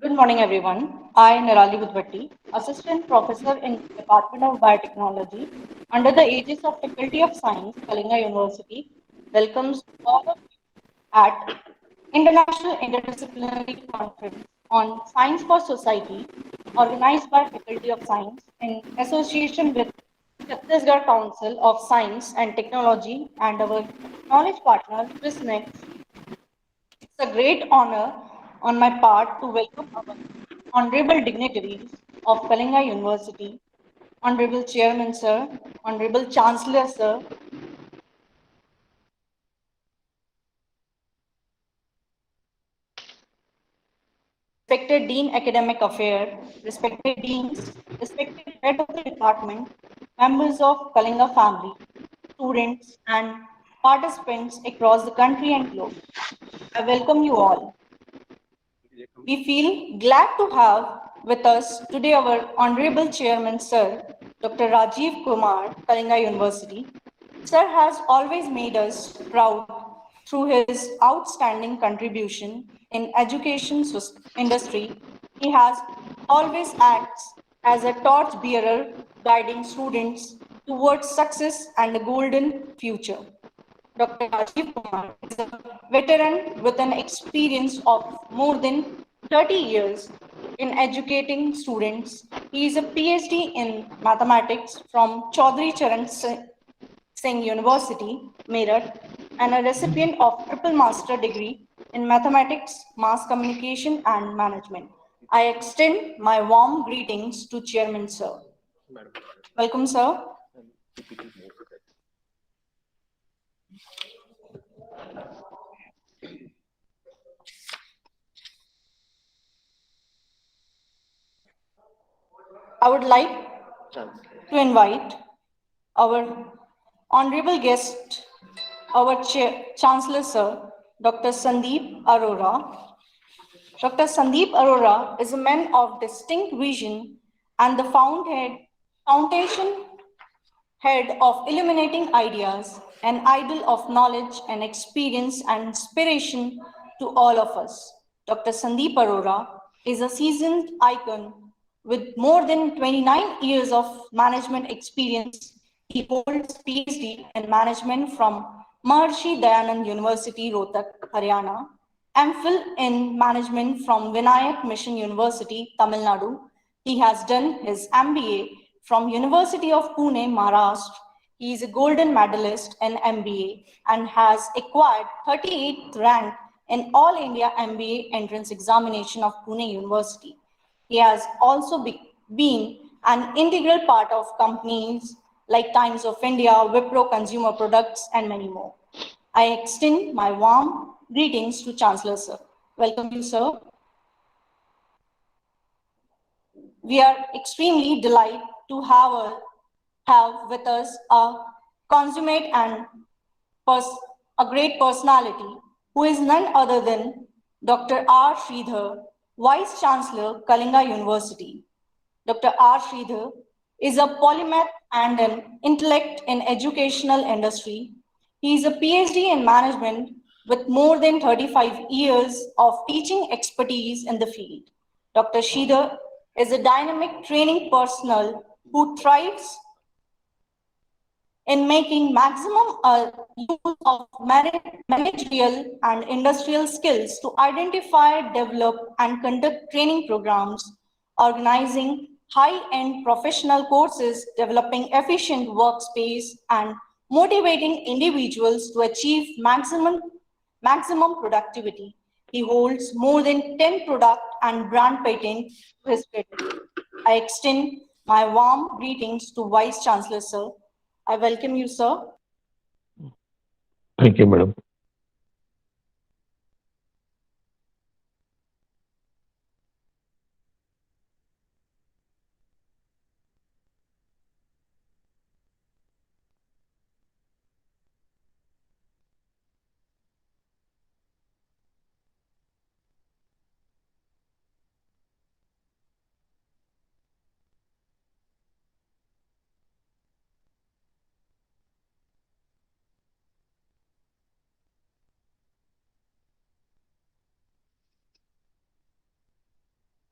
Good morning, everyone. I, Nirali Budvatti, Assistant Professor in Department of Biotechnology under the Aegis of Faculty of Science, Kalinga University, welcomes all of you at International Interdisciplinary Conference on Science for Society, organized by Faculty of Science in association with Chhattisgarh Council of Science and Technology and our knowledge partner, SwissNet. It's a great honor on my part to welcome our honorable dignitaries of Kalinga University, Honorable Chairman Sir, Honorable Chancellor Sir, respected Dean Academic Affairs, respected Deans, respected Head of the Department, members of Kalinga family, students and participants across the country and globe. I welcome you all. We feel glad to have with us today our Honorable Chairman, Sir, Dr. Rajiv Kumar, Kalinga University. Sir has always made us proud through his outstanding contribution in education industry. He has always acts as a torch bearer guiding students towards success and a golden future. Dr. Rajiv Kumar is a veteran with an experience of more than 30 years in educating students. He is a PhD in mathematics from Chaudhry Charan Singh University, Meerut, and a recipient of triple master degree in mathematics, mass communication, and management. I extend my warm greetings to Chairman Sir. Welcome, sir. I would like to invite our honorable guest, our Chancellor Sir, Dr. Sandeep Arora. Dr. Sandeep Arora is a man of distinct vision and the foundation head of illuminating ideas, an idol of knowledge and experience and inspiration to all of us. Dr. Sandeep Arora is a seasoned icon with more than 29 years of management experience. He holds PhD in management from Maharshi Dayanand University, Rohtak, Haryana, MPhil in management from Vinayak Mission University, Tamil Nadu. He has done his MBA from University of Pune, Maharashtra. He is a golden medalist in MBA and has acquired 38th rank in All India MBA entrance examination of Pune University. He has also been an integral part of companies like Times of India, Wipro Consumer Products, and many more. I extend my warm greetings to Chancellor Sir. Welcome you, sir. We are extremely delighted to have with us a consummate and a great personality who is none other than Dr. R. Sridhar, Vice Chancellor, Kalinga University. Dr. R. Sridhar is a polymath and an intellect in educational industry. He is a PhD in management with more than 35 years of teaching expertise in the field. Dr. Sridhar is a dynamic training personnel who thrives in making maximum use of managerial and industrial skills to identify, develop, and conduct training programs, organizing high-end professional courses, developing efficient workspace, and motivating individuals to achieve maximum productivity. He holds more than 10 product and brand patents to his credit. I extend my warm greetings to Vice Chancellor Sir. I welcome you, sir. Thank you, madam.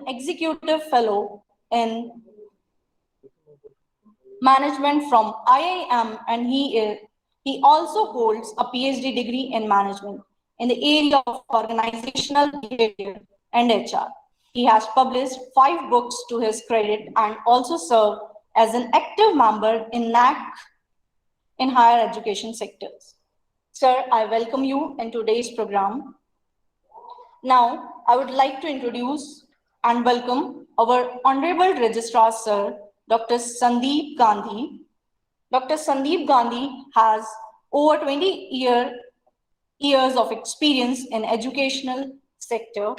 Executive Fellow in Management from IIM, and he also holds a PhD degree in Management in the area of organizational behavior and HR. He has published 5 books to his credit and also served as an active member in NAC in higher education sectors. Sir, I welcome you in today's program. Now, I would like to introduce and welcome our Honorable Registrar, Sir, Dr. Sandeep Gandhi. Dr. Sandeep Gandhi has over 20 years of experience in educational sector.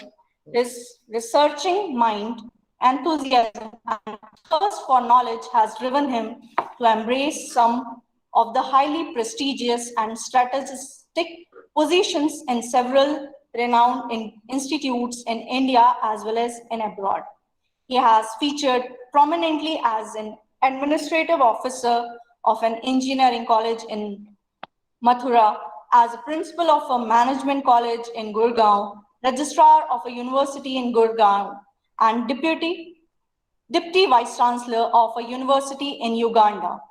His researching mind, enthusiasm, and thirst for knowledge has driven him to embrace some of the highly prestigious and strategic positions in several renowned institutes in India as well as in abroad. He has featured prominently as an administrative officer of an engineering college in Mathura, as a principal of a management college in Gurgaon, registrar of a university in Gurgaon, and deputy vice chancellor of a university in Uganda.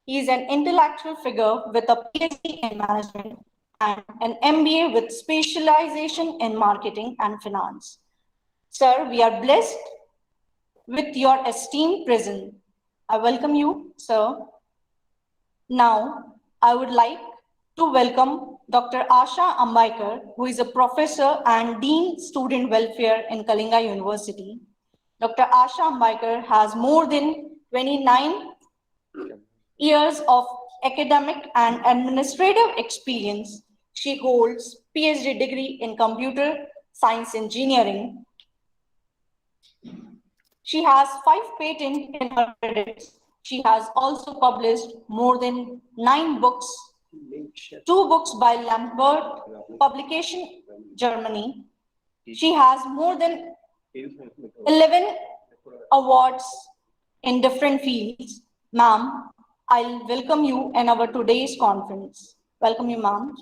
He is an intellectual figure with a PhD in management and an MBA with specialization in marketing and finance. Sir, we are blessed with your esteemed presence. I welcome you, sir. Now, I would like to welcome Dr. Asha Ambaiker, who is a professor and Dean Student Welfare in Kalinga University. Dr. Asha Ambaiker has more than 29 years of academic and administrative experience. She holds PhD degree in computer science engineering. She has 5 patents in her credits. She has also published more than 9 books, 2 books by Lambert Publication, Germany. She has more than 11 awards in different fields. Ma'am, I'll welcome you in our today's conference. Welcome you, ma'am.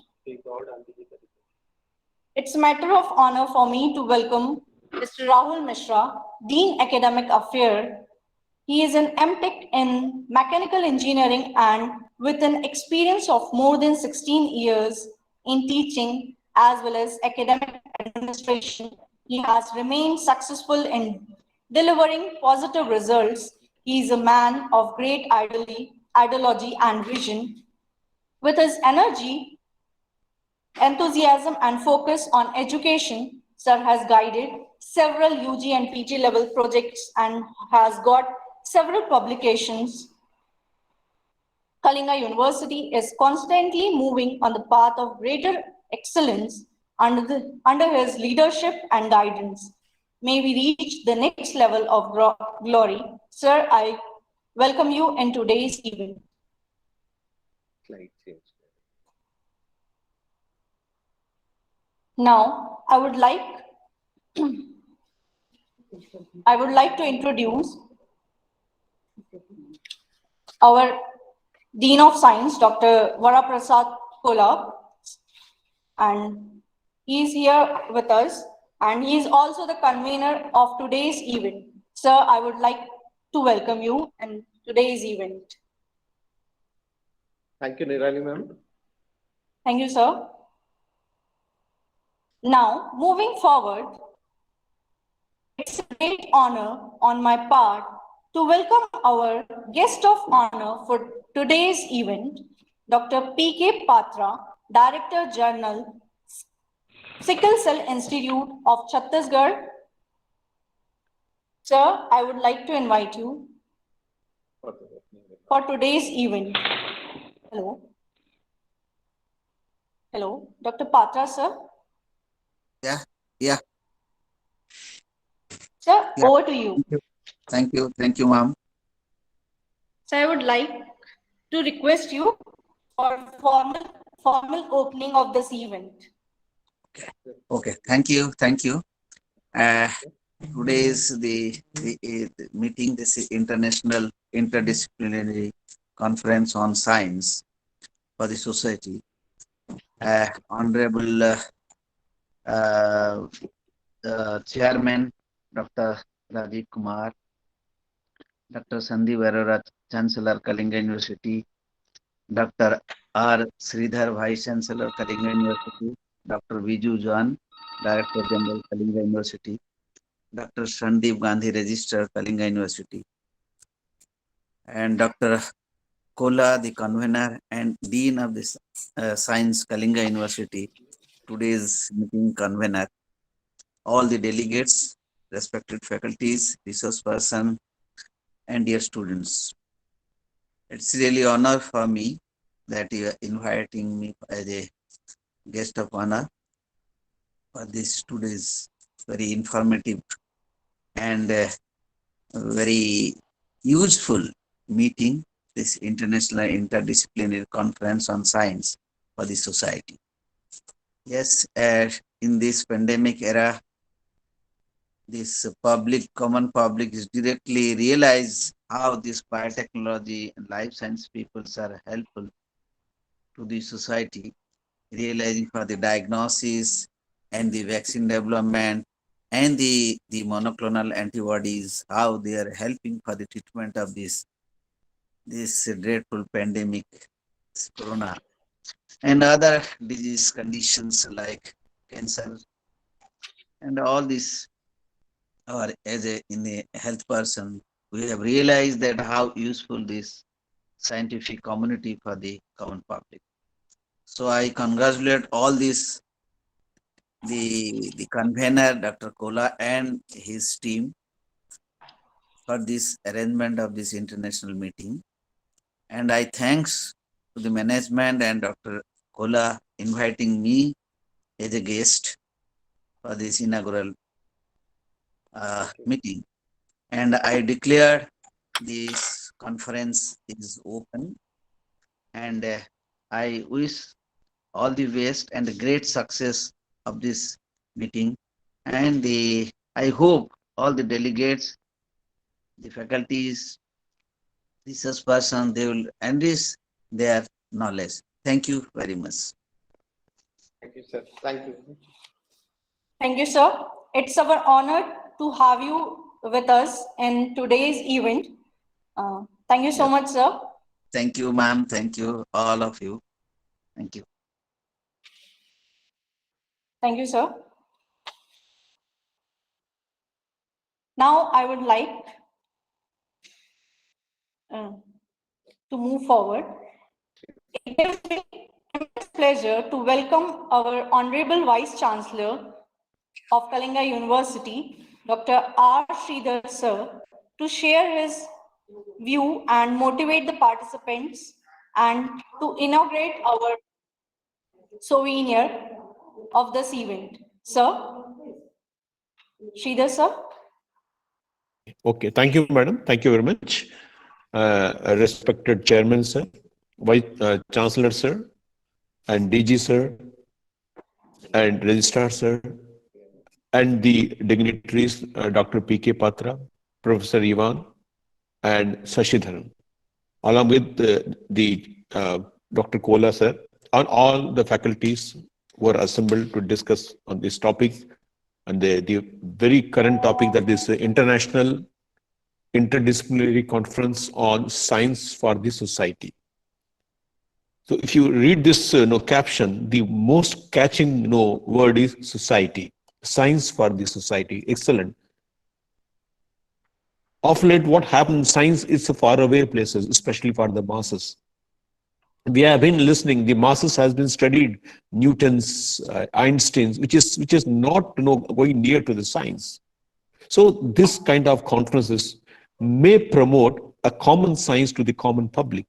It's a matter of honor for me to welcome Mr. Rahul Mishra, Dean Academic Affairs. He is an MTech in Mechanical Engineering and with an experience of more than 16 years in teaching as well as academic administration. He has remained successful in delivering positive results. He is a man of great ideology and vision. With his energy, enthusiasm and focus on education, Sir has guided several UG and PG level projects and has got several publications. Kalinga University is constantly moving on the path of greater excellence under his leadership and guidance. May we reach the next level of glory. Sir, I welcome you in today's event. Now, I would like to introduce our Dean of Science, Dr. Varaprasad Kola, and he is here with us, and he is also the convener of today's event. Sir, I would like to welcome you in today's event. Thank you, Nirali ma'am. Thank you, sir. Now, moving forward, it's a great honor on my part to welcome our guest of honor for today's event, Dr. P.K. Patra, Director General, Sickle Cell Institute of Chhattisgarh. Sir, I would like to invite you for today's event. Hello. Hello, Dr. Patra, sir. Yeah. Sir, over to you. Thank you, ma'am. So I would like to request you for formal opening of this event. Okay. Thank you. Today is the meeting. This is International Interdisciplinary Conference on Science for the Society. Honorable Chairman Dr. Rajiv Kumar, Dr. Sandeep Arora, Chancellor, Kalinga University, Dr. R. Sridhar, Vice Chancellor, Kalinga University, Dr. Viju Jain, Director General, Kalinga University, Dr. Sandeep Gandhi, Registrar, Kalinga University, and Dr. Kola, the convener and Dean of the Science, Kalinga University, today's meeting convener, all the delegates, respected faculties, resource person, and dear students. It's really honor for me that you are inviting me as a guest of honor for this today's very informative and very useful meeting, this International Interdisciplinary Conference on Science for the Society. Yes, in this pandemic era, this common public is directly realize how this biotechnology and life science peoples are helpful to the society, realizing for the diagnosis and the vaccine development and the monoclonal antibodies, how they are helping for the treatment of this dreadful pandemic, this corona, and other disease conditions like cancer and all this. Or as in a health person, we have realized that how useful this scientific community for the common public. So I congratulate all this, the convener, Dr. Kola, and his team for this arrangement of this international meeting. And I thanks to the management and Dr. Kola inviting me as a guest for this inaugural meeting. And I declare this conference is open, and I wish all the best and the great success of this meeting. And I hope all the delegates, the faculties, research person, they will enrich their knowledge. Thank you very much. Thank you, sir. Thank you. Thank you, sir. It's our honor to have you with us in today's event. Thank you so much, sir. Thank you, ma'am. Thank you, all of you. Thank you. Thank you, sir. Now I would like to move forward. It gives me immense pleasure to welcome our Honorable Vice Chancellor of Kalinga University, Dr. R. Sridhar, sir, to share his view and motivate the participants and to inaugurate our souvenir of this event. Sir? Sridhar, sir? Okay, thank you, madam. Thank you very much. Respected Chairman, sir, Vice Chancellor, sir, and DG, sir, and Registrar, sir, and the dignitaries, Dr. P.K. Patra, Professor Ivan, and Sashidharan, along with Dr. Kola, sir, and all the faculties were assembled to discuss on this topic, and the very current topic, that is the International Interdisciplinary Conference on Science for the Society. So if you read this caption, the most catching word is society, science for the society. Excellent. Of late, what happens, science is far away places, especially for the masses. We have been listening, the masses has been studied, Newton's, Einstein's, which is not going near to the science. So this kind of conferences may promote a common science to the common public.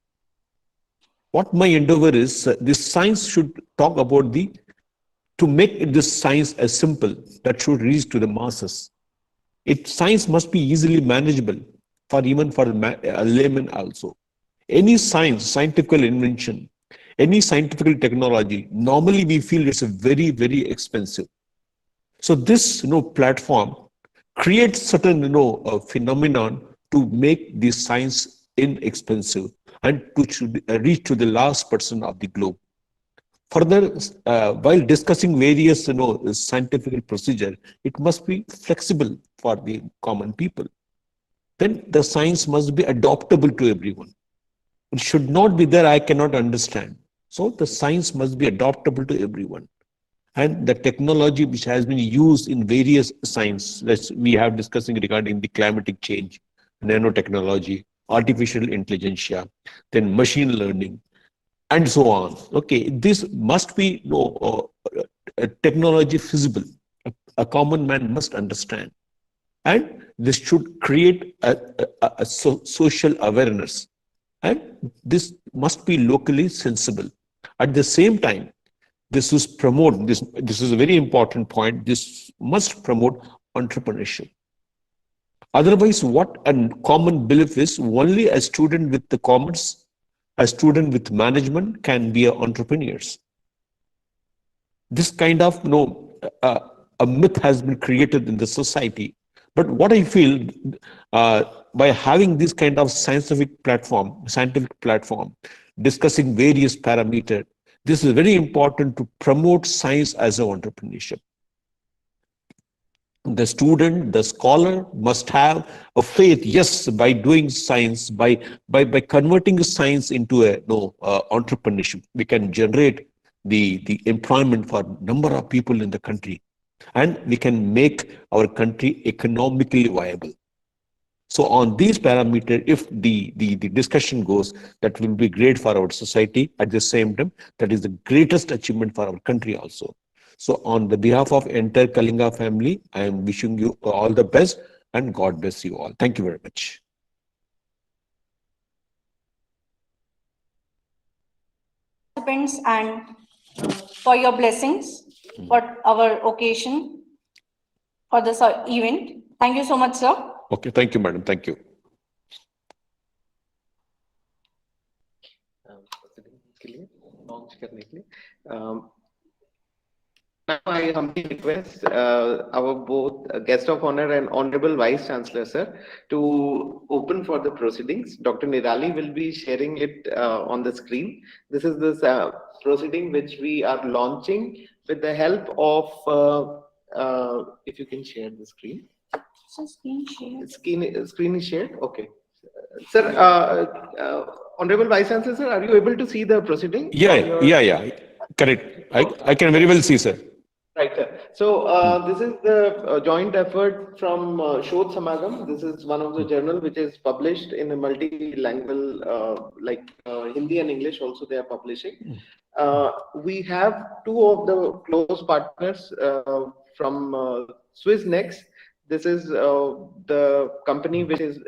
What my endeavor is, this science should talk about to make this science as simple that should reach to the masses. Science must be easily manageable even for a layman also. Any scientific invention, any scientific technology, normally we feel it's very, very expensive. So this platform creates certain phenomenon to make this science inexpensive and to reach to the last person of the globe. Further, while discussing various scientific procedure, it must be flexible for the common people. Then the science must be adoptable to everyone. It should not be there, I cannot understand. So the science must be adoptable to everyone. And the technology which has been used in various science, that we have discussing regarding the climatic change, nanotechnology, artificial intelligence, then machine learning, and so on. Okay, this must be technology feasible. A common man must understand, and this should create a social awareness, and this must be locally sensible. At the same time, this is promote this. This is a very important point. This must promote entrepreneurship. Otherwise, what a common belief is, only a student with the commerce, a student with management can be entrepreneurs. This kind of a myth has been created in the society. But what I feel, by having this kind of scientific platform, discussing various parameters, this is very important to promote science as an entrepreneurship. The student, the scholar must have a faith, yes, by doing science, by converting science into a entrepreneurship, we can generate the employment for a number of people in the country, and we can make our country economically viable. So on these parameters, if the discussion goes, that will be great for our society. At the same time, that is the greatest achievement for our country also. So on the behalf of entire Kalinga family, I am wishing you all the best, and God bless you all. Thank you very much. Participants, and for your blessings for our occasion, for this event. Thank you so much, sir. Okay, thank you, madam. Thank you. Launch करने के लिए now I humbly request our both guest of honor and honorable vice chancellor sir to open for the proceedings. Dr. Nirali will be sharing it on the screen. This is this proceeding which we are launching with the help of if you can share the screen. So screen share. Screen is shared. Okay, sir. Honorable vice chancellor sir, are you able to see the proceeding? Yeah. Correct. I can very well see, sir. Right, sir. So this is the joint effort from Shodh Samagam. This is one of the journal which is published in a multilingual, like Hindi and English also they are publishing. We have two of the close partners from Swiss Next. This is the company which is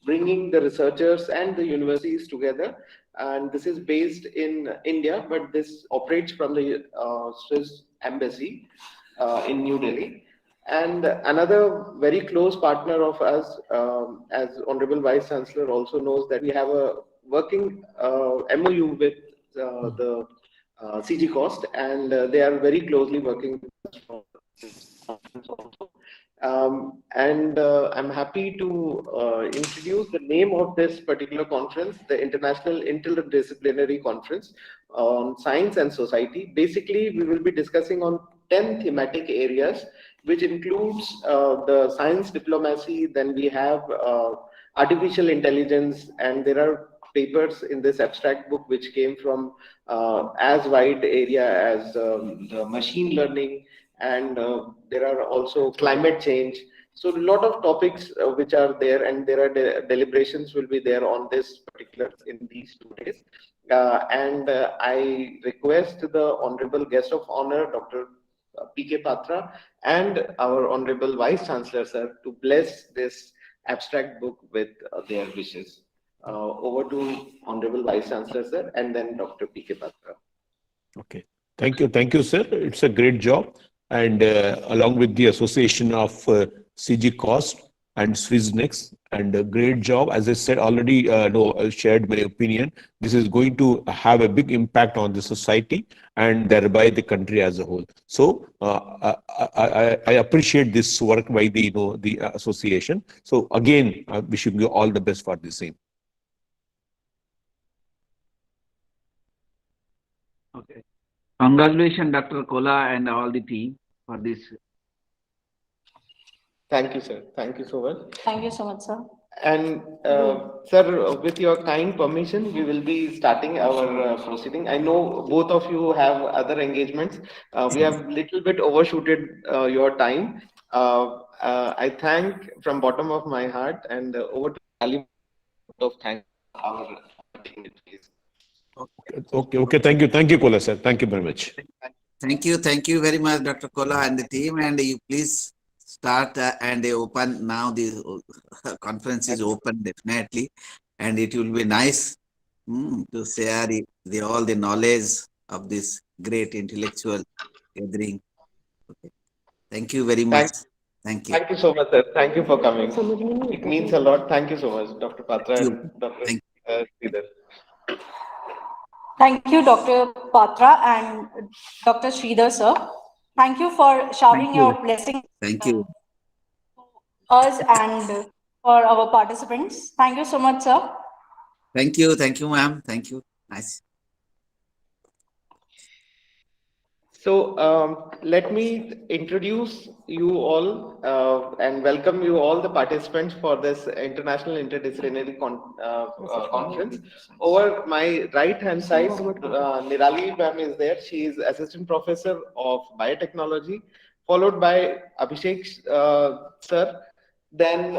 bringing the researchers and the universities together, and this is based in India, but this operates from the Swiss embassy in New Delhi. And another very close partner of us, as Honorable Vice Chancellor also knows, that we have a working MOU with the CG Cost, and they are very closely working with us also. I'm happy to introduce the name of this particular conference, the International Interdisciplinary Conference on Science and Society. Basically, we will be discussing on 10 thematic areas, which includes the science diplomacy, then we have artificial intelligence, and there are papers in this abstract book which came from as wide area as the machine learning, and there are also climate change. So a lot of topics which are there, and there are deliberations will be there on this particular in these 2 days. I request the honorable guest of honor, Dr. P.K. Patra, and our honorable vice chancellor sir to bless this abstract book with their wishes. Over to honorable vice chancellor sir, and then Dr. P.K. Patra. Okay. Thank you, sir. It's a great job. And along with the association of CG Cost and Swissnex, and a great job. As I said already, shared my opinion. This is going to have a big impact on the society and thereby the country as a whole. So I appreciate this work by the association. So again, wishing you all the best for the same. Okay. Congratulations, Dr. Kola and all the team for this Thank you, sir. Thank you so much. Thank you so much, sir. And sir, with your kind permission, we will be starting our proceeding. I know both of you have other engagements. We have little bit overshooted your time. I thank from bottom of my heart, and over to Ali of thank our dignitaries. Okay. Thank you, Kola sir. Thank you very much. Thank you very much, Dr. Kola and the team. And you please start and open now. The conference is open definitely, and it will be nice to share all the knowledge of this great intellectual gathering. Okay. Thank you very much. Thank you. Thank you so much, sir. Thank you for coming. It means a lot. Thank you so much, Dr. Patra and Dr. Sridhar. Thank you, Dr. Patra and Dr. Sridhar, sir. Thank you for showering your blessings Thank you. us and for our participants. Thank you so much, sir. Thank you, ma'am. Thank you. Nice. So let me introduce you all and welcome you all the participants for this International Interdisciplinary Conference. Over my right hand side, Nirali ma'am is there. She is Assistant Professor of Biotechnology, followed by Abhishek sir, then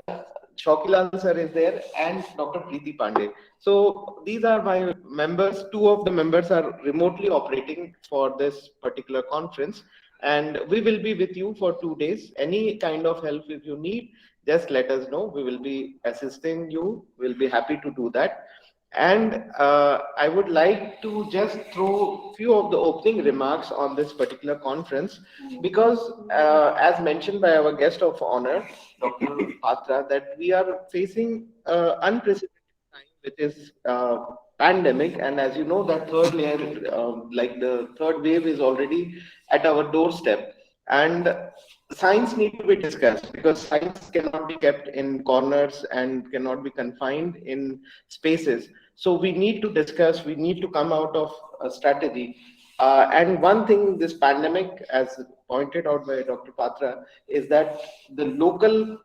Shokilal sir is there, and Dr. Preeti Pandey. So these are my members. Two of the members are remotely operating for this particular conference, and we will be with you for 2 days. Any kind of help if you need, just let us know. We will be assisting you. We'll be happy to do that. And I would like to just throw a few of the opening remarks on this particular conference, because as mentioned by our guest of honor, Dr. Patra, that we are facing unprecedented time, which is pandemic. And as you know, that third layer, like the third wave is already at our doorstep. And science need to be discussed, because science cannot be kept in corners and cannot be confined in spaces. So we need to discuss, we need to come out of a strategy. And one thing, this pandemic, as pointed out by Dr. Patra, is that the local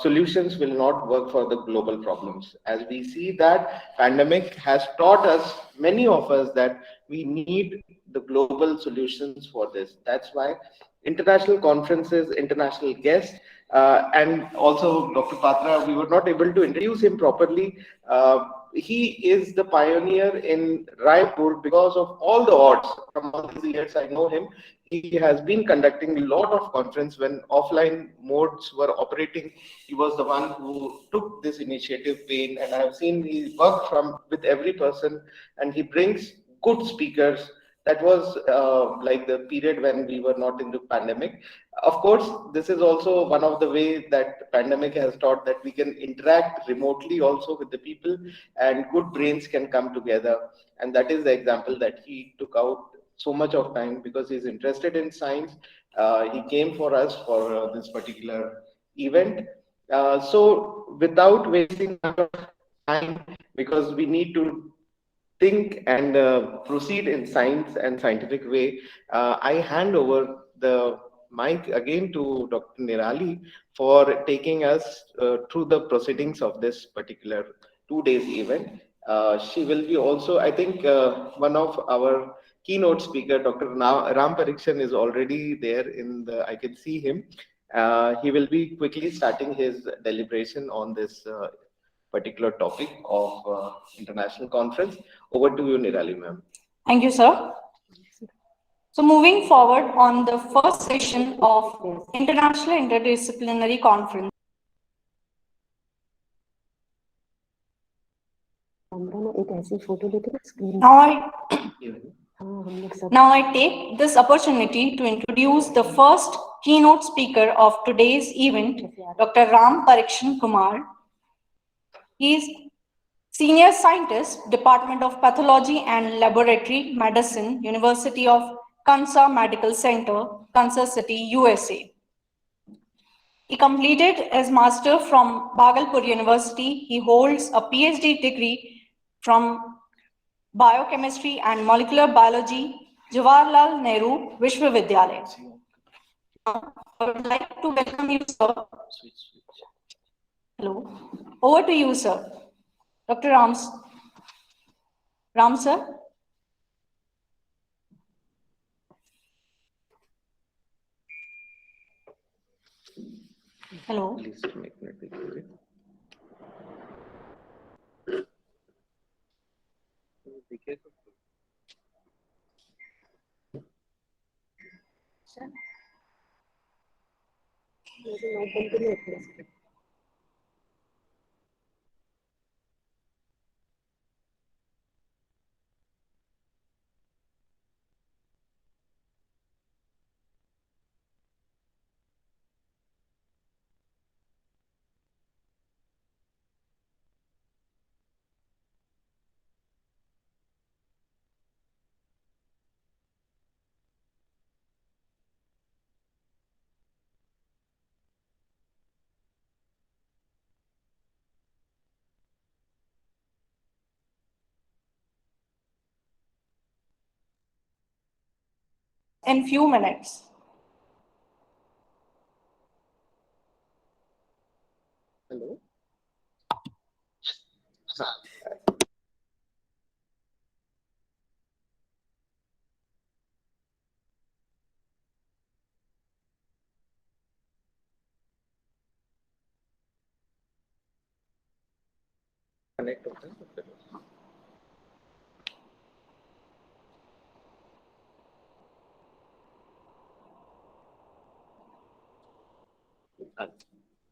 solutions will not work for the global problems. As we see that pandemic has taught us, many of us, that we need the global solutions for this. That's why international conferences, international guests, and also Dr. Patra, we were not able to introduce him properly. He is the pioneer in Raipur because of all the odds. From all these years I know him, he has been conducting a lot of conference when offline modes were operating. He was the one who took this initiative pain, and I have seen he work with every person, and he brings good speakers. That was like the period when we were not in the pandemic. Of course, this is also one of the ways that pandemic has taught that we can interact remotely also with the people, and good brains can come together. And that is the example that he took out so much of time, because he's interested in science. He came for us for this particular event. So without wasting time, because we need to think and proceed in science and scientific way, I hand over the mic again to Dr. Nirali for taking us through the proceedings of this particular 2 days event. She will be also, I think, one of our keynote speaker, Dr. Ram Pariksha, is already there I can see him. He will be quickly starting his deliberation on this particular topic of international conference. Over to you, Nirali ma'am. Thank you, sir. So moving forward on the first session of International Interdisciplinary Conference. Now I take this opportunity to introduce the first keynote speaker of today's event, Dr. Ram Pariksha Kumar. He is Senior Scientist, Department of Pathology and Laboratory Medicine, University of Kansas Medical Center, Kansas City, USA. He completed his master from Bhagalpur University. He holds a PhD degree from Biochemistry and Molecular Biology, Jawaharlal Nehru Vishwavidyalaya. I would like to welcome you, sir. Hello. Over to you, sir. Dr. Ram, sir. Hello. Please make it. In few minutes. Hello. Connect होता है.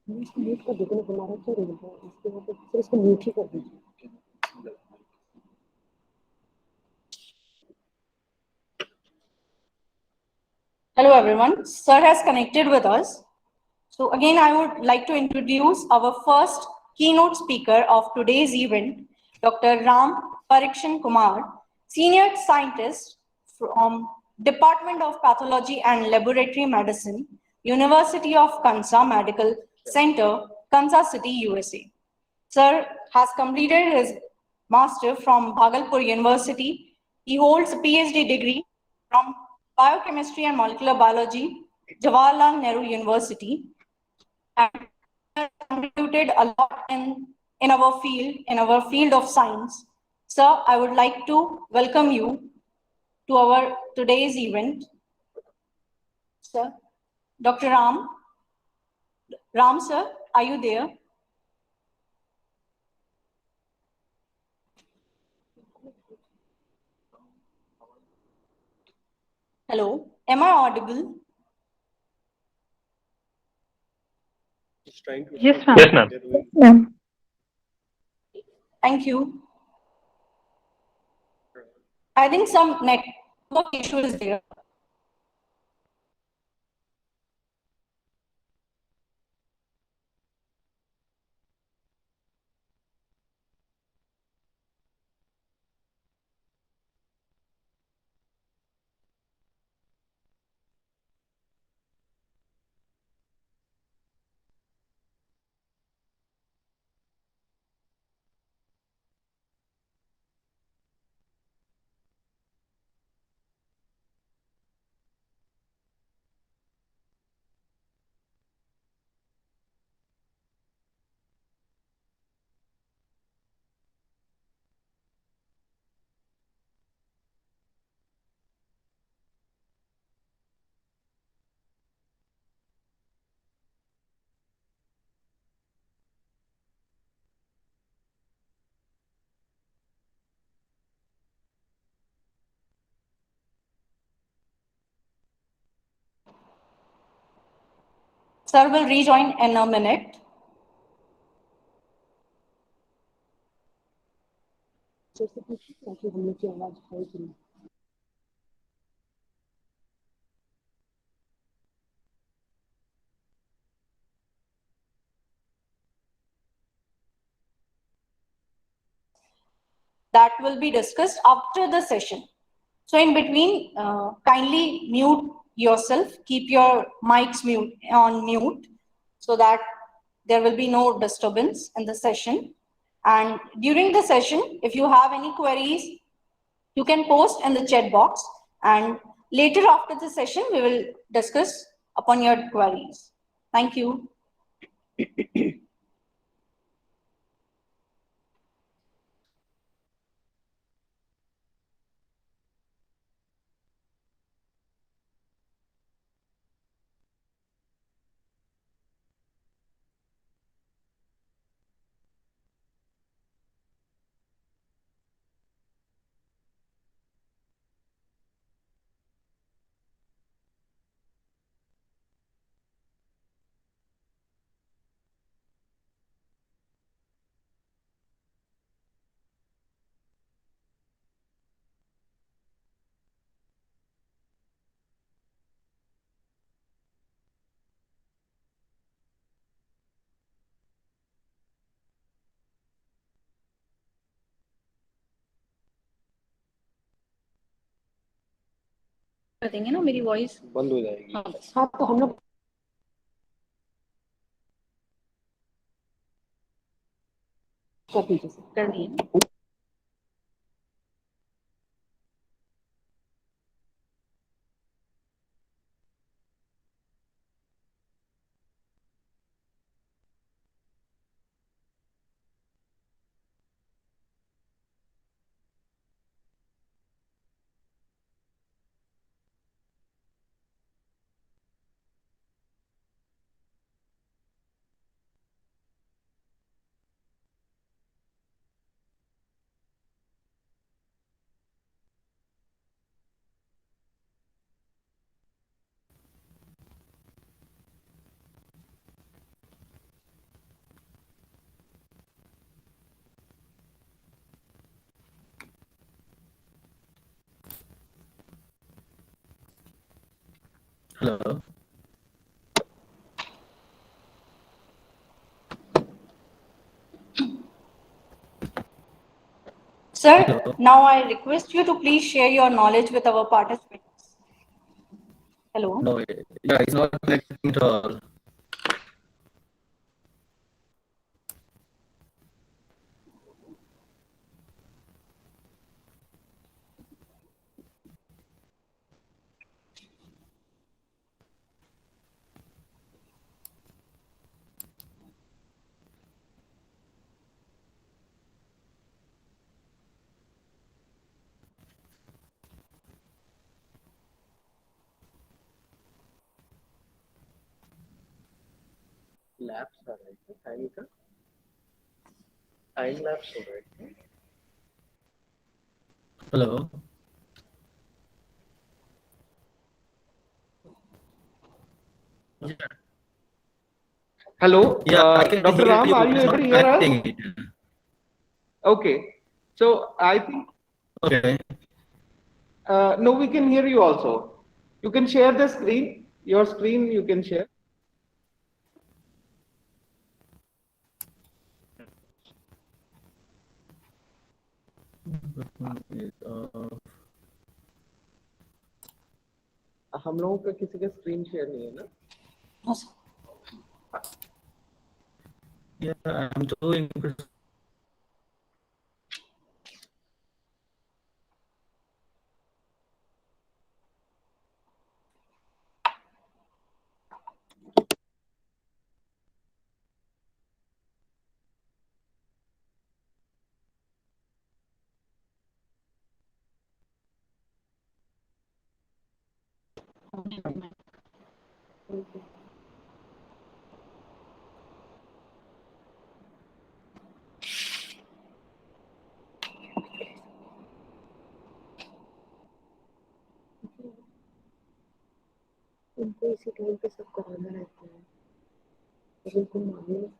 Mute कर देते ना हमारा क्या रहेगा इसके बाद फिर इसको म्यूट ही कर दीजिए. Hello, everyone. Sir has connected with us. So again, I would like to introduce our first keynote speaker of today's event, Dr. Ram Pariksha Kumar, Senior Scientist from Department of Pathology and Laboratory Medicine, University of Kansas Medical Center, Kansas City, USA. Sir has completed his master from Bhagalpur University. He holds a PhD degree from Biochemistry and Molecular Biology, Jawaharlal Nehru University, and contributed a lot in our field of science. Sir, I would like to welcome you to our today's event. Sir, Dr. Ram, sir, are you there? Hello, am I audible? Yes, ma'am. Yes, ma'am. Ma'am. Thank you. I think some network issue is there. Sir will rejoin in a minute. ताकि हम लोग की आवाज आएगी. That will be discussed after the session. So in between, kindly mute yourself, keep your mics on mute so that there will be no disturbance in the session. And during the session, if you have any queries, you can post in the chat box, and later after the session, we will discuss upon your queries. Thank you. कर देंगे ना मेरी voice बंद हो जाएगी। हाँ तो हम लोग कर दीजिए सर। कर दिए। Hello. Sir, Hello. now I request you to please share your knowledge with our participants. Hello. No, yeah, it's not connecting at all. Lapse आ रहा है टाइम का, टाइम लैप्स हो रहा है। Hello. Hello, Yeah, I can Dr. hear Ram, you. are you It's able not to hear us? connecting it. Okay, so I think Okay. no, we can hear you also. You can share the screen. Your screen you can share. हम लोगों का किसी का screen share नहीं है ना? Yeah, I'm doing. उनको इसी टाइम पे सब कराना रहता है, तो उनको मालूम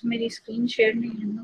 मेरी स्क्रीन शेयर नहीं है ना।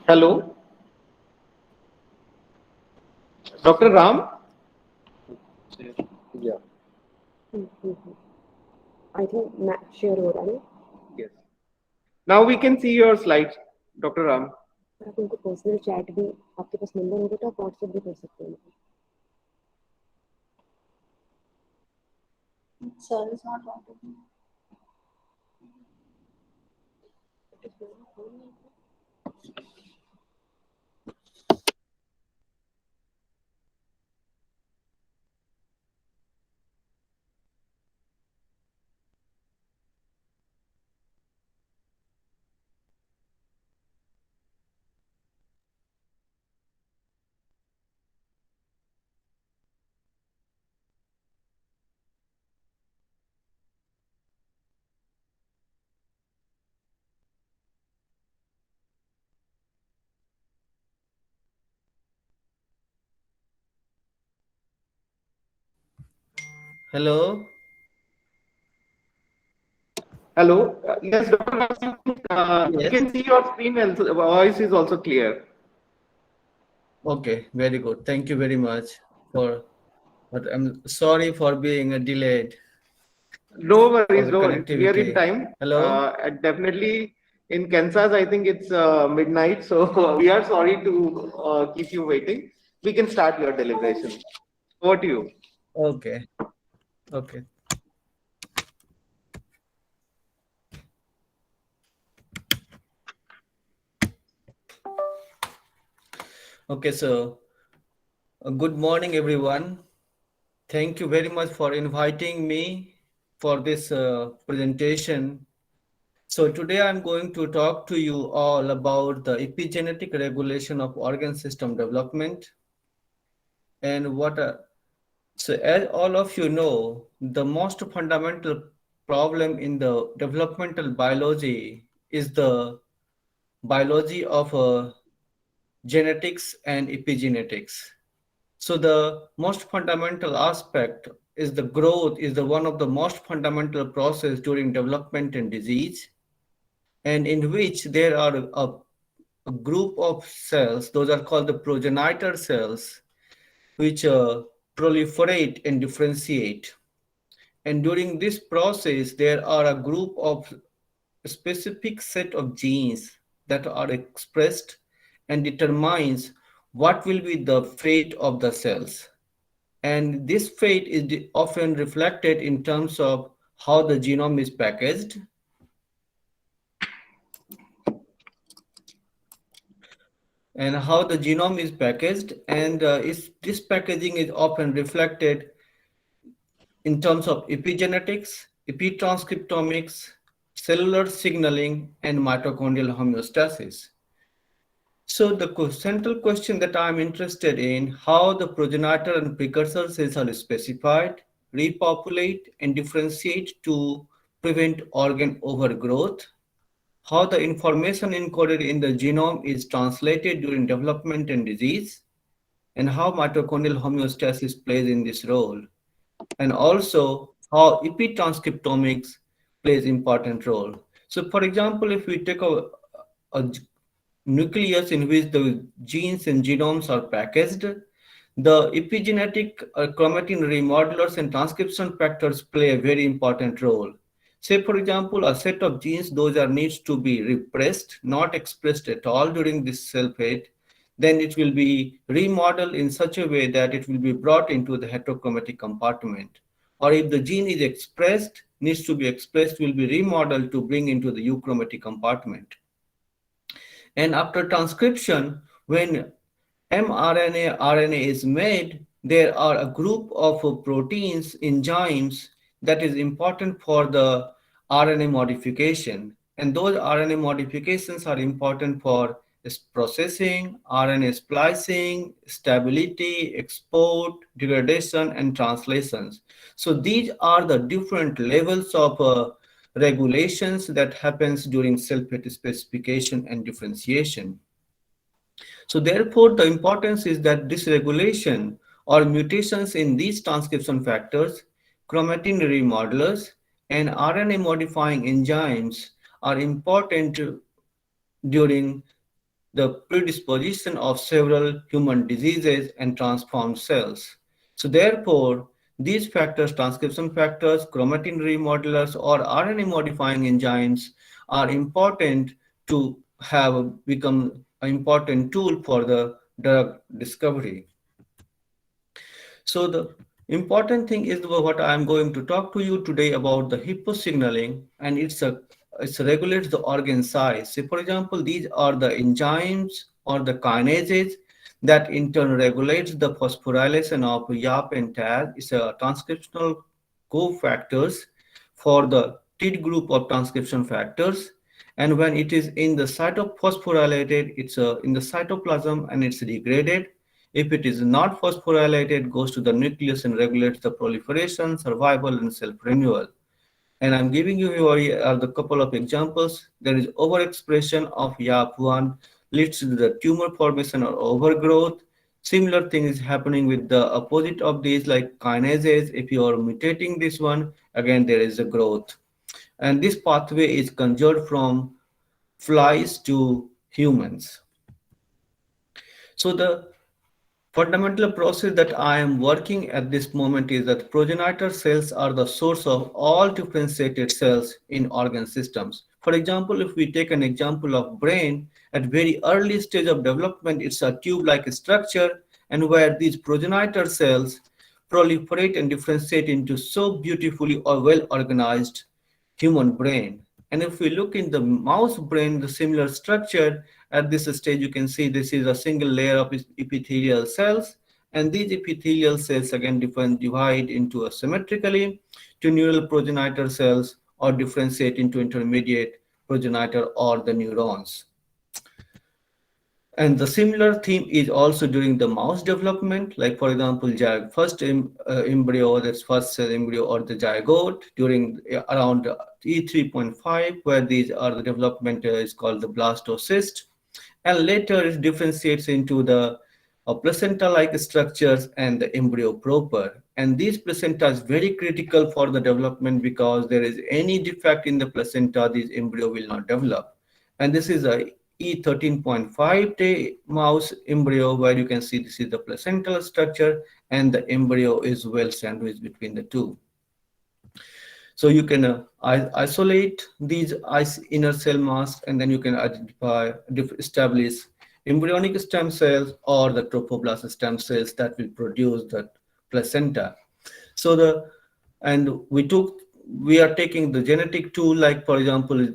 Hello, Dr. Ram? Yeah. I think share हो रहा है. Yes. Now we can see your slides, Dr. Ram. आप उनको पर्सनल चैट भी आपके पास नंबर होगा तो आप व्हाट्सएप भी कर सकते हैं. Sir is not talking. Hello. Hello. Yes, Dr. Ram, we Yes. can see your screen and the voice is also clear. Okay, very good. Thank you very much but I'm sorry for being delayed No for worries, the no worries. We are in connectivity. time. Hello. And definitely in Kansas, I think it's midnight. So we are sorry to keep you waiting. We can start your deliberation. Over to you. Okay. Okay. Okay, so good morning, everyone. Thank you very much for inviting me for this presentation. So today I'm going to talk to you all about the epigenetic regulation of organ system development and so as all of you know, the most fundamental problem in the developmental biology is the biology of genetics and epigenetics. So the most fundamental aspect is the growth is the one of the most fundamental process during development and disease, and in which there are a group of cells, those are called the progenitor cells, which proliferate and differentiate. And during this process, there are a group of specific set of genes that are expressed and determines what will be the fate of the cells. And this fate is often reflected in terms of how the genome is packaged. And how the genome is packaged, and this packaging is often reflected in terms of epigenetics, epitranscriptomics, cellular signaling, and mitochondrial homeostasis. So the central question that I'm interested in, how the progenitor and precursor cells are specified, repopulate, and differentiate to prevent organ overgrowth, how the information encoded in the genome is translated during development and disease, and how mitochondrial homeostasis plays in this role, and also how epitranscriptomics plays important role. So for example, if we take a nucleus in which the genes and genomes are packaged, the epigenetic chromatin remodelers and transcription factors play a very important role. Say, for example, a set of genes, those are needs to be repressed, not expressed at all during this cell fate, then it will be remodeled in such a way that it will be brought into the heterochromatic compartment. Or if the gene is expressed, needs to be expressed, will be remodeled to bring into the euchromatic compartment. And after transcription, when mRNA, RNA is made, there are a group of proteins, enzymes that is important for the RNA modification. And those RNA modifications are important for processing, RNA splicing, stability, export, degradation, and translations. So these are the different levels of regulations that happens during cell fate specification and differentiation. So therefore, the importance is that this regulation or mutations in these transcription factors, chromatin remodelers, and RNA modifying enzymes are important during the predisposition of several human diseases and transformed cells. So therefore, these factors, transcription factors, chromatin remodelers, or RNA modifying enzymes are important to have become an important tool for the drug discovery. So the important thing is what I am going to talk to you today about the Hippo signaling, and it regulates the organ size. So for example, these are the enzymes or the kinases that in turn regulates the phosphorylation of YAP and TAZ. It's a transcriptional cofactors for the TID group of transcription factors. And when it is in the cytophosphorylated, it's in the cytoplasm and it's degraded. If it is not phosphorylated, it goes to the nucleus and regulates the proliferation, survival, and self-renewal. And I'm giving you here are the couple of examples. There is overexpression of YAP1 leads to the tumor formation or overgrowth. Similar thing is happening with the opposite of these, like kinases. If you are mutating this one, again there is a growth. And this pathway is conjured from flies to humans. So the fundamental process that I am working at this moment is that progenitor cells are the source of all differentiated cells in organ systems. For example, if we take an example of brain, at very early stage of development, it's a tube-like structure, and where these progenitor cells proliferate and differentiate into so beautifully or well-organized human brain. And if we look in the mouse brain, the similar structure, at this stage, you can see this is a single layer of epithelial cells. And these epithelial cells again divide into symmetrically to neural progenitor cells or differentiate into intermediate progenitor or the neurons. And the similar theme is also during the mouse development, like for example, first embryo, that's first cell embryo or the zygote during around E3.5, where these are the development is called the blastocyst. And later it differentiates into the placenta-like structures and the embryo proper. And these placenta is very critical for the development because there is any defect in the placenta, this embryo will not develop. And this is a E13.5 day mouse embryo where you can see this is the placental structure and the embryo is well sandwiched between the two. So you can isolate these inner cell mass and then you can identify, establish embryonic stem cells or the trophoblast stem cells that will produce the placenta. So we are taking the genetic tool, like for example,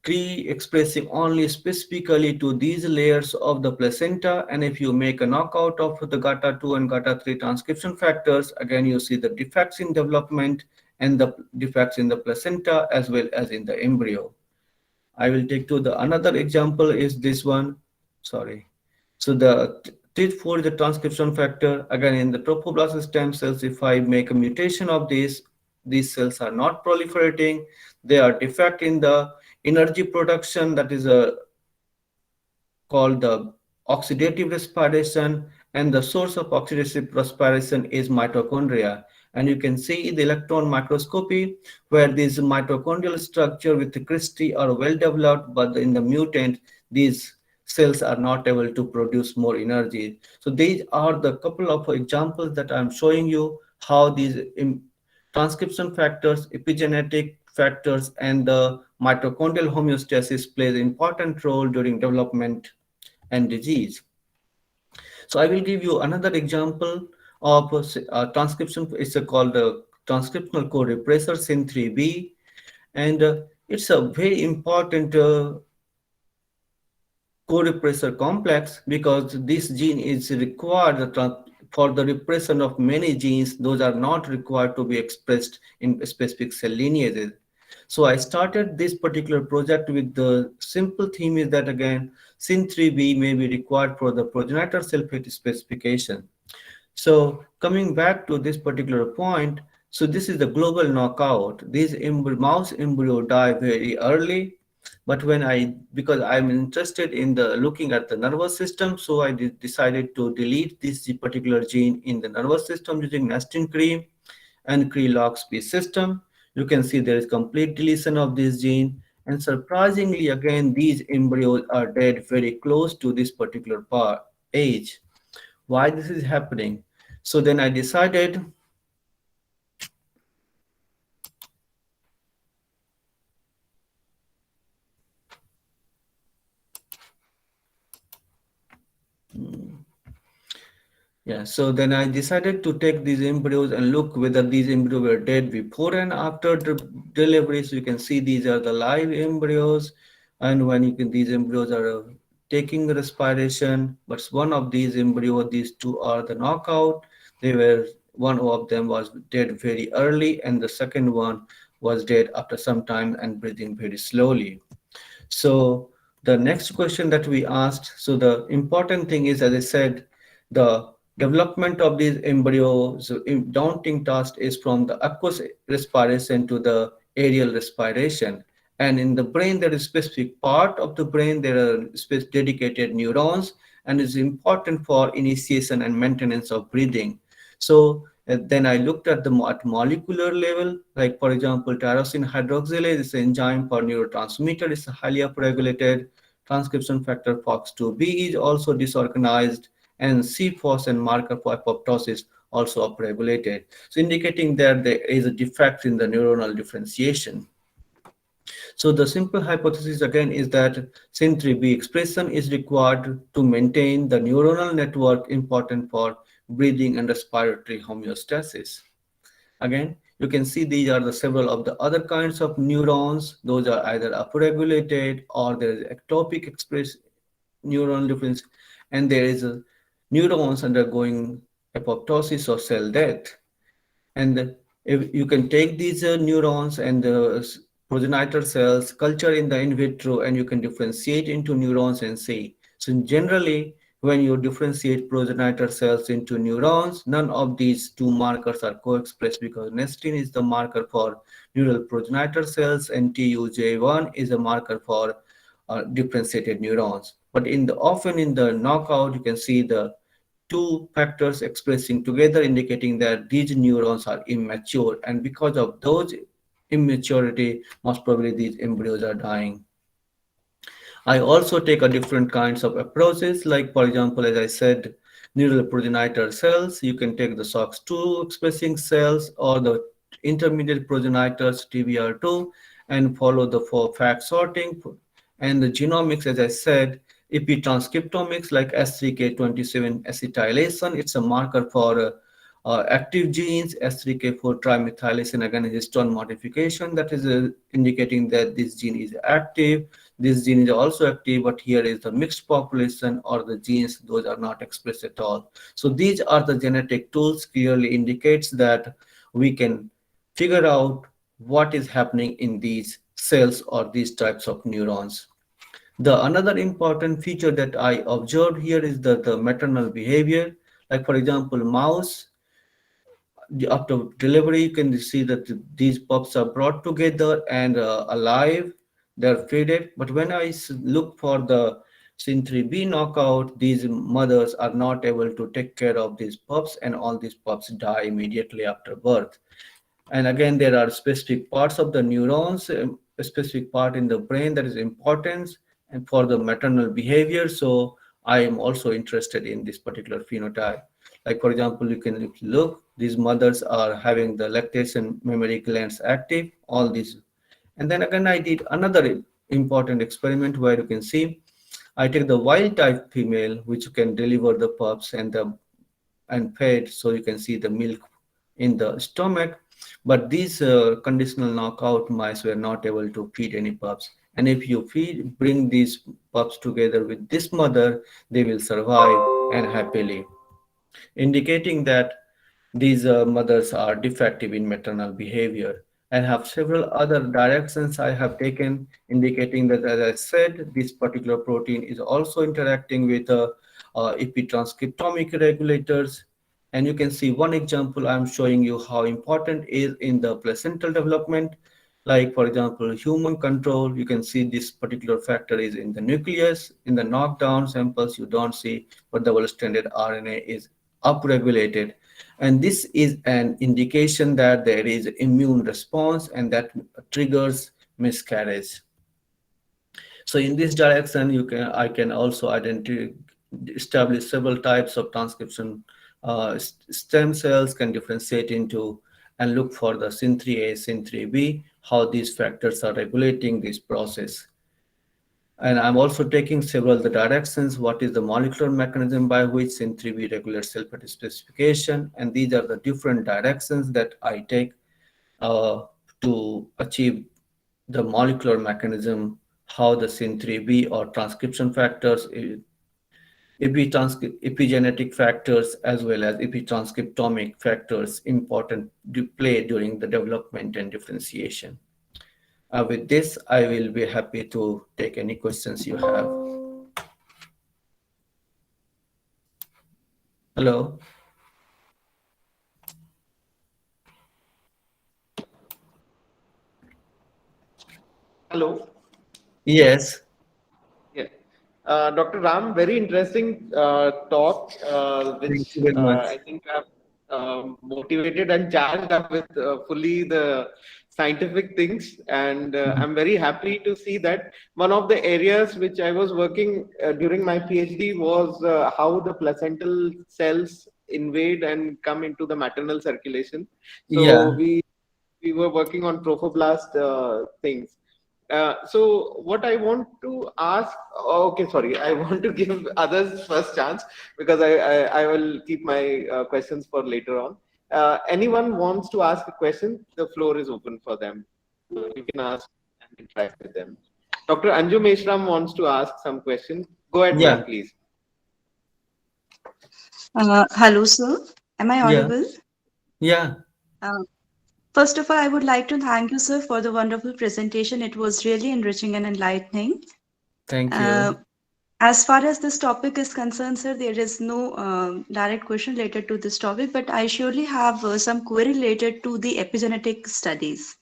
tree expressing only specifically to these layers of the placenta, and if you make a knockout of the GATA2 and GATA3 transcription factors, again you see the defects in development and the defects in the placenta as well as in the embryo. I will take to the another example is this one. Sorry. So the TID4 is the transcription factor. Again, in the trophoblast stem cells, if I make a mutation of these cells are not proliferating. They are defect in the energy production, that is called the oxidative respiration, and the source of oxidative respiration is mitochondria. And you can see the electron microscopy where this mitochondrial structure with the cristae are well developed, but in the mutant, these cells are not able to produce more energy. So these are the couple of examples that I'm showing you how these transcription factors, epigenetic factors, and the mitochondrial homeostasis plays an important role during development and disease. So I will give you another example of transcription. It's called the transcriptional co-repressor SYN3B, and it's a very important co-repressor complex because this gene is required for the repression of many genes. Those are not required to be expressed in specific cell lineages. So I started this particular project with the simple theme is that again, SYN3B may be required for the progenitor cell fate specification. So coming back to this particular point, so this is the global knockout. These mouse embryo die very early, but because I'm interested in looking at the nervous system, so I decided to delete this particular gene in the nervous system using nestin and Cre-LoxP system. You can see there is complete deletion of this gene, And surprisingly, again, these embryos are dead very close to this particular age. Why this is happening? So then I decided so then I decided to take these embryos and look whether these embryos were dead before and after the delivery. So you can see these are the live embryos, and when these embryos are taking respiration, but one of these embryos, these two are the knockout. One of them was dead very early, and the second one was dead after some time and breathing very slowly. So the next question that we asked, so the important thing is, as I said, the development of these embryos, daunting task is from the aqueous respiration to the aerial respiration. And in the brain, there is specific part of the brain, there are dedicated neurons, and it's important for initiation and maintenance of breathing. So then I looked at the molecular level, like for example, tyrosine hydroxylase is an enzyme for neurotransmitter, it's highly upregulated. Transcription factor FOX2B is also disorganized, and CFOS and marker for apoptosis also upregulated. So indicating that there is a defect in the neuronal differentiation. So the simple hypothesis again is that SYN3B expression is required to maintain the neuronal network important for breathing and respiratory homeostasis. Again, you can see these are the several of the other kinds of neurons. Those are either upregulated or there is ectopic express neuronal difference, and there is a neurons undergoing apoptosis or cell death. And if you can take these neurons and the progenitor cells, culture in the in vitro, and you can differentiate into neurons and see. So generally, when you differentiate progenitor cells into neurons, none of these two markers are co-expressed because nestin is the marker for neural progenitor cells and TUJ1 is a marker for differentiated neurons. But often in the knockout, you can see the two factors expressing together, indicating that these neurons are immature, and because of those immaturity, most probably these embryos are dying. I also take a different kinds of approaches, like for example, as I said, neural progenitor cells. You can take the SOX2 expressing cells or the intermediate progenitors TBR2 and follow the FACT sorting. And the genomics, as I said, epitranscriptomics like S3K27 acetylation, it's a marker for active genes, S3K4 trimethylation, again, histone modification that is indicating that this gene is active. This gene is also active, but here is the mixed population or the genes, those are not expressed at all. So these are the genetic tools clearly indicates that we can figure out what is happening in these cells or these types of neurons. The another important feature that I observed here is the maternal behavior. Like for example, mouse, after delivery, you can see that these pups are brought together and alive, they're fed. But when I look for the SYN3B knockout, these mothers are not able to take care of these pups, and all these pups die immediately after birth. And again, there are specific parts of the neurons, a specific part in the brain that is important and for the maternal behavior. So I am also interested in this particular phenotype. Like for example, you can look, these mothers are having the lactation mammary glands active, all these. And then again, I did another important experiment where you can see, I take the wild type female, which can deliver the pups and fed, so you can see the milk in the stomach. But these conditional knockout mice were not able to feed any pups. And if you bring these pups together with this mother, they will survive and happily, indicating that these mothers are defective in maternal behavior. And have several other directions I have taken, indicating that, as I said, this particular protein is also interacting with epitranscriptomic regulators. And you can see one example, I'm showing you how important is in the placental development. Like for example, human control, you can see this particular factor is in the nucleus. In the knockdown samples, you don't see, but double-stranded RNA is upregulated. And this is an indication that there is immune response and that triggers miscarriage. So in this direction, I can also establish several types of transcription. Stem cells can differentiate into and look for the SYN3A, SYN3B, how these factors are regulating this process. And I'm also taking several the directions. What is the molecular mechanism by which SYN3B regulates cell specification? And these are the different directions that I take to achieve the molecular mechanism, how the SYN3B or transcription factors, epigenetic factors, as well as epitranscriptomic factors important to play during the development and differentiation. With this, I will be happy to take any questions you have. Hello. Hello. Yes. Yeah. Dr. Ram, very interesting talk, which Thank you very much. I think I've motivated and charged up with fully the scientific things. And I'm very happy to see that one of the areas which I was working during my PhD was how the placental cells invade and come into the maternal circulation. So Yeah. we were working on trophoblast things. So what I want to ask, okay, sorry, I want to give others first chance because I will keep my questions for later on. Anyone wants to ask a question, the floor is open for them. You can ask and interact with them. Dr. Anju Meshram wants to ask some questions. Go ahead, Yeah. ma'am, please. Hello, sir. Am I audible? Yeah. First of all, I would like to thank you, sir, for the wonderful presentation. It was really enriching and enlightening. Thank you. As far as this topic is concerned, sir, there is no direct question related to this topic, but I surely have some query related to the epigenetic studies.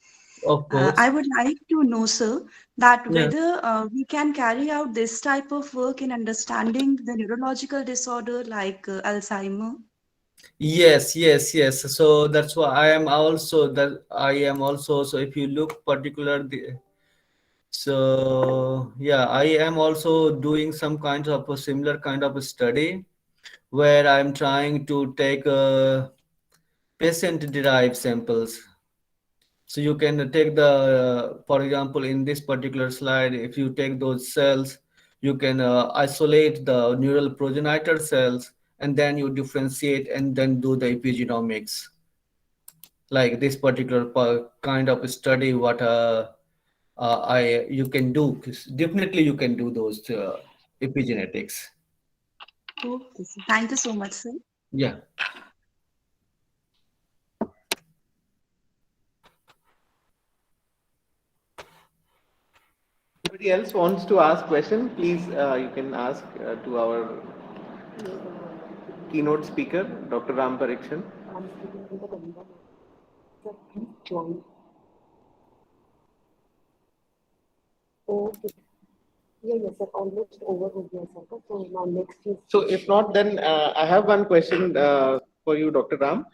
Of course. I would like to know, sir, that Yeah. whether we can carry out this type of work in understanding the neurological disorder like Alzheimer. Yes. So that's why I am also so if you look particularly, so yeah, I am also doing some kind of a similar kind of a study where I'm trying to take patient derived samples. So you can take for example, in this particular slide, if you take those cells, you can isolate the neural progenitor cells, and then you differentiate and then do the epigenomics. Like this particular kind of study, what you can do, definitely you can do those epigenetics. Okay, sir. Thank you so much, sir. Yeah. Anybody else wants to ask question? Please, you can ask to our keynote speaker, Dr. Ram Pariksha. I'm speaking to the Kalinga. Sir, please join. Okay. Yeah, yes, sir. Almost over with your sir. So now next is. So if not, then I have one question for you, Dr. Ram.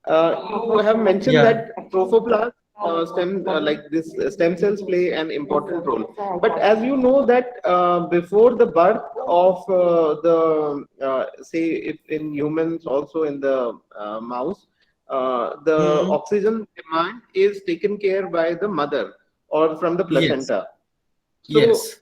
You have mentioned that trophoblast stem cells play an important role. But as you know that before the birth of say if in humans, also in the mouse, the oxygen demand is taken care by the mother or from the placenta. So, Yes.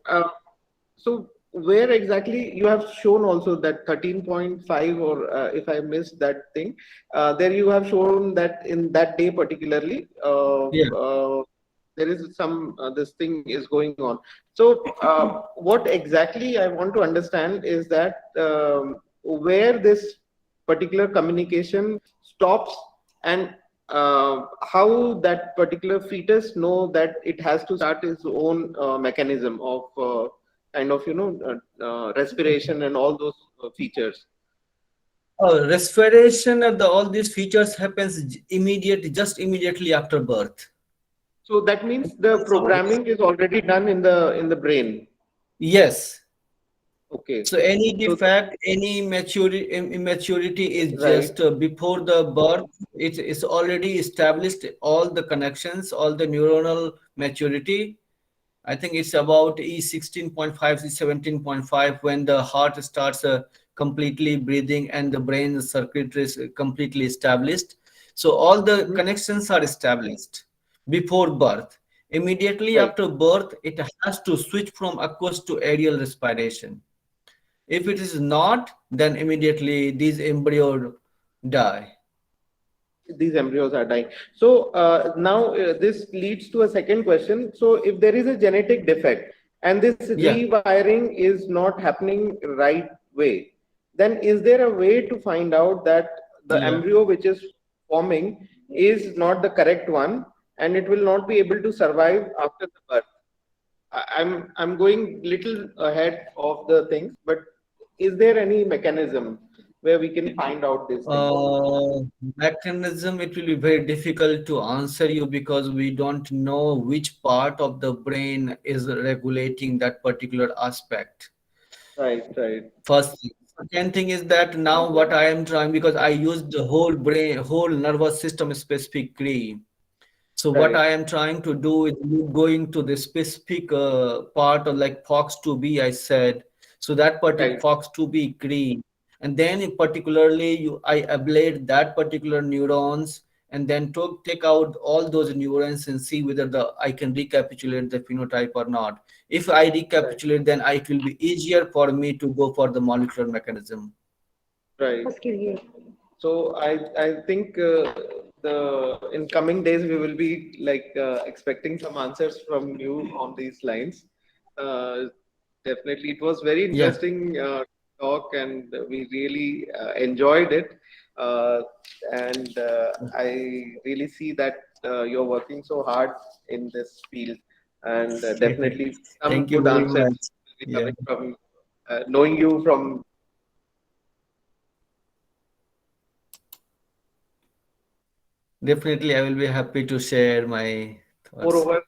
So where exactly you have shown also that 13.5, or if I missed that thing, there you have shown that in that day particularly, there is some this thing is going on. So what exactly I want to understand is that where this particular communication stops, and how that particular fetus know that it has to start its own mechanism of kind of respiration and all those features. Respiration and all these features happens just immediately after birth. So that means the programming is already done in the brain. Yes. Okay. So any defect, any immaturity is just before the birth. It's already established all the connections, all the neuronal maturity. I think it's about E16.5, E17.5 when the heart starts completely breathing and the brain circuitry is completely established. So all the connections are established before birth. Immediately Right. after birth, it has to switch from aqueous to aerial respiration. If it is not, then immediately these embryos die. These embryos are dying. So now this leads to a second question. So if there is a genetic defect and this Yeah. rewiring is not happening right way, then is there a way to find out that the Yeah. embryo which is forming is not the correct one and it will not be able to survive after the birth? I'm going little ahead of the things, but is there any mechanism where we can find out this thing? Mechanism, it will be very difficult to answer you because we don't know which part of the brain is regulating that particular aspect. Right, right. First thing. Second thing is that now what I am trying, because I used the whole brain, whole nervous system specifically. So what Right. I am trying to do is going to the specific part of like FOX2B, I said. So that particular Right. FOX2B cree, and then particularly I ablate that particular neurons, and then take out all those neurons and see whether I can recapitulate the phenotype or not. If I Right. recapitulate, then it will be easier for me to go for the molecular mechanism. Right. उसके लिए So I think the in coming days we will be like expecting some answers from you on these lines. Uh, Definitely, it was very Yeah, interesting talk, and we really enjoyed it. Uh, and I really see that you're working so hard in this field, and definitely some thank you good very answers much. will be Yeah, coming from knowing you from. definitely I will be happy to share my thoughts. Moreover,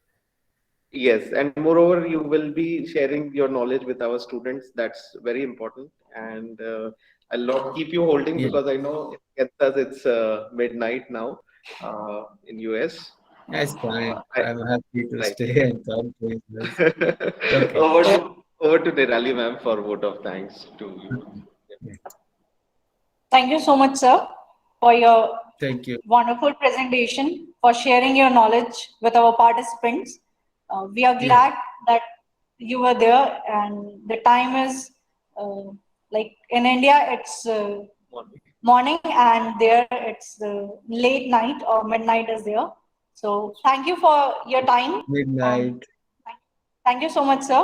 yes, and moreover, you will be sharing your knowledge with our students. That's very important, and I'll not keep you holding Yeah, because I know in Kansas it's midnight now in US. that's fine. I'm happy to Right. stay and talk to you. Okay. Over to Nirali ma'am for vote of thanks to you. Yeah. Thank you so much, sir, for your Thank you. wonderful presentation, for sharing your knowledge with our participants. We are Yeah. glad that you were there, and the time is like in India, it's morning, and there it's late night or midnight is there. So thank you for your time, and Midnight. thank you so much, sir.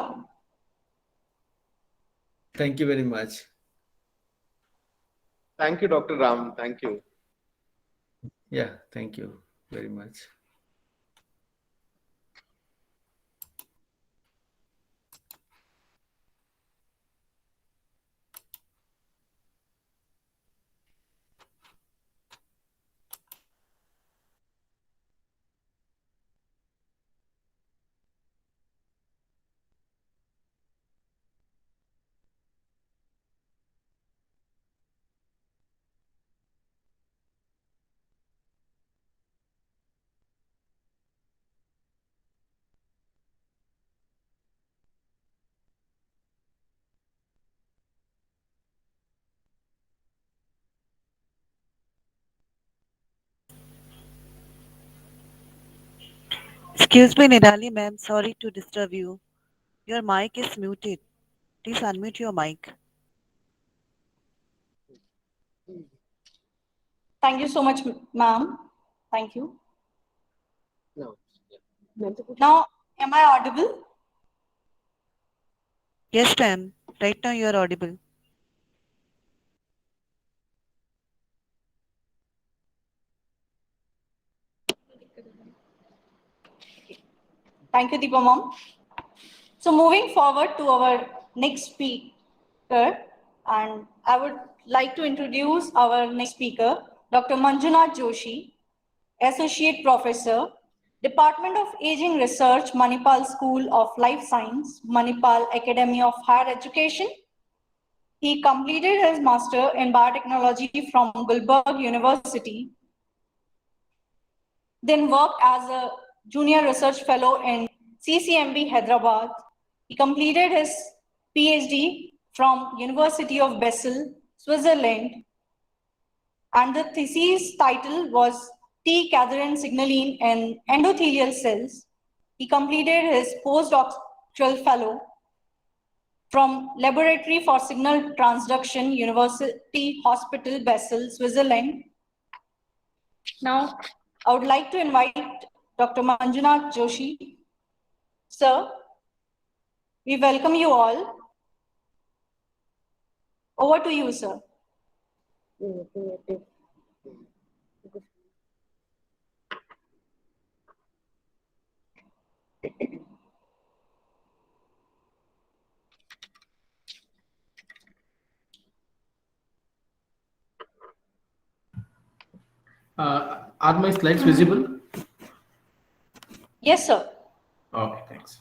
Thank you very much. Thank you, Dr. Ram. Thank you. Yeah, thank you very much. Excuse me, Nirali ma'am. Sorry to disturb you. Your mic is muted. Please unmute your mic. Thank you so much, ma'am. Thank you. No. Now, am I audible? Yes, ma'am. Right now you are audible. Thank you, Deepa ma'am. So moving forward to our next speaker, and I would like to introduce our next speaker, Dr. Manjunak Joshi, Associate Professor, Department of Aging Research, Manipal School of Life Science, Manipal Academy of Higher Education. He completed his master in biotechnology from Gulbarga University, then worked as a junior research fellow in CCMB, Hyderabad. He completed his PhD from University of Basel, Switzerland, and the thesis title was T. cadherin signaling in endothelial cells. He completed his postdoctoral fellow from Laboratory for Signal Transduction, University Hospital, Basel, Switzerland. Now, I would like to invite Dr. Manjunak Joshi. Sir, we welcome you all. Over to you, sir. Are my slides visible? Yes, sir. Okay, thanks.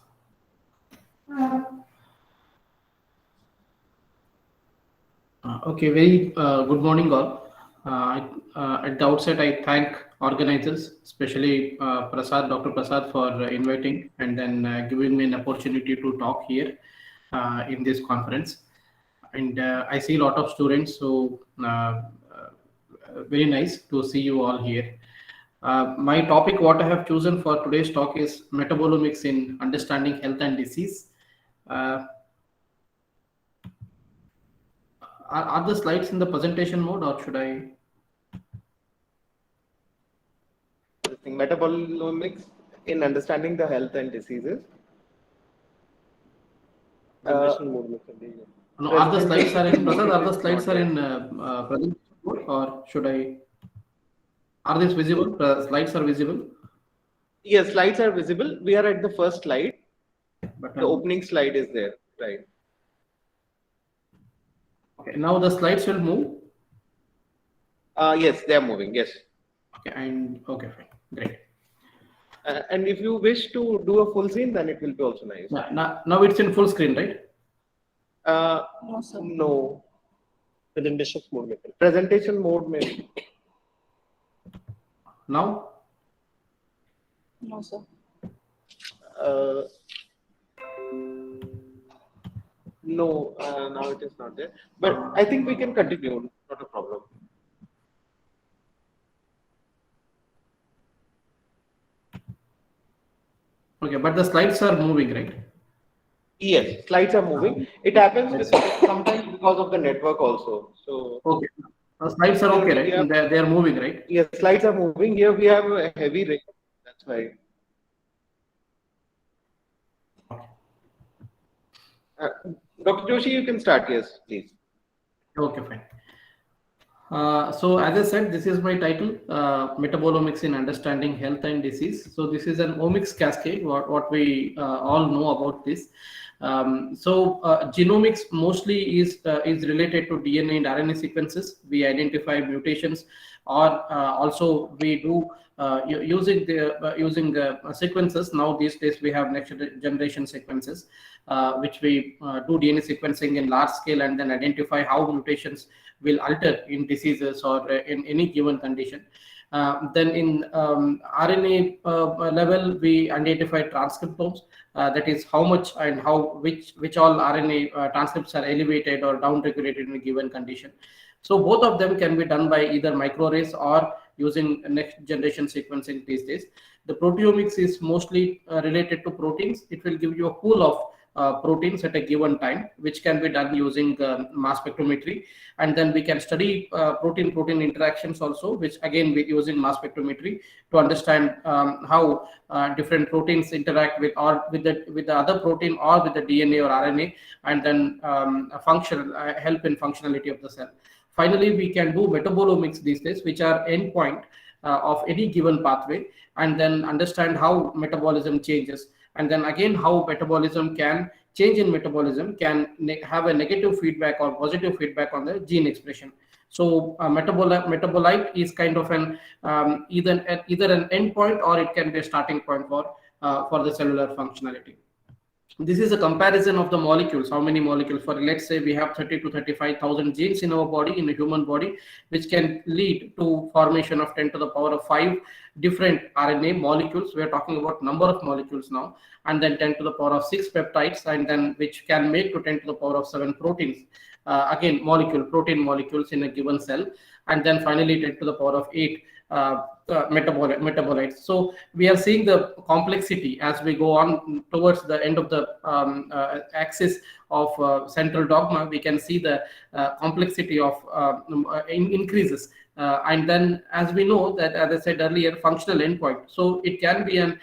Okay, very good morning all. At the outset, I thank organizers, especially Dr. Prasad for inviting and then giving me an opportunity to talk here in this conference. And I see a lot of students, so very nice to see you all here. My topic, what I have chosen for today's talk is metabolomics in understanding health and disease. Are the slides in the presentation mode or should I? Metabolomics in understanding the health and diseases. No, are the slides are in Prasad? Are the slides are in presentation mode or should I? Are these visible? Slides are visible? Yes, slides are visible. We are at the first slide. But the opening slide is there, right? Okay, now the slides will move. Yes, they are moving. Yes. Okay, and okay, fine, great. And if you wish to do a full screen, then it will be also nice. Now it's in full screen, right? No, sir. No. Presentation mode. Presentation mode, maybe. Now? No, sir. No, now it is not there. But I think we can continue. Not a problem. Okay, but the slides are moving, right? Yes, slides are moving. It happens with sometimes because of the network also. So okay, slides are okay, right? They are moving, right? Yes, slides are moving. Here we have a heavy rain. That's why. Dr. Joshi, you can start. Yes, please. Okay, fine. So as I said, this is my title, Metabolomics in Understanding Health and Disease. So this is an omics cascade, what we all know about this. Genomics mostly is related to DNA and RNA sequences. We identify mutations, or also we do using the sequences. Now these days we have next generation sequences, which we do DNA sequencing in large scale and then identify how mutations will alter in diseases or in any given condition. Then in RNA level, we identify transcriptomes. That is how much and which all RNA transcripts are elevated or downregulated in a given condition. So both of them can be done by either microarrays or using next generation sequencing these days. The proteomics is mostly related to proteins. It will give you a pool of proteins at a given time, which can be done using mass spectrometry, and then we can study protein-protein interactions also, which again we using mass spectrometry to understand how different proteins interact with the other protein or with the DNA or RNA, and then help in functionality of the cell. Finally, we can do metabolomics these days, which are endpoint of any given pathway, and then understand how metabolism changes. And then again, how metabolism can change in metabolism can have a negative feedback or positive feedback on the gene expression. So metabolite is kind of an either an endpoint or it can be a starting point for the cellular functionality. This is a comparison of the molecules, how many molecules. For let's say we have 30 to 35,000 genes in our body, in a human body, which can lead to formation of 10 to the power of 5 different RNA molecules. We are talking about number of molecules now, and then 10 to the power of 6 peptides, and then which can make to 10 to the power of 7 proteins. Again, protein molecules in a given cell, and then finally 10 to the power of 8 metabolites. So we are seeing the complexity as we go on towards the end of the axis of central dogma. We can see the complexity of increases. And then, as we know that, as I said earlier, functional endpoint. So it can be an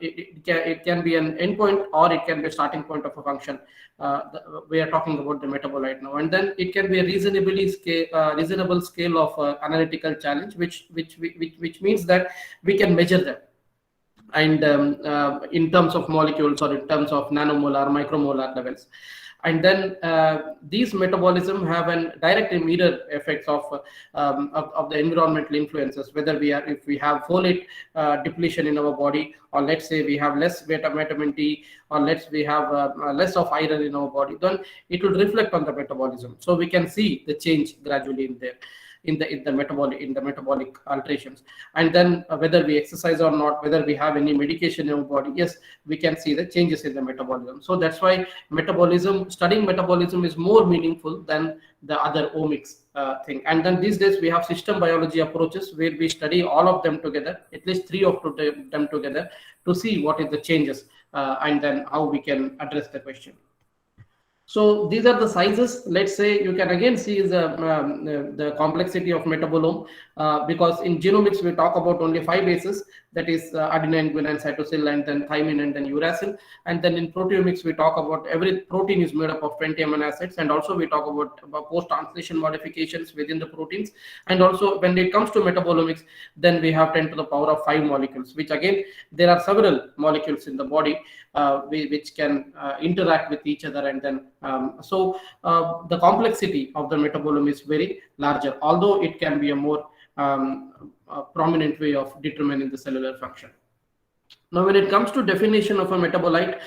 it can be an endpoint, or it can be a starting point of a function. We are talking about the metabolite now, and then it can be a reasonable scale of analytical challenge, which means that we can measure them, and in terms of molecules or in terms of nanomolar, micromolar levels. And then these metabolism have a direct and mirror effects of the environmental influences, whether if we have folate depletion in our body, or let's say we have less vitamin D, or we have less of iron in our body, then it will reflect on the metabolism. So we can see the change gradually in there. In the metabolic alterations. And then whether we exercise or not, whether we have any medication in our body, yes, we can see the changes in the metabolism. So that's why studying metabolism is more meaningful than the other omics thing. And then these days we have system biology approaches where we study all of them together, at least 3 of them together, to see what is the changes and then how we can address the question. So these are the sizes. Let's say you can again see the complexity of metabolome, because in genomics we talk about only 5 bases, that is adenine, guanine, cytosine, and then thymine, and then uracil. And then in proteomics we talk about every protein is made up of 20 amino acids, and also we talk about post-translation modifications within the proteins. And also when it comes to metabolomics, then we have 10 to the power of 5 molecules, which again there are several molecules in the body which can interact with each other, and then the complexity of the metabolome is very larger, although it can be a more prominent way of determining the cellular function. Now, when it comes to definition of a metabolite,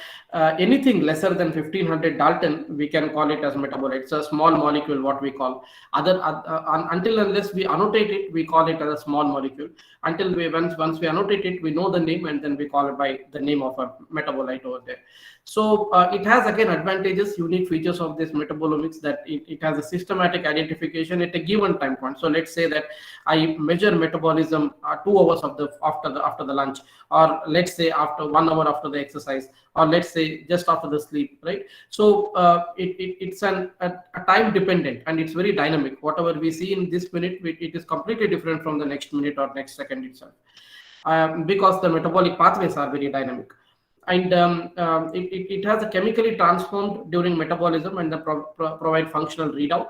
anything lesser than 1500 Dalton, we can call it as metabolite. It's a small molecule, what we call. Until unless we annotate it, we call it as a small molecule. Until once we annotate it, we know the name, and then we call it by the name of a metabolite over there. So it has again advantages, unique features of this metabolomics, that it has a systematic identification at a given time point. So let's say that I measure metabolism 2 hours after the lunch, or let's say after 1 hour after the exercise, or let's say just after the sleep, right? So it's a time dependent, and it's very dynamic. Whatever we see in this minute, it is completely different from the next minute or next second itself, because the metabolic pathways are very dynamic. And it has a chemically transformed during metabolism, and provide functional readout.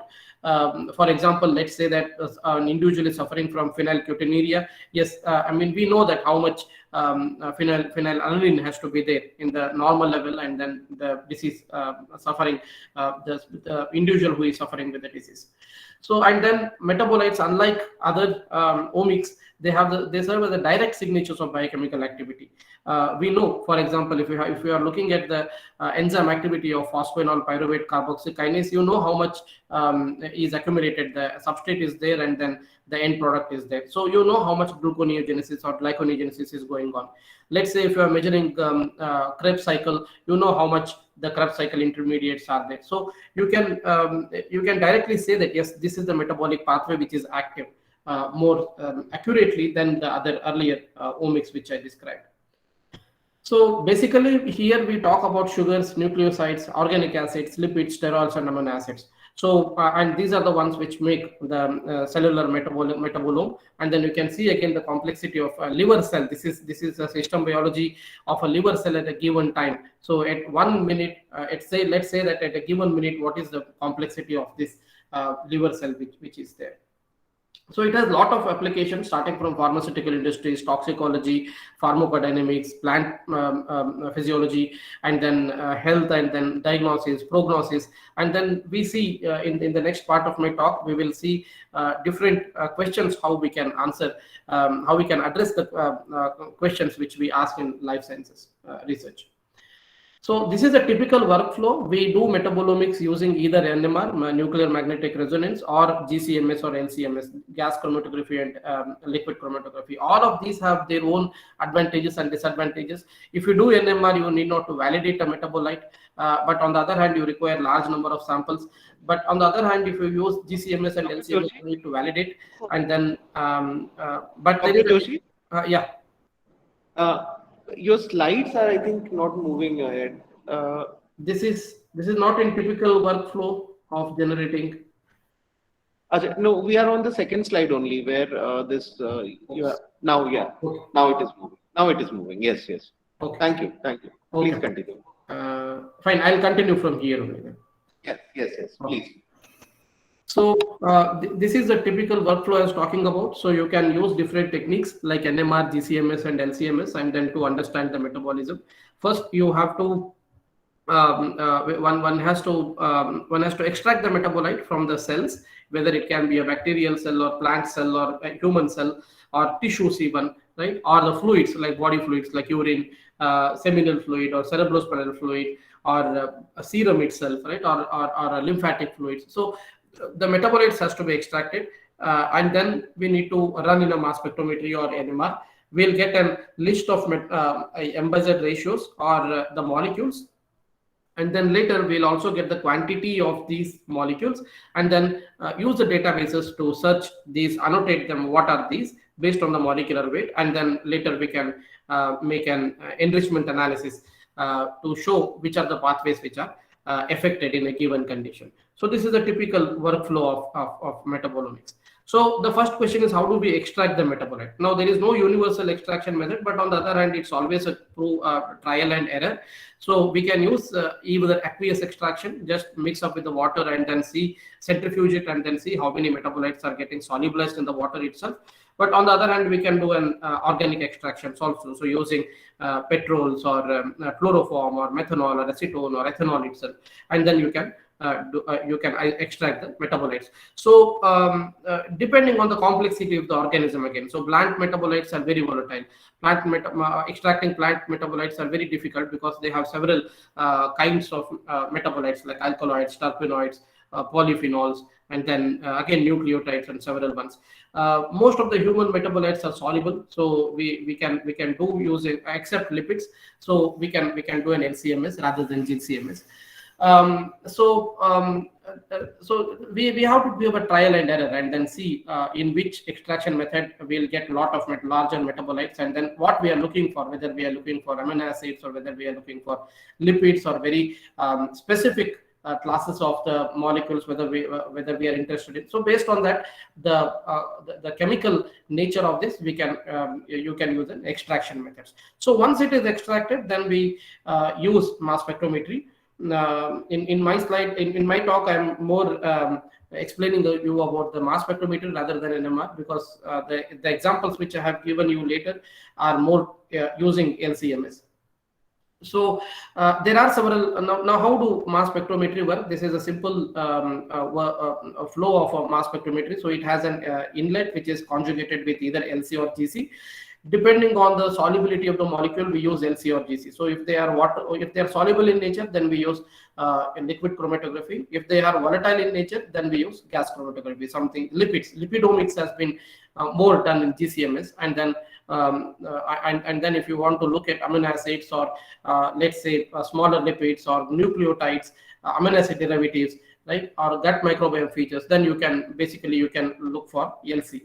For example, let's say that an individual is suffering from phenylketonuria. Yes, I mean, we know that how much phenylalanine has to be there in the normal level, and then the disease suffering, the individual who is suffering with the disease. So, and then metabolites, unlike other omics, they serve as the direct signatures of biochemical activity. We know, for example, if we are looking at the enzyme activity of phosphoenol pyruvate carboxykinase, you know how much is accumulated. The substrate is there, and then the end product is there. So you know how much gluconeogenesis or glyconeogenesis is going on. Let's say if you are measuring Krebs cycle, you know how much the Krebs cycle intermediates are there. So you can directly say that yes, this is the metabolic pathway which is active more accurately than the other earlier omics which I described. So basically here we talk about sugars, nucleosides, organic acids, lipids, sterols, and amino acids. So and these are the ones which make the cellular metabolome. And then you can see again the complexity of a liver cell. This is a system biology of a liver cell at a given time. So at 1 minute, let's say that at a given minute, what is the complexity of this liver cell which is there. So it has a lot of applications, starting from pharmaceutical industries, toxicology, pharmacodynamics, plant physiology, and then health, and then diagnosis, prognosis. And then we see in the next part of my talk, we will see different questions, how we can answer, how we can address the questions which we ask in life sciences research. So this is a typical workflow. We do metabolomics using either NMR, nuclear magnetic resonance, or GCMS or LCMS, gas chromatography and liquid chromatography. All of these have their own advantages and disadvantages. If you do NMR, you need not to validate a metabolite, but on the other hand, you require large number of samples. But on the other hand, if you use GCMS and LCMS, you need to validate, and then but there is yeah. Your slides are, I think, not moving ahead. This is not in typical workflow of generating. No, we are on the second slide only, where this now it is moving. Now it is moving. Yes. Okay. Thank you. Please Okay. continue. Fine, I'll continue from here only then. Yes. Please. So this is the typical workflow I was talking about. So you can use different techniques like NMR, GCMS, and LCMS, and then to understand the metabolism. First, you have to one has to extract the metabolite from the cells, whether it can be a bacterial cell or plant cell or a human cell or tissues even, right? Or the fluids like body fluids like urine, seminal fluid or cerebrospinal fluid, or a serum itself, right? Or a lymphatic fluid. So the metabolites has to be extracted, and then we need to run in a mass spectrometry or NMR. We'll get a list of embedded ratios or the molecules, and then later we'll also get the quantity of these molecules, and then use the databases to search these, annotate them, what are these based on the molecular weight, and then later we can make an enrichment analysis to show which are the pathways which are affected in a given condition. So this is a typical workflow of metabolomics. So the first question is, how do we extract the metabolite? Now there is no universal extraction method, but on the other hand, it's always a trial and error. So we can use either aqueous extraction, just mix up with the water and then see, centrifuge it and then see how many metabolites are getting solubilized in the water itself. But on the other hand, we can do an organic extractions also. So using petrols or chloroform or methanol or acetone or ethanol itself, and then you can extract the metabolites. So depending on the complexity of the organism again. So plant metabolites are very volatile. Extracting plant metabolites are very difficult because they have several kinds of metabolites like alkaloids, terpenoids, polyphenols, and then again nucleotides and several ones. Most of the human metabolites are soluble, so we can do using, except lipids. So we can do an LCMS rather than GCMS. So we have to do a trial and error and then see in which extraction method we'll get a lot of larger metabolites, and then what we are looking for, whether we are looking for amino acids or whether we are looking for lipids or very specific classes of the molecules, whether we are interested in. So based on that, the chemical nature of this, we can you can use an extraction methods. So once it is extracted, then we use mass spectrometry. In my slide, in my talk, I'm more explaining you about the mass spectrometer rather than NMR, because the examples which I have given you later are more using LCMS. So there are several. Now how do mass spectrometry work? This is a simple flow of a mass spectrometry. So it has an inlet which is conjugated with either LC or GC. Depending on the solubility of the molecule, we use LC or GC. So if they are soluble in nature, then we use liquid chromatography. If they are volatile in nature, then we use gas chromatography. Something lipids. Lipidomics has been more done in GCMS, and then and then if you want to look at amino acids or let's say smaller lipids or nucleotides, amino acid derivatives, right, or gut microbiome features, then you can look for LC.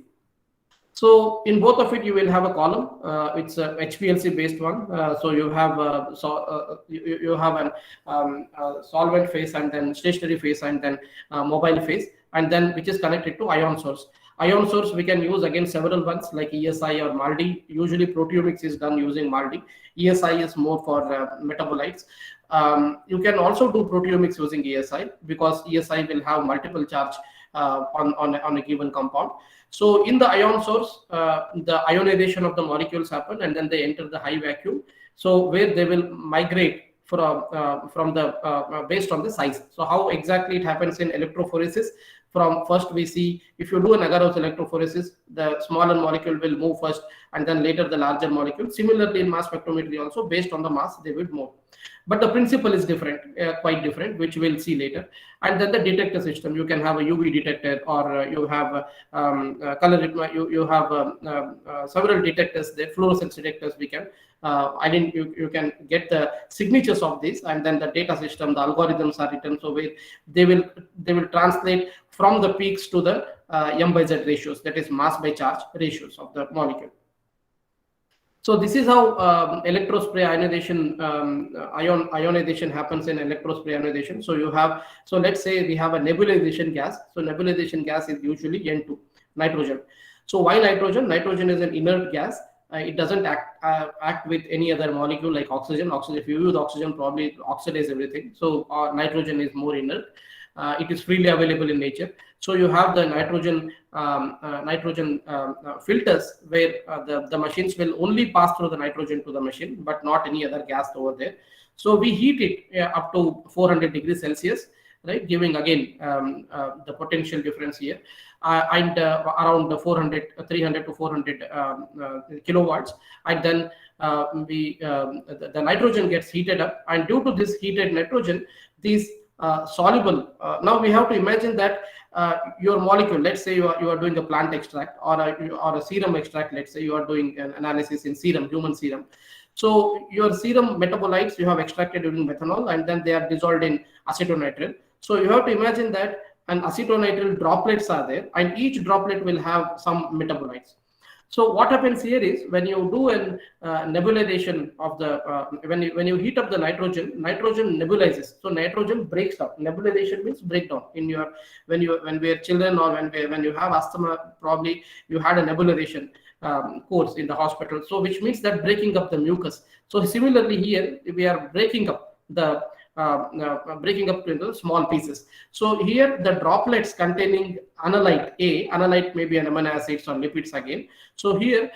So in both of it, you will have a column. It's a HPLC based one. So you have you have an solvent phase, and then stationary phase, and then mobile phase, and then which is connected to ion source. Ion source we can use again several ones like ESI or MALDI. Usually proteomics is done using MALDI. ESI is more for metabolites. You can also do proteomics using ESI, because ESI will have multiple charge on a given compound. So in the ion source, the ionization of the molecules happen, and then they enter the high vacuum. So where they will migrate from the based on the size. So how exactly it happens in electrophoresis? from first we see, if you do an agarose electrophoresis, the smaller molecule will move first and then later the larger molecule. Similarly in mass spectrometry also, based on the mass they will move. But the principle is different, quite different, which we'll see later. And then the detector system, you can have a UV detector, or you have color, you have several detectors there, fluorescence detectors. We can you can get the signatures of this, and then the data system, the algorithms are written, so where they will translate from the peaks to the M/Z ratios, that is mass by charge ratios of the molecule. So this is how electrospray ionization, ionization happens in electrospray ionization. So you have, so let's say we have a nebulization gas. So nebulization gas is usually N2, nitrogen. So why nitrogen? Nitrogen is an inert gas. It doesn't act with any other molecule like oxygen. Oxygen, if you use oxygen, probably oxidize everything. So nitrogen is more inert. It is freely available in nature. So you have the nitrogen filters where the machines will only pass through the nitrogen to the machine, but not any other gas over there. So we heat it up to 400 degrees Celsius, right, giving again the potential difference here, and around 300 to 400 kilowatts, and then the nitrogen gets heated up, and due to this heated nitrogen, these soluble. Now we have to imagine that your molecule, let's say you are doing a plant extract or a serum extract. Let's say you are doing an analysis in serum, human serum. So your serum metabolites you have extracted during methanol, and then they are dissolved in acetonitrile. So you have to imagine that an acetonitrile droplets are there, and each droplet will have some metabolites. So what happens here is, when you do an nebulization of the when you heat up the nitrogen nebulizes. So nitrogen breaks down. Nebulization means breakdown. In your when we are children, or when you have asthma, probably you had a nebulization course in the hospital. So which means that breaking up the mucus. So similarly here we are breaking up the into small pieces. So here the droplets containing analyte A, analyte may be an amino acids or lipids again. So here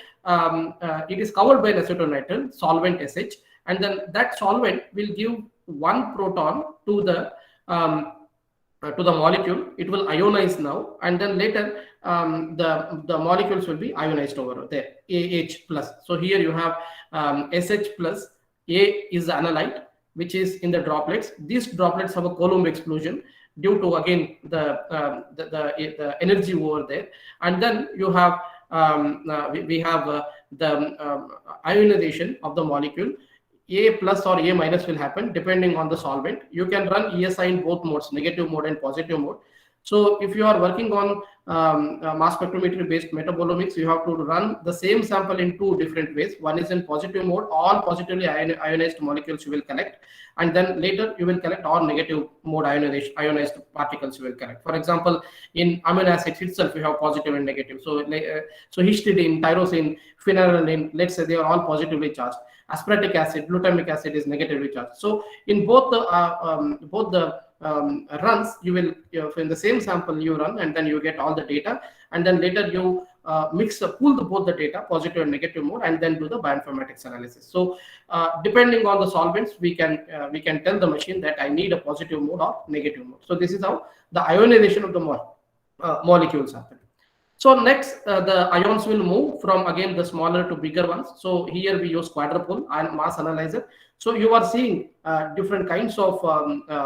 it is covered by acetonitrile solvent SH, and then that solvent will give one proton to the molecule. It will ionize now, and then later the molecules will be ionized over there, AH plus. So here you have SH plus, A is the analyte which is in the droplets. These droplets have a Coulomb explosion due to again the energy over there, and then you have we have the ionization of the molecule. A plus or A minus will happen depending on the solvent. You can run ESI in both modes, negative mode and positive mode. So if you are working on mass spectrometry based metabolomics, you have to run the same sample in two different ways. One is in positive mode, all positively ionized molecules you will collect, and then later you will collect all negative mode ionized particles you will collect. For example, in amino acids itself, you have positive and negative. So histidine, tyrosine, phenylalanine, let's say they are all positively charged. Aspartic acid, glutamic acid is negatively charged. So in both the runs, you will in the same sample you run, and then you get all the data, and then later you pool both the data, positive and negative mode, and then do the bioinformatics analysis. So depending on the solvents, we can tell the machine that I need a positive mode or negative mode. So this is how the ionization of the molecules happen. So next, the ions will move from again the smaller to bigger ones. So here we use quadrupole and mass analyzer. So you are seeing different kinds of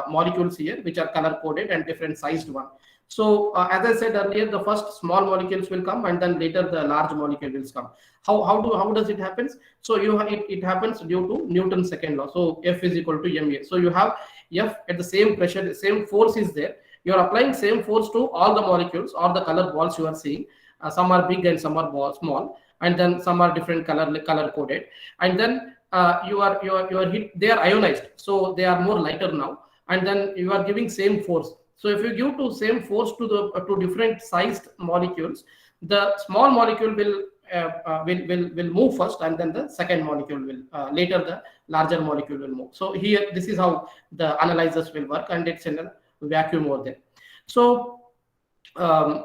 molecules here, which are color coded and different sized one. So as I said earlier, the first small molecules will come, and then later the large molecule will come. How does it happen? So it happens due to Newton's second law. So F is equal to ma. So you have F at the same pressure, the same force is there. You are applying same force to all the molecules or the color balls you are seeing. Some are big and some are small, and then some are different color coded. And then you are hit. They are ionized, so they are more lighter now. And then you are giving same force. So if you give to same force to different sized molecules, the small molecule will move first, and then the second molecule will later the larger molecule will move. So here this is how the analyzers will work, and it's in a vacuum over there. So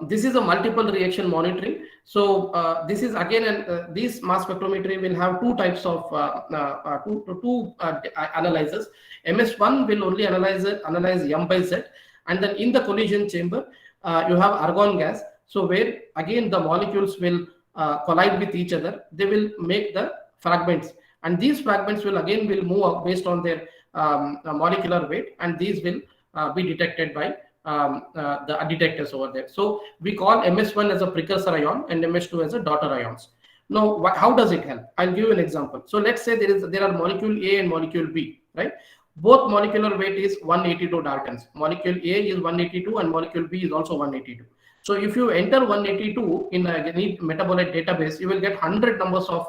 this is a multiple reaction monitoring. So this is again, this mass spectrometry will have two types of two analyzers. MS1 will only analyze M/Z, and then in the collision chamber you have argon gas. So where again the molecules will collide with each other, they will make the fragments, and these fragments will move up based on their molecular weight, and these will be detected by the detectors over there. So we call MS1 as a precursor ion and MS2 as a daughter ions. Now, how does it help? I'll give you an example. So let's say there are molecule A and molecule B, right? Both molecular weight is 182 Daltons. Molecule A is 182 and molecule B is also 182. So if you enter 182 in any metabolite database, you will get 100 numbers of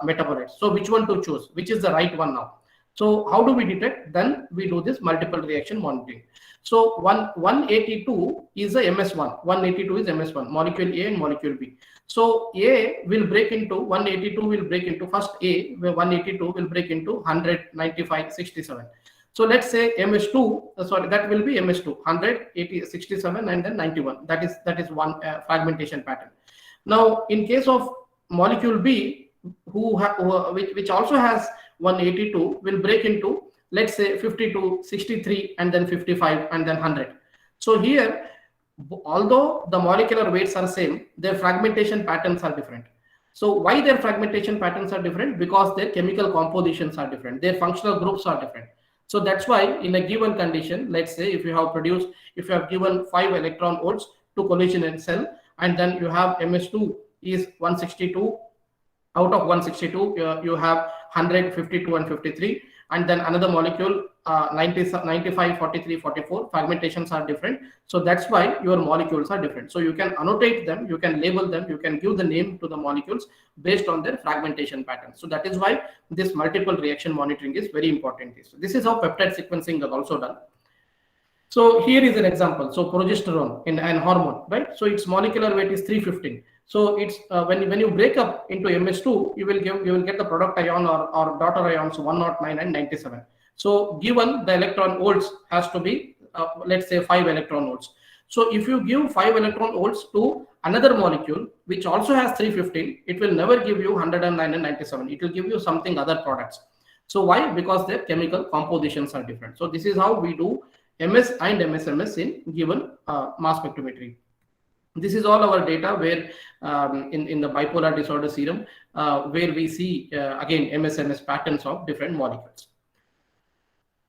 metabolites. So which one to choose? Which is the right one now? So how do we detect? Then we do this multiple reaction monitoring. So 182 is a MS1. 182 is MS1, molecule A and molecule B. So A will break into 182 will break into first A, where 182 will break into 100, 95, 67. So let's say MS2, sorry, that will be MS2, 100, 80, 67, and then 91. That is one fragmentation pattern. Now, in case of molecule B, which also has 182, will break into, let's say, 52, 63, and then 55, and then 100. So here, although the molecular weights are same, their fragmentation patterns are different. So why their fragmentation patterns are different? Because their chemical compositions are different. Their functional groups are different. So that's why in a given condition, let's say if you have given 5 electron volts to collision in cell, and then you have MS2 is 162, out of 162, you have 100, 52, and 53. And then another molecule 95, 43, 44, fragmentations are different. So that's why your molecules are different. So you can annotate them, you can label them, you can give the name to the molecules based on their fragmentation pattern. So that is why this multiple reaction monitoring is very important. So this is how peptide sequencing is also done. So here is an example. So progesterone in an hormone, right? So its molecular weight is 315. So it's when you break up into MS2, you will get the product ion or daughter ions 109 and 97. So given the electron volts has to be let's say 5 electron volts. So if you give 5 electron volts to another molecule which also has 315, it will never give you 109 and 97. It will give you something other products. So why? Because their chemical compositions are different. So this is how we do MS and MSMS in given mass spectrometry. This is all our data where in the bipolar disorder serum, where we see again MSMS patterns of different molecules.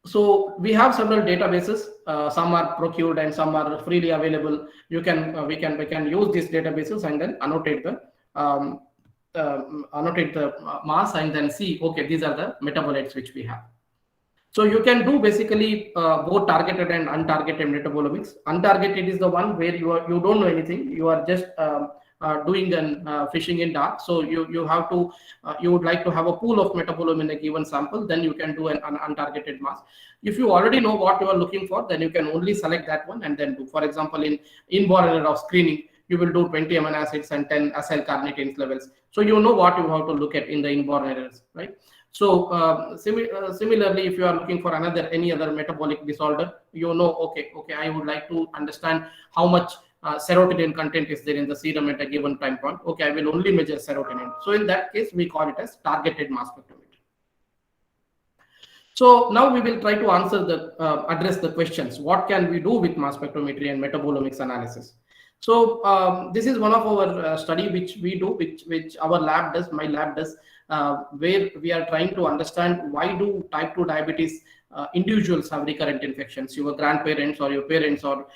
So we have several databases. Some are procured and some are freely available. We can use these databases and then annotate the mass and then see, okay, these are the metabolites which we have. So you can do basically both targeted and untargeted metabolomics. Untargeted is the one where you don't know anything. You are just doing fishing in dark. So you would like to have a pool of metabolome in a given sample. Then you can do an untargeted mass. If you already know what you are looking for, then you can only select that one and then do. For example, in inborn error of screening, you will do 20 amino acids and 10 acyl carnitine levels. So you know what you have to look at in the inborn errors, right? So similarly, if you are looking for any other metabolic disorder, you know, okay, I would like to understand how much serotonin content is there in the serum at a given time point. Okay, I will only measure serotonin. So in that case, we call it as targeted mass spectrometry. So now we will try to answer address the questions. What can we do with mass spectrometry and metabolomics analysis? So this is one of our study which we do, which our lab does, my lab does, where we are trying to understand why do type 2 diabetes individuals have recurrent infections. Your grandparents or your parents or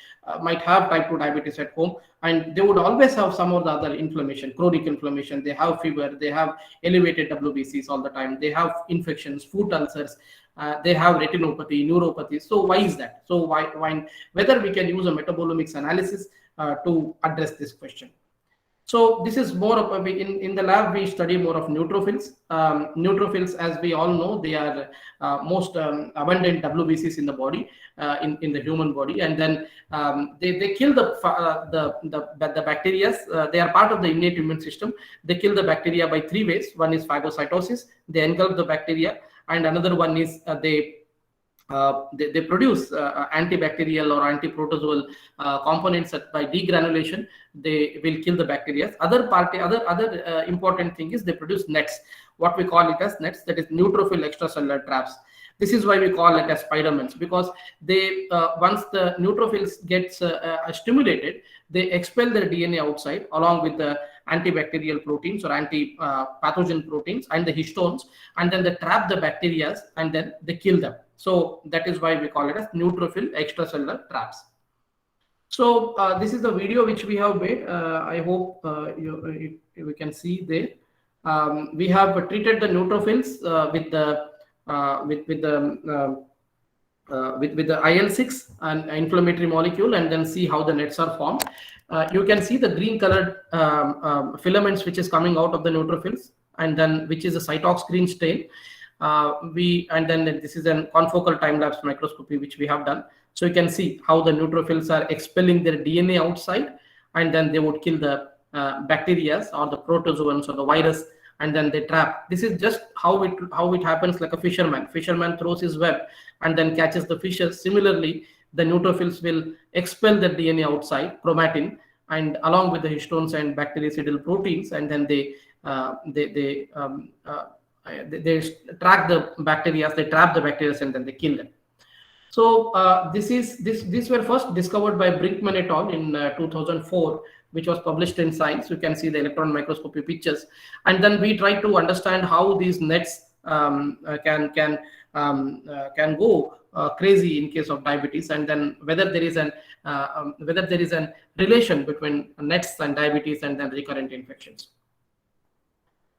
might have type 2 diabetes at home, and they would always have some or the other inflammation, chronic inflammation. They have fever, they have elevated WBCs all the time, they have infections, foot ulcers, they have retinopathy, neuropathy. So why is that? So whether we can use a metabolomics analysis to address this question. So this is more of in the lab we study more of neutrophils. Neutrophils, as we all know, they are most abundant WBCs in the body, in the human body, and then they kill the bacteria. They are part of the innate immune system. They kill the bacteria by 3 ways. One is phagocytosis. They engulf the bacteria, and another one is they produce antibacterial or antiprotozoal components by degranulation. They will kill the bacteria. Other important thing is they produce nets. What we call it as nets, that is neutrophil extracellular traps. This is why we call it as Spider-Mans, because they once the neutrophils gets stimulated, they expel their DNA outside along with the antibacterial proteins or anti-pathogen proteins and the histones, and then they trap the bacteria and then they kill them. So that is why we call it as neutrophil extracellular traps. So this is the video which we have made. I hope we can see there. We have treated the neutrophils with the IL-6 and inflammatory molecule, and then see how the nets are formed. You can see the green colored filaments which is coming out of the neutrophils, and then which is a cytox green stain. And then this is a confocal time-lapse microscopy which we have done. So you can see how the neutrophils are expelling their DNA outside, and then they would kill the bacteria or the protozoans or the virus, and then they trap. This is just how it happens, like a fisherman. Fisherman throws his web and then catches the fishes. Similarly, the neutrophils will expel the DNA outside, chromatin, and along with the histones and bactericidal proteins, and then they track the bacteria, they trap the bacteria, and then they kill them. So these were first discovered by Brinkman et al. In 2004, which was published in Science. You can see the electron microscopy pictures, and then we try to understand how these nets can go crazy in case of diabetes, and then whether there is an relation between nets and diabetes and then recurrent infections.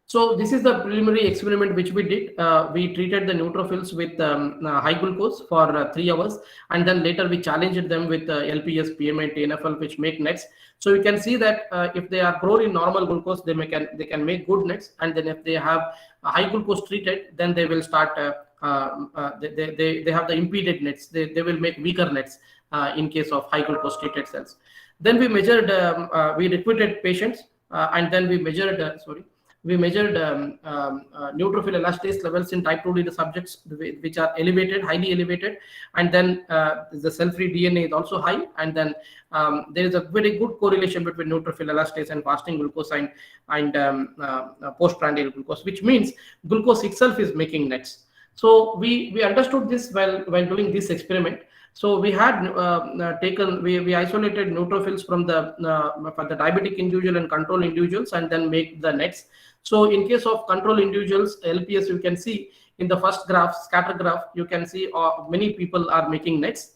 So this is the preliminary experiment which we did. We treated the neutrophils with high glucose for 3 hours, and then later we challenged them with LPS, PMA, TNFL, which make nets. So you can see that if they are grown in normal glucose, they can make good nets, and then if they have high glucose treated, then they will start. They have the impeded nets. They will make weaker nets in case of high glucose treated cells. Then we measured. We recruited patients, and then we measured. Neutrophil elastase levels in type 2 leader subjects, which are elevated, highly elevated, and then the cell-free DNA is also high, and then there is a very good correlation between neutrophil elastase and fasting glucose and postprandial glucose, which means glucose itself is making nets. So we understood this while doing this experiment. So we had we isolated neutrophils from the diabetic individual and control individuals, and then make the nets. So in case of control individuals, LPS, you can see in the first graph, scatter graph, you can see many people are making nets.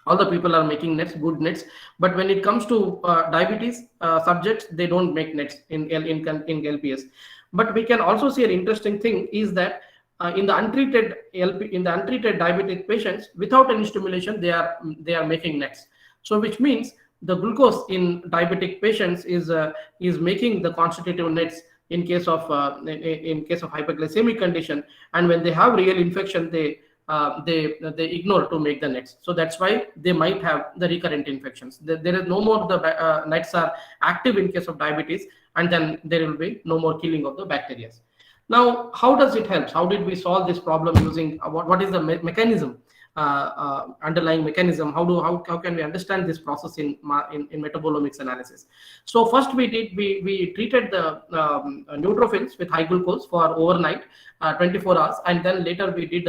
All the people are making nets, good nets. But when it comes to diabetes subjects, they don't make nets in LPS. But we can also see an interesting thing is that in the untreated diabetic patients, without any stimulation, they are making nets. So which means the glucose in diabetic patients is making the constitutive nets in case of hyperglycemic condition, and when they have real infection, they ignore to make the nets. So that's why they might have the recurrent infections. There is no more the nets are active in case of diabetes, and then there will be no more killing of the bacteria. Now, how does it help? How did we solve this problem using what is the mechanism, underlying mechanism? How can we understand this process in metabolomics analysis? So first we treated the neutrophils with high glucose for overnight, 24 hours, and then later we did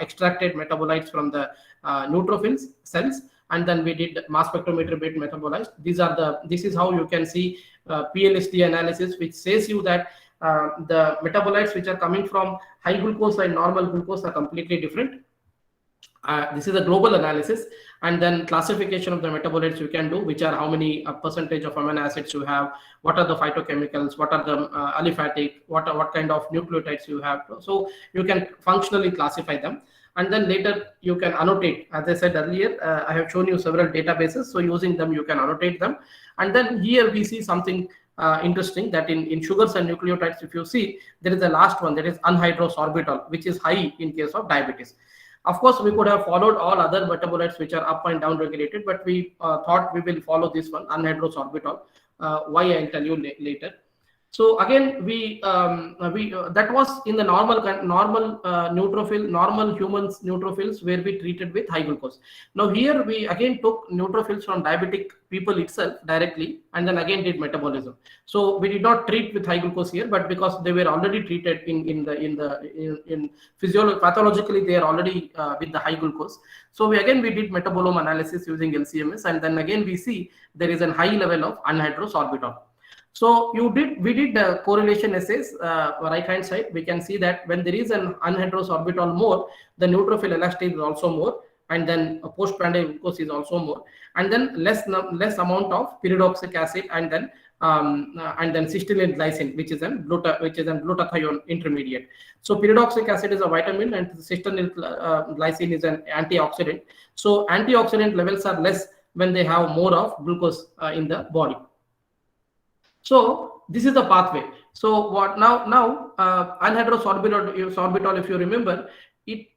extracted metabolites from the neutrophils cells, and then we did mass spectrometry based metabolites. This is how you can see PLSD analysis, which says you that the metabolites which are coming from high glucose and normal glucose are completely different. This is a global analysis, and then classification of the metabolites you can do, which are how many percentage of amino acids you have, what are the phytochemicals, what are the aliphatic, what kind of nucleotides you have. So you can functionally classify them, and then later you can annotate. As I said earlier, I have shown you several databases, so using them you can annotate them. And then here we see something interesting, that in sugars and nucleotides, if you see, there is the last one, that is anhydrous orbital, which is high in case of diabetes. Of course, we could have followed all other metabolites which are up and down regulated, but we thought we will follow this one, anhydrous orbital. Why, I'll tell you later. So again, that was in the normal normal humans neutrophils where we treated with high glucose. Now here we again took neutrophils from diabetic people itself directly, and then again did metabolism. So we did not treat with high glucose here, but because they were already treated in pathologically they are already with the high glucose. So we did metabolome analysis using LCMS, and then again we see there is a high level of anhydrous orbital. So we did the correlation assays, right hand side. We can see that when there is an anhydrous orbital more, the neutrophil elastic is also more, and then postprandial glucose is also more, and then less amount of pyridoxic acid, and then cystine glycine, which is an glutathione intermediate. So pyridoxic acid is a vitamin, and cystine glycine is an antioxidant. So antioxidant levels are less when they have more of glucose in the body. So this is the pathway. So what now anhydrous orbital, if you remember,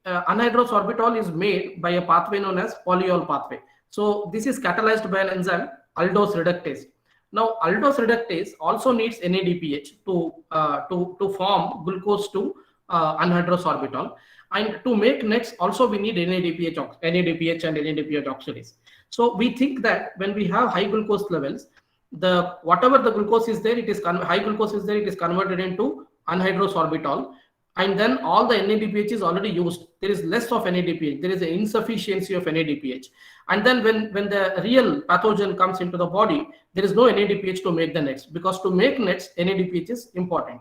anhydrous orbital is made by a pathway known as polyol pathway. So this is catalyzed by an enzyme aldose reductase. Now aldose reductase also needs NADPH to form glucose to anhydrous orbital, and to make nets also we need NADPH and NADPH oxidase. So we think that when we have high glucose levels, whatever the glucose is there, high glucose is there, it is converted into anhydrous orbital, and then all the NADPH is already used. There is less of NADPH. There is an insufficiency of NADPH, and then when the real pathogen comes into the body, there is no NADPH to make the nets, because to make nets NADPH is important.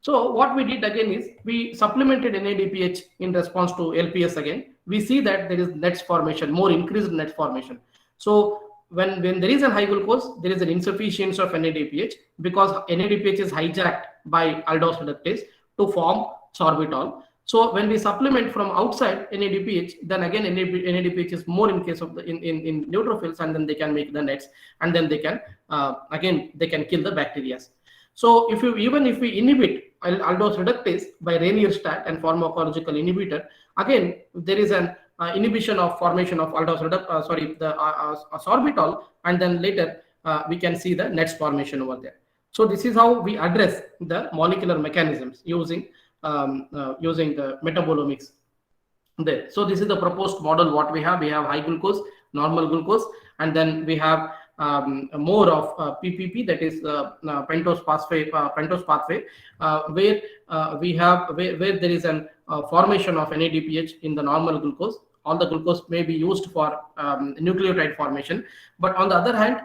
So what we did again is we supplemented NADPH in response to LPS again. We see that there is nets formation, more increased net formation. So when there is a high glucose, there is an insufficiency of NADPH, because NADPH is hijacked by aldose reductase to form sorbitol. So when we supplement from outside NADPH, then again NADPH is more in case of in neutrophils, and then they can make the nets, and then they can kill the bacteria. So if we inhibit aldose reductase by Ranierstadt and pharmacological inhibitor, again there is an inhibition of formation of aldose sorbitol, and then later we can see the nets formation over there. So this is how we address the molecular mechanisms using the metabolomics there. So this is the proposed model. What we have high glucose, normal glucose, and then we have more of PPP, that is pentose pathway, where there is an formation of NADPH in the normal glucose. All the glucose may be used for nucleotide formation, but on the other hand,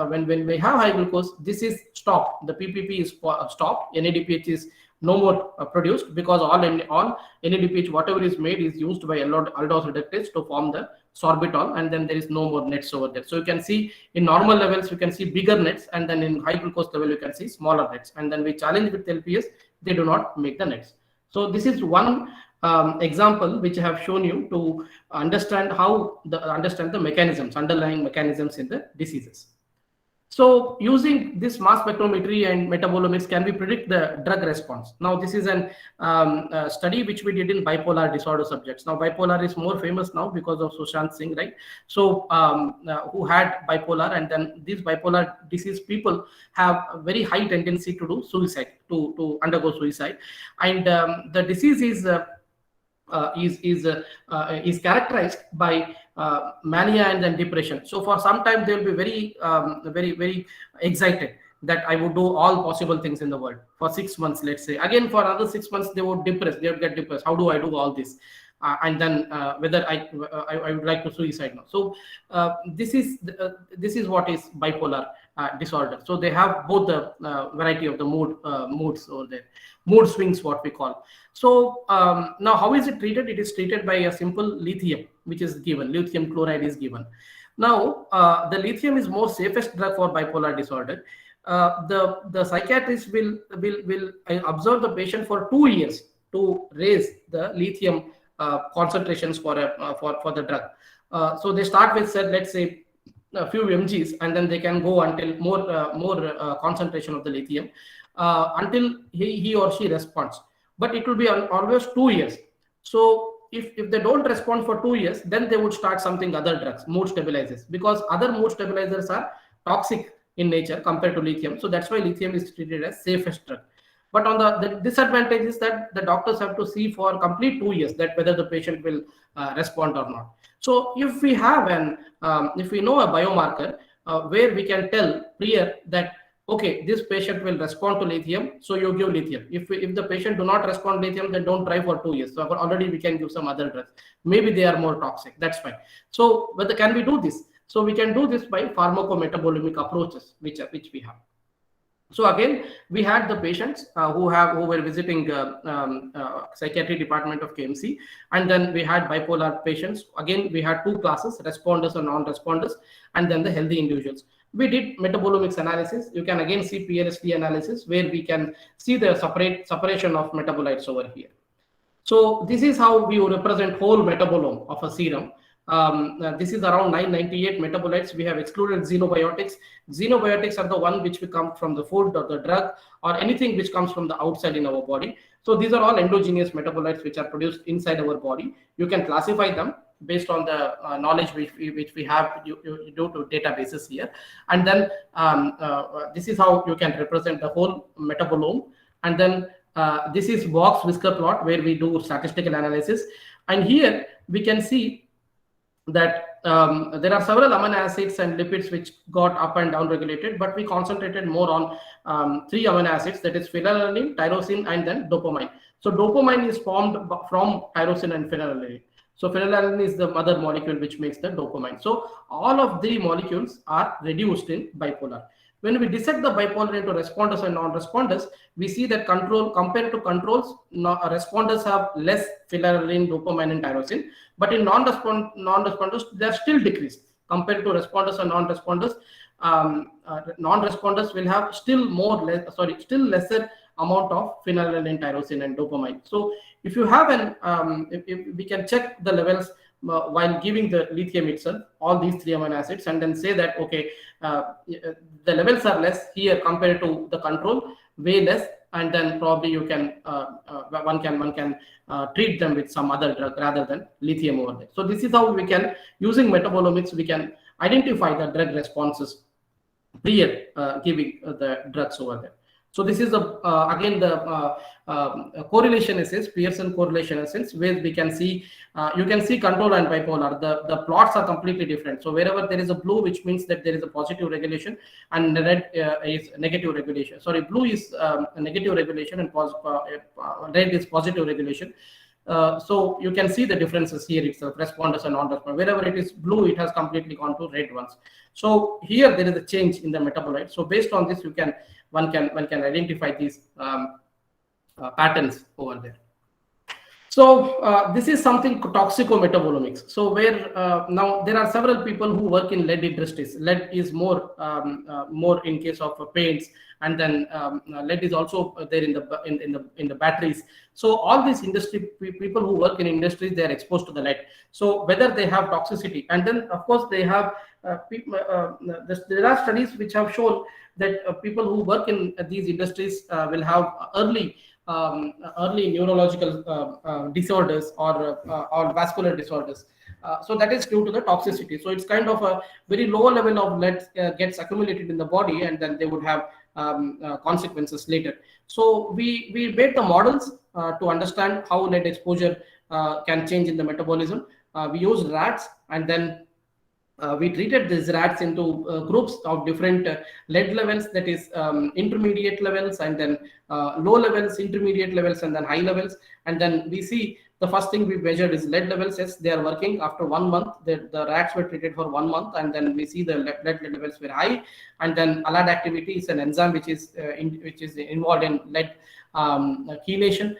when we have high glucose, this is stopped. The PPP is stopped. NADPH is no more produced, because all NADPH, whatever is made, is used by aldose reductase to form the sorbitol, and then there is no more nets over there. So you can see in normal levels, you can see bigger nets, and then in high glucose level, you can see smaller nets. And then we challenge with LPS, they do not make the nets. So this is one example which I have shown you to understand the mechanisms, underlying mechanisms in the diseases. So using this mass spectrometry and metabolomics, can we predict the drug response? Now this is a study which we did in bipolar disorder subjects. Now bipolar is more famous now because of Sushant Singh, right? So who had bipolar, and then these bipolar disease people have a very high tendency to do suicide, to undergo suicide, and the disease is characterized by mania and then depression. So for some time they will be very excited that I would do all possible things in the world for 6 months, let's say. Again, for another 6 months they would get depressed. How do I do all this? And then whether I would like to suicide now. So this is what is bipolar disorder. So they have both the variety of the moods over there, mood swings, what we call. So now how is it treated? It is treated by a simple lithium, which is given. Lithium chloride is given. Now the lithium is more safest drug for bipolar disorder. The psychiatrist will observe the patient for 2 years to raise the lithium concentrations for the drug. So they start with, let's say, a few mgs, and then they can go until more concentration of the lithium until he or she responds. But it will be always 2 years. So if they don't respond for 2 years, then they would start something other drugs, mood stabilizers, because other mood stabilizers are toxic in nature compared to lithium. So that's why lithium is treated as safest drug. But on the disadvantage is that the doctors have to see for complete 2 years that whether the patient will respond or not. So if we have if we know a biomarker where we can tell prior that, okay, this patient will respond to lithium, so you give lithium. If the patient do not respond to lithium, then don't try for 2 years. So already we can give some other drugs. Maybe they are more toxic. That's fine. So whether can we do this? So we can do this by pharmacometabolomic approaches, which we have. So again, we had the patients who were visiting psychiatry department of KMC, and then we had bipolar patients. Again, we had two classes, responders and non-responders, and then the healthy individuals. We did metabolomics analysis. You can again see PLSD analysis where we can see the separation of metabolites over here. So this is how we represent whole metabolome of a serum. This is around 998 metabolites. We have excluded xenobiotics. Xenobiotics are the one which will come from the food or the drug or anything which comes from the outside in our body. So these are all endogenous metabolites which are produced inside our body. You can classify them based on the knowledge which we have you do to databases here. And then this is how you can represent the whole metabolome. And then this is box whisker plot where we do statistical analysis. And here we can see that there are several amino acids and lipids which got up and down regulated, but we concentrated more on 3 amino acids, that is phenylalanine, tyrosine, and then dopamine. So dopamine is formed from tyrosine and phenylalanine. So phenylalanine is the mother molecule which makes the dopamine. So all of the molecules are reduced in bipolar. When we dissect the bipolar into responders and non-responders, we see that compared to controls, responders have less phenylalanine, dopamine, and tyrosine. But in non-responders, they are still decreased compared to responders and non-responders. Non-responders will have still lesser amount of phenylalanine, tyrosine, and dopamine. So if you have if we can check the levels while giving the lithium itself, all these 3 amino acids, and then say that, okay, the levels are less here compared to the control, way less, and then probably you can one can treat them with some other drug rather than lithium over there. So this is how we can, using metabolomics, we can identify the drug responses prior giving the drugs over there. So this is again the correlation essays, Pearson correlation essays, where we can see, you can see control and bipolar. The plots are completely different. So wherever there is a blue, which means that there is a positive regulation, and red is negative regulation. Sorry, blue is negative regulation and red is positive regulation. So you can see the differences here itself, responders and non-responders. Wherever it is blue, it has completely gone to red ones. So here there is a change in the metabolite. So based on this, one can identify these patterns over there. So this is something toxicometabolomics. So where now there are several people who work in lead industries. Lead is more in case of paints, and then lead is also there in the batteries. So all these industry people who work in industries, they are exposed to the lead. So whether they have toxicity, and then of course they have there are studies which have shown that people who work in these industries will have early neurological disorders or vascular disorders. So that is due to the toxicity. So it's kind of a very low level of lead gets accumulated in the body, and then they would have consequences later. So we made the models to understand how lead exposure can change in the metabolism. We used rats, and then we treated these rats into groups of different lead levels, that is intermediate levels, and then low levels, intermediate levels, and then high levels. And then we see the first thing we measured is lead levels. Yes, they are working. After 1 month, the rats were treated for 1 month, and then we see the lead levels were high. And then alad activity is an enzyme which is involved in lead chelation,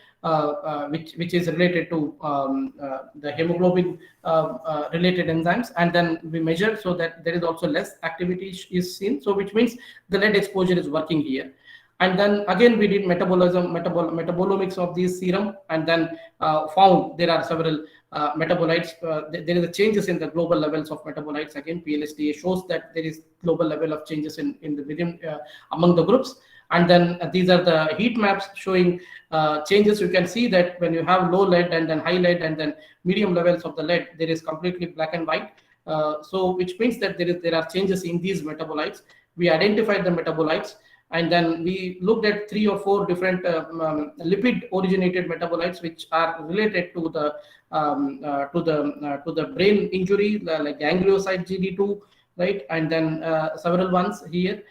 which is related to the hemoglobin related enzymes, and then we measure so that there is also less activity is seen, so which means the lead exposure is working here. And then again we did metabolomics of these serum, and then found there are several metabolites. There is a changes in the global levels of metabolites. Again, PLSDA shows that there is global level of changes within among the groups. And then these are the heat maps showing changes. You can see that when you have low lead and then high lead and then medium levels of the lead, there is completely black and white. So which means that there are changes in these metabolites. we identified the metabolites, and then we looked at 3 or 4 different lipid originated metabolites which are related to the brain injury, like ganglioside GD2, right? And then several ones here.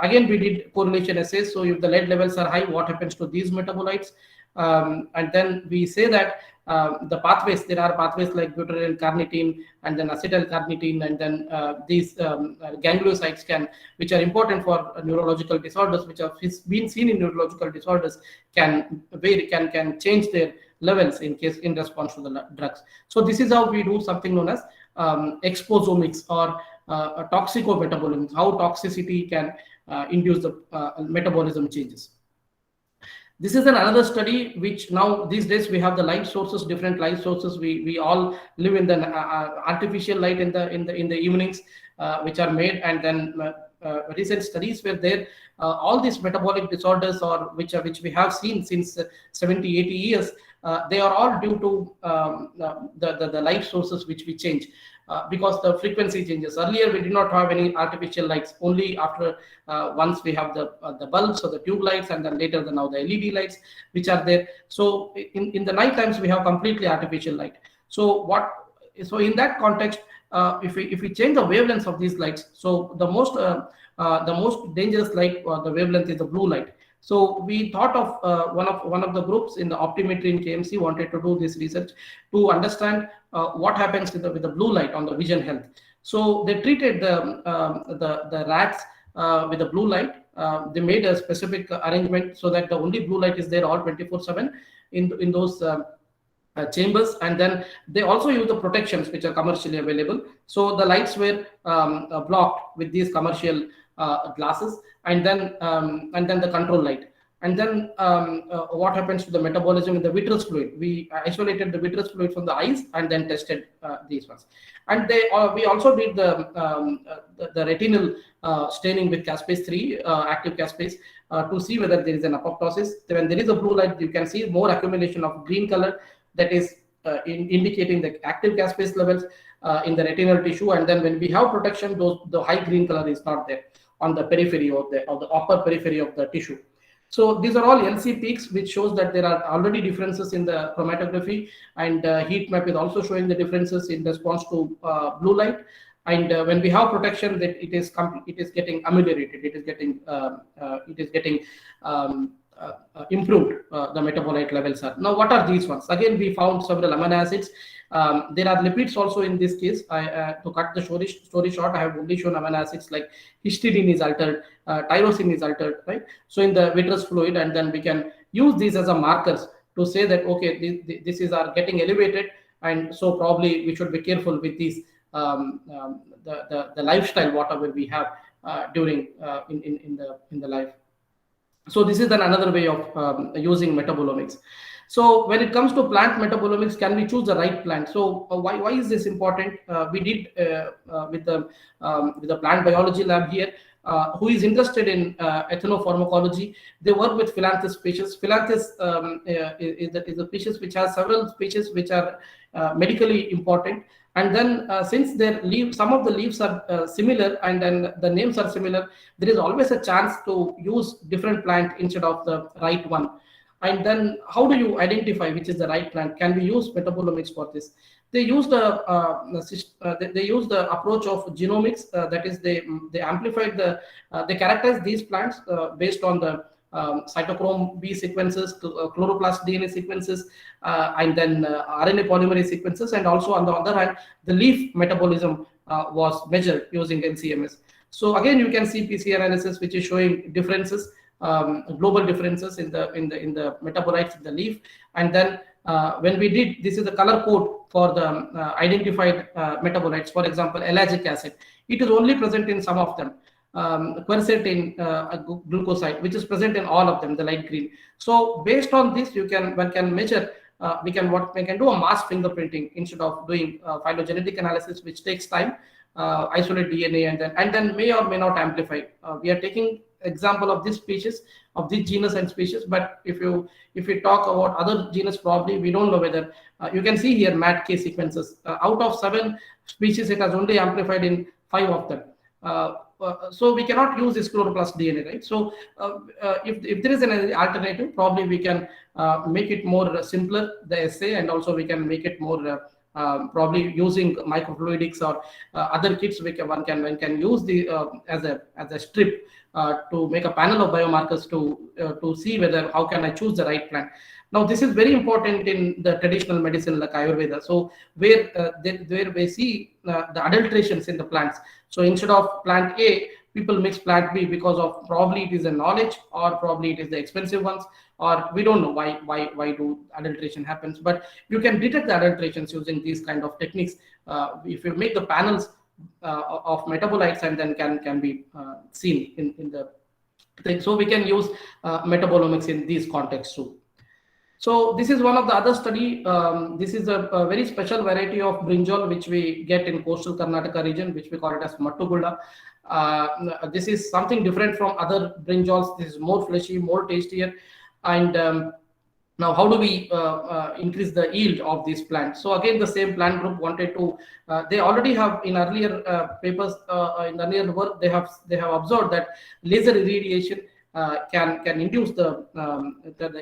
Again, we did correlation assays. So if the lead levels are high, what happens to these metabolites? And then we say that the pathways, there are pathways like butyryl carnitine and then acetylcarnitine, and then these gangliosides which are important for neurological disorders, which have been seen in neurological disorders, can change their levels in response to the drugs. So this is how we do something known as exposomics or toxicometabolomics, how toxicity can induce the metabolism changes. This is another study which now these days we have the light sources, different light sources. We all live in the artificial light in the evenings, which are made, and then recent studies were there. All these metabolic disorders, or which we have seen since 70-80 years, they are all due to the light sources which we change. Because the frequency changes. Earlier, we did not have any artificial lights. Only after once we have the bulbs or the tube lights, and then later now the LED lights which are there. So in the night times, we have completely artificial light. So in that context, if we change the wavelengths of these lights, so the most dangerous light, the wavelength is the blue light. So we thought of one of the groups in the optometry in KMC wanted to do this research to understand what happens with the blue light on the vision health. So they treated the rats with the blue light. They made a specific arrangement so that the only blue light is there all 24/7 in those chambers, and then they also use the protections which are commercially available. So the lights were blocked with these commercial glasses, and then the control light. And then what happens to the metabolism in the vitreous fluid? We isolated the vitreous fluid from the eyes and then tested these ones. And we also did the retinal staining with caspase-3, active caspase, to see whether there is an apoptosis. When there is a blue light, you can see more accumulation of green color, that is indicating the active caspase levels in the retinal tissue. And then when we have protection, the high green color is not there on the periphery of the upper periphery of the tissue. So these are all LC peaks, which shows that there are already differences in the chromatography, and heat map is also showing the differences in response to blue light. And when we have protection, that it is getting ameliorated, it is getting improved. The metabolite levels are. Now, what are these ones? Again, we found several amino acids. There are lipids also in this case. To cut the story short, I have only shown amino acids like histidine is altered, tyrosine is altered, right? So in the vitreous fluid, and then we can use these as a markers to say that, okay, this is getting elevated, and so probably we should be careful with these the lifestyle whatever we have during in the life. So this is another way of using metabolomics. So when it comes to plant metabolomics, can we choose the right plant? So why is this important? We did with the plant biology lab here, who is interested in ethnopharmacology. They work with Phyllanthus species. Phyllanthus is a species which has several species which are medically important. And then since their leaves, some of the leaves are similar, and then the names are similar, there is always a chance to use different plant instead of the right one. And then how do you identify which is the right plant? Can we use metabolomics for this? They use the approach of genomics. That is, they amplified they characterize these plants based on the cytochrome B sequences, chloroplast DNA sequences, and then RNA polymerase sequences, and also on the other hand, the leaf metabolism was measured using LCMS. So again, you can see PC analysis, which is showing differences, global differences in the metabolites in the leaf. And then when we did, this is the color code for the identified metabolites. For example, ellagic acid, it is only present in some of them. Quercetin glucoside, which is present in all of them, the light green. So based on this, one can measure. We can do a mass fingerprinting instead of doing phylogenetic analysis, which takes time. Isolate DNA and then may or may not amplify. We are taking example of this species, of this genus and species, but if we talk about other genus, probably we don't know whether you can see here MAT-K sequences. Out of 7 species, it has only amplified in 5 of them. so we cannot use this chloroplast DNA, right? So if there is an alternative, probably we can make it more simpler, the assay, and also we can make it more probably using microfluidics or other kits. One can use the as a strip to make a panel of biomarkers to see whether how can I choose the right plant. Now this is very important in the traditional medicine like Ayurveda. So where we see the adulterations in the plants. So instead of plant A, people mix plant B because of probably it is a knowledge, or probably it is the expensive ones, or we don't know why do adulteration happens. But you can detect the adulterations using these kind of techniques. If you make the panels of metabolites, and then can be seen in the thing. So we can use metabolomics in these contexts too. So this is one of the other study. This is a very special variety of brinjal which we get in coastal Karnataka region, which we call it as Mattugulla. This is something different from other brinjals. This is more fleshy, more tastier. And now how do we increase the yield of this plant? So again, the same plant group wanted to, they already have in earlier papers, in earlier work, they have observed that laser irradiation can induce the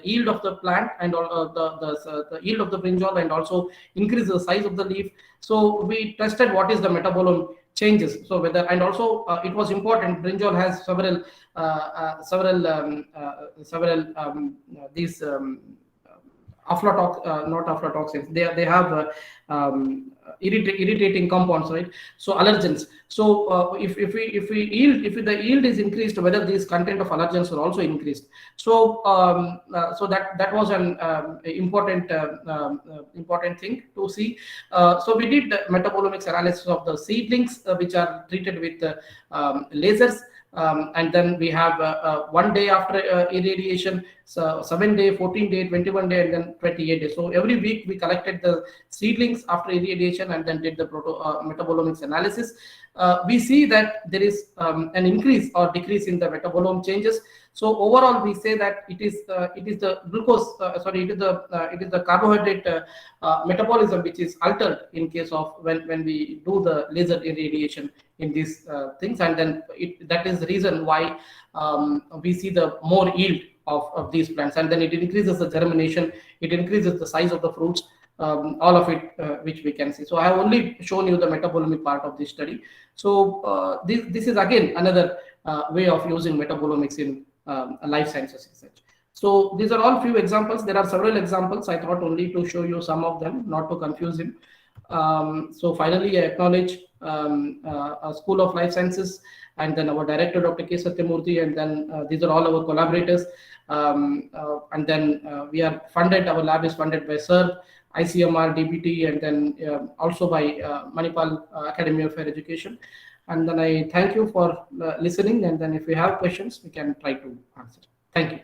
yield of the plant, and the yield of the brinjal, and also increase the size of the leaf. So we tested what is the metabolome changes. So whether, and also it was important, brinjal has several these not aflatoxins. They have irritating compounds, right? So allergens. So if the yield is increased, whether this content of allergens are also increased. So so that was an important thing to see. So we did the metabolomics analysis of the seedlings which are treated with lasers. And then we have 1 day after irradiation, so 7 day, 14 day, 21 day, and then 28 days. So every week we collected the seedlings after irradiation and then did the metabolomics analysis. We see that there is an increase or decrease in the metabolome changes. So overall, we say that it is the glucose, it is the carbohydrate metabolism which is altered in case of when we do the laser irradiation in these things, and then that is the reason why we see the more yield of these plants, and then it increases the germination, it increases the size of the fruits, all of it which we can see. So I have only shown you the metabolomic part of this study. So this is again another way of using metabolomics in life sciences research. So these are all few examples. There are several examples. I thought only to show you some of them, not to confuse him. So finally, I acknowledge School of Life Sciences, and then our director, Dr. K. Satyamurthy, and then these are all our collaborators. And then we are funded, our lab is funded by SERB, ICMR, DBT, and then also by Manipal Academy of Higher Education. And then I thank you for listening, and then if you have questions, we can try to answer. Thank you.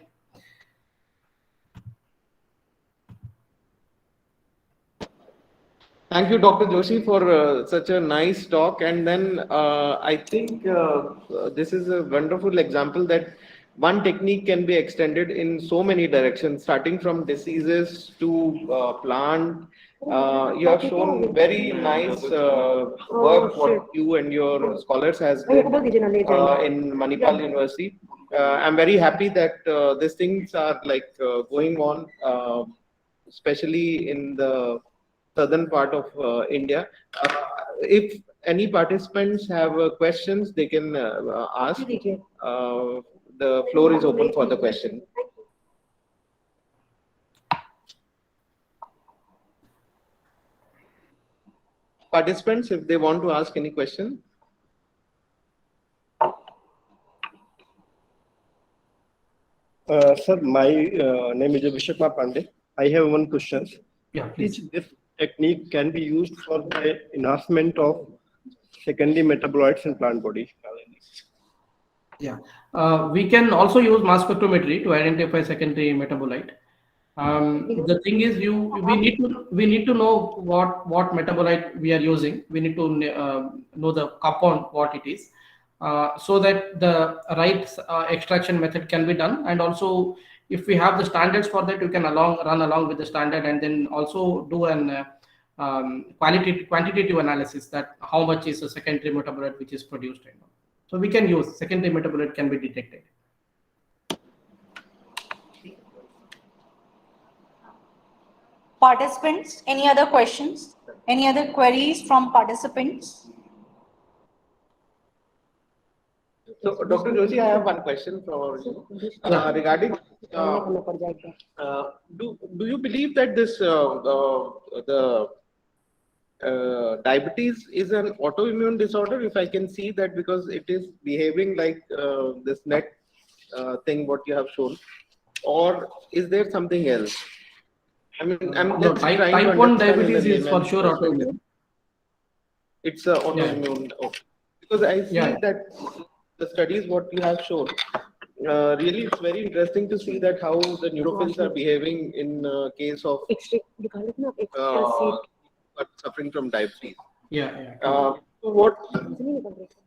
Thank you, Dr. Joshi, for such a nice talk. And then I think this is a wonderful example that one technique can be extended in so many directions, starting from diseases to plant. You have shown very nice work what you and your scholars has did in Manipal University. I'm very happy that these things are like going on, especially in the southern part of India. If any participants have questions, they can ask. The floor is open for the question. Participants, if they want to ask any question. Sir, my name is Abhishek Pandey. I have one question. Yeah, please. This technique can be used for the enhancement of secondary metabolites in plant body. Yeah, we can also use mass spectrometry to identify secondary metabolite. The thing is, we need to know what metabolite we are using. We need to know the compound what it is, so that the right extraction method can be done. And also, if we have the standards for that, you can run along with the standard, and then also do an quantitative analysis that how much is a secondary metabolite which is produced. So we can use secondary metabolite can be detected. Participants, any other questions? Any other queries from participants? So, Dr. Joshi, I have one question for you regarding. Do you believe that this diabetes is an autoimmune disorder? If I can see that because it is behaving like this net thing what you have shown, or is there something else? I mean, I'm No, just trying to type 1 understand in diabetes a is for layman's sure perspective. autoimmune. It's a autoimmune. Okay. Because I see that the studies what you have shown, really it's very interesting to see that how the neutrophils are behaving in case of suffering from diabetes. So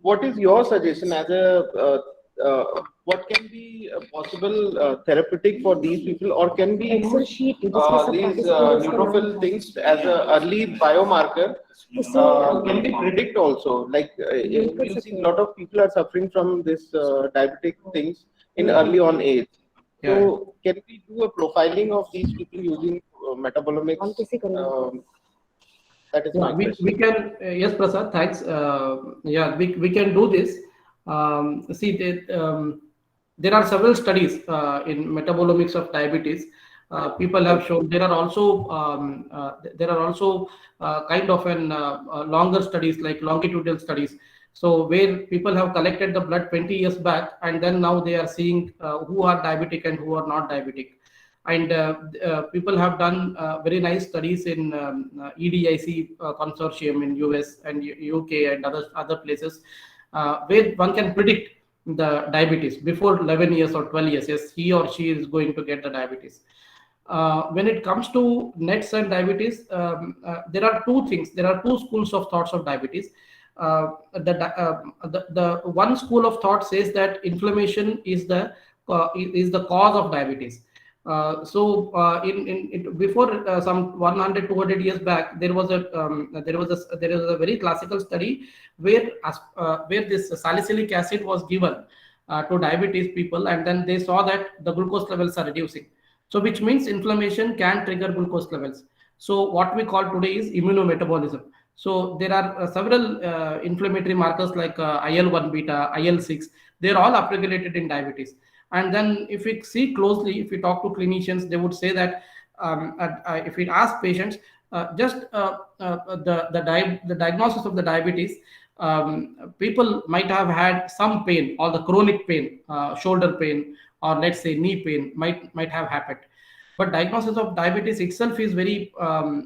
what is your suggestion as a what can be a possible therapeutic for these people, or can be use these neutrophil things as a early biomarker? Can we predict also, like you see a lot of people are suffering from this diabetic things in early on age. So can we do a profiling of these people using metabolomics? That is my question. We can, yes, Prasad, thanks. We can do this. See, there are several studies in metabolomics of diabetes. People have shown there are also kind of an longer studies like longitudinal studies. So where people have collected the blood 20 years back, and then now they are seeing who are diabetic and who are not diabetic. And people have done very nice studies in EDIC consortium in US and UK and other places where one can predict the diabetes before 11 years or 12 years. Yes, he or she is going to get the diabetes. When it comes to NETs and diabetes, there are two things. There are two schools of thoughts of diabetes. The one school of thought says that inflammation is the cause of diabetes. Before some 100 200 years back, there is a very classical study where this salicylic acid was given to diabetes people, and then they saw that the glucose levels are reducing. So which means inflammation can trigger glucose levels. So what we call today is immunometabolism. So there are several inflammatory markers like IL-1 beta, IL-6. They're all upregulated in diabetes. And then if we see closely, if we talk to clinicians, they would say that if we ask patients, the diagnosis of the diabetes, people might have had some pain, or the chronic pain, shoulder pain, or let's say knee pain might have happened. But diagnosis of diabetes itself is very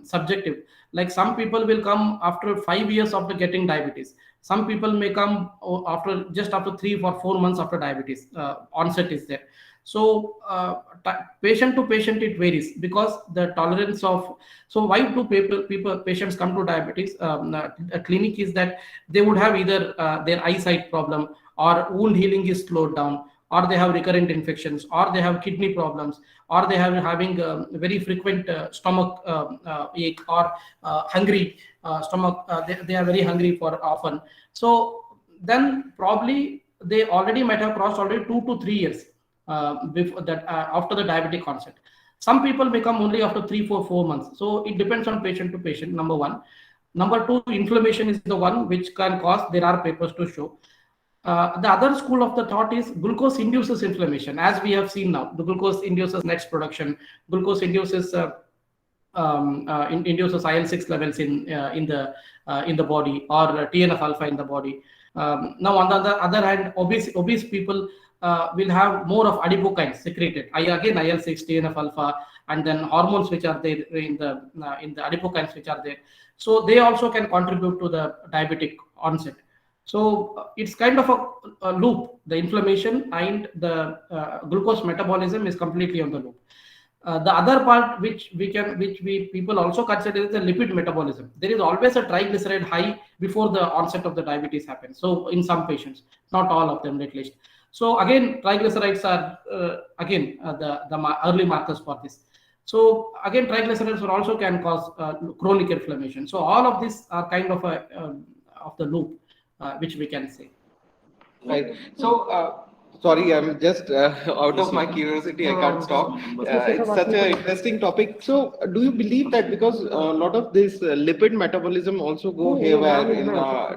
subjective. Like some people will come after 5 years after getting diabetes. Some people may come after 3 or 4 months after diabetes onset is there. So patient to patient it varies, because the tolerance of, so why do patients come to diabetes a clinic is that they would have either their eyesight problem, or wound healing is slowed down, or they have recurrent infections, or they have kidney problems, or they have having very frequent stomach ache, or hungry stomach. They are very hungry for often. So then probably they already might have crossed already 2 to 3 years before that after the diabetic onset. Some people may come only after 3, 4 months. So it depends on patient to patient. Number one. Number two, inflammation is the one which can cause. There are papers to show. The other school of the thought is glucose induces inflammation, as we have seen now. The glucose induces NETs production. Glucose induces induces IL-6 levels in the body, or TNF alpha in the body. Now on the other hand, obese people will have more of adipokines secreted. Again, IL-6, TNF alpha, and then hormones which are there in the adipokines which are there. So they also can contribute to the diabetic onset. So it's kind of a loop. The inflammation and the glucose metabolism is completely on the loop. The other part which people also consider is the lipid metabolism. There is always a triglyceride high before the onset of the diabetes happens. So in some patients, not all of them at least. So again, triglycerides are the early markers for this. So again, triglycerides also can cause chronic inflammation. So all of these are kind of of the loop, which we can say. Right. So, sorry, I'm just out of my curiosity. I can't stop. It's such an interesting topic. So, do you believe that because a lot of this lipid metabolism also go haywire in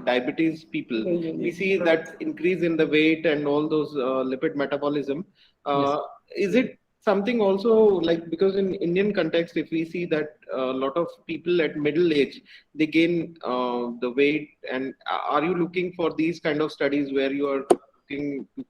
diabetes people, we see that increase in the weight and all those lipid metabolism. Is it something also like, because in Indian context, if we see that a lot of people at middle age, they gain the weight, and are you looking for these kind of studies where you are looking to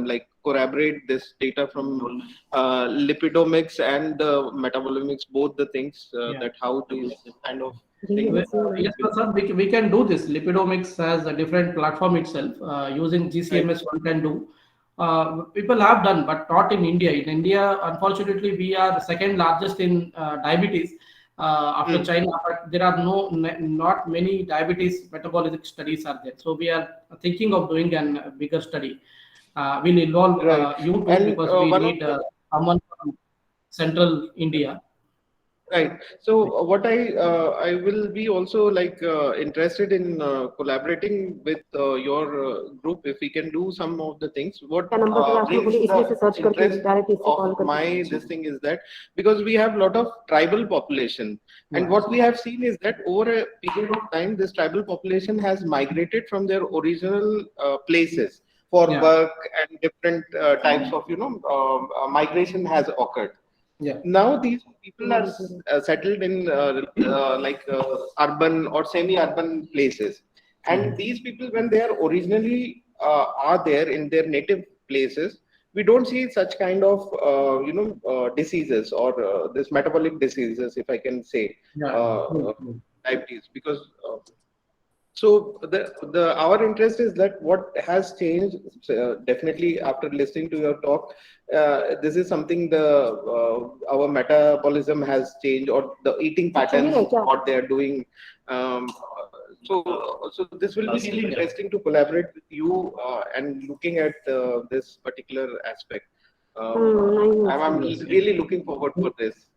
like corroborate this data from lipidomics and metabolomics, both the things that how these kind of things? Yes, Prasad, we can do this. Lipidomics has a different platform itself. Using GCMS, one can do. People have done, but not in India. In India, unfortunately, we are second largest in diabetes after China. But there are not many diabetes metabolic studies are there. So we are thinking of doing a bigger study. Will involve you too, And because we need someone from central India. Right. So what I will be also like interested in collaborating with your group if we can do some of the things. What brings the interest of my this thing is that because we have a lot of tribal population, and what we have seen is that over a period of time, this tribal population has migrated from their original places for work, and different types of migration has occurred. Now these people are settled in urban or semi-urban places, and these people, when they are originally are there in their native places, we don't see such kind of diseases or this metabolic diseases, if I can say, diabetes, because so our interest is that what has changed definitely after listening to your talk. This is something our metabolism has changed, or the eating patterns, what they are doing. So this will be really interesting to collaborate with you and looking at this particular aspect. I'm really looking forward for this.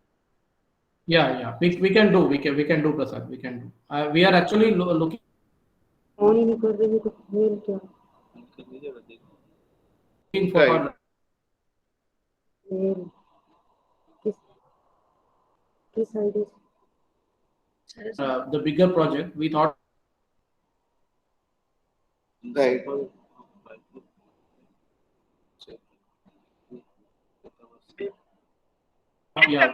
Yeah, we can do, we can do, Prasad, we can do. We are actually looking for the bigger project. We thought right. Yeah,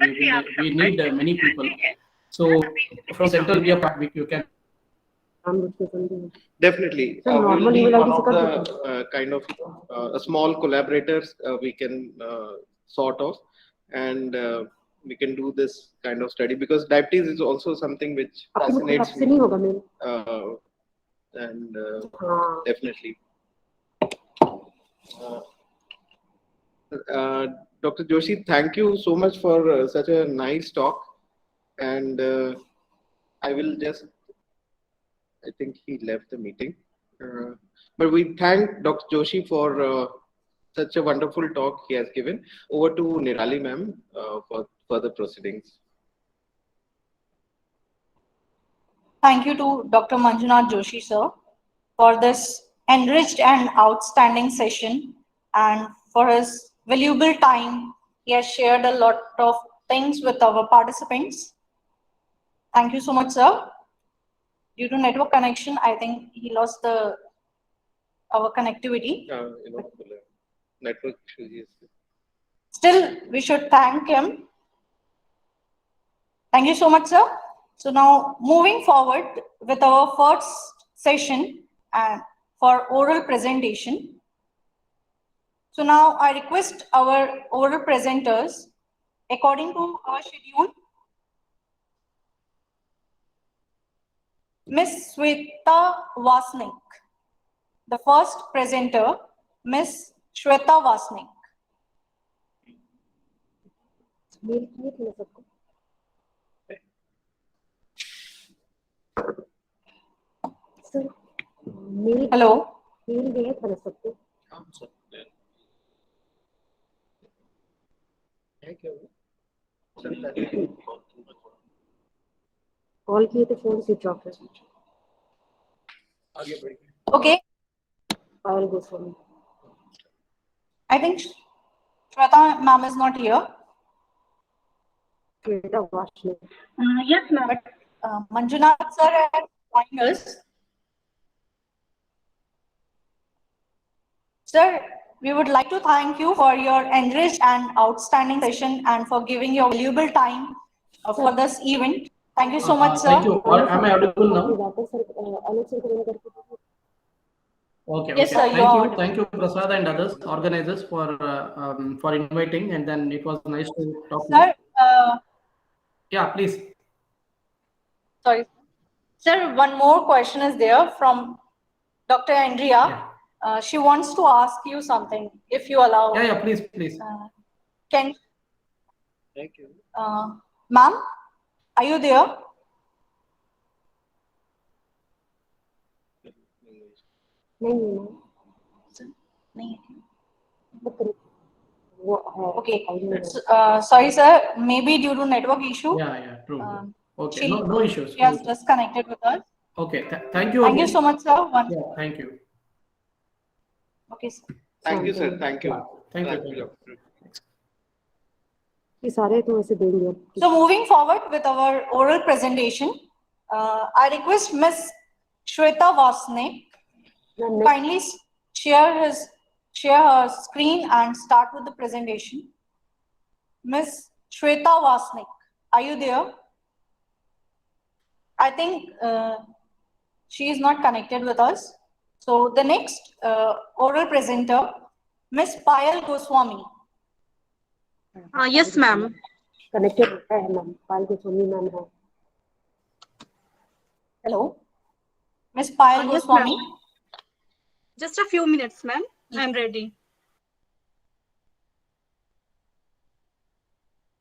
we need many people. So from Central India, you can definitely. We will be one of the kind of small collaborators we can sort of, and we can do this kind of study, because diabetes is also something which fascinates me. And definitely. Dr. Joshi, thank you so much for such a nice talk, and I will just, I think he left the meeting. But we thank Dr. Joshi for such a wonderful talk he has given. Over to Nirali ma'am for further proceedings. Thank you to Dr. Manjunak Joshi, sir, for this enriched and outstanding session, and for his valuable time. He has shared a lot of things with our participants. Thank you so much, sir. Due to network connection, I think he lost our connectivity. Network issues. Still, we should thank him. Thank you so much, sir. So now moving forward with our first session and for oral presentation. So now I request our oral presenters, according to our schedule, Ms. Shweta Vasnik. The first presenter, Ms. Shweta Vasnik. Hello. Call किए तो phone switch off है. Okay. Payal Goswami. I think Shweta ma'am is not here. Shweta Varshney. Yes, ma'am. But Manjunak sir has joined us. Sir, we would like to thank you for your enriched and outstanding session and for giving your valuable time for this event. Thank you so much, sir. Thank you. Am I audible now? Okay. Yes, sir, Thank you. Thank you, Prasad and others, organizers, for inviting, and then it was nice to talk. Sir, yeah, please. Sorry. Sir, one more question is there from Dr. Andrea. Yeah. She wants to ask you something, if you allow. Yeah, please. Thank you. Ma'am, are you there? Okay. Sorry, sir. Maybe due to network issue. Yeah, true. Okay, no issues. She has disconnected with us. Okay, thank you. Thank you so much, sir. Yeah, thank you. Okay, sir. Thank you, sir. Thank you. Thank you. So moving forward with our oral presentation, I request Ms. Shweta Vasne kindly share her screen and start with the presentation. Ms. Shweta Vasne, are you there? I think she is not connected with us. So the next oral presenter, Ms. Payal Goswami. Yes, ma'am. Connected है ma'am. Payal Goswami ma'am है. Hello, Ms. Payal Goswami. Just a few minutes, ma'am. I'm ready.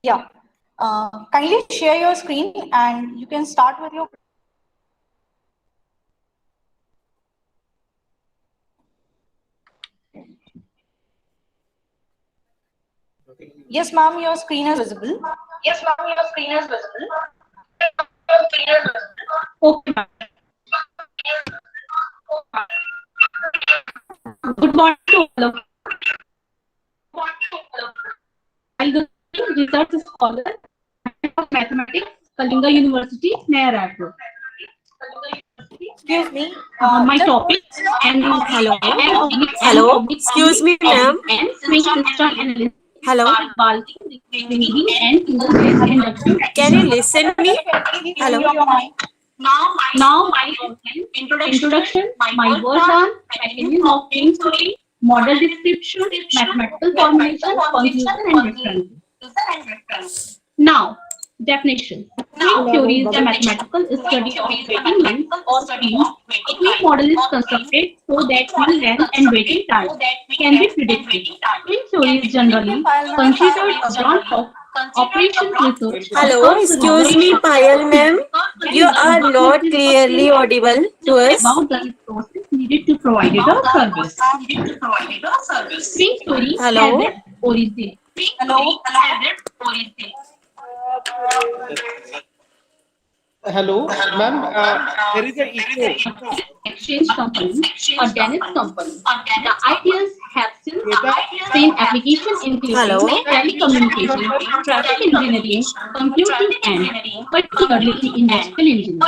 Yeah. Kindly share your screen and you can start with your. Yes, ma'am, your screen is visible. Yes, ma'am, your screen is visible. Okay, ma'am. Good morning to all of you. I'm the research scholar of mathematics, Kalinga University, Naya Raipur. Excuse me. My topic and Hello. Excuse me, ma'am. And swing system analysis. Hello. And induction. Can you listen me? Hello. Now my introduction, my words are mechanism of string theory, model description, mathematical formulation, conclusion and reference. Now, definition. String theory is the mathematical study of waiting length or streams. A quick model is constructed so that string length and waiting time can be predicted. String theory is generally considered a branch of operations research. Hello. Excuse me, Payal ma'am. You are not clearly audible to us. About the resources needed to provide a service. String theory has its origin. Hello, ma'am. There is an echo. Exchange company, a Danish company. The ideas have since seen application including telecommunication, traffic engineering, computing, and particularly industrial engineering.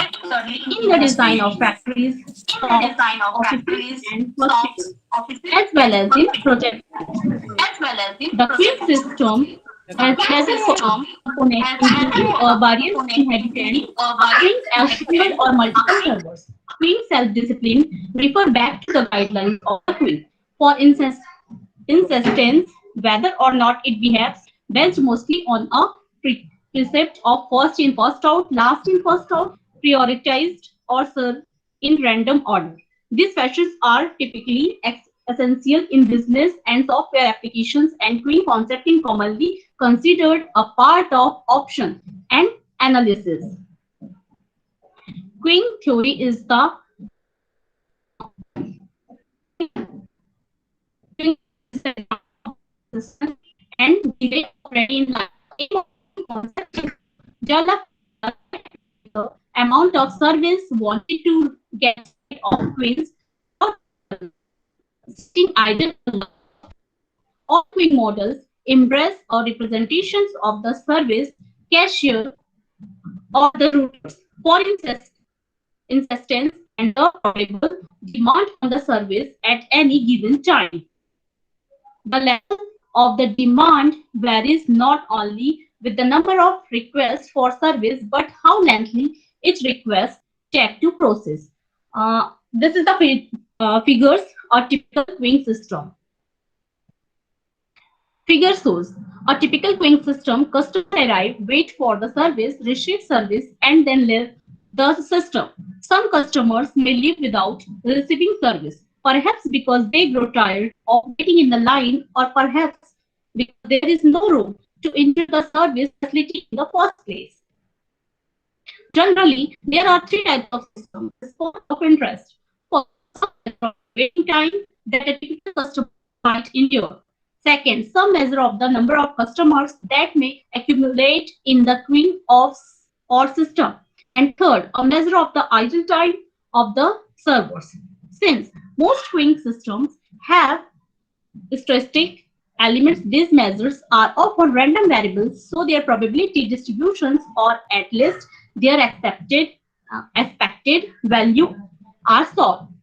In the design of factories, offices, and hospitals, as well as in projects. The Queen system has a component including various inhabitants, strings as single or multiple servers. Queen self-discipline refer back to the guidelines of the Queen. For instance, whether or not it behaves based mostly on a precept of first in, first out, last in, first out, prioritized or served in random order. These features are typically essential in business and software applications, and Queen concept is commonly considered a part of option and analysis. Queen theory is the system and the way operating in develop the amount of service wanted to get of Queens. setting ideal all queuing models embrace or representations of the service cashier or the routers. For instance, and the available demand on the service at any given time. The level of the demand varies not only with the number of requests for service, but how lengthy each request take to process. This is the figures or typical queuing system. Figure shows a typical queuing system. Customers arrive, wait for the service, receive service, and then leave the system. Some customers may leave without receiving service, perhaps because they grow tired of waiting in the line, or perhaps because there is no room to enter the service facility in the first place. Generally, there are three types of systems. Response of interest. First, waiting time that a typical customer might endure. Second, some measure of the number of customers that may accumulate in the queue or system. And third, a measure of the idle time of the servers. Since most queuing systems have statistic elements, these measures are often random variables, so their probability distributions, or at least their expected value, are solved.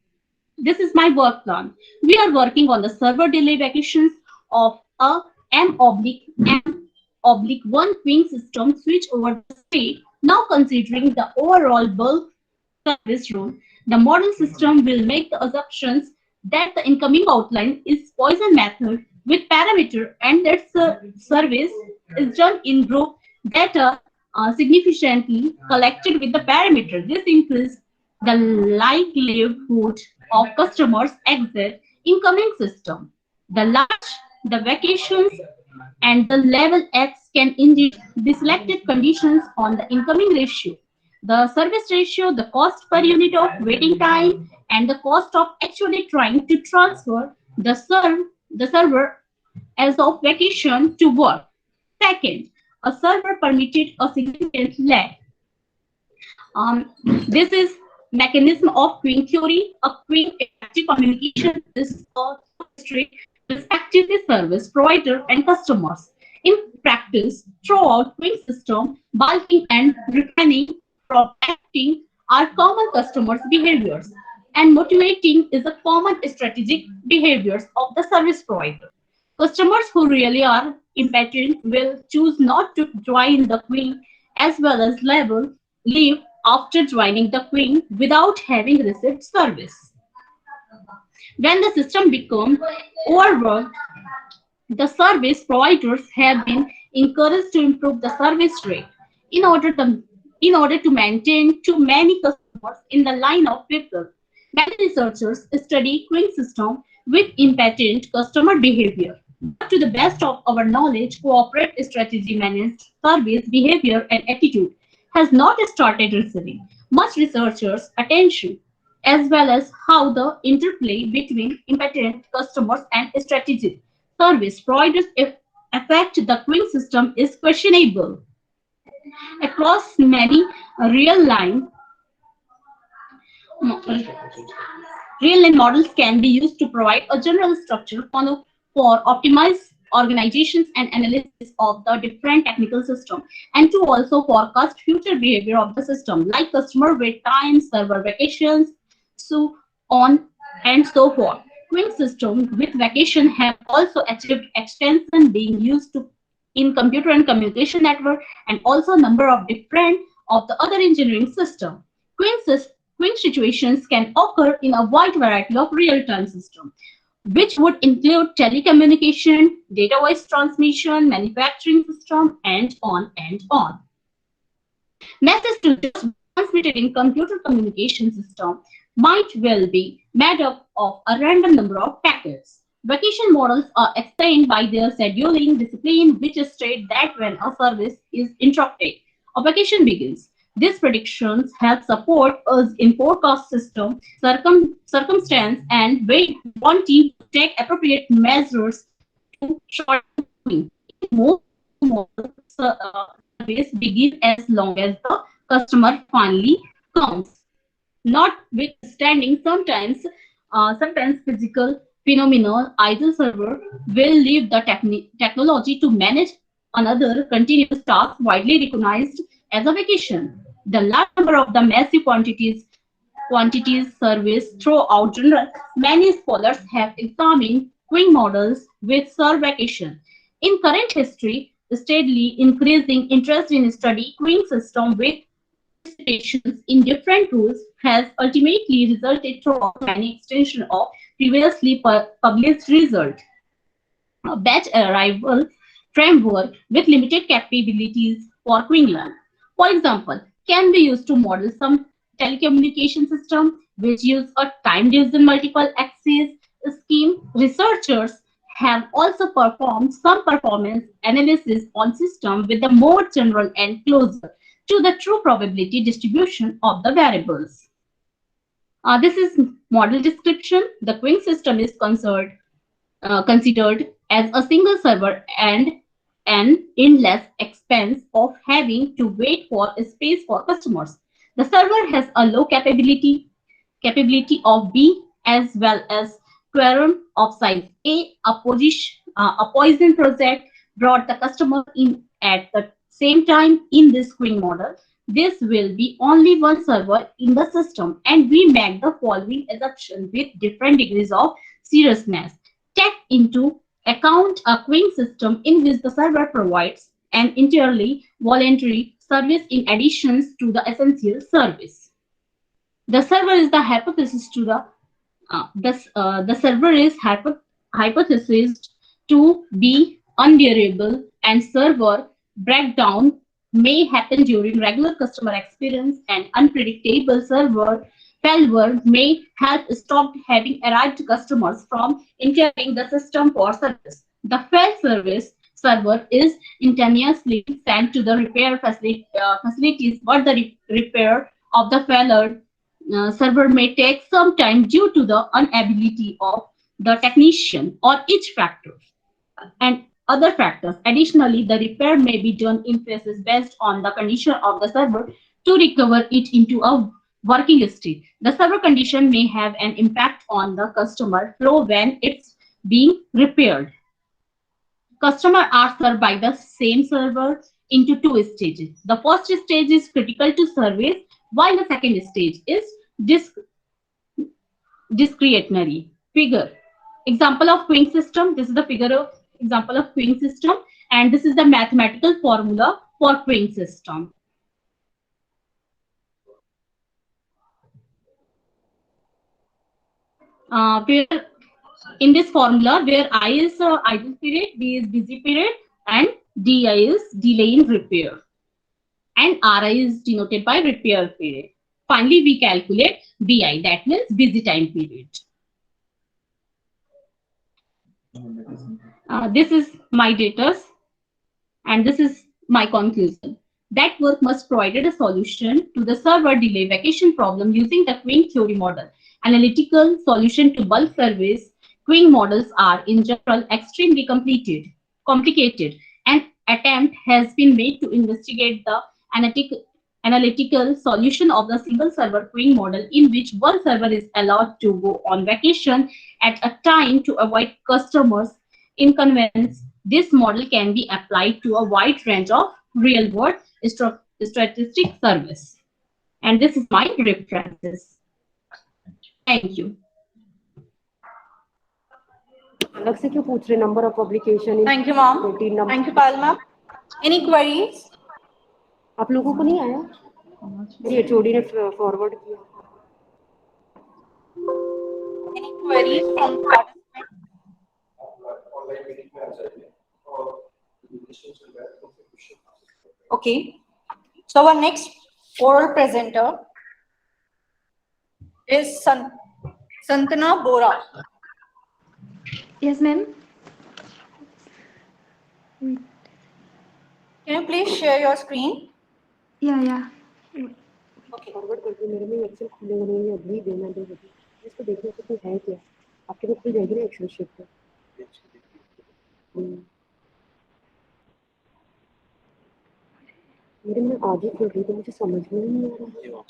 This is my work plan. We are working on the server delay vacations of a M/N/1 queuing system switch over the state. Now considering the overall bulk service rule, the model system will make the assumptions that the incoming outline is Poisson method with parameter, and that service is done in group data significantly collected with the parameter. This increases the likelihood of customers exit incoming system. The large, the vacations, and the level X can indeed be selected conditions on the incoming ratio, the service ratio, the cost per unit of waiting time, and the cost of actually trying to transfer the server as of vacation to work. Second, a server permitted a significant lag. This is mechanism of queuing theory. A queuing effective communication is a history respectively service provider and customers. In practice, throughout queuing system, bulking and refining protecting are common customers' behaviors, and motivating is a common strategic behaviors of the service provider. Customers who really are impatient will choose not to join the queue, as well as leave after joining the queue without having received service. When the system becomes overworked, the service providers have been encouraged to improve the service rate in order to maintain too many customers in the line of people. Many researchers study queuing system with impatient customer behavior. But to the best of our knowledge, corporate strategy managed service behavior and attitude has not started receiving much researchers' attention, as well as how the interplay between impatient customers and strategic service providers affect the queuing system is questionable. Across many real-line models can be used to provide a general structure for optimized organizations and analysis of the different technical systems, and to also forecast future behavior of the system, like customer wait times, server vacations, so on and so forth. Queuing systems with vacation have also achieved extension, being used in computer and communication network, and also number of different of the other engineering systems. Queuing situations can occur in a wide variety of real-time systems, which would include telecommunication, data voice transmission, manufacturing system, and on and on. Message to just transmitted in computer communication system might well be made up of a random number of packets. Vacation models are explained by their scheduling discipline, which state that when a service is interrupted, a vacation begins. These predictions help support us in forecast system circumstance, and we want to take appropriate measures to shorten queuing. Most service begin as long as the customer finally comes. Notwithstanding, sometimes physical phenomenal, either server will leave the technology to manage another continuous task widely recognized as a vacation. The large number of the massive quantities service throughout general, many scholars have examined Queen models with serve vacation. In current history, steadily increasing interest in study Queen system with participations in different rules has ultimately resulted throughout many extensions of previously published results. A batch arrival framework with limited capabilities for Queenland, for example, can be used to model some telecommunication system which use a time division multiple axis scheme. Researchers have also performed some performance analysis on system with a more general and closer to the true probability distribution of the variables. This is model description. The Queen system is considered as a single server and an endless expense of having to wait for space for customers. The server has a low capability of B as well as quorum of size A. A Poison project brought the customer in at the same time in this Queen model. This will be only one server in the system, and we make the following assumption with different degrees of seriousness. Take into account a Queen system in which the server provides an entirely voluntary service in addition to the essential service. The server is the hypothesis to the server is hypothesized to be unbearable, and server breakdown may happen during regular customer experience, and unpredictable server failure may help stop having arrived customers from entering the system for service. The failed service server is instantaneously sent to the repair facilities, but the repair of the failed server may take some time due to the inability of the technician or each factor and other factors. Additionally, the repair may be done in phases based on the condition of the server to recover it into a working state. The server condition may have an impact on the customer flow when it's being repaired. Customers are served by the same server into two stages. The first stage is critical to service, while the second stage is discretionary. Figure. Example of Queen system. This is the figure of example of Queen system, and this is the mathematical formula for Queen system. Where in this formula, where I is idle period, B is busy period, and DI is delay in repair, and RI is denoted by repair period. Finally, we calculate BI, that means busy time period. This is my data, and this is my conclusion. That work must provide a solution to the server delay vacation problem using the Queen theory model. Analytical solution to bulk service Queen models are in general extremely complicated. An attempt has been made to investigate the analytical solution of the single server Queen model, in which one server is allowed to go on vacation at a time to avoid customers' inconvenience. This model can be applied to a wide range of real-world statistic service. And this is my references. Thank you. अलग से क्यों पूछ रहे number of publication? Thank you, ma'am. Thank you, Pal ma'am. Any queries? आप लोगों को नहीं आया? मेरी HOD ने forward किया. Any queries from participants? Okay. So our next oral presenter is Santana Bora. Yes, ma'am. Can you please share your screen? Yeah. Okay. Forward कर दो मेरे में Excel खुले हुए हैं अभी देना दो मुझे. इसको देखने से कोई है क्या? आपके को खुल जाएगी ना Excel sheet पे. मेरे में आगे खुल रही तो मुझे समझ में नहीं आ रहा.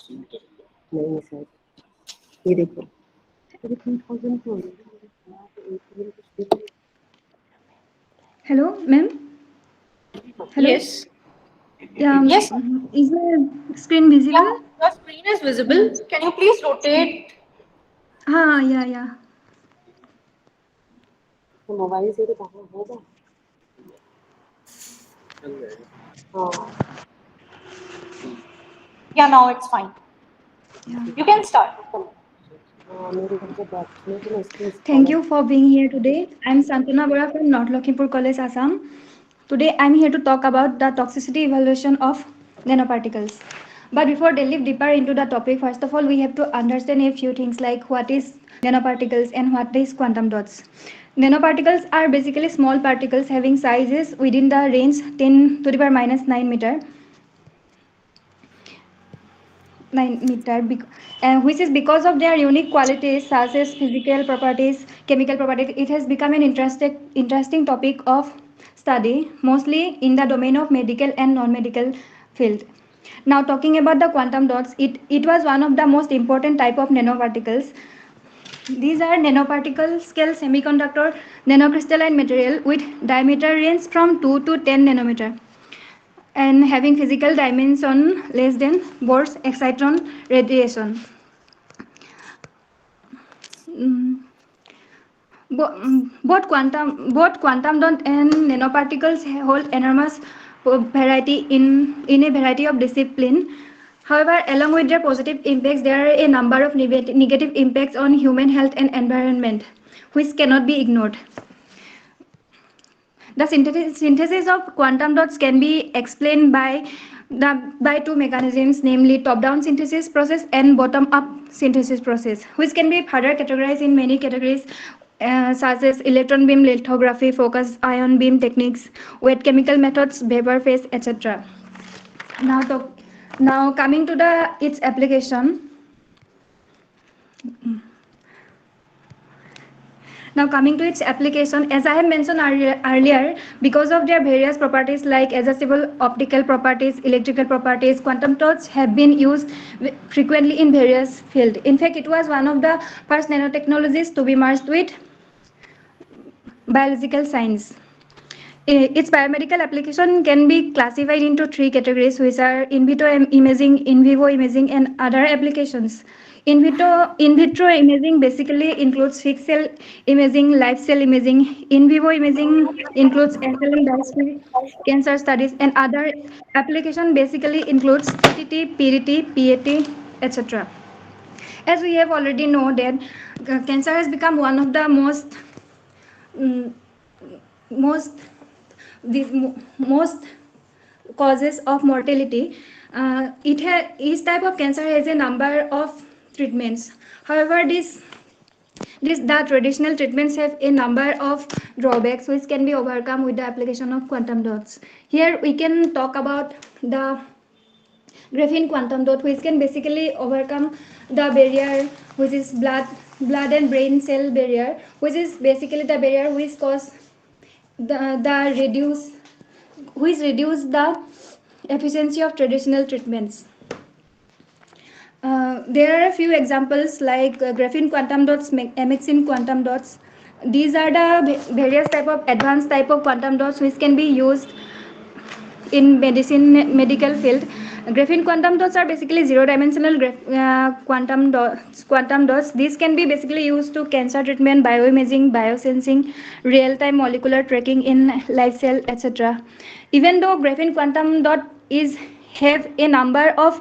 नहीं सर. ये देखो. 3000 हो रहा है. Hello, ma'am? Hello? Yes. Yeah, Yes. is the screen visible? Yeah, your screen is visible. Can you please rotate? Yeah, yeah. Mobile से तो कहाँ होगा हाँ Yeah, now it's fine. You can start. मेरे घर पे बैठने के लिए इसकी Thank you for being here today. I'm Santana Bora from North Lakhimpur College, Assam. Today, I'm here to talk about the toxicity evaluation of nanoparticles. But before delve deeper into the topic, first of all, we have to understand a few things like what is nanoparticles and what is quantum dots. Nanoparticles are basically small particles having sizes within the range 10 to the power minus 9 meter. 9 meter, which is because of their unique qualities such as physical properties, chemical properties. It has become an interesting topic of study, mostly in the domain of medical and non-medical field. Now, talking about the quantum dots, it was one of the most important type of nanoparticles. These are nanoparticle scale semiconductor nanocrystalline material with diameter range from 2 to 10 nanometer and having physical dimension less than Bohr's excitron radiation. Both quantum dot and nanoparticles hold enormous variety in a variety of discipline. However, along with their positive impacts, there are a number of negative impacts on human health and environment, which cannot be ignored. The synthesis of quantum dots can be explained by two mechanisms, namely top-down synthesis process and bottom-up synthesis process, which can be further categorized in many categories such as electron beam lithography, focused ion beam techniques, wet chemical methods, vapor phase, etc. Now coming to its application. Now coming to its application, as I have mentioned earlier, because of their various properties like adjustable optical properties, electrical properties, quantum dots have been used frequently in various fields. In fact, it was one of the first nanotechnologies to be merged with biological science. Its biomedical application can be classified into three categories, which are in vitro imaging, in vivo imaging, and other applications. In vitro imaging basically includes fixed cell imaging, live cell imaging. In vivo imaging includes SL and discrete cancer studies, and other application basically includes TTT, PDT, PAT, etc. As we have already know that cancer has become one of the most causes of mortality. Each type of cancer has a number of treatments. However, the traditional treatments have a number of drawbacks which can be overcome with the application of quantum dots. Here we can talk about the graphene quantum dot, which can basically overcome the barrier, which is blood and brain cell barrier, which is basically the barrier which cause which reduce the efficiency of traditional treatments. There are a few examples like graphene quantum dots, MXin quantum dots. These are the various advanced type of quantum dots which can be used in medical field. Graphene quantum dots are basically zero-dimensional quantum dots. These can be basically used to cancer treatment, bioimaging, biosensing, real-time molecular tracking in live cell, etc. Even though graphene quantum dot have a number of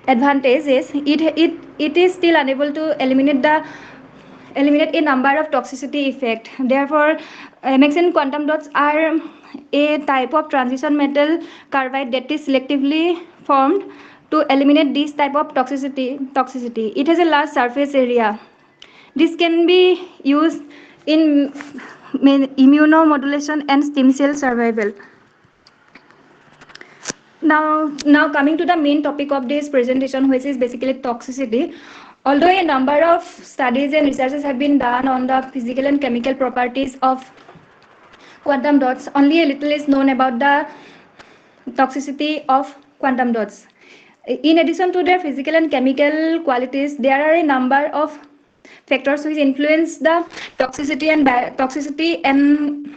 advantages, it is still unable to eliminate a number of toxicity effect. Therefore, MXN quantum dots are a type of transition metal carbide that is selectively formed to eliminate this type of toxicity. It has a large surface area. This can be used in immunomodulation and stem cell survival. Now coming to the main topic of this presentation, which is basically toxicity. Although a number of studies and researches have been done on the physical and chemical properties of quantum dots, only a little is known about the toxicity of quantum dots. In addition to their physical and chemical qualities, there are a number of factors which influence the toxicity and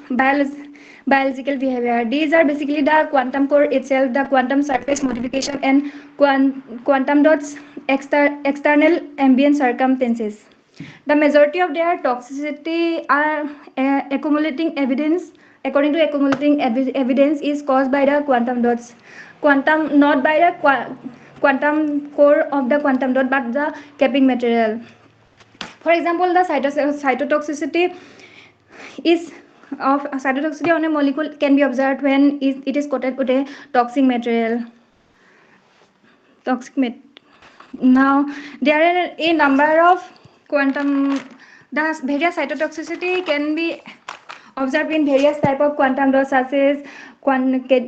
biological behavior. These are basically the quantum core itself, the quantum surface modification, and quantum dots external ambient circumstances. The majority of their toxicity are accumulating evidence. According to accumulating evidence, is caused by the quantum dots. Quantum, not by the quantum core of the quantum dot, but the capping material. For example, the cytotoxicity is of cytotoxicity on a molecule can be observed when it is coated with a toxic material. Now, there are a number of quantum. The various cytotoxicity can be observed in various type of quantum dots such as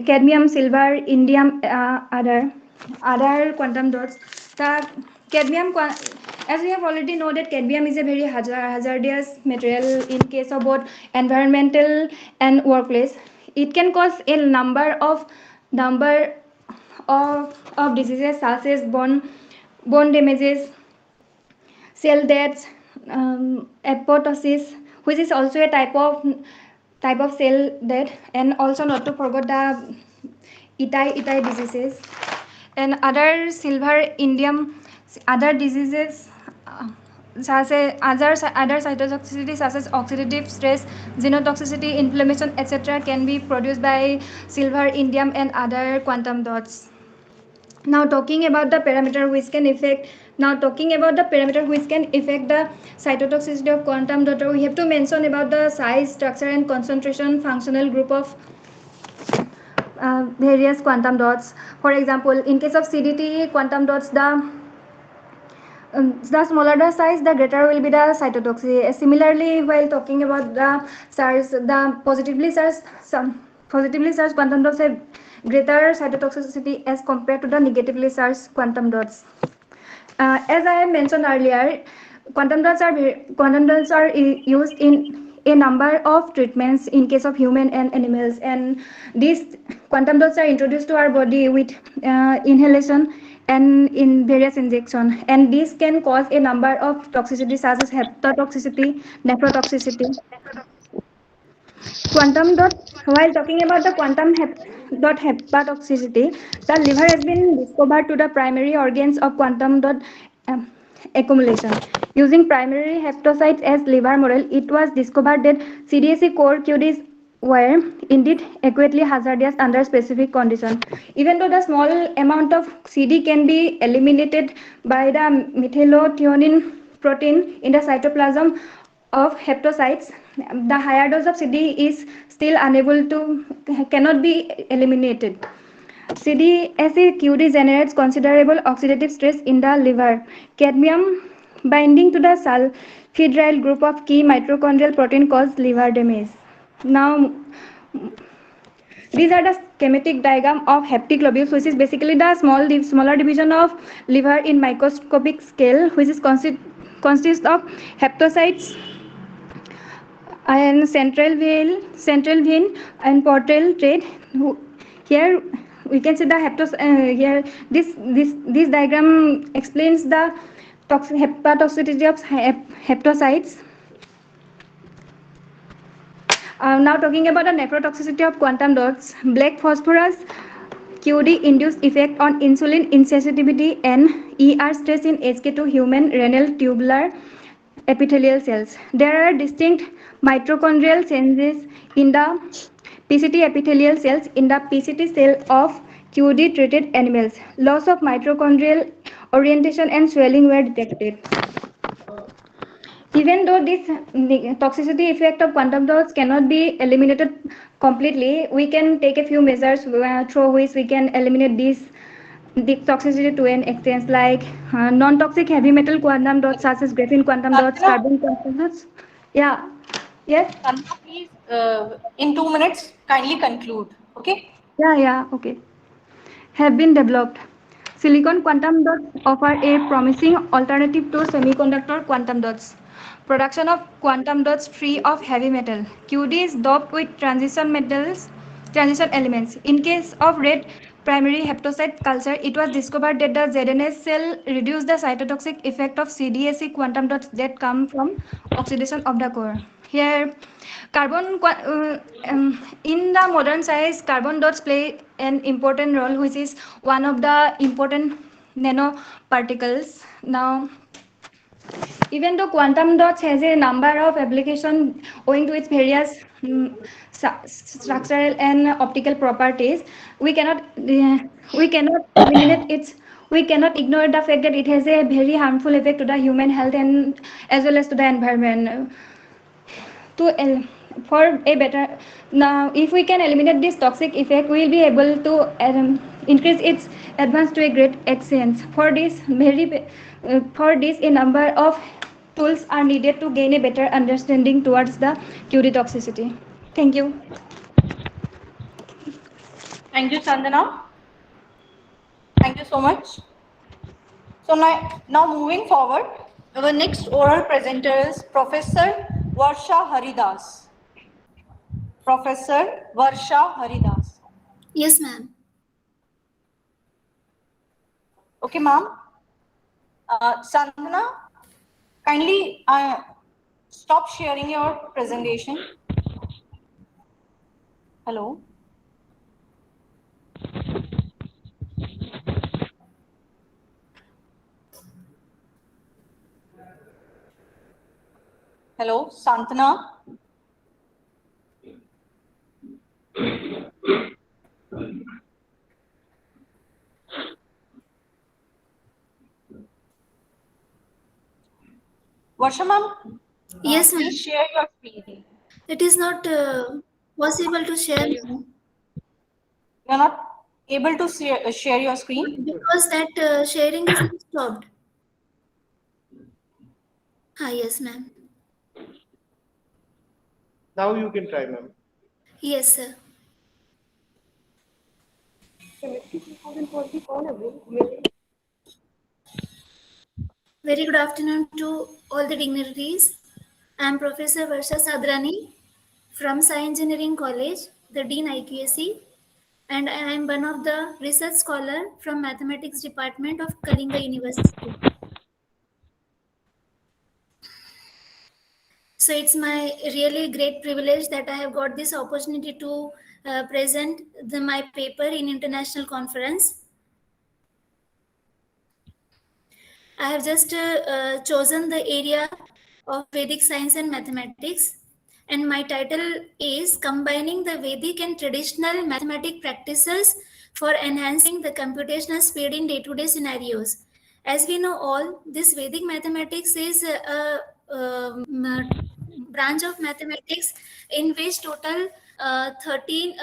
cadmium, silver, indium, other quantum dots. The cadmium, as we have already know that cadmium is a very hazardous material in case of both environmental and workplace. It can cause a number of diseases such as bone damages, cell deaths, apoptosis, which is also a type of cell death, and also not to forget the itai diseases and other silver, indium, other diseases. Such as other cytotoxicity such as oxidative stress, xenotoxicity, inflammation, etc. can be produced by silver, indium, and other quantum dots. Now talking about the parameter which can affect the cytotoxicity of quantum dot, we have to mention about the size, structure, and concentration functional group of various quantum dots. For example, in case of CDT quantum dots, the smaller the size, the greater will be the cytotoxicity. Similarly, while talking about the SARS, the positively charged quantum dots have greater cytotoxicity as compared to the negatively charged quantum dots. As I have mentioned earlier, quantum dots are used in a number of treatments in case of human and animals, and these quantum dots are introduced to our body with inhalation and in various injection, and this can cause a number of toxicities such as hepatotoxicity, nephrotoxicity. Quantum dot. While talking about the dot hepatotoxicity, the liver has been discovered to the primary organs of quantum dot accumulation. Using primary hepatocytes as liver model, it was discovered that CDAC core QDs were indeed adequately hazardous under specific conditions. Even though the small amount of CD can be eliminated by the methylthionein protein in the cytoplasm of hepatocytes, the higher dose of CD is still cannot be eliminated. CDAC QD generates considerable oxidative stress in the liver. Cadmium binding to the sulfhydryl group of key mitochondrial protein cause liver damage. Now, these are the schematic diagram of heptoglobules, which is basically the smaller division of liver in microscopic scale, which is consists of hepatocytes and central vein and portal thread. Here we can see the here this diagram explains the hepatotoxicity of hepatocytes. Now talking about the nephrotoxicity of quantum dots, black phosphorus QD induced effect on insulin insensitivity and ER stress in HK2 human renal tubular epithelial cells. There are distinct mitochondrial changes in the PCT epithelial cells in the PCT cell of QD treated animals. Loss of mitochondrial orientation and swelling were detected. Even though this toxicity effect of quantum dots cannot be eliminated completely, we can take a few measures through which we can eliminate the toxicity to an extent, like non-toxic heavy metal quantum dots such as graphene quantum dots, carbon quantum dots. Yeah. Yes. Please, in 2 minutes, kindly conclude. Okay. Yeah. Okay. Have been developed. Silicon quantum dots offer a promising alternative to semiconductor quantum dots. Production of quantum dots free of heavy metal. QD is doped with transition elements. In case of red primary hepatocyte culture, it was discovered that the ZNS cell reduce the cytotoxic effect of CDAC quantum dots that come from oxidation of the core. Here, in the modern science, carbon dots play an important role, which is one of the important nanoparticles. Now, even though quantum dots has a number of applications owing to its various structural and optical properties, we cannot eliminate its. We cannot ignore the fact that it has a very harmful effect to the human health and as well as to the environment. For a better, now if we can eliminate this toxic effect, we will be able to increase its advance to a great extent. For this a number of tools are needed to gain a better understanding towards the QD toxicity. Thank you. Thank you, Sandana. Thank you so much. So now moving forward, our next oral presenter is Professor Varsha Haridas. Professor Varsha Haridas. Yes, ma'am. Okay, ma'am. Sandana, kindly stop sharing your presentation. Hello. Hello, Santana. Varsha ma'am, Yes, ma'am. please share your screen. It is not possible to share. You are not able to share your screen? Because that sharing is stopped. Yes, ma'am. Now you can try, ma'am. Yes, sir. Very good afternoon to all the dignitaries. I am Professor Varsha Sadrani from Science Engineering College, the Dean IQAC, and I am one of the research scholar from Mathematics Department of Kalinga University. So it's my really great privilege that I have got this opportunity to present my paper in international conference. I have just chosen the area of Vedic science and mathematics, and my title is Combining the Vedic and Traditional Mathematic Practices for Enhancing the Computational Speed in Day-to-Day Scenarios. As we know all, this Vedic mathematics is a branch of mathematics in which total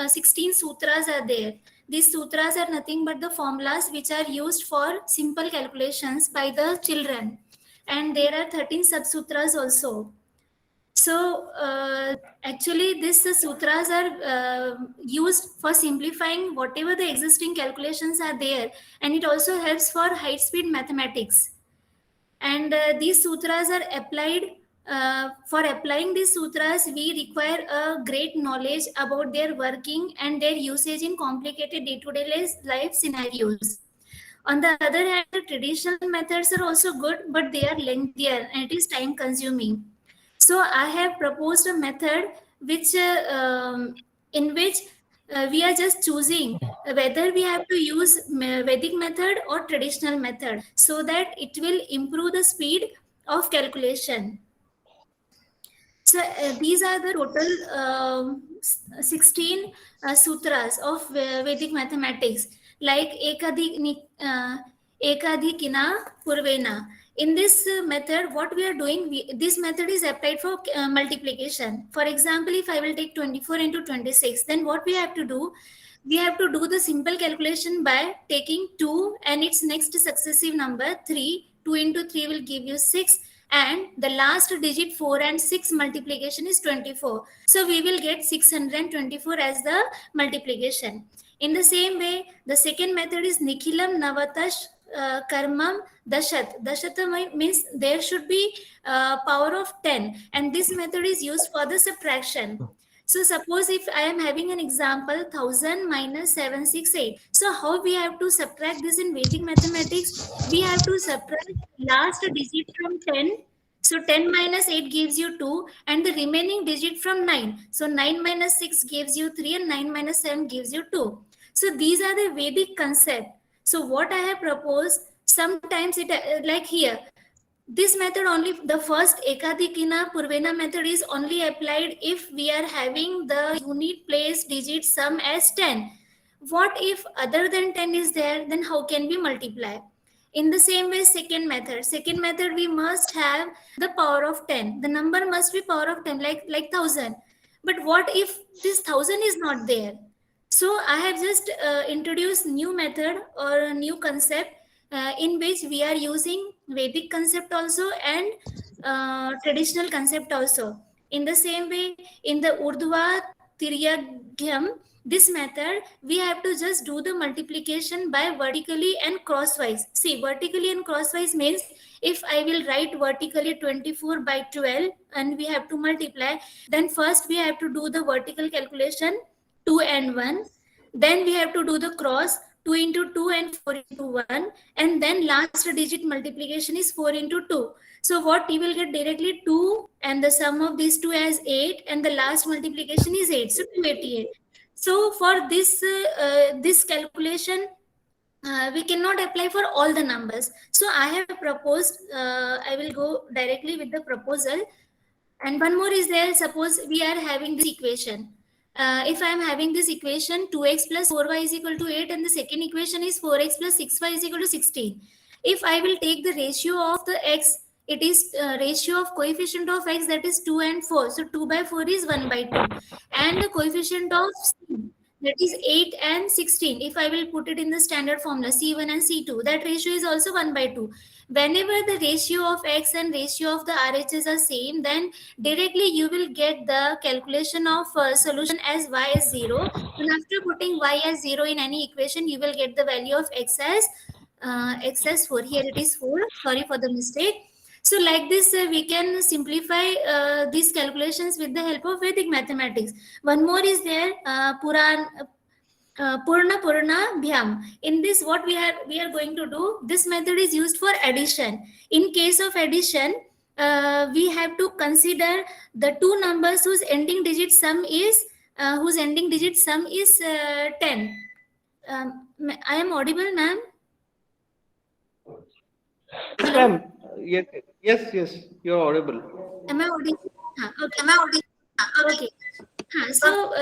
16 sutras are there. These sutras are nothing but the formulas which are used for simple calculations by the children, and there are 13 sub-sutras also. So actually these sutras are used for simplifying whatever the existing calculations are there, and it also helps for high-speed mathematics. And these sutras are applied. For applying these sutras, we require a great knowledge about their working and their usage in complicated day-to-day life scenarios. On the other hand, the traditional methods are also good, but they are lengthier and it is time consuming. So I have proposed a method which in which we are just choosing whether we have to use Vedic method or traditional method, so that it will improve the speed of calculation. So these are the total 16 sutras of Vedic mathematics, like Ekadikina Purvena. In this method, what we are doing, this method is applied for multiplication. For example, if I will take 24 into 26, then what we have to do? We have to do the simple calculation by taking 2 and its next successive number 3. 2 into 3 will give you 6. And the last digit 4 and 6 multiplication is 24. So we will get 624 as the multiplication. In the same way, the second method is Nikhilam Navatash Karmam Dashat. Dashat means there should be power of 10. And this method is used for the subtraction. So suppose if I am having an example 1000 minus 768. So how we have to subtract this in Vedic mathematics? We have to subtract last digit from 10. So 10 minus 8 gives you 2 and the remaining digit from 9. So 9 minus 6 gives you 3 and 9 minus 7 gives you 2. So these are the Vedic concept. So what I have proposed, sometimes it like here, this method only, the first Ekadikina Purvena method is only applied if we are having the unit place digit sum as 10. What if other than 10 is there, then how can we multiply? In the same way, second method we must have the power of 10. The number must be power of 10 like 1000. But what if this 1000 is not there? So I have just introduced new method or a new concept in which we are using Vedic concept also and traditional concept also. In the same way, in the Urdhva Tiryagyam, this method, we have to just do the multiplication by vertically and crosswise. See, vertically and crosswise means if I will write vertically 24 by 12 and we have to multiply, then first we have to do the vertical calculation 2 and 1. Then we have to do the cross 2 into 2 and 4 into 1. And then last digit multiplication is 4 into 2. So what you will get directly 2 and the sum of these two as 8 and the last multiplication is 8. So 288. So for this calculation, we cannot apply for all the numbers. So I have proposed, I will go directly with the proposal. And one more is there, suppose we are having this equation. If I am having this equation 2x plus 4y is equal to 8 and the second equation is 4x plus 6y is equal to 16. If I will take the ratio of the x, it is ratio of coefficient of x, that is 2 and 4. So 2 by 4 is 1 by 2. And the coefficient of c, that is 8 and 16. If I will put it in the standard formula C1 and C2, that ratio is also 1 by 2. Whenever the ratio of x and ratio of the RHS are same, then directly you will get the calculation of solution as y as 0. And after putting y as 0 in any equation, you will get the value of x as 4. Here it is 4. Sorry for the mistake. So like this, we can simplify these calculations with the help of Vedic mathematics. One more is there, Purna Bhyam. In this, what we are going to do, this method is used for addition. In case of addition, we have to consider the two numbers whose ending digit sum is 10. I am audible, ma'am? Yes, ma'am. Yes, you're audible. Am I audible? Okay. Okay. So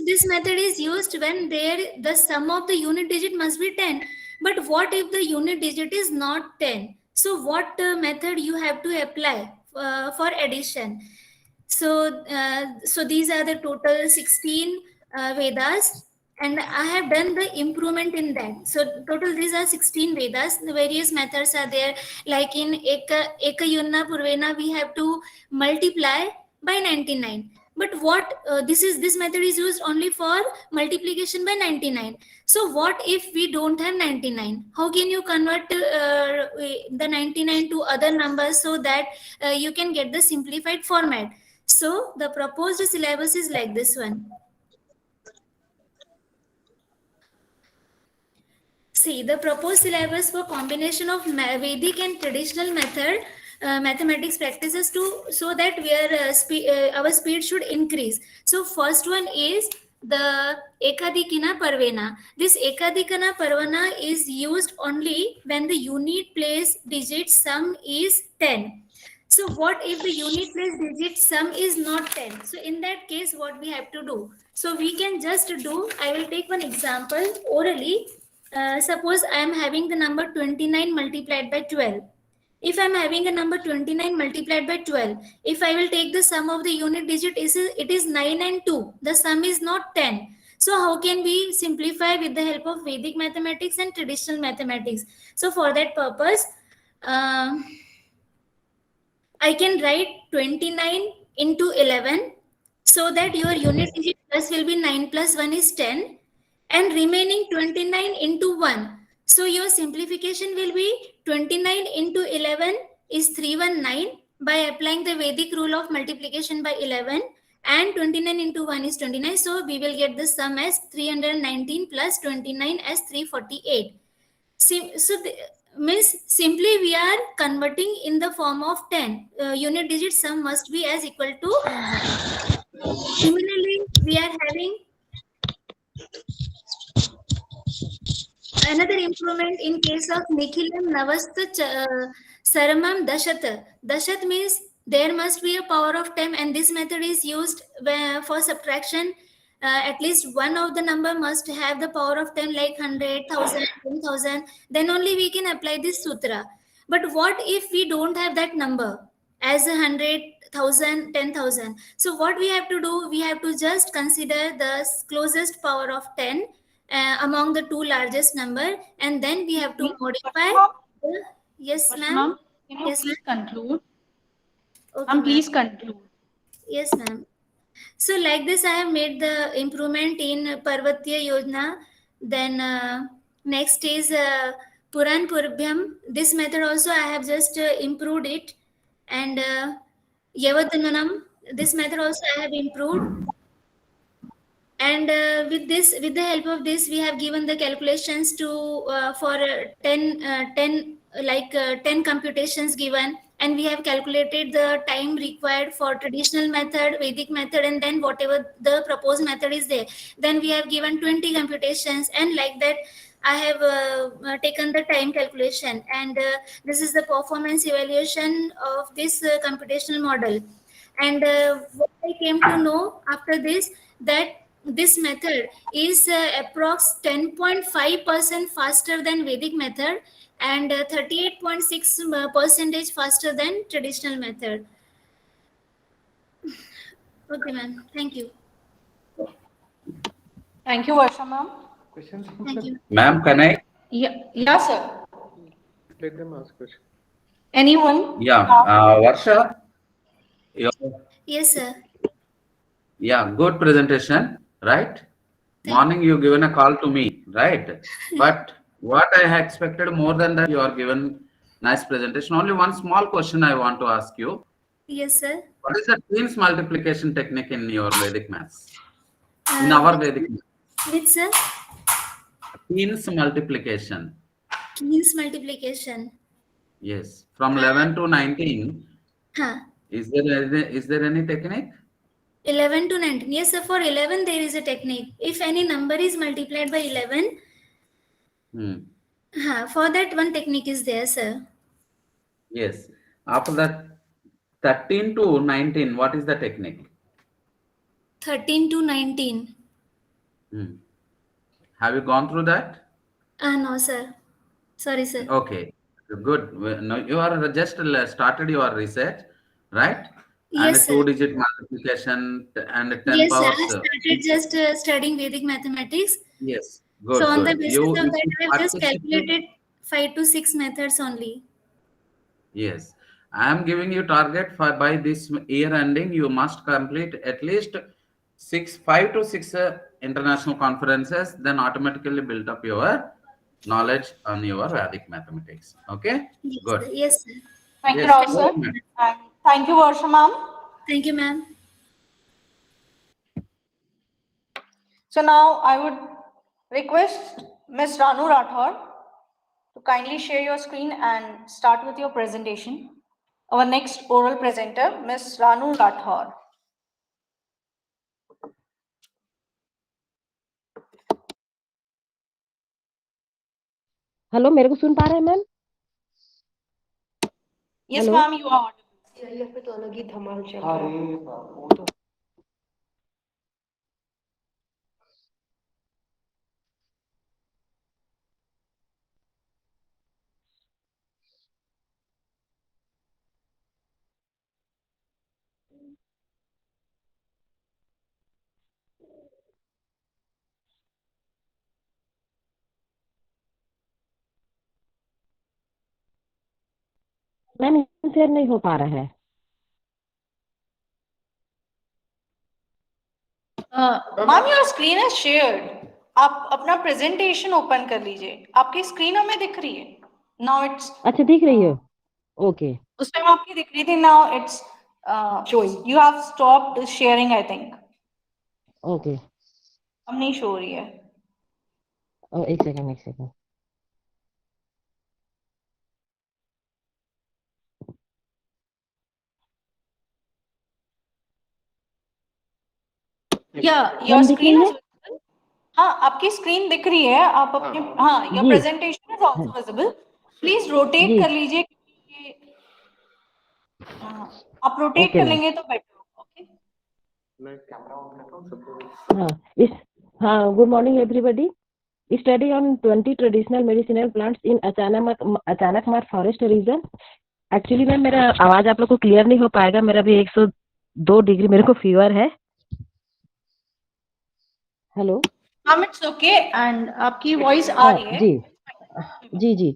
this method is used when the sum of the unit digit must be 10. But what if the unit digit is not 10? So what method you have to apply for addition? So these are the total 16 Vedas. And I have done the improvement in that. So total these are 16 Vedas. The various methods are there. Like in Ekayunna Purvena, we have to multiply by 99. But what this method is used only for multiplication by 99. So what if we don't have 99? How can you convert the 99 to other numbers so that you can get the simplified format? So the proposed syllabus is like this one. See, the proposed syllabus for combination of Vedic and traditional method mathematics practices so that our speed should increase. So first one is the Ekadikina Parvena. This Ekadikina Parvena is used only when the unit place digit sum is 10. So what if the unit place digit sum is not 10? So in that case, what we have to do? So we can just do, I will take one example orally. Suppose I am having the number 29 multiplied by 12. If I am having a number 29 multiplied by 12, if I will take the sum of the unit digit, it is 9 and 2. The sum is not 10. So how can we simplify with the help of Vedic mathematics and traditional mathematics? So for that purpose, I can write 29 into 11 so that your unit digit plus will be 9 plus 1 is 10. And remaining 29 into 1. So your simplification will be 29 into 11 is 319 by applying the Vedic rule of multiplication by 11, and 29 into 1 is 29. So we will get the sum as 319 plus 29 as 348. Means simply we are converting in the form of 10. Unit digit sum must be as equal to. Similarly, we are having another improvement in case of Nikhilam Navastha Saramam Dashat. Dashat means there must be a power of 10, and this method is used for subtraction. At least one of the number must have the power of 10, like 100, 1000, 10,000. Then only we can apply this sutra. But what if we don't have that number as 100, 1000, 10,000? So what we have to do, we have to just consider the closest power of 10 among the two largest number, and then we have to modify the, yes ma'am. Can you Yes, please conclude? Okay, Please conclude. Yes ma'am. So like this I have made the improvement in Parvatya Yojana. Then next is Puran Purbhyam. This method also I have just improved it. And Yavadananam, this method also I have improved. And with the help of this, we have given the calculations to for 10 computations given, and we have calculated the time required for traditional method, Vedic method, and then whatever the proposed method is there. Then we have given 20 computations, and like that I have taken the time calculation, and this is the performance evaluation of this computational model. And what I came to know after this, that this method is approx 10.5% faster than Vedic method, and 38.6% faster than traditional method. Okay, ma'am. Thank you. Thank you, Varsha ma'am. Questions? Thank you. Ma'am, can I? Yeah, sir. Let them ask questions. Anyone? Yeah, Varsha. Yes, sir. Yeah, good presentation, right? Morning you given a call to me, right? But what I had expected more than that, you are given nice presentation. Only one small question I want to ask you. Yes, sir. What is the Queen's multiplication technique in your Vedic maths? In our Vedic maths? Which, sir? Queen's multiplication. Queen's multiplication. Yes, from 11 to 19. Huh. Is there any technique? 11 to 19. Yes, sir. For 11, there is a technique. If any number is multiplied by 11, for that one technique is there, sir. Yes. After that, 13 to 19, what is the technique? 13 to 19. Have you gone through that? No, sir. Sorry, sir. Okay, good. No, you are just started your research, right? Yes, and 2-digit multiplication and 10 yes, powers. I started just studying Vedic mathematics. Yes, good. So on the good. basis You, of if that, you I have just participate- calculated 5 to 6 methods only. Yes, I am giving you target for by this year ending. You must complete at least 5 to 6 international conferences. Then automatically build up your knowledge on your Vedic mathematics. Okay, yes, good. Sir. Yes, sir. Thank you, Yes, Rao, sir. And thank you, Varsha ma'am. Thank you, ma'am. So now I would request Ms. Ranu Rathod to kindly share your screen and start with your presentation. Our next oral presenter, Ms. Ranu Rathod. Hello, मेरे को सुन पा रहे हैं ma'am? Yes, ma'am, you are audible. यहाँ पे तो अलग ही धमाल चल रहा है। मैम शेयर नहीं हो पा रहा है। Ma'am your screen is shared. आप अपना प्रेजेंटेशन ओपन कर लीजिए, आपकी स्क्रीन हमें दिख रही है। नाउ इट्स अच्छा, दिख रही है। ओके उस टाइम आपकी दिख रही थी, now it's showing, you have stopped sharing I think, okay अब नहीं शो हो रही है। एक सेकंड या योर मैम दिख रही स्क्रीन है? इज, हाँ आपकी स्क्रीन दिख रही है, आप अपने, हाँ योर जी presentation is also visible, please rotate जी कर लीजिए क्योंकि ये, आप रोटेट ओके कर मैम लेंगे तो बेटर होगा। ओके, मैं कैमरा ऑन करता हूँ सबको। हाँ इस हाँ good morning everybody. Study on 20 traditional medicinal plants in Achanakmar forest region. Actually ma'am मेरा आवाज आप लोग को क्लियर नहीं हो पाएगा, मेरा भी 102 डिग्री मेरे को फीवर है। हेलो इट्स ओके, एंड आपकी वॉइस आ हाँ रही है। जी जी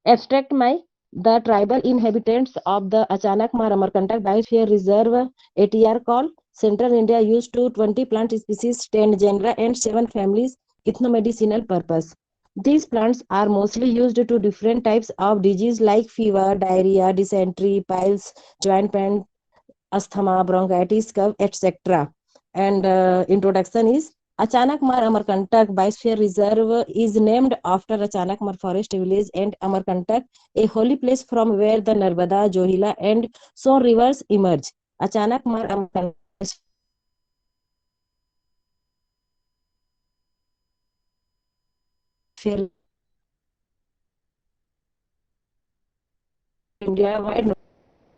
abstract my the tribal inhabitants of the Achanakmar Amarkantak Biosphere Reserve ATR call Central India used to 20 plant species, 10 genera and 7 families ethnomedicinal purpose. These plants are mostly used to different types of disease like fever, diarrhea, dysentery, piles, joint pain, asthma, bronchitis, cough, etc. And introduction is Achanakmar Amarkantak Biosphere Reserve is named after Achanakmar Forest Village and Amarkantak, a holy place from where the Narmada, Johila and Son rivers emerge. Achanakmar Amarkantak Biosphere India wide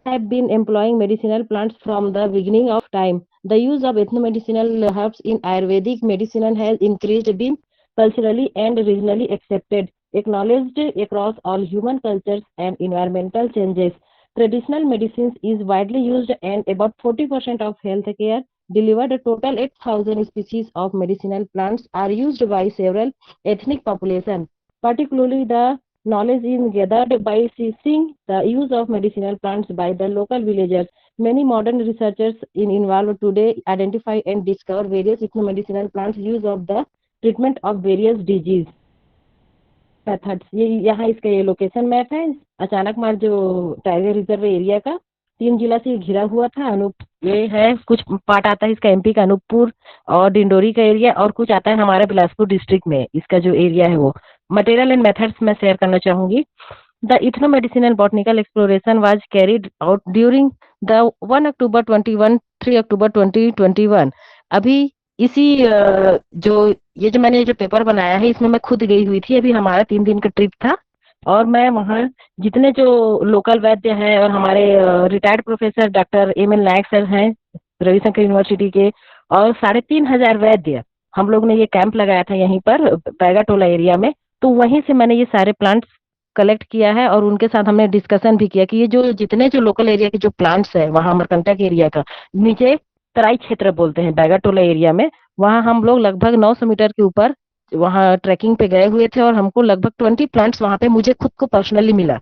have been employing medicinal plants from the beginning of time. The use of ethnomedicinal herbs in Ayurvedic medicine has increased, been culturally and regionally accepted, acknowledged across all human cultures and environmental changes. Traditional medicines is widely used and about 40% of healthcare delivered. A total 8,000 species of medicinal plants are used by several ethnic populations, particularly the knowledge is gathered by seeing the use of medicinal plants by the local villagers. Many modern researchers involved today identify and discover various medicinal plants use of the treatment of various disease methods. ये यहाँ इसका ये location map है। अचानक मार जो tiger reserve area का 3 जिला से घिरा हुआ था। ये है कुछ पार्ट आता है इसका एमपी का अनूपपुर और डिंडोरी का एरिया, और कुछ आता है हमारा बिलासपुर डिस्ट्रिक्ट में। इसका जो एरिया है वो मटेरियल एंड मेथड्स मैं शेयर करना चाहूंगी। The ethnomedicinal botanical exploration was carried out during the 1 October 21, 3 October 2021। अभी इसी जो मैंने जो पेपर बनाया है इसमें मैं खुद गई हुई थी। अभी हमारा 3 दिन का ट्रिप था और मैं वहाँ जितने जो लोकल वैद्य हैं और हमारे रिटायर्ड प्रोफेसर डॉक्टर एम.एल. नायक सर हैं रविशंकर यूनिवर्सिटी के, और 3,500 वैद्य हम लोग ने ये कैंप लगाया था यहीं पर पैगाटोला एरिया में। तो वहीं से मैंने ये सारे प्लांट्स कलेक्ट किया है और उनके साथ हमने डिस्कशन भी किया कि ये जो जितने जो लोकल एरिया के जो प्लांट्स है वहाँ अमरकंटक एरिया का नीचे तराई क्षेत्र बोलते हैं बैगाटोला एरिया में, वहाँ हम लोग लगभग 900 मीटर के ऊपर वहाँ ट्रैकिंग पे गए हुए थे और हमको लगभग 20 प्लांट्स वहाँ पे मुझे खुद को पर्सनली मिला।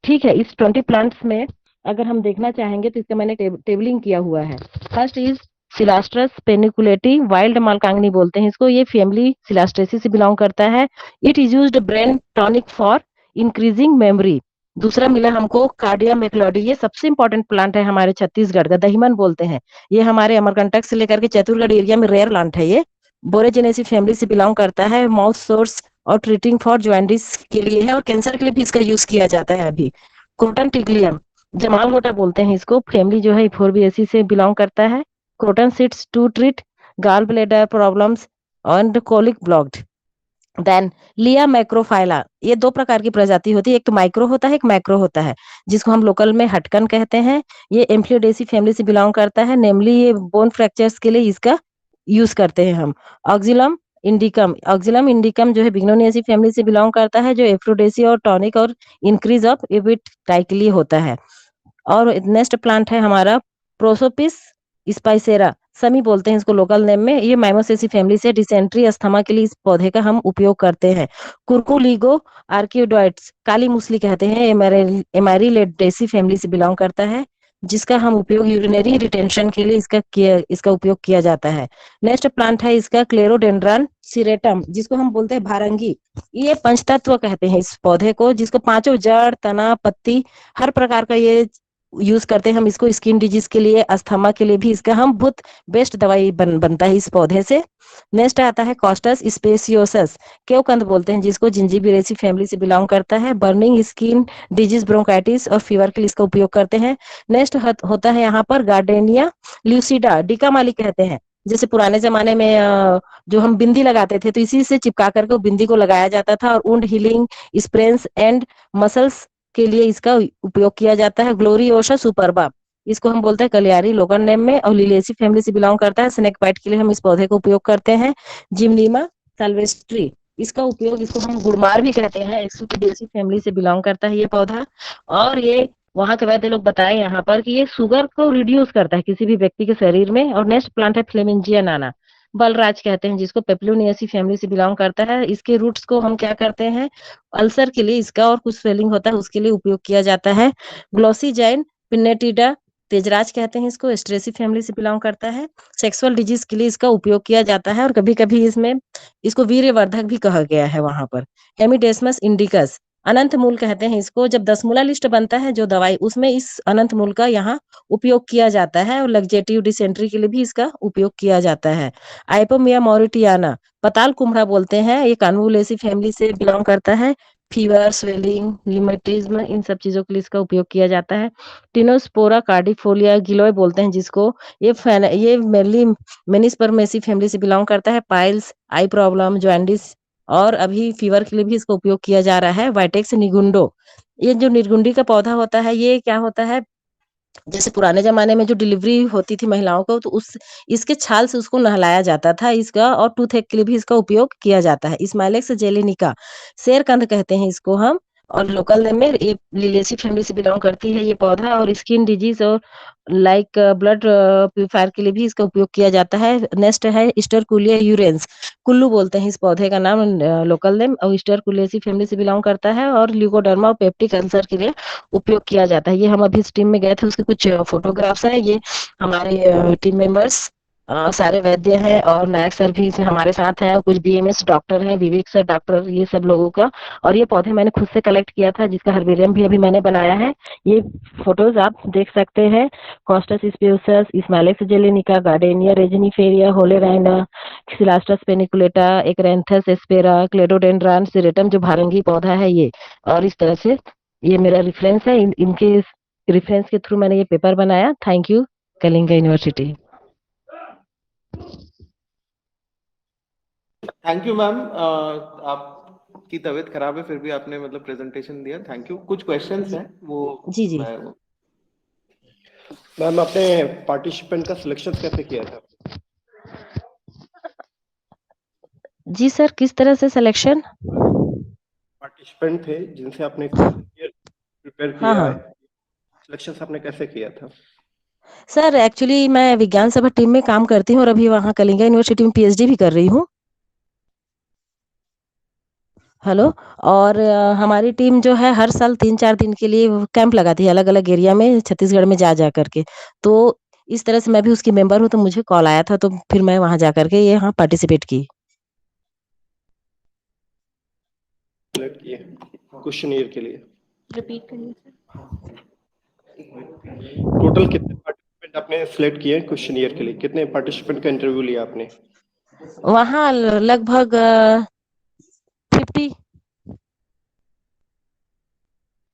ठीक है, इस 20 प्लांट्स में अगर हम देखना चाहेंगे तो इसका मैंने टेबलिंग किया हुआ है। फर्स्ट इज सिलास्ट्रस पेनिकुलेटी, वाइल्ड मालकांगनी बोलते हैं इसको, ये फैमिली सिलास्ट्रेसी से बिलोंग करता है। It is used brain tonic for increasing memory. दूसरा मिला हमको कार्डिया मैक्लोडी, ये सबसे इंपॉर्टेंट प्लांट है हमारे छत्तीसगढ़ का, दहीमन बोलते हैं। ये हमारे अमरकंटक से लेकर के चतुरगढ़ एरिया में रेयर प्लांट है। ये बोरेजेनेसी फैमिली से बिलोंग करता है। माउथ सोर्स और ट्रीटिंग फॉर जॉइंटिस के लिए है और कैंसर के लिए भी इसका यूज किया जाता है। अभी क्रोटन टिग्लियम, जमाल गोटा बोलते हैं इसको, फैमिली जो है फोरबिएसी से बिलोंग करता है। Croton seeds to treat gall bladder problems and colic blocked. Then Leea macrophylla, ये 2 प्रकार की प्रजाति होती है, एक तो माइक्रो होता है, एक मैक्रो होता है, जिसको हम लोकल में हटकन कहते हैं। ये एम्फ्लियोडेसी फैमिली से बिलोंग करता है, नेमली ये बोन फ्रैक्चर्स के लिए इसका यूज करते हैं हम। ऑक्सिलम इंडिकम जो है बिग्नोनियसी फैमिली से बिलोंग करता है, जो एफ्रोडेसी और टॉनिक और इंक्रीज ऑफ एपिटाइट के लिए होता है। और नेक्स्ट प्लांट है हमारा प्रोसोपिस स्पाइसेरा, समी बोलते हैं इसको लोकल नेम में। ये माइमोसेसी फैमिली से डिसेंट्री अस्थमा के लिए इस पौधे का हम उपयोग करते हैं। कुरकुलिगो आर्कियोडॉइट्स, काली मूसली कहते हैं, एमारिलेडेसी फैमिली से बिलोंग करता है। जिसका हम उपयोग यूरिनरी रिटेंशन के लिए इसका उपयोग किया जाता है। नेक्स्ट प्लांट है इसका क्लेरोडेंड्रन सिरेटम, जिसको हम बोलते हैं भारंगी। ये पंचतत्व कहते हैं इस पौधे को, जिसको पांचों जड़, तना, पत्ती, हर प्रकार का ये यूज करते हैं हम इसको। स्किन डिजीज के लिए, अस्थमा के लिए भी इसका हम बहुत बेस्ट दवाई बनता है इस पौधे से। नेक्स्ट आता है कॉस्टस स्पेसियोसस, केवकंद बोलते हैं जिसको, जिंजीबिरेसी फैमिली से बिलोंग करता है। बर्निंग स्किन डिजीज, ब्रोंकाइटिस और फीवर के लिए इसका उपयोग करते हैं। नेक्स्ट होता है यहाँ पर गार्डेनिया ल्यूसिडा, डिकामाली कहते हैं। जैसे पुराने जमाने में जो हम बिंदी लगाते थे तो इसी से चिपका करके बिंदी को लगाया जाता था। और wound healing, sprains and muscles के लिए इसका उपयोग किया जाता है। ग्लोरियोसा सुपरबा, इसको हम बोलते हैं कलियारी लोकल नेम में, और लिलिएसी फैमिली से बिलोंग करता है। स्नेक बाइट के लिए हम इस पौधे का उपयोग करते हैं। जिम्नीमा साल्वेस्ट्री, इसका उपयोग, इसको हम गुड़मार भी कहते हैं, एक्सुकेडेसी फैमिली से बिलोंग करता है ये पौधा। और ये वहां के वैद्य लोग बताए यहाँ पर कि ये शुगर को रिड्यूस करता है किसी भी व्यक्ति के शरीर में। और नेक्स्ट प्लांट है फ्लेमिंजिया नाना, बलराज कहते हैं जिसको, पेप्लोनियसी फैमिली से बिलोंग करता है। इसके रूट्स को हम क्या करते हैं, अल्सर के लिए इसका, और कुछ स्वेलिंग होता है उसके लिए उपयोग किया जाता है। ग्लोसी जैन पिनेटिडा तेजराज कहते हैं इसको, स्ट्रेसी फैमिली से बिलोंग करता है। सेक्सुअल डिजीज के लिए इसका उपयोग किया जाता है, और कभी कभी इसमें इसको वीर्यवर्धक भी कहा गया है वहां पर। हेमिडेस्मस इंडिकस, अनंत मूल कहते हैं इसको। जब 10 मूला लिस्ट बनता है जो दवाई, उसमें इस अनंत मूल का यहाँ उपयोग किया जाता है। और लग्जेटिव डिसेंट्री के लिए भी इसका उपयोग किया जाता है। आइपोमिया मॉरिटियाना, पताल कुम्हड़ा बोलते हैं, ये कॉन्वोलेसी फैमिली से बिलोंग करता है। फीवर, स्वेलिंग, रिमेटिज्म, इन सब चीजों के लिए इसका उपयोग किया जाता है। टिनोस्पोरा कार्डिफोलिया गिलोय बोलते हैं जिसको, ये मेनली मेनिस्पर्मेसी फैमिली से बिलोंग करता है। पाइल्स, आई प्रॉब्लम, जॉन्डिस और अभी फीवर के लिए भी इसका उपयोग किया जा रहा है। वाइटेक्स निगुंडो, ये जो निर्गुंडी का पौधा होता है, ये क्या होता है, जैसे पुराने जमाने में जो डिलीवरी होती थी महिलाओं को, तो उस इसके छाल से उसको नहलाया जाता था इसका, और टूथ एक के लिए भी इसका उपयोग किया जाता है। स्माइलेक्स जेलिनिका, शेरकंद कहते हैं इसको हम, और लोकल नेम में ये लिलिएसी फैमिली से बिलोंग करती है ये पौधा। और स्किन डिजीज और लाइक ब्लड प्यूरिफायर के लिए भी इसका उपयोग किया जाता है। नेक्स्ट है स्टरकुलिया यूरेंस, कुल्लू बोलते हैं इस पौधे का नाम, लोकल नेम, और स्टरकुलिएसी फैमिली से बिलोंग करता है। और ल्यूकोडर्मा और पेप्टिक अल्सर के लिए उपयोग किया जाता है। ये हम अभी इस टीम में गए थे, उसके कुछ फोटोग्राफ्स हैं। ये हमारे टीम मेंबर्स सारे वैद्य हैं, और नायक सर भी इसमें हमारे साथ हैं, कुछ बीएमएस डॉक्टर हैं, विवेक सर डॉक्टर, ये सब लोगों का। और ये पौधे मैंने खुद से कलेक्ट किया था, जिसका हर्बेरियम भी अभी मैंने बनाया है। ये फोटोज आप देख सकते हैं। कॉस्टस स्पेयोसस, स्माइलेक्स जेलिनिका, गार्डेनिया रेजिनिफेरिया, होलेराइना, सिलास्टस पेनिकुलेटा, एकरेंथस एस्पेरा, क्लेरोडेंड्रन सिरेटम जो भारंगी पौधा है ये। और इस तरह से ये मेरा रेफरेंस है, इनके रेफरेंस के थ्रू मैंने ये पेपर बनाया। Thank you Kalinga university. Thank you ma'am, आपकी तबीयत खराब है फिर भी आपने मतलब प्रेजेंटेशन दिया, थैंक यू। कुछ क्वेश्चंस हैं वो जी जी मैम, आपने पार्टिसिपेंट का सिलेक्शन कैसे किया था? जी सर, किस तरह से सिलेक्शन? पार्टिसिपेंट थे जिनसे आपने प्रिपेयर हाँ किया है, हाँ सिलेक्शन आपने कैसे किया था? सर, एक्चुअली मैं विज्ञान सभा टीम में काम करती हूँ, और अभी वहाँ कलिंगा यूनिवर्सिटी में पीएचडी भी कर रही हूँ। हेलो। और हमारी टीम जो है हर साल 3-4 दिन के लिए कैंप लगाती है अलग अलग एरिया में, छत्तीसगढ़ में जा जा करके। तो इस तरह से मैं भी उसकी मेंबर हूँ, तो मुझे कॉल आया था, तो फिर मैं वहां जा करके ये यहाँ पार्टिसिपेट की। क्वेश्चन ईयर के लिए रिपीट करिए सर। टोटल कितने पार्टिसिपेंट आपने सिलेक्ट किए क्वेश्चन ईयर के लिए? कितने पार्टिसिपेंट का इंटरव्यू लिया आपने? वहाँ लगभग 50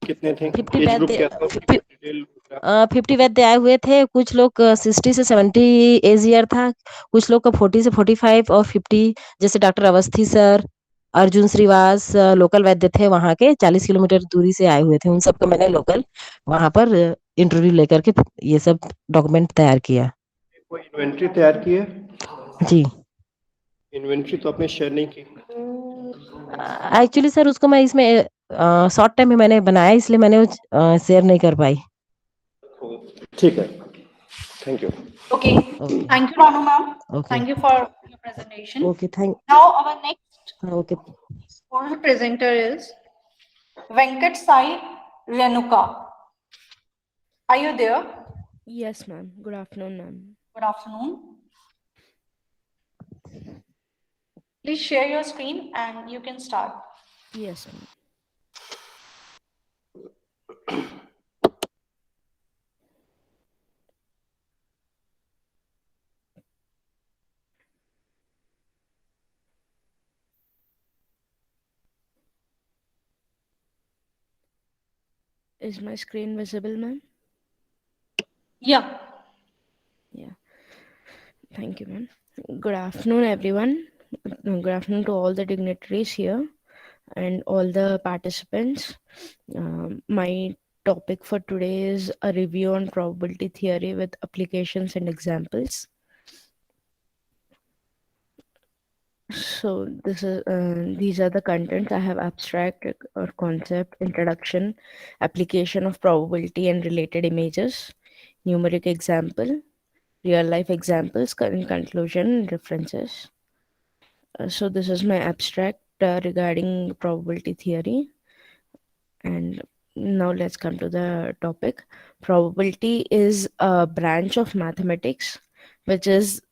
कितने थे? 50 एज ग्रुप क्या था? डिटेल 50 वैद्य आए हुए थे। कुछ लोग 60 से 70 एज ईयर था, कुछ लोग का 40 से 45 और 50, जैसे doctor Awasthi sir, Arjun Shrivas, local वैद्य थे वहाँ के, 40 किलोमीटर दूरी से आए हुए थे। उन सबको मैंने लोकल वहाँ पर इंटरव्यू लेकर के ये सब डॉक्यूमेंट तैयार किया। कोई इन्वेंट्री तैयार की है? जी इन्वेंट्री तो आपने शेयर नहीं की। एक्चुअली सर, उसको मैं इसमें शॉर्ट टाइम में मैंने बनाया, इसलिए मैंने शेयर नहीं कर पाई। ठीक है, thank you. Okay, thank you, Ranu ma'am. Okay. Thank you for your presentation. Okay, thank. Now our next Okay. oral presenter is Venkat Sai Renuka. Are you there? Yes, ma'am. Good afternoon, ma'am. Good afternoon. Please share your screen and you can start. Yes, ma'am. Is my screen visible, ma'am? Yeah. Yeah. Thank you, ma'am. Good afternoon, everyone. Good afternoon to all the dignitaries here and all the participants. My topic for today is a review on probability theory with applications and examples. So these are the contents. I have abstract or concept, introduction, application of probability and related images, numeric example, real life examples, in conclusion, references. So this is my abstract regarding probability theory. And now let's come to the topic. Probability is a branch of mathematics which is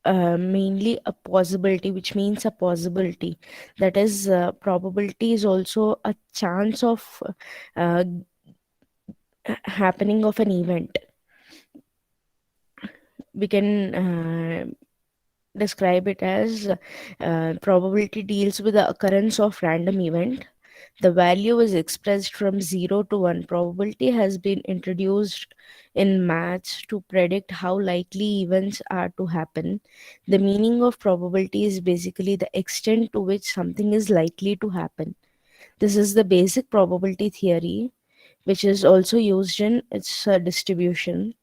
mainly a possibility, which means a possibility. That is, probability is also a chance of happening of an event. We can describe it as probability deals with the occurrence of random event. The value is expressed from 0 to 1. Probability has been introduced in maths to predict how likely events are to happen. The meaning of probability is basically the extent to which something is likely to happen. This is the basic probability theory, which is also used in its distribution.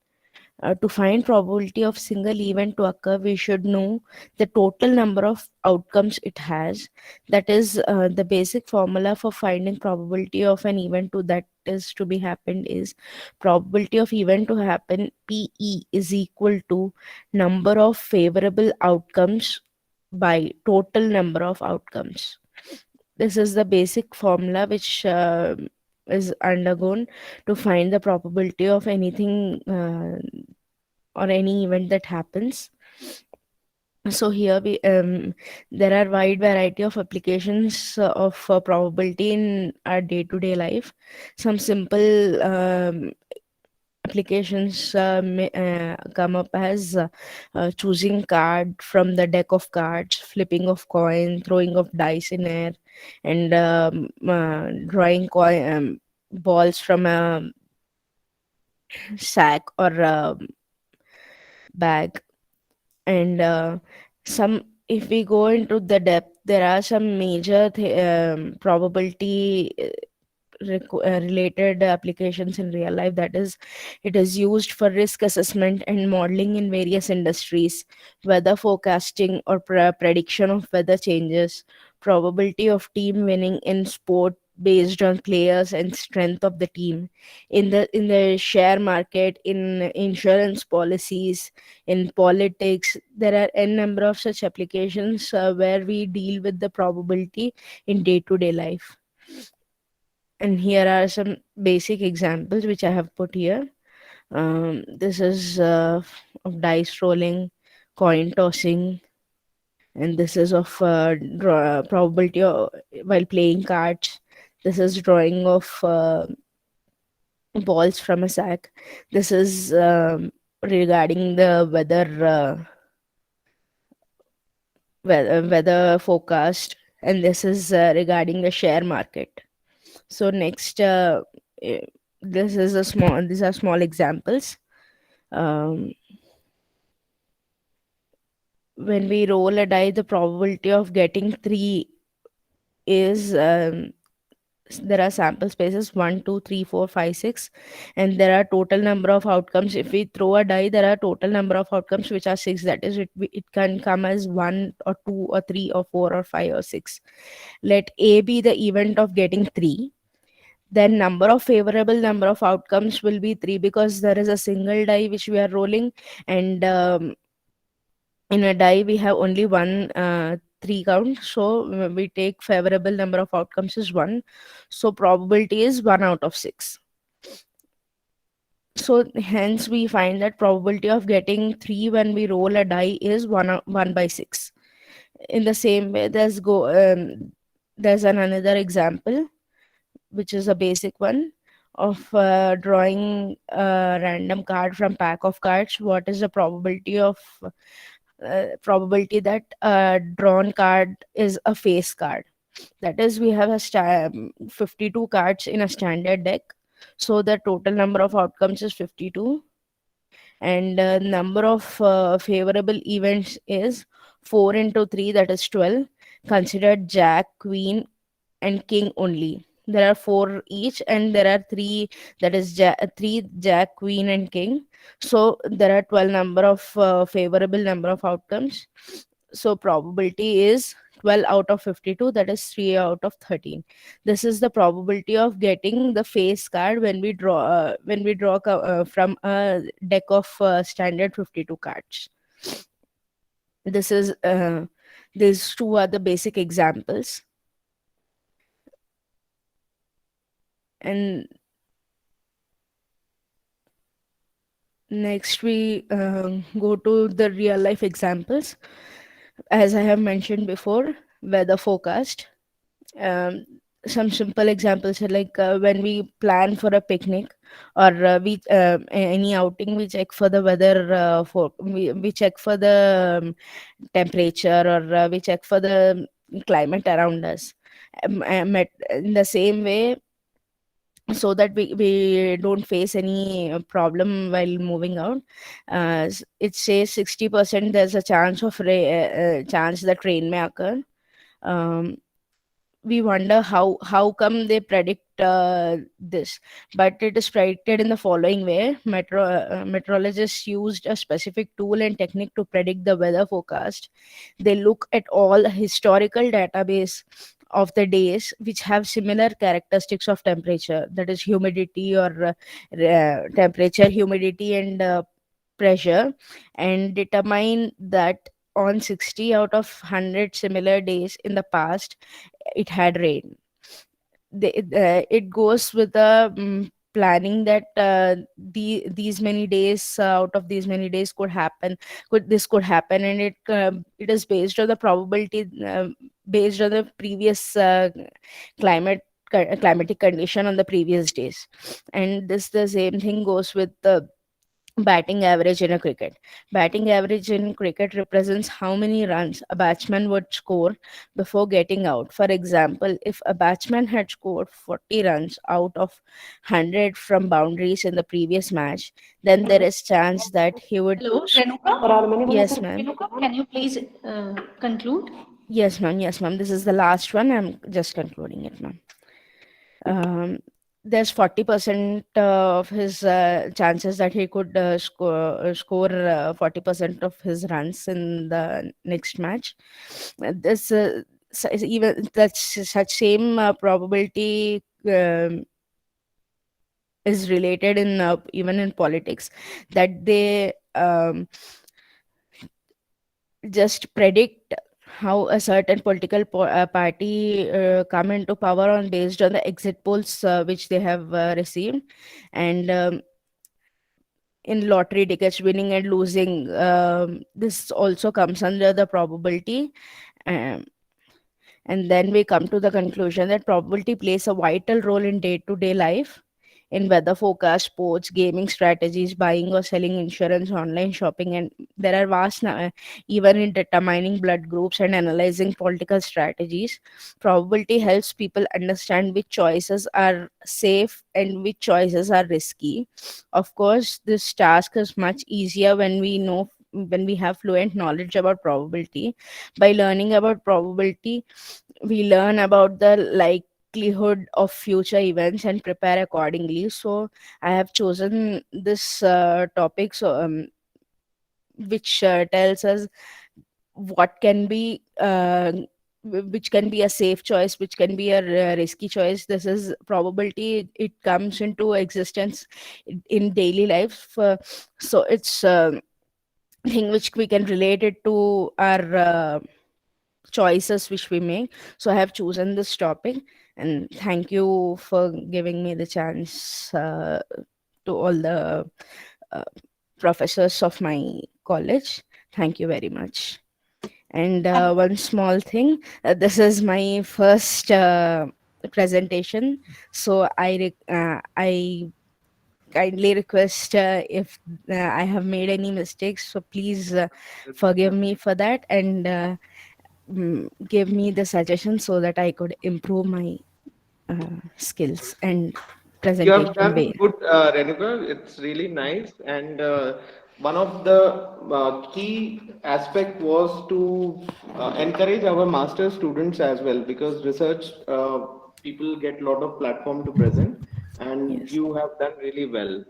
To find probability of single event to occur, we should know the total number of outcomes it has. That is the basic formula for finding probability of an event to that is to be happened is probability of event to happen, PE, is equal to number of favorable outcomes by total number of outcomes. This is the basic formula which is undergone to find the probability of anything or any event that happens. So here there are wide variety of applications of probability in our day-to-day life. Some simple applications come up as choosing card from the deck of cards, flipping of coin, throwing of dice in air, and drawing balls from a sack or a bag. And some, if we go into the depth, there are some major probability related applications in real life. That is, it is used for risk assessment and modeling in various industries, weather forecasting or prediction of weather changes, probability of team winning in sport based on players and strength of the team, in the share market, in insurance policies, in politics. There are n number of such applications where we deal with the probability in day to day life. And here are some basic examples which I have put here. This is of dice rolling, coin tossing, and this is of probability while playing cards. This is drawing of balls from a sack. This is regarding the weather forecast, and this is regarding the share market. So next, this is a small. These are small examples. When we roll a die, the probability of getting 3 is there are sample spaces 1, 2, 3, 4, 5, 6, and there are total number of outcomes. If we throw a die, there are total number of outcomes which are 6. That is, it can come as 1 or 2 or 3 or 4 or 5 or 6. Let A be the event of getting 3. Then number of favorable number of outcomes will be 3, because there is a single die which we are rolling, and in a die we have only one 3 count, so we take favorable number of outcomes is 1, so probability is 1 out of 6. So hence we find that probability of getting 3 when we roll a die is 1 by 6. In the same way, there's another example, which is a basic one, of drawing a random card from pack of cards. What is the probability that a drawn card is a face card? That is, we have 52 cards in a standard deck, so the total number of outcomes is 52, and number of favorable events is 4 into 3, that is 12, considered jack, queen, and king only. There are 4 each, and there are 3, that is 3 jack, queen, and king. So there are 12 number of favorable number of outcomes. So probability is 12 out of 52, that is 3 out of 13. This is the probability of getting the face card when we draw from a deck of standard 52 cards. This is these two are the basic examples. And next we go to the real life examples. As I have mentioned before, weather forecast. Some simple examples are like when we plan for a picnic or any outing, we check for the weather, we check for the temperature, or we check for the climate around us. In the same way, so that we don't face any problem while moving out. It says 60% there's a chance of chance that rain may occur. We wonder how come they predict this, but it is predicted in the following way. Meteorologists used a specific tool and technique to predict the weather forecast. They look at all historical database of the days which have similar characteristics of temperature, that is humidity, or temperature, humidity, and pressure, and determine that on 60 out of 100 similar days in the past it had rain. It goes with the planning that these many days, out of these many days could happen, could happen, and it is based on the probability, based on the previous climatic condition on the previous days. And the same thing goes with the batting average in a cricket. Batting average in cricket represents how many runs a batsman would score before getting out. For example, if a batsman had scored 40 runs out of 100 from boundaries in the previous match, then there is chance that he would. Hello, Renuka? Yes, ma'am. Renuka, can you please conclude? Yes, ma'am. Yes, ma'am. This is the last one. I'm just concluding it, ma'am. There's 40% of his chances that he could score 40% of his runs in the next match. This even that's such same probability is related in even in politics, that they just predict how a certain political party come into power on based on the exit polls which they have received. And in lottery tickets, winning and losing, this also comes under the probability. um, and then we come to the conclusion that probability plays a vital role in day-to-day life, in weather forecast, sports, gaming strategies, buying or selling insurance, online shopping, and there are even in determining blood groups and analyzing political strategies. Probability helps people understand which choices are safe and which choices are risky. Of course, this task is much easier when we have fluent knowledge about probability. By learning about probability, we learn about the likelihood of future events and prepare accordingly. So I have chosen this topic, so which tells us what can be which can be a safe choice, which can be a risky choice. This is probability. It comes into existence in daily life. So it's thing which we can relate it to our choices which we make. So I have chosen this topic, and thank you for giving me the chance to all the professors of my college. Thank you very much. And one small thing, this is my first presentation, so I kindly request if I have made any mistakes, so please forgive me for that, and give me the suggestion so that I could improve my skills and You have presentation done way. good, Renuka. It's really nice. And one of the key aspect was to encourage our master students as well, because research people get a lot of platform to present, and you have done really well.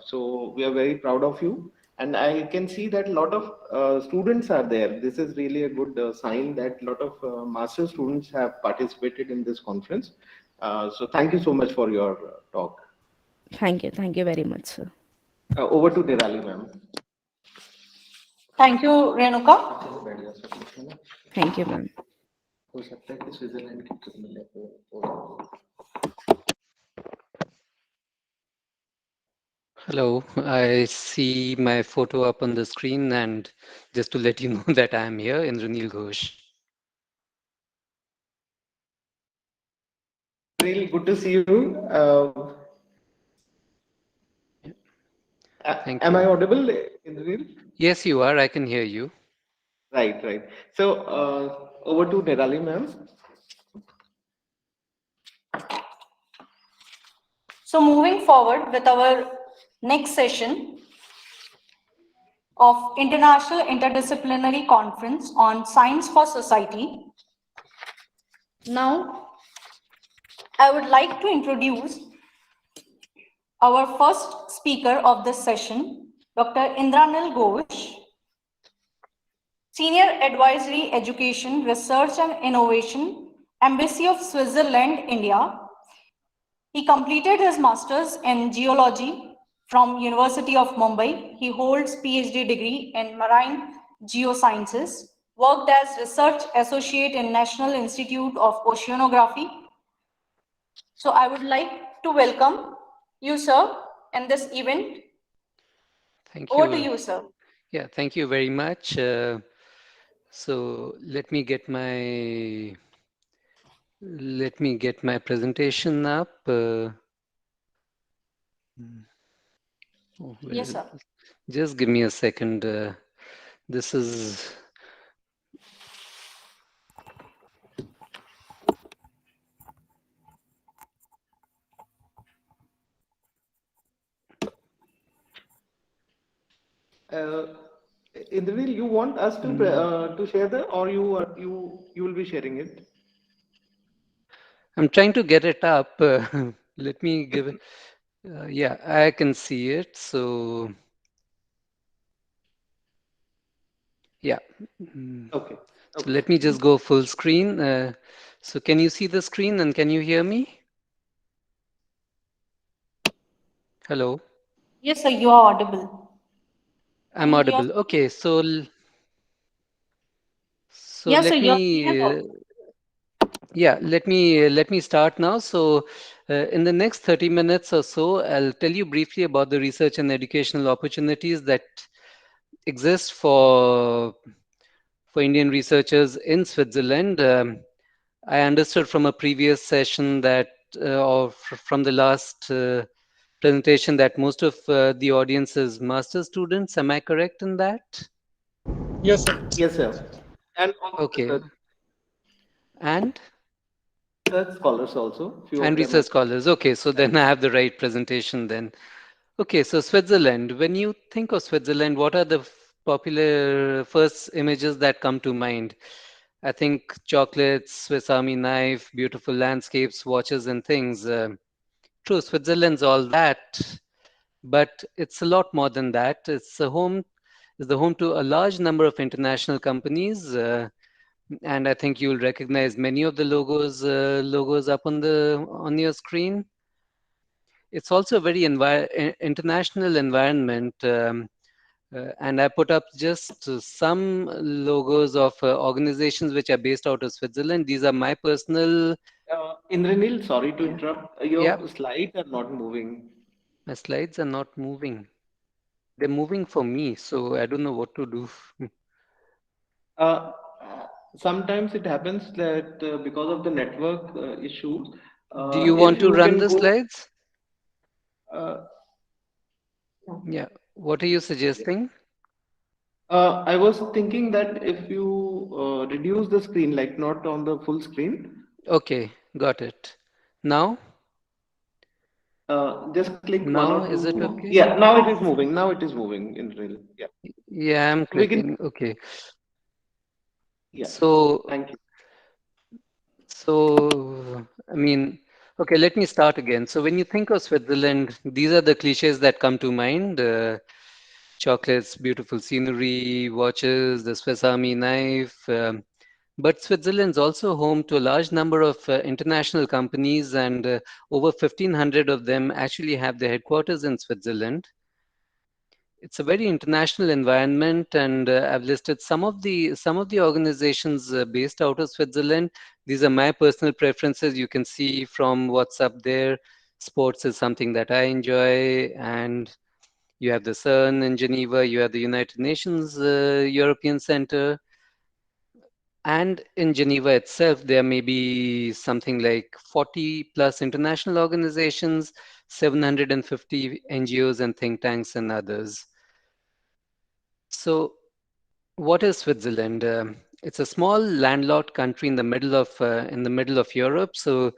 So we are very proud of you. And I can see that a lot of students are there. This is really a good sign that a lot of master students have participated in this conference. So thank you so much for your talk. Thank you very much, sir. Over to Nirali, ma'am. Thank you, Renuka. Thank you, ma'am. Hello, I see my photo up on the screen, and just to let you know that I am here, Indranil Ghosh. Really good to see you. Thank Am you. I audible, Indranil? Yes, you are. I can hear you. Right. So over to Nirali, ma'am. So moving forward with our next session of International Interdisciplinary Conference on Science for Society. Now, I would like to introduce our first speaker of this session, Dr. Indranil Ghosh, Senior Advisory Education, Research and Innovation, Embassy of Switzerland, India. He completed his master's in geology from University of Mumbai. He holds PhD degree in marine geosciences, worked as research associate in National Institute of Oceanography. So I would like to welcome you, sir, in this event. Thank you. Over to you, sir. Yeah, thank you very much. So let me get my presentation up. Yes, sir. Just give me a second. This is. Indranil, you want us to share that, or you will be sharing it? I'm trying to get it up. Let me give it. Yeah, I can see it. So yeah. Okay. So let me just go full screen. So can you see the screen and can you hear me? Hello. Yes, sir, you are audible. I'm audible. Okay, so Yes, sir, let me let me start now. So in the next 30 minutes or so, I'll tell you briefly about the research and educational opportunities that exist for Indian researchers in Switzerland. I understood from a previous session that or from the last presentation that most of the audience is master students. Am I correct in that? Yes, sir. Yes, sir. And okay. And research scholars also. And research scholars. Okay, so then I have the right presentation then. Okay, so Switzerland. When you think of Switzerland, what are the popular first images that come to mind? I think chocolates, Swiss Army knife, beautiful landscapes, watches, and things. True, Switzerland's all that, but it's a lot more than that. It's the home to a large number of international companies, and I think you'll recognize many of the logos up on your screen. It's also a very international environment. And I put up just some logos of organizations which are based out of Switzerland. These are my personal. Indranil, sorry to interrupt. Your slides are not moving. My slides are not moving. They're moving for me, so I don't know what to do. Uh, Sometimes it happens that because of the network issues, Do you if want to you run can the go, slides? uh, Yeah. What are you suggesting? I was thinking that if you reduce the screen, like not on the full screen, Okay, got it. Now? just click one Now or is it two. okay? Yeah, now it is moving. Now it is moving in real. Yeah. Yeah, I'm We can. clicking. Okay. Yeah. So, Thank you. I mean, okay, let me start again. So when you think of Switzerland, these are the cliches that come to mind. Chocolates, beautiful scenery, watches, the Swiss Army knife. But Switzerland's also home to a large number of international companies, and over 1,500 of them actually have their headquarters in Switzerland. It's a very international environment, and I've listed some of the organizations based out of Switzerland. These are my personal preferences. You can see from what's up there. Sports is something that I enjoy, and you have the CERN in Geneva. You have the United Nations European Center. And in Geneva itself, there may be something like 40 plus international organizations, 750 NGOs and think tanks and others. So what is Switzerland? It's a small landlocked country in the middle of Europe. So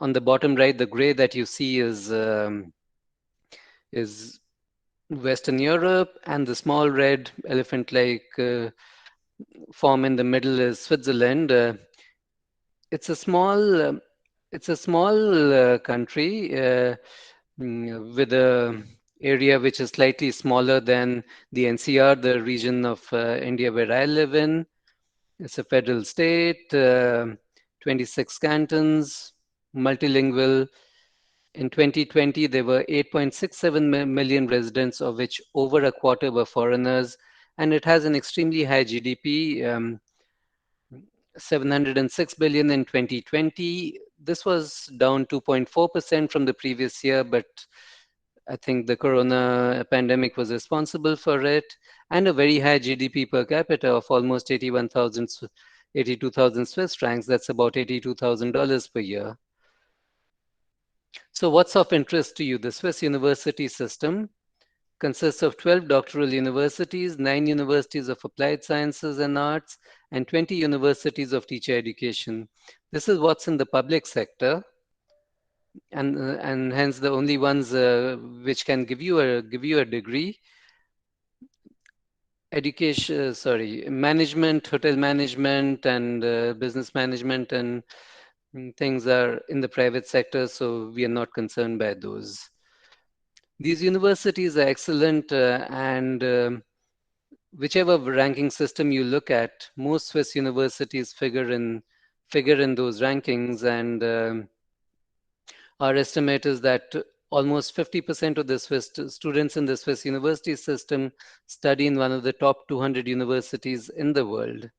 on the bottom right, the gray that you see is Western Europe, and the small red elephant-like form in the middle is Switzerland. It's a small country with a area which is slightly smaller than the NCR, the region of India where I live in. It's a federal state, 26 cantons, multilingual. In 2020, there were 8.67 million residents, of which over a quarter were foreigners, and it has an extremely high GDP. 706 billion in 2020. This was down 2.4% from the previous year, but I think the corona pandemic was responsible for it, and a very high GDP per capita of almost 82,000 Swiss francs. That's about $82,000 per year. So what's of interest to you? The Swiss university system consists of 12 doctoral universities, 9 universities of applied sciences and arts, and 20 universities of teacher education. This is what's in the public sector, and hence the only ones which can give you a degree. Education, management, hotel management, and business management, and things are in the private sector, so we are not concerned by those. These universities are excellent, and whichever ranking system you look at, most Swiss universities figure in those rankings, and our estimate is that almost 50% of the Swiss students in the Swiss university system study in one of the top 200 universities in the world.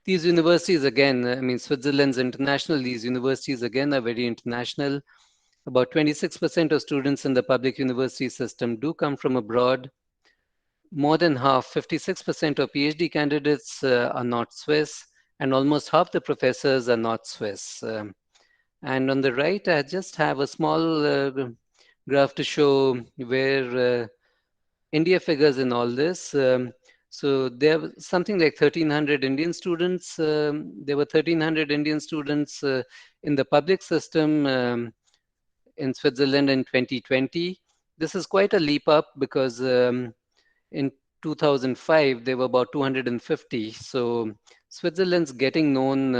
These universities, again, I mean, Switzerland's international. These universities, again, are very international. About 26% of students in the public university system do come from abroad. More than half, 56% of PhD candidates are not Swiss, and almost half the professors are not Swiss. And on the right, I just have a small graph to show where India figures in all this. So there was something like 1,300 Indian students. There were 1,300 Indian students in the public system in Switzerland in 2020. This is quite a leap up because in 2005 there were about 250. So Switzerland's getting known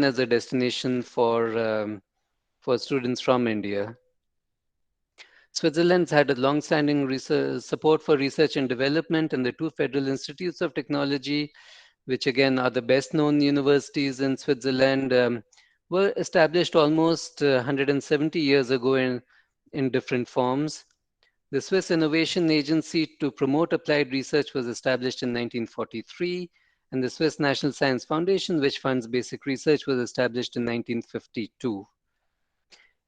as a destination for students from India. Switzerland's had a long-standing support for research and development, and the two federal institutes of technology, which again are the best-known universities in Switzerland, were established almost 170 years ago in different forms. The Swiss Innovation Agency to promote applied research was established in 1943, and the Swiss National Science Foundation, which funds basic research, was established in 1952.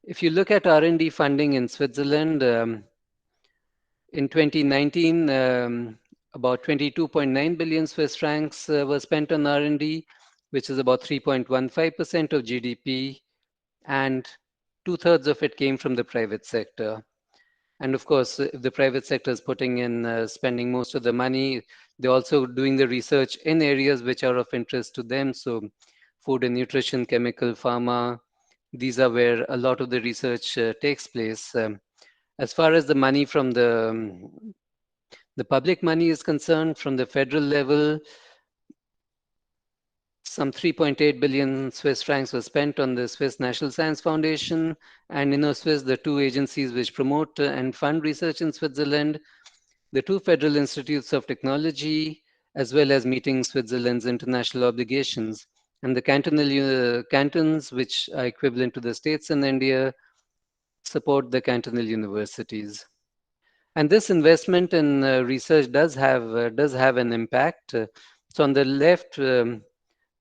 If you look at R&D funding in Switzerland, in 2019, about 22.9 billion Swiss francs were spent on R&D, which is about 3.15% of GDP, and 2/3 of it came from the private sector. And of course, if the private sector is putting in, spending most of the money, they're also doing the research in areas which are of interest to them. So food and nutrition, chemical, pharma, these are where a lot of the research takes place. As far as the money from the public money is concerned, from the federal level, some 3.8 billion Swiss francs were spent on the Swiss National Science Foundation and InnoSwiss, the two agencies which promote and fund research in Switzerland, the two federal institutes of technology, as well as meeting Switzerland's international obligations, and the cantons, which are equivalent to the states in India, support the cantonal universities. And this investment in research does have an impact. So on the left,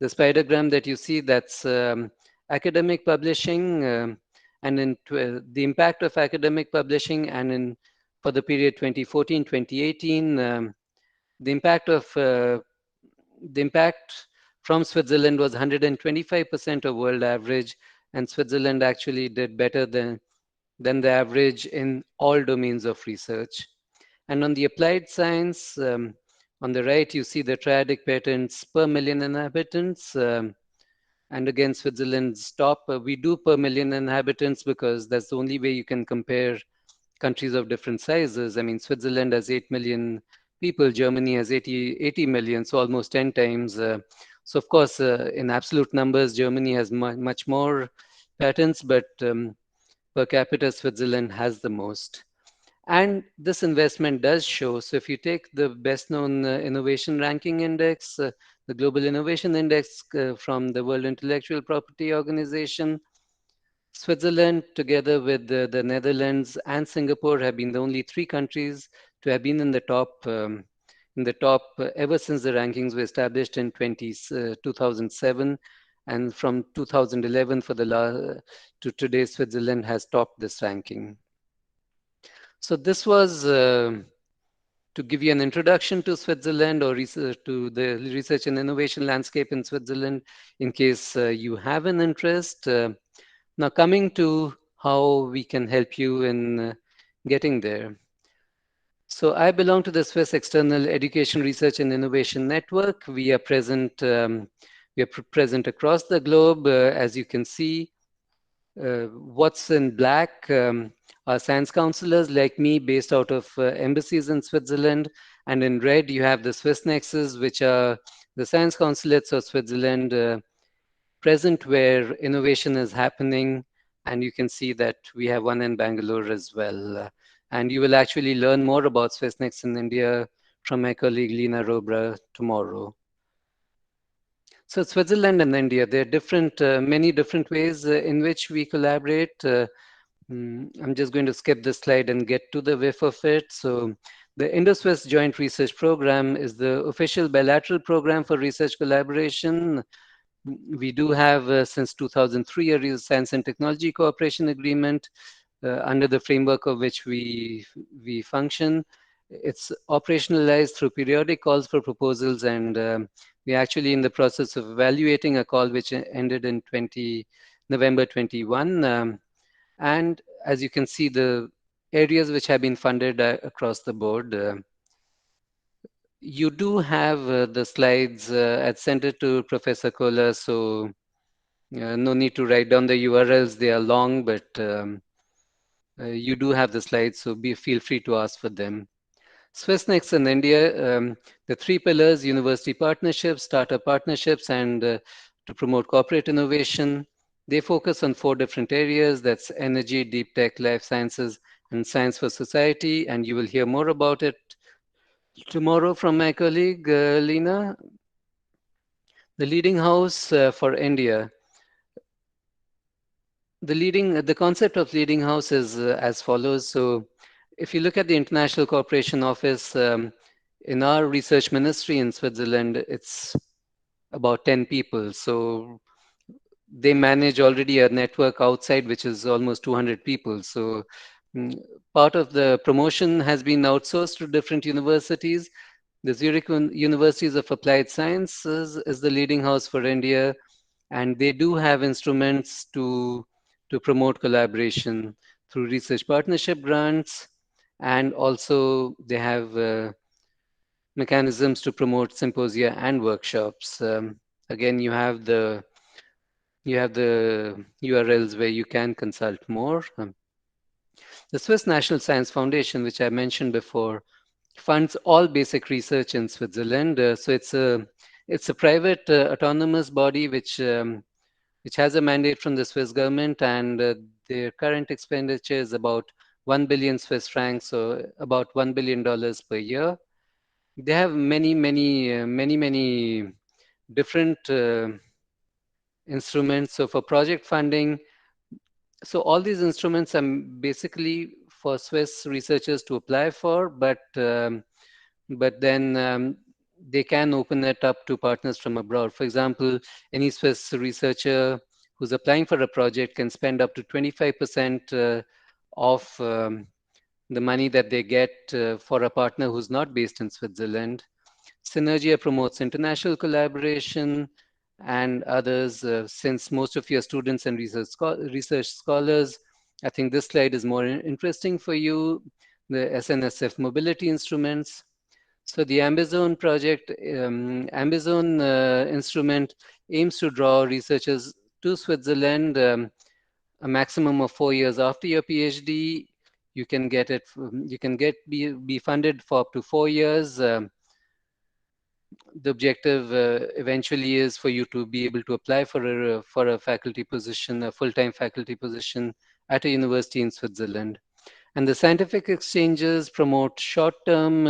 the spidergram that you see, that's academic publishing, and in the impact of academic publishing, and for the period 2014-2018, the impact from Switzerland was 125% of world average, and Switzerland actually did better than the average in all domains of research. And on the applied science, on the right, you see the triadic patents per million inhabitants. And again, Switzerland's top. We do per million inhabitants because that's the only way you can compare countries of different sizes. I mean, Switzerland has 8 million people, Germany has 80 million, so almost 10 times. So of course, in absolute numbers, Germany has much more patents, but per capita, Switzerland has the most. And this investment does show. So if you take the best known innovation ranking index, the Global Innovation Index from the World Intellectual Property Organization, Switzerland, together with the Netherlands and Singapore, have been the only three countries to have been in the top ever since the rankings were established in 2007. And from 2011 to today, Switzerland has topped this ranking. So this was to give you an introduction to Switzerland, or to the research and innovation landscape in Switzerland, in case you have an interest. Now coming to how we can help you in getting there. So I belong to the Swiss External Education Research and Innovation Network. We are present across the globe, as you can see. What's in black are science counselors like me based out of embassies in Switzerland. And in red, you have the Swiss Nexus, which are the science consulates of Switzerland present where innovation is happening. And you can see that we have one in Bangalore as well. And you will actually learn more about Swiss Nexus in India from my colleague Lina Robra tomorrow. So Switzerland and India, there are many different ways in which we collaborate. I'm just going to skip this slide and get to the whiff of it. So the Indo-Swiss Joint Research Program is the official bilateral program for research collaboration. We do have, since 2003, a Science and Technology Cooperation Agreement, under the framework of which we function. It's operationalized through periodic calls for proposals, and we're actually in the process of evaluating a call which ended in November 21. And as you can see, the areas which have been funded across the board. You do have the slides. I'd sent it to Professor Kohler, so no need to write down the URLs. They are long, but you do have the slides, so feel free to ask for them. SwissNext in India, the three pillars: university partnerships, startup partnerships, and to promote corporate innovation. They focus on 4 different areas. That's energy, deep tech, life sciences, and science for society. And you will hear more about it tomorrow from my colleague, Lina. The leading house for India. The concept of leading house is as follows. So if you look at the International Cooperation Office, in our research ministry in Switzerland, it's about 10 people. So they manage already a network outside, which is almost 200 people. So part of the promotion has been outsourced to different universities. The Zurich Universities of Applied Sciences is the leading house for India, and they do have instruments to promote collaboration through research partnership grants, and also they have mechanisms to promote symposia and workshops. Again, you have the URLs where you can consult more. The Swiss National Science Foundation, which I mentioned before, funds all basic research in Switzerland. So it's a private autonomous body which has a mandate from the Swiss government, and their current expenditure is about 1 billion Swiss francs, so about $1 billion per year. They have many different instruments. So for project funding, so all these instruments are basically for Swiss researchers to apply for, but then they can open it up to partners from abroad. For example, any Swiss researcher who's applying for a project can spend up to 25% of the money that they get for a partner who's not based in Switzerland. Synergia promotes international collaboration and others. Since most of your students and research scholars, I think this slide is more interesting for you, the SNSF mobility instruments. So the Ambizone project, Ambizone instrument aims to draw researchers to Switzerland a maximum of 4 years after your PhD. You can get it. You can be funded for up to 4 years. The objective eventually is for you to be able to apply for a faculty position, a full-time faculty position at a university in Switzerland. And the scientific exchanges promote short-term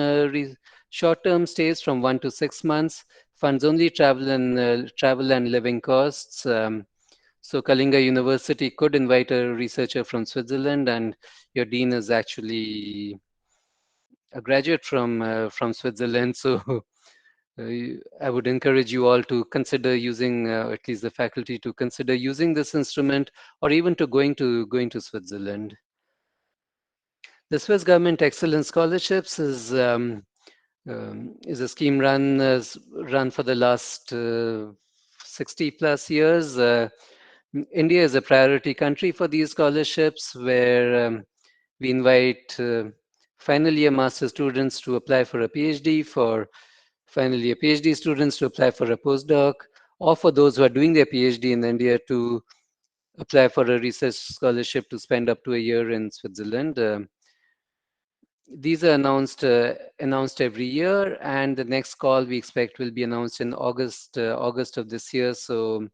stays from 1 to 6 months, funds only travel and living costs. So Kalinga University could invite a researcher from Switzerland, and your dean is actually a graduate from Switzerland. So I would encourage you all to consider using, at least the faculty, to consider using this instrument, or even to going to Switzerland. The Swiss Government Excellence Scholarships is a scheme run for the last 60 plus years. India is a priority country for these scholarships, where we invite final year master students to apply for a PhD, for final year PhD students to apply for a postdoc, or for those who are doing their PhD in India to apply for a research scholarship to spend up to a year in Switzerland. These are announced every year, and the next call we expect will be announced in August of this year. So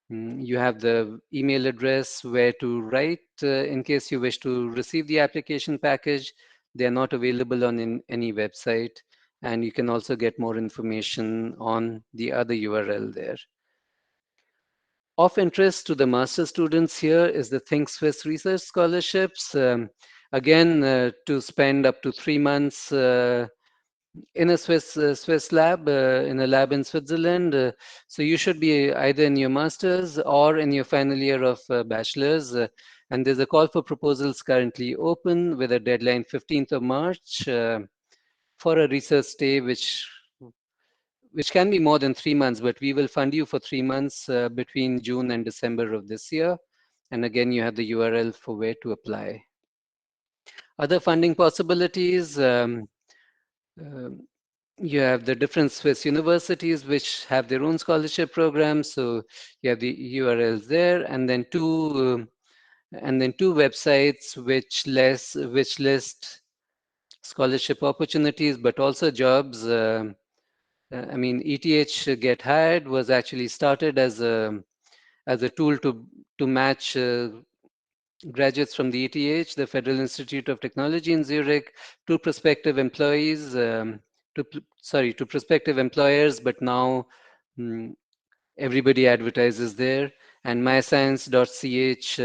you have the email address where to write in case you wish to receive the application package. They are not available on any website, and you can also get more information on the other URL there. Of interest to the master students here is the Think Swiss Research Scholarships. Again, to spend up to 3 months in a Swiss lab, in a lab in Switzerland. So you should be either in your master's or in your final year of bachelor's. And there's a call for proposals currently open with a deadline 15th of March for a research stay, which can be more than 3 months, but we will fund you for 3 months between June and December of this year. And again, you have the URL for where to apply. Other funding possibilities, you have the different Swiss universities which have their own scholarship programs. So you have the URLs there, and then two websites which list scholarship opportunities, but also jobs. I mean, ETH Get Hired was actually started as a tool to match graduates from the ETH, the Federal Institute of Technology in Zurich, to prospective employees, to prospective employers, but now everybody advertises there. And myscience.ch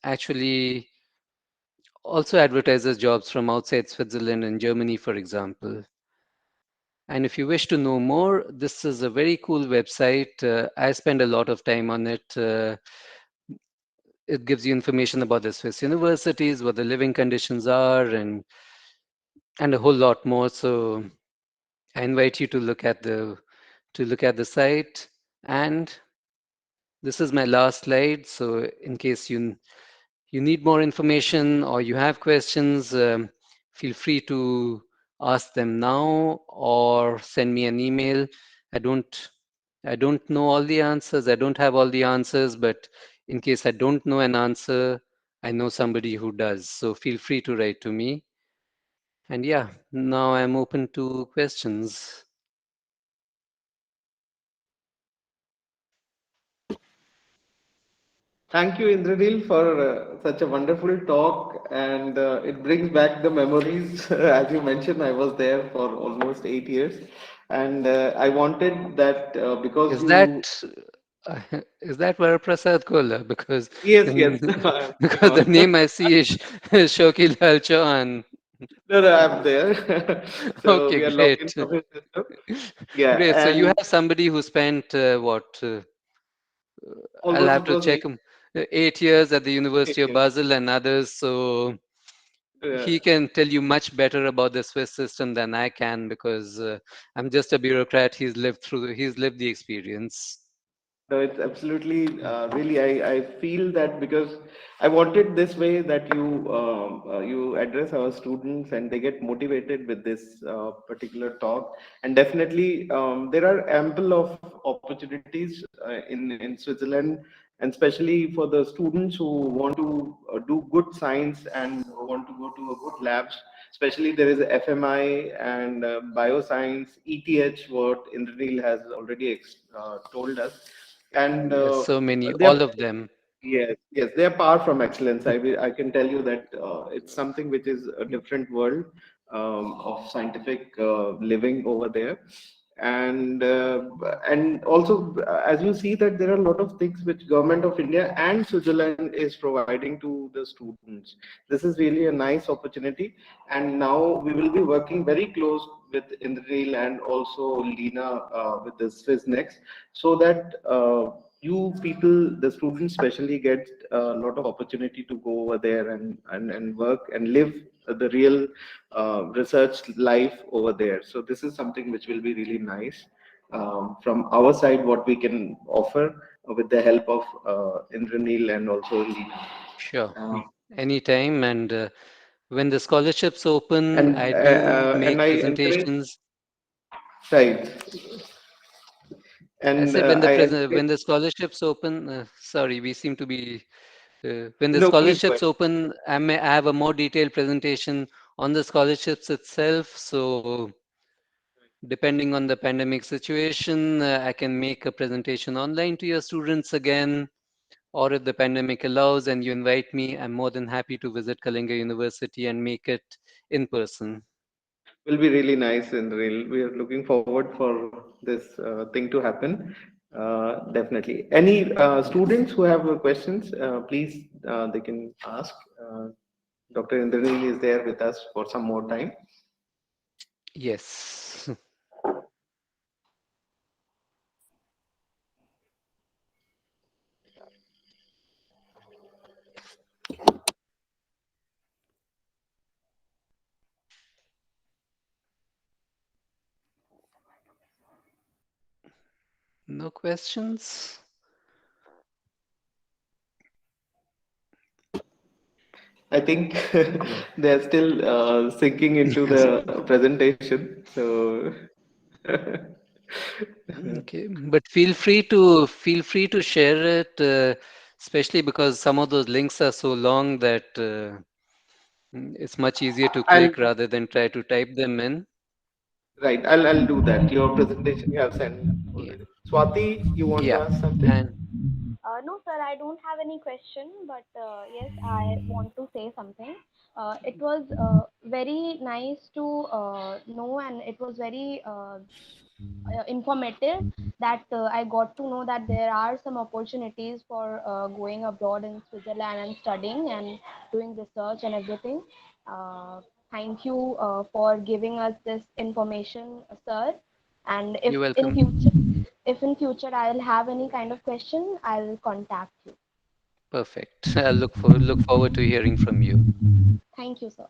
actually also advertises jobs from outside Switzerland and Germany, for example. And if you wish to know more, this is a very cool website. I spend a lot of time on it. It gives you information about the Swiss universities, what the living conditions are, and a whole lot more. So I invite you to look at the site. And this is my last slide. So in case you need more information or you have questions, feel free to ask them now or send me an email. I don't know all the answers. I don't have all the answers, but in case I don't know an answer, I know somebody who does. So feel free to write to me. And yeah, now I'm open to questions. Thank you, Indranil, for such a wonderful talk, and it brings back the memories. As you mentioned, I was there for almost 8 years, and I wanted that because Is you. that Varaprasad Kola? Because Yes, yes. I'm because the name I see is Shokil Lal Chauhan. No, no, I'm there. So Okay, we are logged in great. from his system. Yeah, Great. So you and have somebody who spent what? I'll almost have it to was check him. 8 years at the eight University of years. Basel and others. So Yeah. he can tell you much better about the Swiss system than I can because I'm just a bureaucrat. He's lived the experience. No, it's absolutely really. I feel that because I wanted this way that you address our students and they get motivated with this particular talk. And definitely there are ample of opportunities in Switzerland, and especially for the students who want to do good science and want to go to a good labs. Especially there is FMI and bioscience, ETH, what Indranil has already told us, and Yes, so many, they are, all of them. yes, yes, they are far from excellence. I can tell you that it's something which is a different world of scientific living over there. And also as you see that there are a lot of things which government of India and Switzerland is providing to the students. This is really a nice opportunity, and now we will be working very close with Indranil and also Lena with the Swiss Next, so that you people, the students especially, get a lot of opportunity to go over there and work and live the real research life over there. So this is something which will be really nice from our side, what we can offer with the help of Indranil and also Lena. Sure, anytime. And when the scholarships open, I do And make I encourage, presentations. right, I and say I encourage, when the scholarships open, sorry, we seem to be when the no, please go scholarships ahead. open, I have a more detailed presentation on the scholarships itself. So depending on the pandemic situation, I can make a presentation online to your students again. Or if the pandemic allows and you invite me, I'm more than happy to visit Kalinga University and make it in person. Will be really nice and real. We are looking forward for this thing to happen. Definitely. Any students who have questions, please they can ask. Dr. Indranil is there with us for some more time. Yes. No questions? I think they are still sinking into the presentation. So Okay, but feel free to share it, especially because some of those links are so long that it's much easier to I'll click rather than try to type them in. right. I'll do that. Your presentation you have sent Yeah, already. Swati, you want to yeah. ask something? And No, sir, I don't have any question, but yes, I want to say something. It was very nice to know, and it was very informative that I got to know that there are some opportunities for going abroad in Switzerland and studying and doing research and everything. Thank you for giving us this information, sir. And You're welcome. if in future I'll have any kind of question, I'll contact you. Perfect. I'll look forward to hearing from you. Thank you, sir.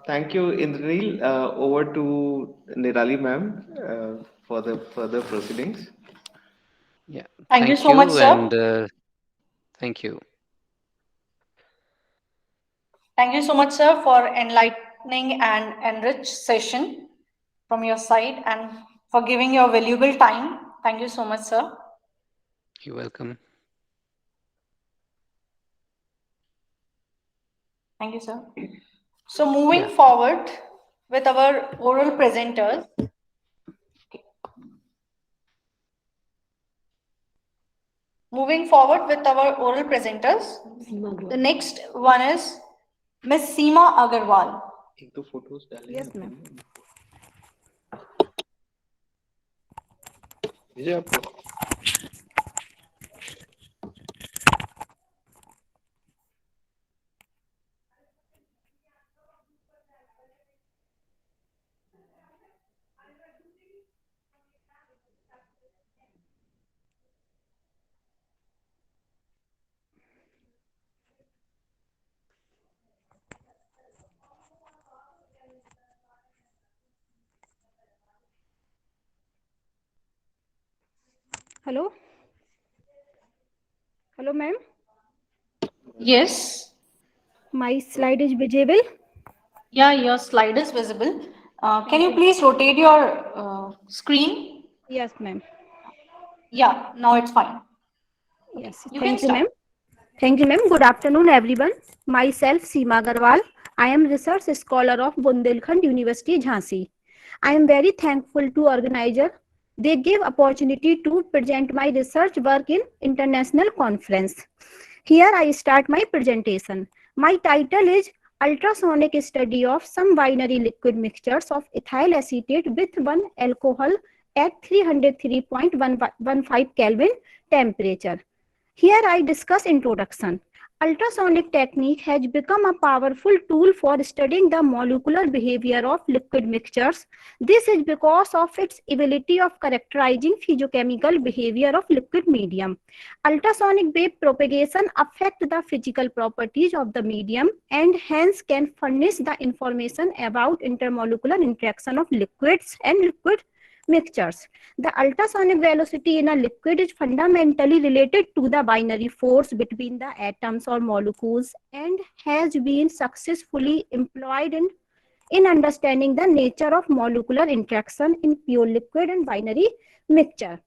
Thank you, Indranil. Over to Nirali ma'am for the further proceedings. Yeah. Thank you so much, sir. And thank you. Thank you so much, sir, for enlightening and enriched session from your side and for giving your valuable time. Thank you so much, sir. You're welcome. Thank you, sir. So moving forward with our oral presenters. Moving forward with our oral presenters, the next one is Miss Seema Agarwal. Yes, ma'am. Hello? Hello, ma'am? Yes. My slide is visible? Yeah, your slide is visible. Can you please rotate your screen? Yes, ma'am. Yeah, now it's fine. Yes, You thank can you, ma'am. start. Thank you, ma'am. Good afternoon, everyone. Myself, Seema Agarwal. I am research scholar of Bundelkhand University, Jhansi. I am very thankful to organizer. They gave opportunity to present my research work in international conference. Here I start my presentation. My title is Ultrasonic Study of some binary liquid mixtures of ethyl acetate with 1 alcohol at 303.15 Kelvin temperature. Here I discuss introduction. Ultrasonic technique has become a powerful tool for studying the molecular behavior of liquid mixtures. This is because of its ability of characterizing physiochemical behavior of liquid medium. Ultrasonic wave propagation affect the physical properties of the medium and hence can furnish the information about intermolecular interaction of liquids and liquid mixtures. The ultrasonic velocity in a liquid is fundamentally related to the binary force between the atoms or molecules and has been successfully employed in understanding the nature of molecular interaction in pure liquid and binary mixture.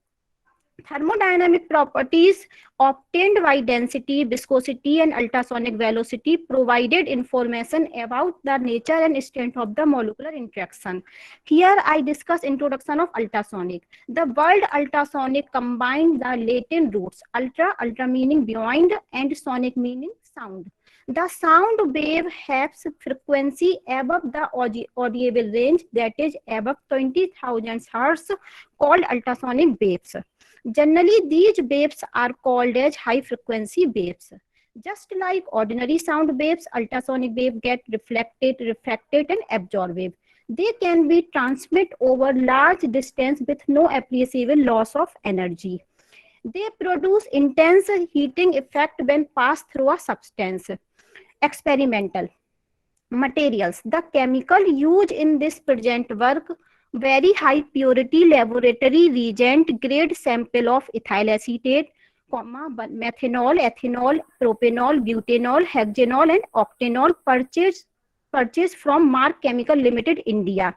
Thermodynamic properties obtained by density, viscosity, and ultrasonic velocity provided information about the nature and strength of the molecular interaction. Here I discuss introduction of ultrasonic. The word ultrasonic combines the Latin roots ultra meaning beyond, and sonic meaning sound. The sound wave has frequency above the audible range, that is above 20,000 Hz, called ultrasonic waves. Generally, these waves are called as high frequency waves. Just like ordinary sound waves, ultrasonic waves get reflected, refracted, and absorbed. They can be transmitted over large distance with no appreciable loss of energy. They produce intense heating effect when passed through a substance. Experimental materials. The chemical used in this present work: very high purity laboratory reagent grade sample of ethyl acetate, methanol, ethanol, propanol, butanol, hexanol, and octanol purchased from Mark Chemical Limited, India.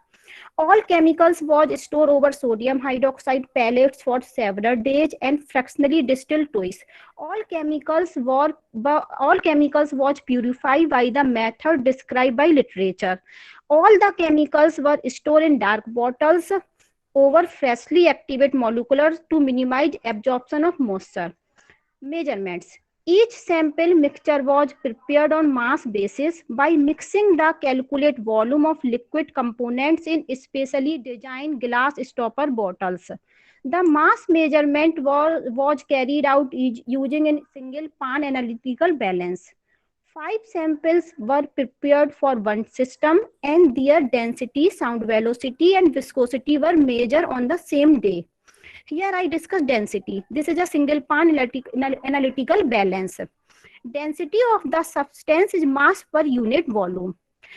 All chemicals was stored over sodium hydroxide pellets for several days and fractionally distilled twice. All chemicals was purified by the method described by literature. All the chemicals were stored in dark bottles over freshly activated molecules to minimize absorption of moisture. Measurements. Each sample mixture was prepared on mass basis by mixing the calculate volume of liquid components in specially designed glass stopper bottles. The mass measurement was carried out using a single pan analytical balance. 5 samples were prepared for one system and their density, sound velocity and viscosity were measured on the same day. Here I discuss density. This is a single pan analytical balance. Density of the substance is mass per unit volume.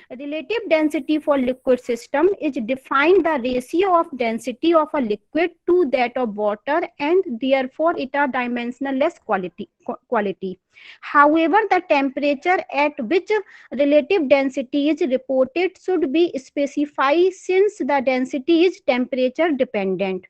Relative density for liquid system is defined the ratio of density of a liquid to that of water and therefore it a dimensionless quality. However, the temperature at which relative density is reported should be specified since the density is temperature dependent.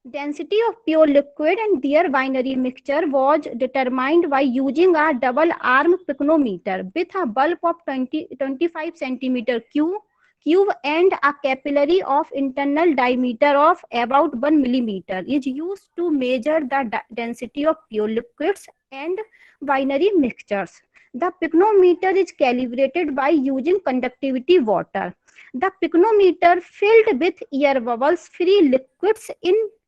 Density of pure liquid and their binary mixture was determined by using a double arm pycnometer with a bulb of 25 centimeter cube and a capillary of internal diameter of about 1 millimeter is used to measure the density of pure liquids and binary mixtures. The pycnometer is calibrated by using conductivity water. The pycnometer filled with air bubbles free liquids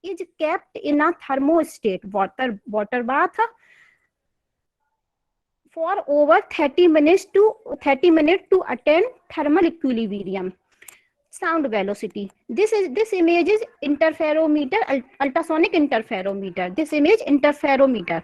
is kept in a thermostat water bath for over 30 minutes to attain thermal equilibrium. Sound velocity. This image is interferometer, ultrasonic interferometer. This image interferometer.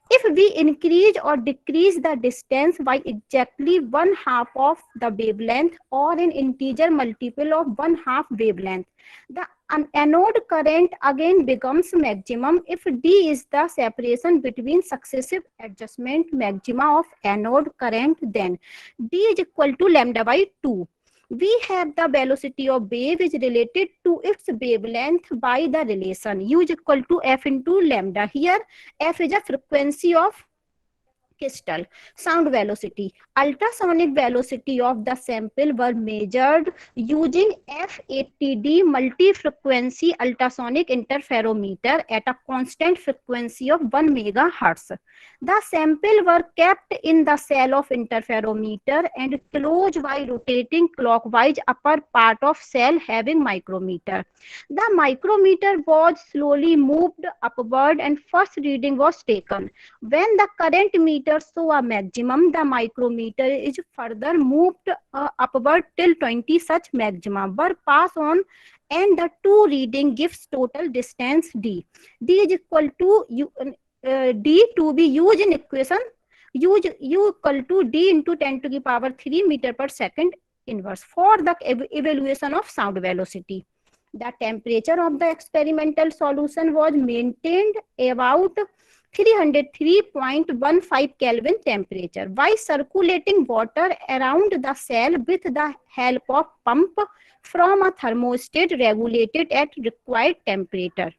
If we increase or decrease the distance by exactly 1/2 of the wavelength or an integer multiple of 1/2 wavelength, the anode current again becomes maximum if D is the separation between successive adjustment maxima of anode current, then D is equal to lambda by 2. We have the velocity of wave is related to its wavelength by the relation U is equal to F into lambda. Here F is a frequency of crystal. Sound velocity. Ultrasonic velocity of the sample were measured using F80D multi-frequency ultrasonic interferometer at a constant frequency of 1 megahertz. The sample were kept in the cell of interferometer and closed by rotating clockwise upper part of cell having micrometer. The micrometer was slowly moved upward and first reading was taken. When the current meter saw a maximum, the micrometer is further moved upward till 20 such maxima were passed on and the two reading gives total distance D. D is equal to D to be used in equation U equal to D into 10 to the power 3 meter per second inverse for the evaluation of sound velocity. The temperature of the experimental solution was maintained about 303.15 Kelvin temperature by circulating water around the cell with the help of pump from a thermostat regulated at required temperature.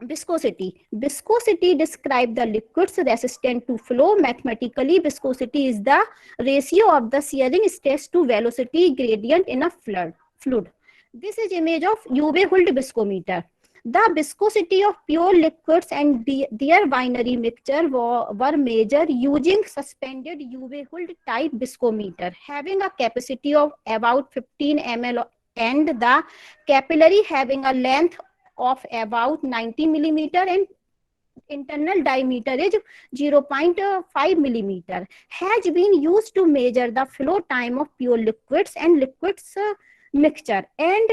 Viscosity. Viscosity describes the liquids resistant to flow. Mathematically, viscosity is the ratio of the shearing stress to velocity gradient in a fluid. This is image of UV-Huld viscometer. The viscosity of pure liquids and their binary mixture were measured using suspended UV-Huld type viscometer having a capacity of about 15 ml and the capillary having a length of about 90 millimeter and internal diameter is 0.5 millimeter has been used to measure the flow time of pure liquids and liquids mixture, and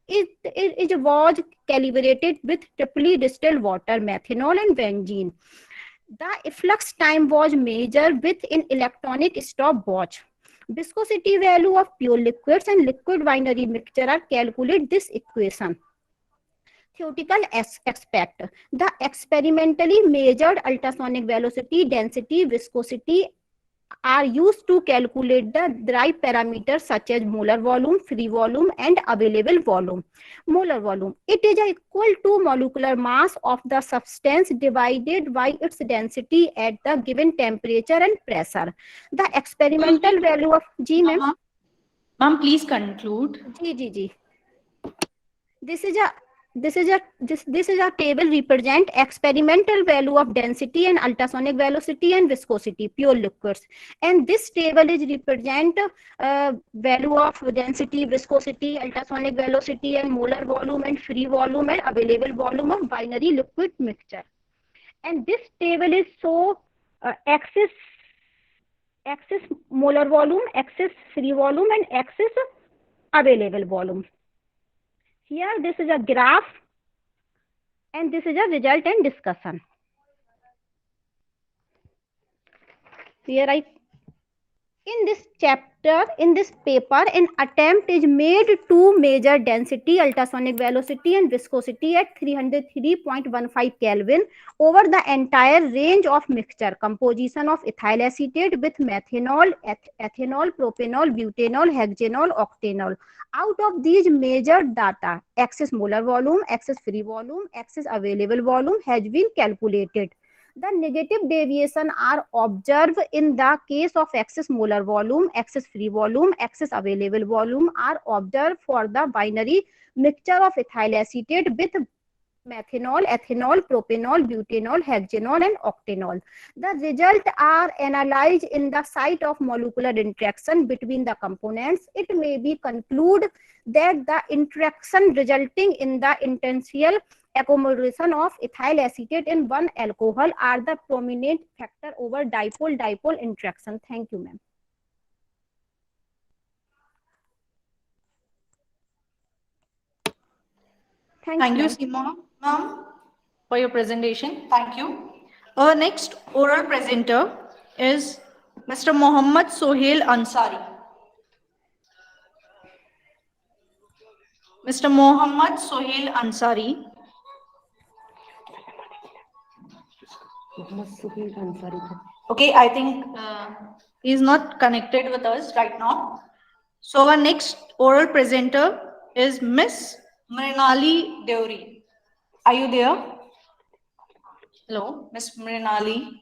it was calibrated with triply distilled water, methanol and benzene. The efflux time was measured with an electronic stopwatch. Viscosity value of pure liquids and liquid binary mixture are calculated this equation. Theoretical aspect. The experimentally measured ultrasonic velocity, density, viscosity are used to calculate the derived parameters such as molar volume, free volume, and available volume. Molar volume. It is equal to molecular mass of the substance divided by its density at the given temperature and pressure. The experimental value of G, ma'am. Ma'am, please conclude. G. this is a table represent experimental value of density and ultrasonic velocity and viscosity, pure liquids. And this table is represent value of density, viscosity, ultrasonic velocity, and molar volume and free volume and available volume of binary liquid mixture. And this table is so axis molar volume, axis free volume, and axis available volume. Here this is a graph and this is a result and discussion. Here in this chapter, in this paper, an attempt is made to measure density, ultrasonic velocity, and viscosity at 303.15 Kelvin over the entire range of mixture composition of ethyl acetate with methanol, ethanol, propanol, butanol, hexanol, octanol. Out of these measured data, excess molar volume, excess free volume, excess available volume has been calculated. The negative deviation are observed in the case of excess molar volume, excess free volume, excess available volume are observed for the binary mixture of ethyl acetate with methanol, ethanol, propanol, butanol, hexanol, and octanol. The results are analyzed in the site of molecular interaction between the components. It may be concluded that the interaction resulting in the intentional accumulation of ethyl acetate in one alcohol are the prominent factor over dipole-dipole interaction. Thank you, ma'am. Thank you, Seema ma'am, for your presentation. Thank you. Our next oral presenter is Mr. Mohammad Sohail Ansari. Mr. Mohammad Sohail Ansari. Okay, I think he is not connected with us right now. So our next oral presenter is Miss Mrinali Deori. Are you there? Hello, Miss Mrinali.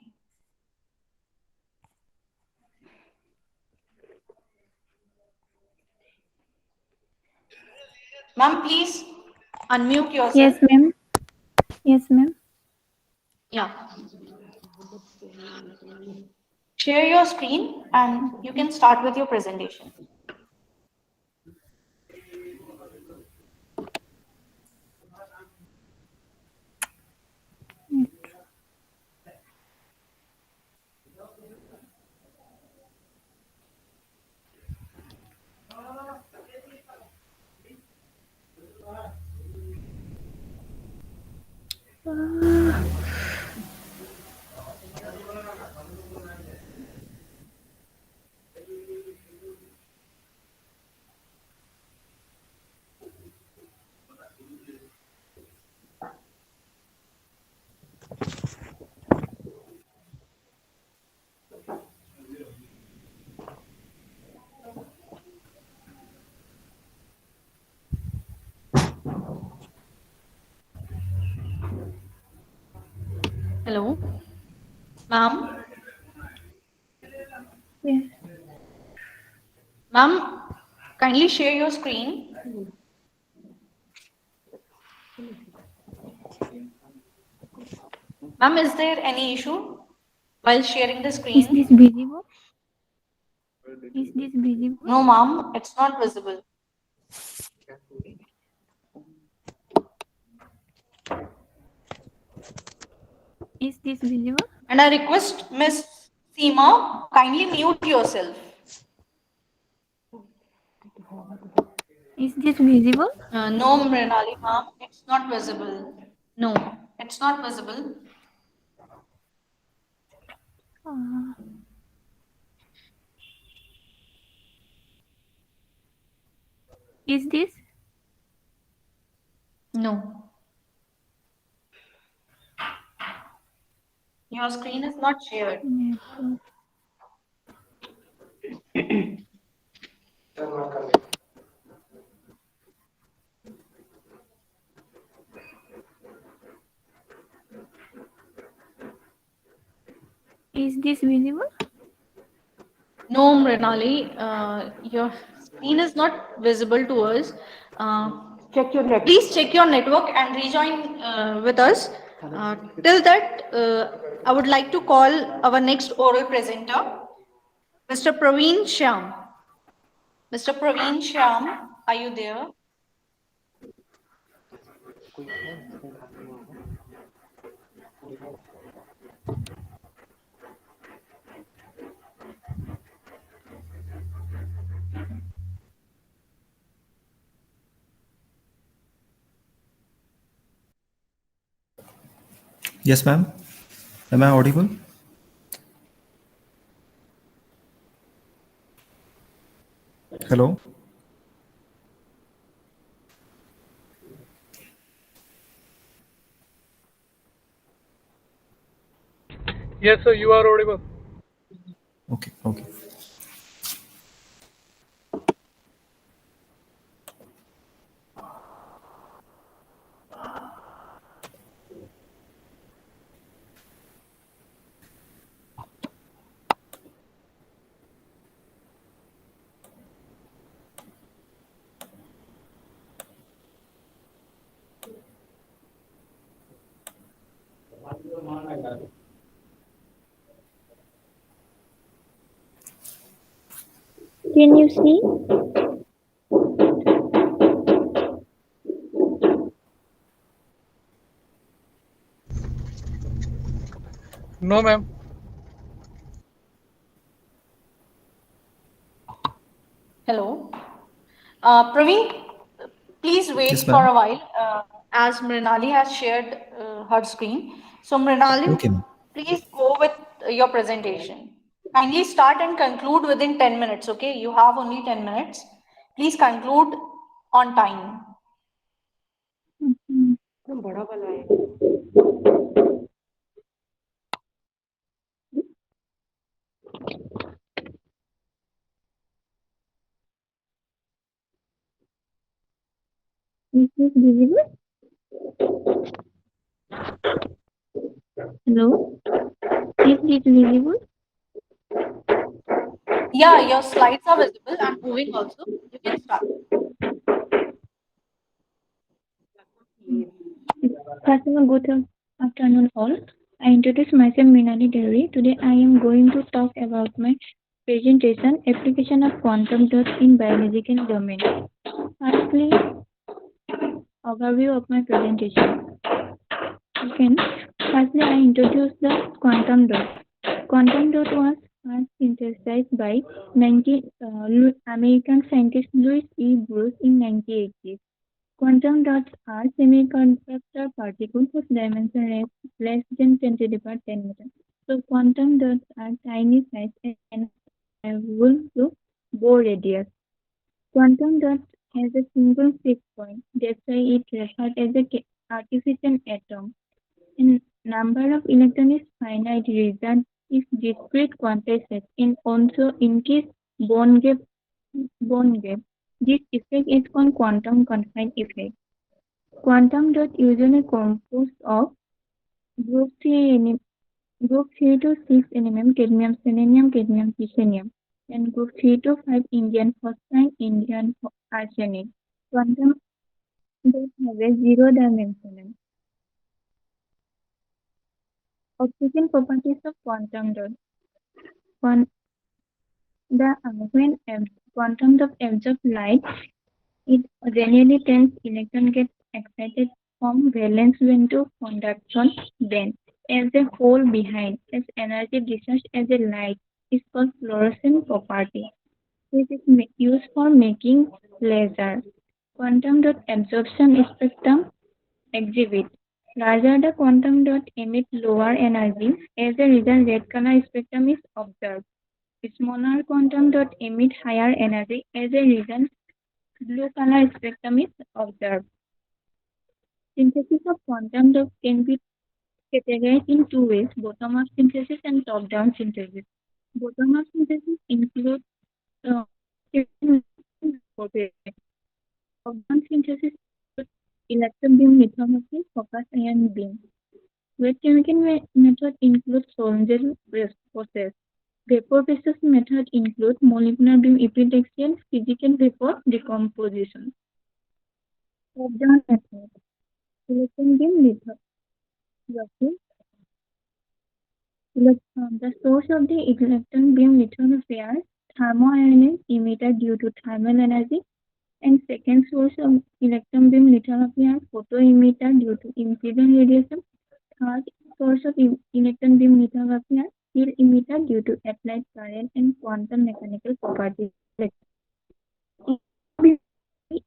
Ma'am, please unmute yourself. Yes, ma'am. Yes, ma'am. Yeah. Share your screen and you can start with your presentation. Hello, ma'am. Yes. Ma'am, kindly share your screen. Ma'am, is there any issue while sharing the screen? Is this visible? Is this visible? No, ma'am, it's not visible. Is this visible? And I request Miss Seema, kindly mute yourself. Is this visible? No, Mrinali, ma'am, it's not visible. No, it's not visible. Is this? No. Your screen is not shared. Is this visible? No, Mrinali, your screen is not visible to us. check your network. Please check your network and rejoin with us. Till that, I would like to call our next oral presenter, Mr. Praveen Shyam. Mr. Praveen Shyam, are you there? Yes, ma'am. Am I audible? Hello? Yes, sir, you are audible. Okay, okay. Can you see? No, ma'am. Hello. Praveen, please wait Yes, for ma'am. a while as Mrinali has shared her screen. So Mrinali, Okay, ma'am. please go with your presentation. Kindly start and conclude within 10 minutes, okay? You have only 10 minutes. Please conclude on time. बड़ा वाला है Is this visible? Hello? Is this visible? Yeah, your slides are visible and moving also. You can start. First of all, good afternoon all. I introduce myself Mrinali Devi. Today I am going to talk about my presentation, application of quantum dots in biological domain. Firstly, overview of my presentation. Second, firstly I introduce the quantum dot. Quantum dot was first synthesized by American scientist Louis E. Bruce in 1980. Quantum dots are semiconductor particles whose dimension is less than 10 to the power 10 meters. So quantum dots are tiny size and available to Bohr radius. Quantum dot has a single fixed point. That's why it referred as a artificial atom. In number of electrons is finite result is discrete quantized and also increase bond gap. This effect is called quantum confined effect. Quantum dot usually composed of group 3 to 6 element cadmium, selenium, cadmium, titanium, and group 3 to 5 Indian phosphine, Indian arsenic. Quantum dot have a zero dimension. Oxygen properties of quantum dot. When quantum dot absorbs light, it rarely turns electron gets excited from valence band to conduction band. As a whole behind, as energy discharged as a light is called fluorescent property. This is used for making laser. Quantum dot absorption spectrum exhibit. Larger the quantum dot emit lower energy. As a result, red color spectrum is observed. Smaller quantum dot emit higher energy. As a result, blue color spectrum is observed. Synthesis of quantum dots can be categorized in two ways, bottom-up synthesis and top-down synthesis. Bottom-up synthesis includes top-down synthesis includes electron beam lithography, focus ion beam. Wet chemical method includes Solomon process. Vapor-based method include molecular beam epitaxial, physical vapor decomposition. Top-down method. Electron beam lithography. The source of the electron beam lithography are thermoionic emitter due to thermal energy, and second source of electron beam lithography are photoemitter due to incident radiation. Third source of electron beam lithography are field emitter due to applied current and quantum mechanical properties. It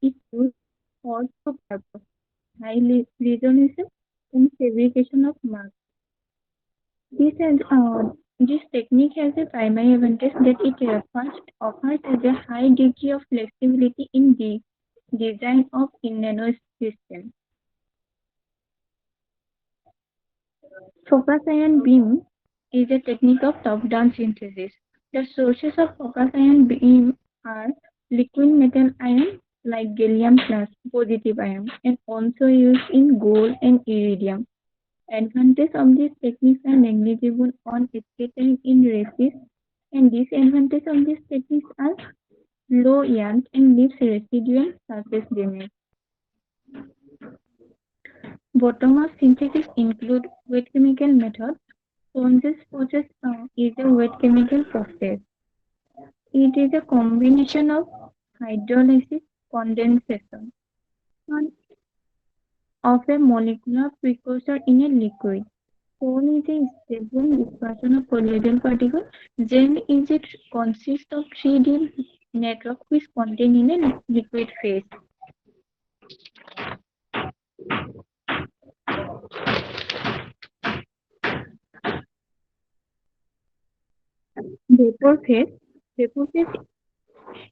is used for two purposes: high resolution and fabrication of marks. This technique has a primary advantage that it offers a high degree of flexibility in the design of nanosystems. Focus ion beam is a technique of top-down synthesis. The sources of focus ion beam are liquid metal ion like gallium plus positive ion and also used in gold and iridium. Advantages of these techniques are negligible on scattering in races, and disadvantages of these techniques are low yield and leaves residual surface damage. Bottom-up synthesis include wet chemical methods. Sponges process is a wet chemical process. It is a combination of hydrolysis, condensation, and of a molecular precursor in a liquid. Cone is a stable dispersion of colloidal particles. Gel is it consists of 3D network which contain in a liquid phase. Vapor phase. Vapor phase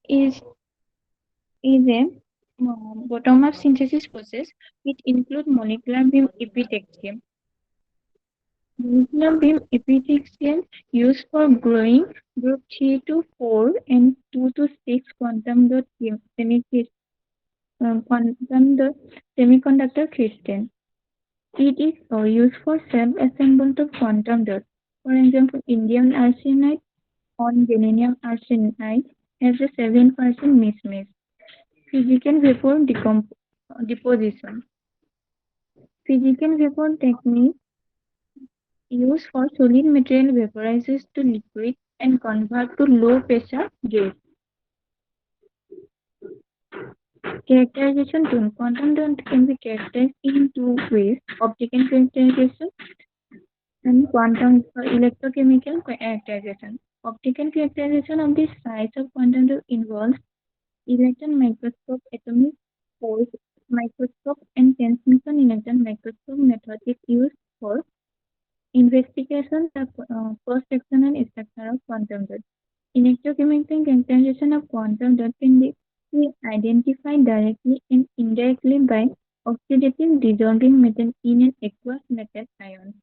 is a bottom-up synthesis process which includes molecular beam epitaxium. Molecular beam epitaxium used for growing group 3 to 4 and 2 to 6 quantum dot semiconductor crystal. It is used for self-assembled of quantum dots. For example, indium arsenide on gallium arsenide has a 7% mismatch. Physical vapor deposition. Physical vapor technique used for solid material vaporizes to liquid and convert to low pressure gas. Characterization tool. Quantum dot can be characterized in two ways: optical characterization and quantum electrochemical characterization. Optical characterization of the size of quantum dot involves electron microscope, atomic force microscope, and transmission electron microscope method is used for investigation of cross-sectional structure of quantum dots. Electrochemical characterization of quantum dots can be identified directly and indirectly by oxidative dissolving metal in an aqueous metal ion.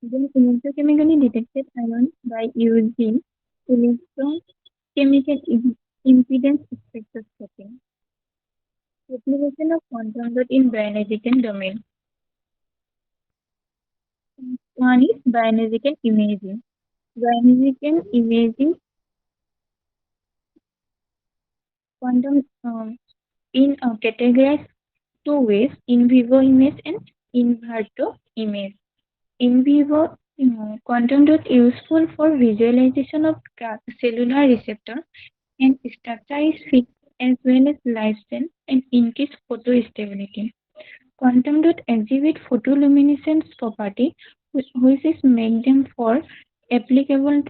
Then electrochemically detected ion by using electrochemical impedance spectroscopy. Application of quantum dot in biological domain. One is biological imaging. Biological imaging quantum in categorized two ways: in vivo image and in vitro image. In vivo quantum dot useful for visualization of cellular receptor and structure is fixed as well as lifestyle and increase photostability. Quantum dot exhibit photoluminescence property which is make them for applicable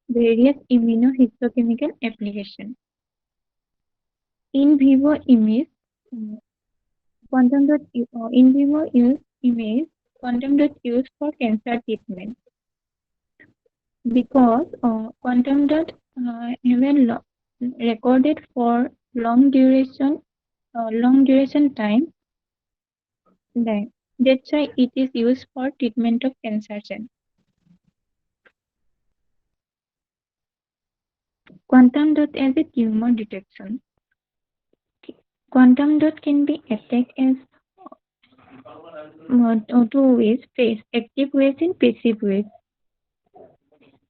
various immunohistochemical application. In vivo image quantum dot in vivo image quantum dot used for cancer treatment because quantum dot have recorded for long duration time. That's why it is used for treatment of cancer cells. Quantum dot as a tumor detection. Quantum dot can be attacked as two ways: active ways and passive ways.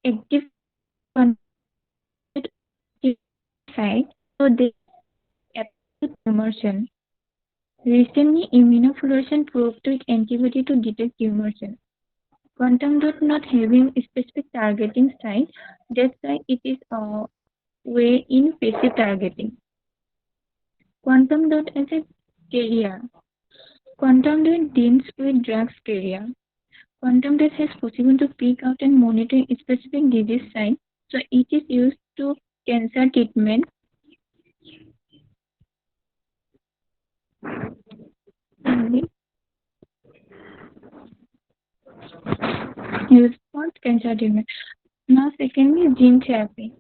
Active site, so they tumor cell. Recently, immunofluorescence proved to antibody to detect tumor cells. Quantum dot not having a specific targeting site, that's why it is a way in passive targeting. Quantum dot as a carrier. Quantum dot deals with drugs carrier. Quantum dot has possible to pick out and monitor a specific disease site, so it is used to cancer treatment. Used for cancer treatment. Now, secondly, gene therapy.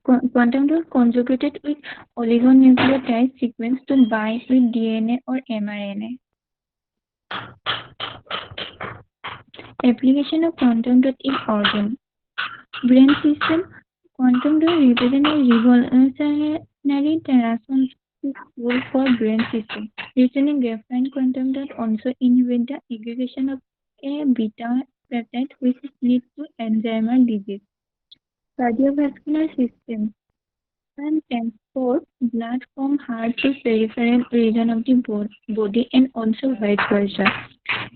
Quantum dot conjugated with oligonucleotide sequence to bind with DNA or mRNA. Application of quantum dot in organ. Brain system. Quantum dot represents a revolutionary transformation tool for brain system. Recently, graphene quantum dot also inhibit the aggregation of a beta peptide, which leads to Alzheimer's disease. Cardiovascular system and transport blood from heart to peripheral region of the body and also vice versa.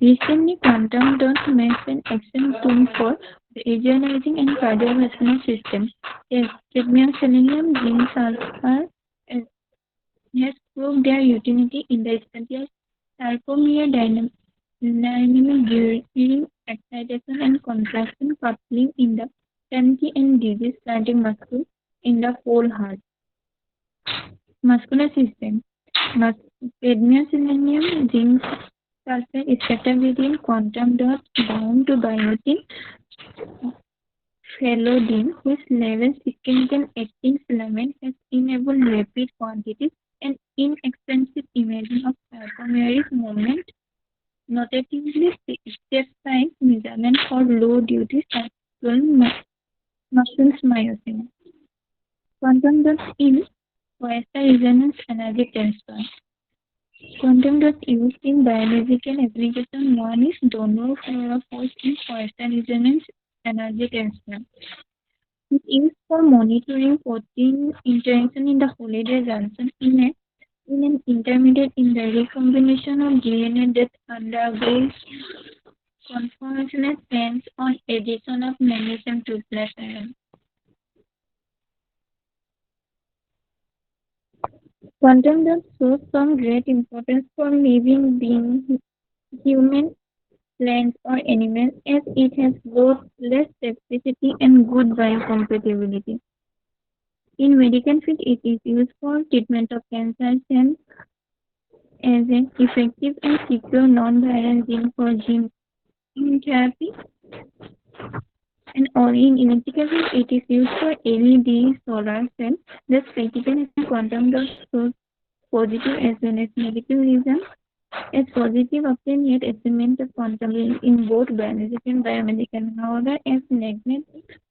Recently, quantum dots makes an excellent tool for regionalizing and cardiovascular system. Yes, cadmium, selenium, zinc, sulfur has proved their utility in the study of sarcomere dynamic during excitation and contraction coupling in the empty and disease starting muscle in the whole heart. Muscular system. Cadmium, selenium, zinc, sulfur is scattered within quantum dots bound to biotin phalloidin, whose levels chemical actin filament has enabled rapid quantities and inexpensive imaging of sarcomeric movement, notatively step size measurement for low duty sexual muscle myosin. Quantum dots in Coastal resonance energy transfer. Quantum dots used in biological application. One is donor fluorophores in coastal resonance energy transfer. It is used for monitoring protein interaction in the holiday junction in an intermediate in the recombination of DNA that undergoes conformational change on addition of magnesium to plus iron. Quantum dots shows some great importance for living beings, human, plants, or animals, as it has both less toxicity and good biocompatibility. In medical field, it is used for treatment of cancer cells as an effective and secure non-viral gene for gene therapy. And in electrical field, it is used for LED solar cells. The spectacle is quantum dots shows positive as well as negative results. As positive obtain yet estimate the quantum in both biological and biomedical. However, as negative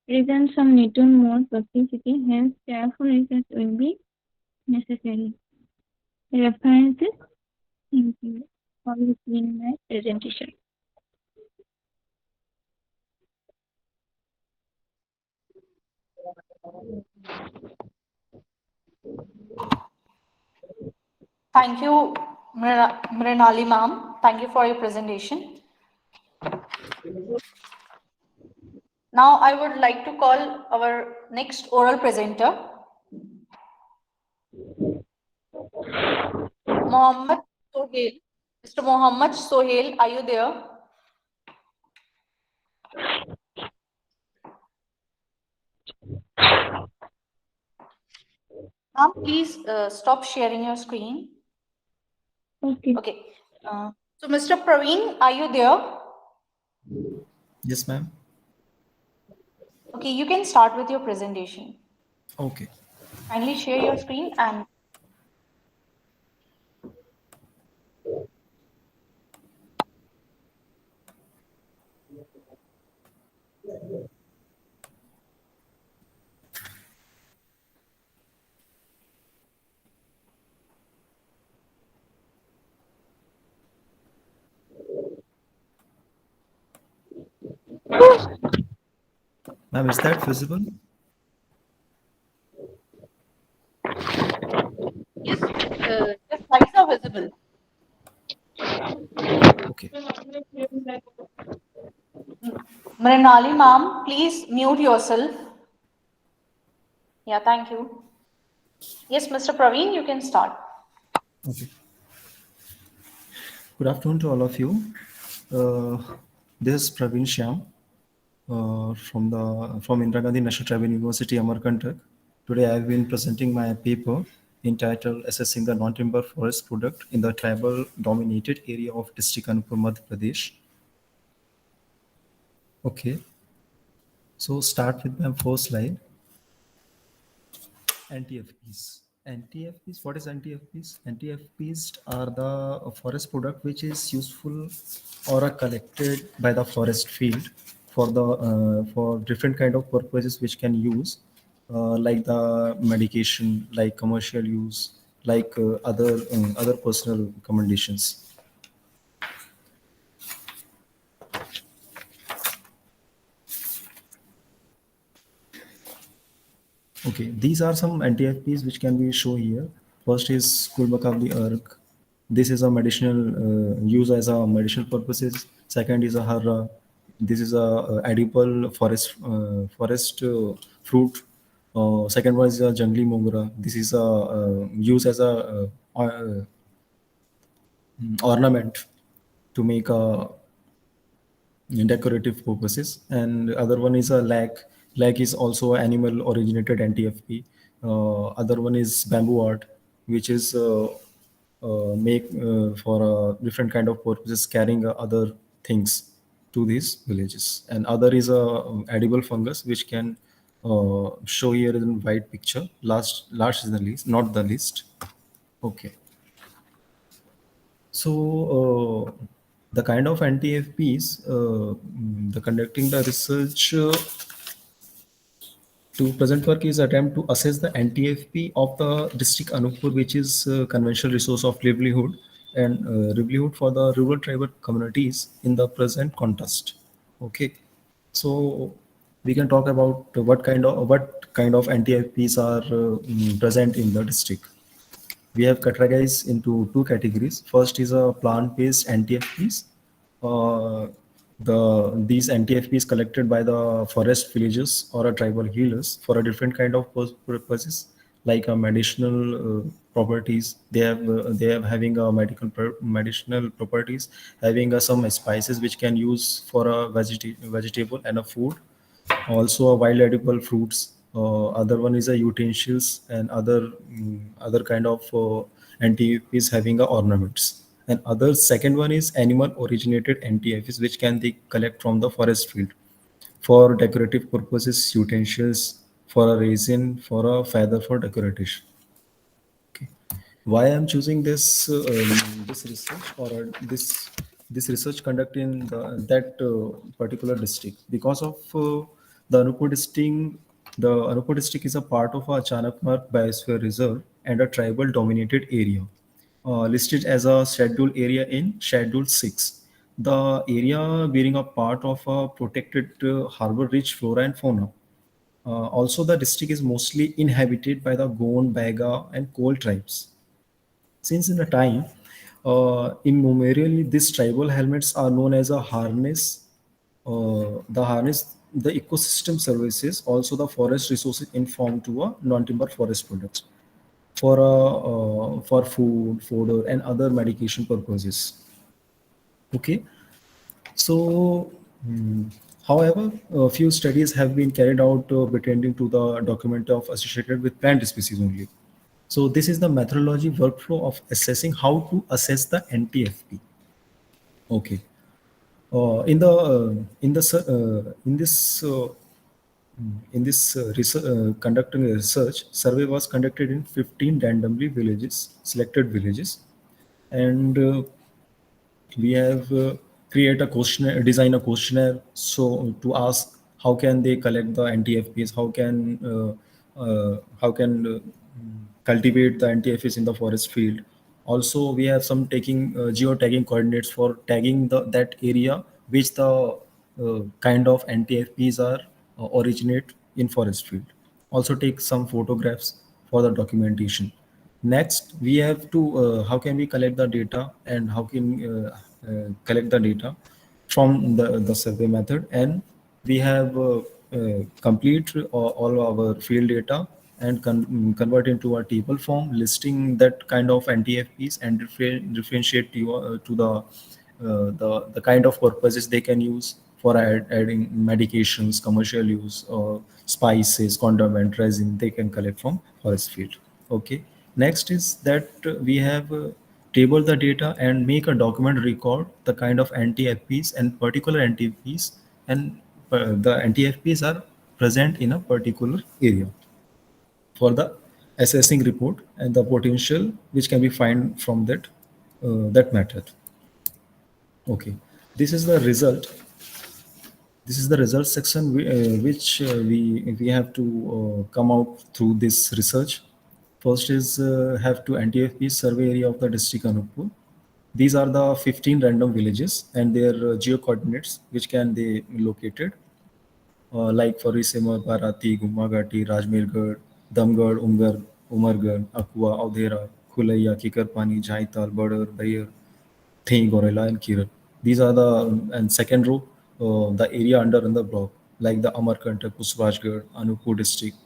results some need to more toxicity, hence careful research will be necessary. References. Thank you for listening my presentation. Thank you, Mrinali ma'am. Thank you for your presentation. Now I would like to call our next oral presenter, Mohammad Sohail. Mr. Mohammad Sohail, are you there? Ma'am, please stop sharing your screen. Okay. Okay. So, Mr. Praveen, are you there? Yes, ma'am. Okay, you can start with your presentation. Okay. Kindly share your screen and Ma'am, is that visible? yes, Okay. Mrinali ma'am, please mute yourself. Yeah, thank you. Yes, Mr. Praveen, you can start. Okay. Good afternoon to all of you. This is Praveen Shyam from Indira Gandhi National Tribal University, Amarkantak. Today I have been presenting my paper entitled Assessing the Non-Timber Forest Product in the Tribal Dominated Area of District Anuppur, Madhya Pradesh. Okay. So start with my first slide. NTFPs. NTFPs, what is NTFPs? NTFPs are the forest product which is useful or are collected by the forest field for the for different kind of purposes which can use like the medication, like commercial use, like other personal recommendations. Okay, these are some NTFPs which can be shown here. First is Kulbakabli Erg. This is a medicinal use as a medicinal purposes. Second is a harra. This is a edible forest fruit. Second one is a jungli mongra. This is a use as a ornament to make a decorative purposes. And other one is a lag is also animal originated NTFP. Other one is bamboo art, which is make for different kind of purposes, carrying other things to these villages. And other is a edible fungus which can show here in white picture. Last is the least, not the least. Okay. So the kind of NTFPs, the conducting the research to present work is attempt to assess the NTFP of the district Anuppur, which is conventional resource of livelihood and livelihood for the rural tribal communities in the present context. Okay, so we can talk about what kind of NTFPs are present in the district. We have categorized into two categories. First is a plant-based NTFPs. These NTFPs collected by the forest villages or a tribal healers for a different kind of purposes, like a medicinal properties. They have having a medicinal properties, having some spices which can use for a vegetable and a food. Also a wild edible fruits. Other one is a utensils and other kind of NTFs having a ornaments. And other second one is animal originated NTFs which can they collect from the forest field for decorative purposes, utensils, for a resin, for a feather, for decoration. Okay. Why I'm choosing this this research or this research conduct in that particular district? Because of the Anuppur district. The Anuppur district is a part of a Chanakmarg Biosphere Reserve and a tribal dominated area, listed as a scheduled area in Schedule 6. The area being a part of a protected harbor-rich flora and fauna. Also, the district is mostly inhabited by the Gond, Baiga, and Kol tribes. Since in the time, immemorially, these tribal helmets are known as a harness. The ecosystem services, also the forest resources informed to a non-timber forest products for food, fodder, and other medication purposes. Okay, so however, a few studies have been carried out pertaining to the document of associated with plant species only. So this is the methodology workflow of assessing how to assess the NTFP. Okay. In this conducting a research, survey was conducted in 15 randomly selected villages, and we have create a questionnaire, design a questionnaire, so to ask how can they collect the NTFPs, how can cultivate the NTFPs in the forest field. Also, we have some taking geotagging coordinates for tagging that area which the kind of NTFPs are originate in forest field. Also take some photographs for the documentation. Next, we have to how can we collect the data and how can collect the data from the survey method, and we have complete all our field data and convert into a table form listing that kind of NTFPs and differentiate to the kind of purposes they can use for adding medications, commercial use, or spices, condiment, resin they can collect from forest field. Okay. Next is that we have table the data and make a document record the kind of NTFPs and particular NTFPs, and the NTFPs are present in a particular area for the assessing report and the potential which can be find from that method. Okay, this is the result. This is the result section which we have to come out through this research. First is have to NTFP survey area of the district Anuppur. These are the 15 random villages and their geo coordinates which can be located like Farisema, Barati, Gumagati, Rajmirgarh, Damgarh, Umargarh, Akwa, Audhera, Khulaiya, Kikarpani, Jaital, Badar, Bayer, Thing, Gorilla, and Kiran. These are the and second row, the area under in the block, like the Amarkantak, Pusrajgarh, Anuppur district,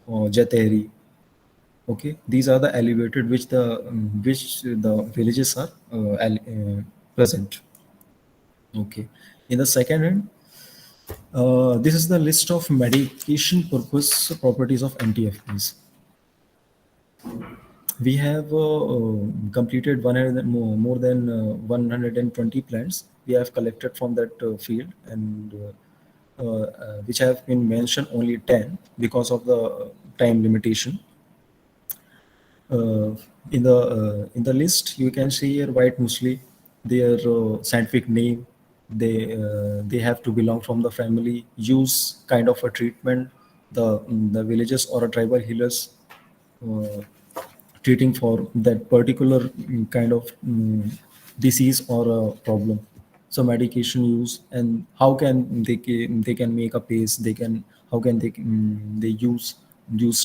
Jatehri. Okay, these are the elevated which the villages are present. Okay, in the second end, this is the list of medication purpose properties of NTFPs. We have completed more than 120 plants we have collected from that field, and which have been mentioned only 10 because of the time limitation. In the list, you can see here white muesli, their scientific name. They have to belong from the family. Use kind of a treatment. The villages or a tribal healers treating for that particular kind of disease or a problem. So medication use and how can they can make a paste. How can they use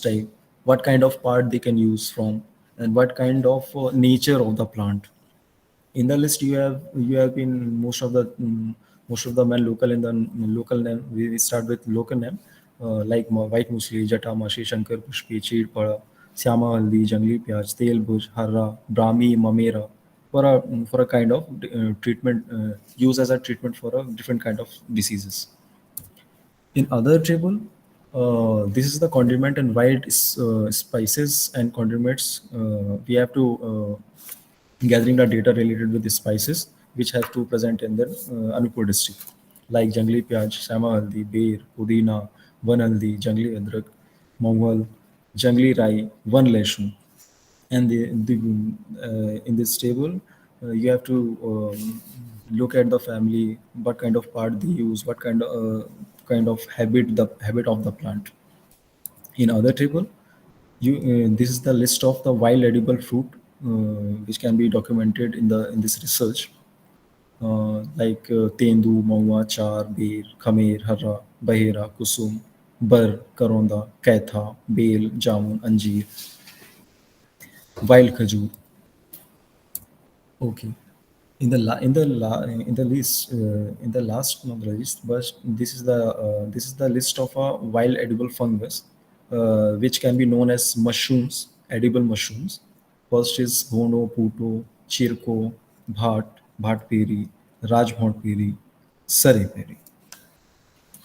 type, what kind of part they can use from, and what kind of nature of the plant. In the list you have been most of the men local in the local name. We start with local name like white muesli, jata mashi, shankar pushpi, cheed pada, syama haldi, jangli pyaj, tel bhuj, harra, brahmi, mamera, for a kind of treatment used as a treatment for a different kind of diseases. In other table, this is the condiment and wild spices and condiments. We have to gathering the data related with the spices which have to present in the Anuppur district, like jangli pyaj, sama haldi, beer, pudina, one haldi, jangli adrak, mawal, jangli rai, one leshun. And in this table, you have to look at the family, what kind of part they use, what kind of habit of the plant. In other table, this is the list of the wild edible fruit which can be documented in this research, like tendu, mawa, char, beer, khamer, harra, bahera, kusum, bar, karonda, kaitha, bel, jamun, anjeer, wild khajur. Okay. In the list in the last not the list, but this is the list of a wild edible fungus which can be known as mushrooms, edible mushrooms. First is Bono, Puto, Chirko, Bhatperi, Rajbhontperi, Sariperi.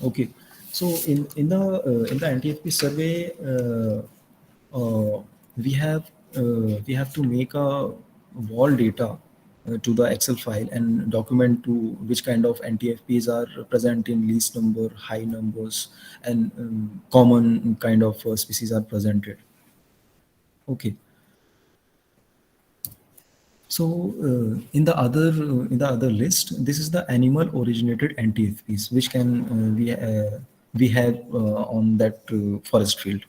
Okay, so in the NTFP survey, we have to make a wall data to the Excel file and document to which kind of NTFPs are present in least number, high numbers, and common kind of species are presented. Okay. So in the other list, this is the animal originated NTFPs which can we have on that forest field.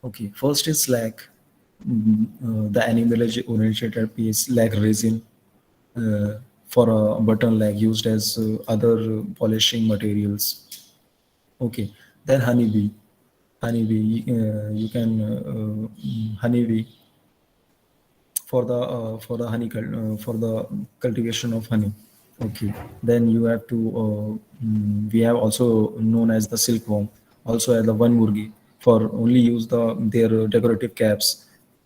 Okay, first is slag. The animal originated piece lag resin for a button lag used as other polishing materials. Okay, then honeybee. You can honeybee for the for the cultivation of honey. Okay, then you have to we have also known as the silkworm, also as the one murgi, for only use their decorative caps.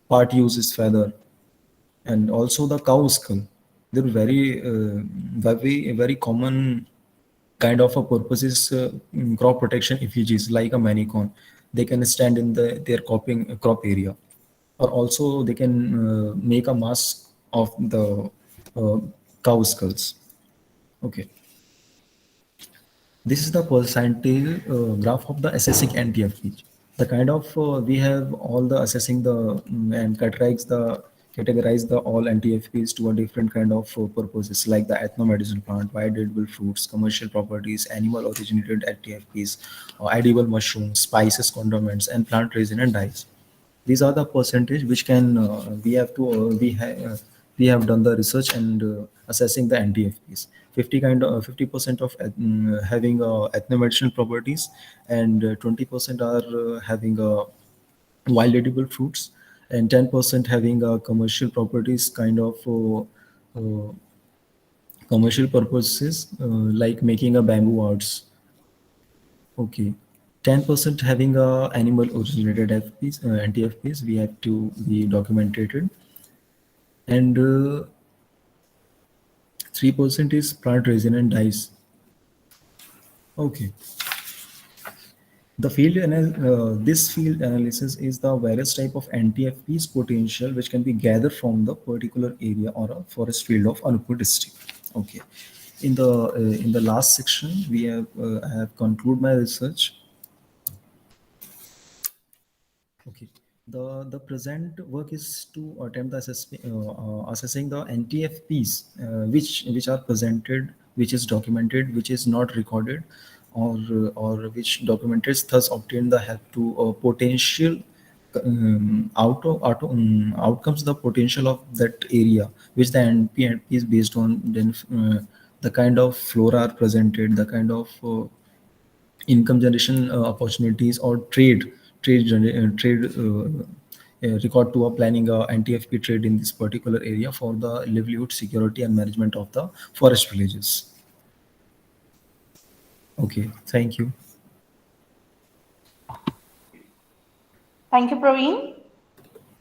Part use is feather, and also the cow skull. They're very common kind of a purpose is crop protection effigies like a manicon. They can stand in their crop area, or also they can make a mask of the uh, cow skulls. Okay, this is the percentile graph of the assessing NTFP. The kind of we have all the assessing and categorize the all NTFPs to a different kind of purposes like the ethnomedicine plant, biodegradable fruits, commercial properties, animal originated NTFPs, edible mushrooms, spices, condiments, and plant resin and dyes. These are the percentage which can we have done the research and assessing the NTFPs. 50% of having ethnomedicinal properties, and 20% are having wild edible fruits, and 10% having commercial properties, kind of commercial purposes like making a bamboo arts. Okay, 10% having animal originated NTFPs, we have to be documented, and 3% is plant resin and dyes. Okay. This field analysis is the various type of NTFPs potential which can be gathered from the particular area or a forest field of Anuppur district. Okay. In the last section, I have concluded my research. Okay. The present work is to attempt the assessing the NTFPs which are presented, which is documented, which is not recorded, or which documented thus obtain the help to potential outcomes, the potential of that area which the NTFP is based on. Then the kind of flora are presented, the kind of income generation opportunities, or trade record to a planning NTFP trade in this particular area for the livelihood, security, and management of the forest villages. Okay, thank you. Thank you, Praveen.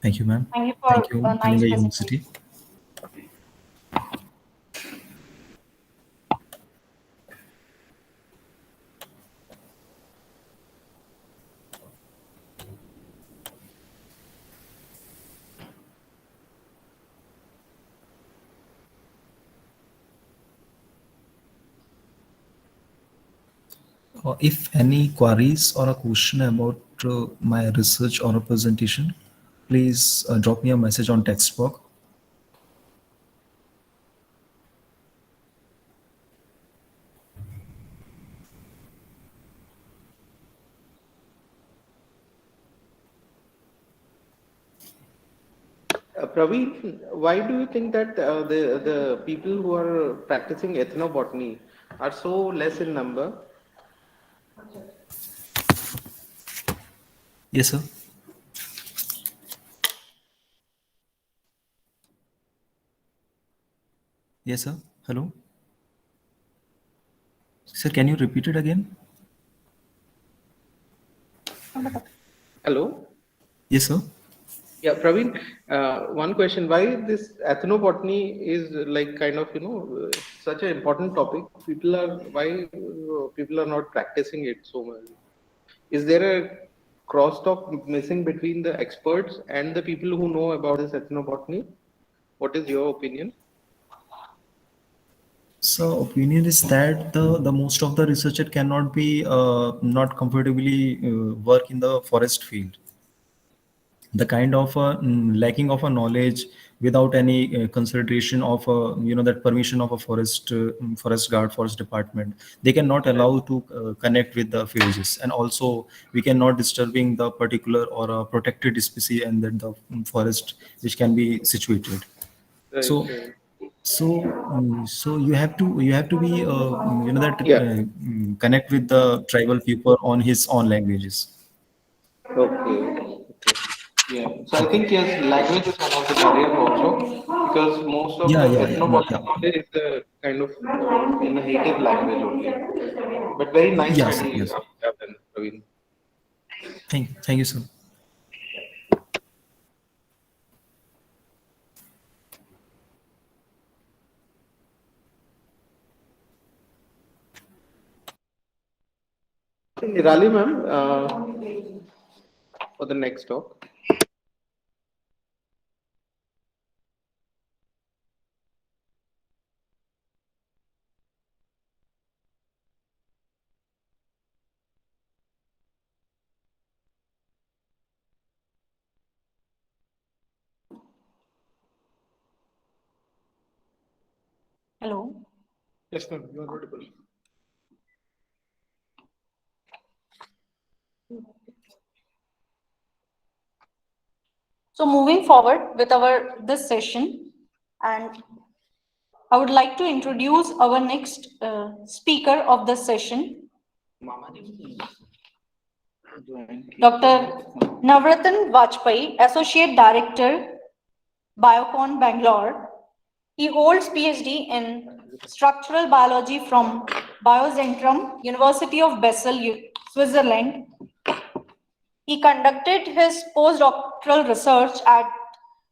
Thank you, ma'am. Thank you for a nice Kalinga presentation. University. If any queries or a question about my research or a presentation, please drop me a message on text box. Praveen, why do you think that the people who are practicing ethnobotany are so less in number? Yes, sir. Yes, sir. Hello. Sir, can you repeat it again? Hello. Yes, sir. Yeah, Praveen, one question: why this ethnobotany is like kind of such an important topic? Why people are not practicing it so much? Is there a crosstalk missing between the experts and the people who know about this ethnobotany? What is your opinion? So opinion is that the most of the researcher cannot be not comfortably work in the forest field. The kind of lacking of a knowledge without any consideration of that permission of a forest guard, forest department, they cannot allow to connect with the villages, and also we cannot disturbing the particular or a protected species and that the forest which can be situated. Right, So right. so you have to be connect with the tribal people on his own languages. Okay. Yeah. So I think yes, language is one of the barriers also, because most of Yeah, the yeah, yeah, ethnobotancy is kind of in a native language only. But very nice yes, study you yes. have done, Praveen. Thank you, sir. Nirali ma'am, for the next talk. Hello. Yes, ma'am, you are audible. So moving forward with this session, and I would like to introduce our next speaker of this session, Dr. Navratan Vajpayee, Associate Director, Biocon, Bangalore. He holds PhD in Structural Biology from Biozentrum, University of Basel, Switzerland. He conducted his postdoctoral research at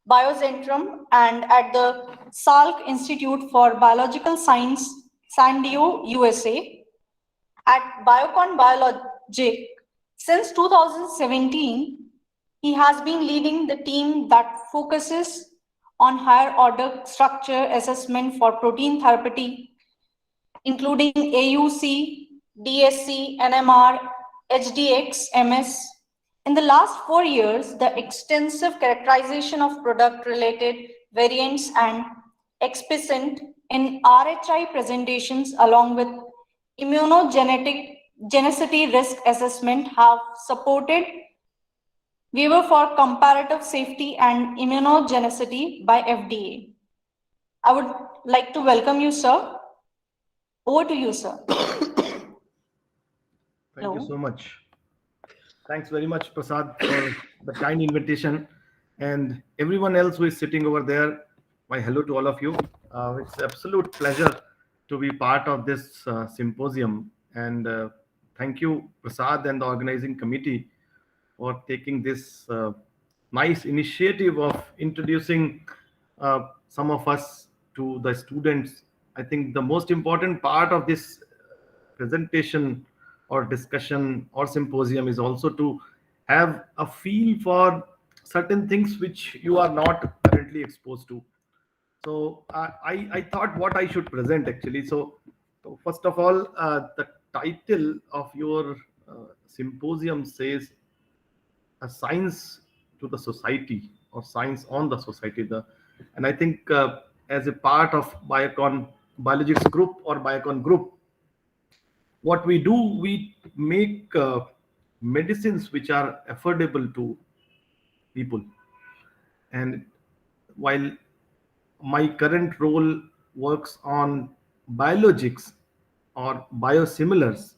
Biozentrum and at the Salk Institute for Biological Science, San Diego, USA. At Biocon Biologic, since 2017, he has been leading the team that focuses on higher order structure assessment for protein therapy, including AUC, DSC, NMR, HDX, MS. In the last 4 years, the extensive characterization of product-related variants and explicit in RHI presentations along with immunogenicity risk assessment have supported waiver for comparative safety and immunogenicity by FDA. I would like to welcome you, sir. Over to you, sir. Thank you so much. Thanks very much, Prasad, for the kind invitation. And everyone else who is sitting over there, my hello to all of you. It's an absolute pleasure to be part of this symposium. And thank you, Prasad, and the organizing committee for taking this nice initiative of introducing some of us to the students. I think the most important part of this presentation or discussion or symposium is also to have a feel for certain things which you are not currently exposed to. So I thought what I should present actually. So first of all, the title of your symposium says a science to the society or science on the society. And I think as a part of Biocon Biologics Group or Biocon Group, what we do, we make medicines which are affordable to people. And while my current role works on biologics or biosimilars,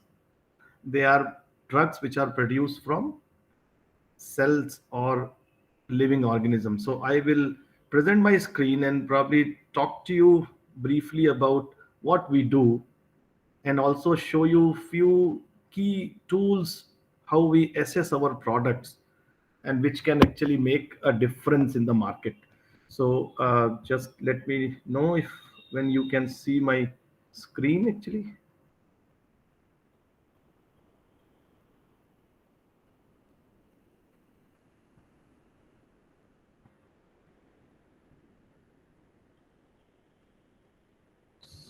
they are drugs which are produced from cells or living organisms. So I will present my screen and probably talk to you briefly about what we do, and also show you few key tools how we assess our products and which can actually make a difference in the market. So just let me know if when you can see my screen actually.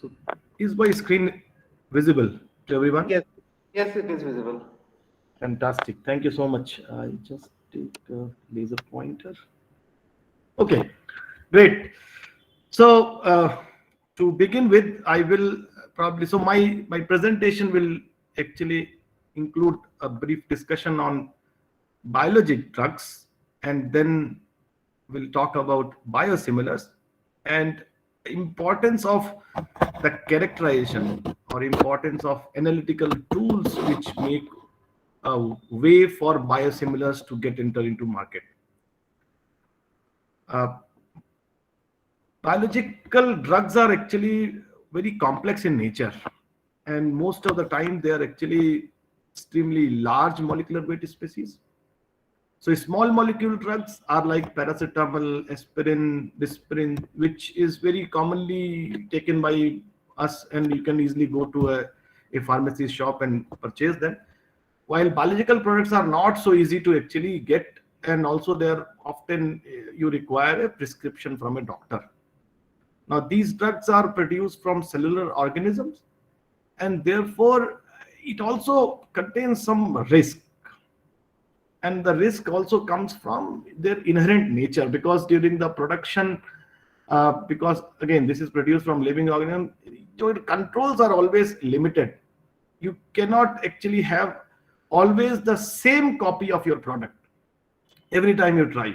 So is my screen visible to everyone? Yes, yes, it is visible. Fantastic. Thank you so much. I just take a laser pointer. Okay, great. So to begin with, I will probably, so my presentation will actually include a brief discussion on biologic drugs, and then we'll talk about biosimilars and importance of the characterization or importance of analytical tools which make a way for biosimilars to get into market. Biological drugs are actually very complex in nature, and most of the time they are actually extremely large molecular weight species. So small molecule drugs are like paracetamol, aspirin, dispirin, which is very commonly taken by us, and you can easily go to a pharmacy shop and purchase them. While biological products are not so easy to actually get, and also they're often you require a prescription from a doctor. Now these drugs are produced from cellular organisms, and therefore it also contains some risk. And the risk also comes from their inherent nature, because during the production, because again this is produced from living organism, your controls are always limited. You cannot actually have always the same copy of your product every time you try.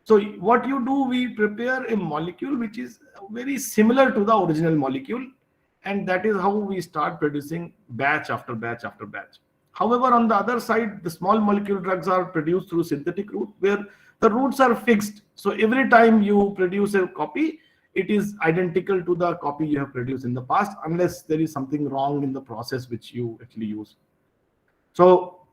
So what you do, we prepare a molecule which is very similar to the original molecule, and that is how we start producing batch after batch after batch. However, on the other side, the small molecule drugs are produced through synthetic route, where the routes are fixed. So every time you produce a copy, it is identical to the copy you have produced in the past, unless there is something wrong in the process which you actually use. So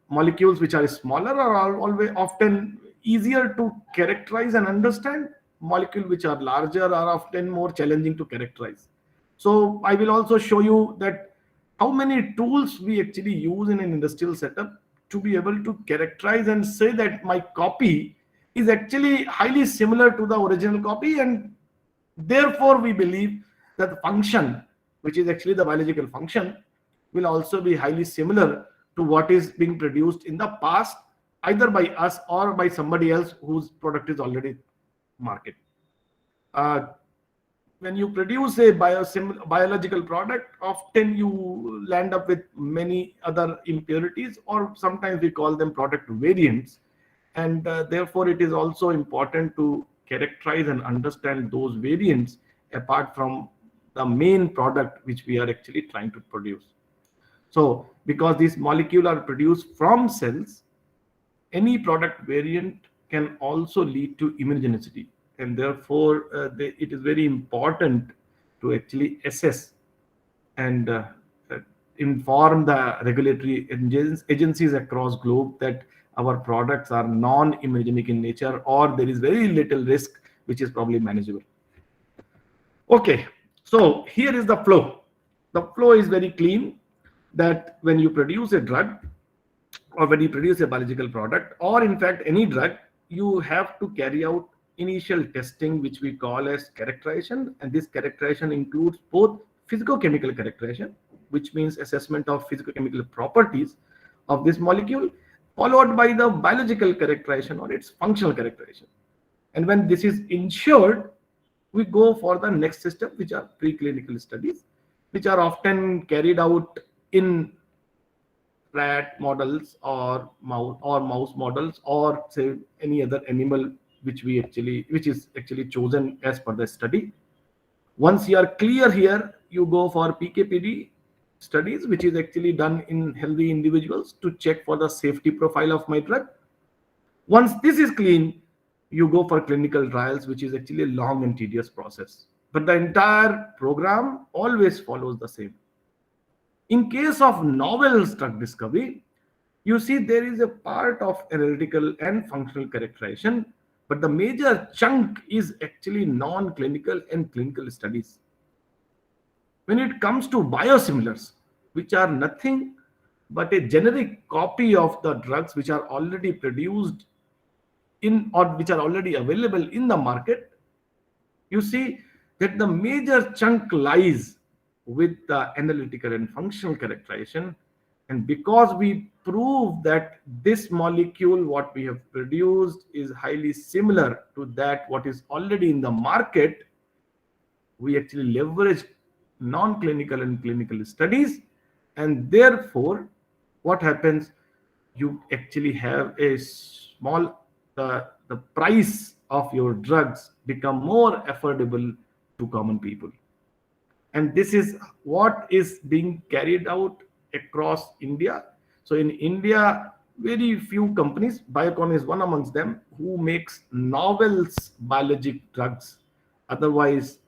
molecules which are smaller are always often easier to characterize and understand. Molecules which are larger are often more challenging to characterize. So I will also show you that how many tools we actually use in an industrial setup to be able to characterize and say that my copy is actually highly similar to the original copy, and therefore we believe that the function, which is actually the biological function, will also be highly similar to what is being produced in the past, either by us or by somebody else whose product is already market. When you produce a biological product, often you land up with many other impurities, or sometimes we call them product variants, and therefore it is also important to characterize and understand those variants apart from the main product which we are actually trying to produce. So because these molecules are produced from cells, any product variant can also lead to immunogenicity, and therefore it is very important to actually assess and inform the regulatory agencies across globe that our products are non-immunogenic in nature, or there is very little risk which is probably manageable. Okay, so here is the flow. The flow is very clean, that when you produce a drug, or when you produce a biological product, or in fact any drug, you have to carry out initial testing, which we call as characterization. And this characterization includes both physicochemical characterization, which means assessment of physicochemical properties of this molecule, followed by the biological characterization or its functional characterization. And when this is ensured, we go for the next system, which are preclinical studies, which are often carried out in rat models or mouse models, or say any other animal which is actually chosen as per the study. Once you are clear here, you go for PK/PD studies, which is actually done in healthy individuals to check for the safety profile of my drug. Once this is clean, you go for clinical trials, which is actually a long and tedious process. But the entire program always follows the same. In case of novel drug discovery, you see there is a part of analytical and functional characterization, but the major chunk is actually non-clinical and clinical studies. When it comes to biosimilars, which are nothing but a generic copy of the drugs which are already produced in, or which are already available in the market, you see that the major chunk lies with the analytical and functional characterization. And because we prove that this molecule, what we have produced, is highly similar to that what is already in the market, we actually leverage non-clinical and clinical studies. And therefore, what happens, you actually have a small, the price of your drugs become more affordable to common people. And this is what is being carried out across India. So in India, very few companies, Biocon is one amongst them, who makes novel biologic drugs. Otherwise,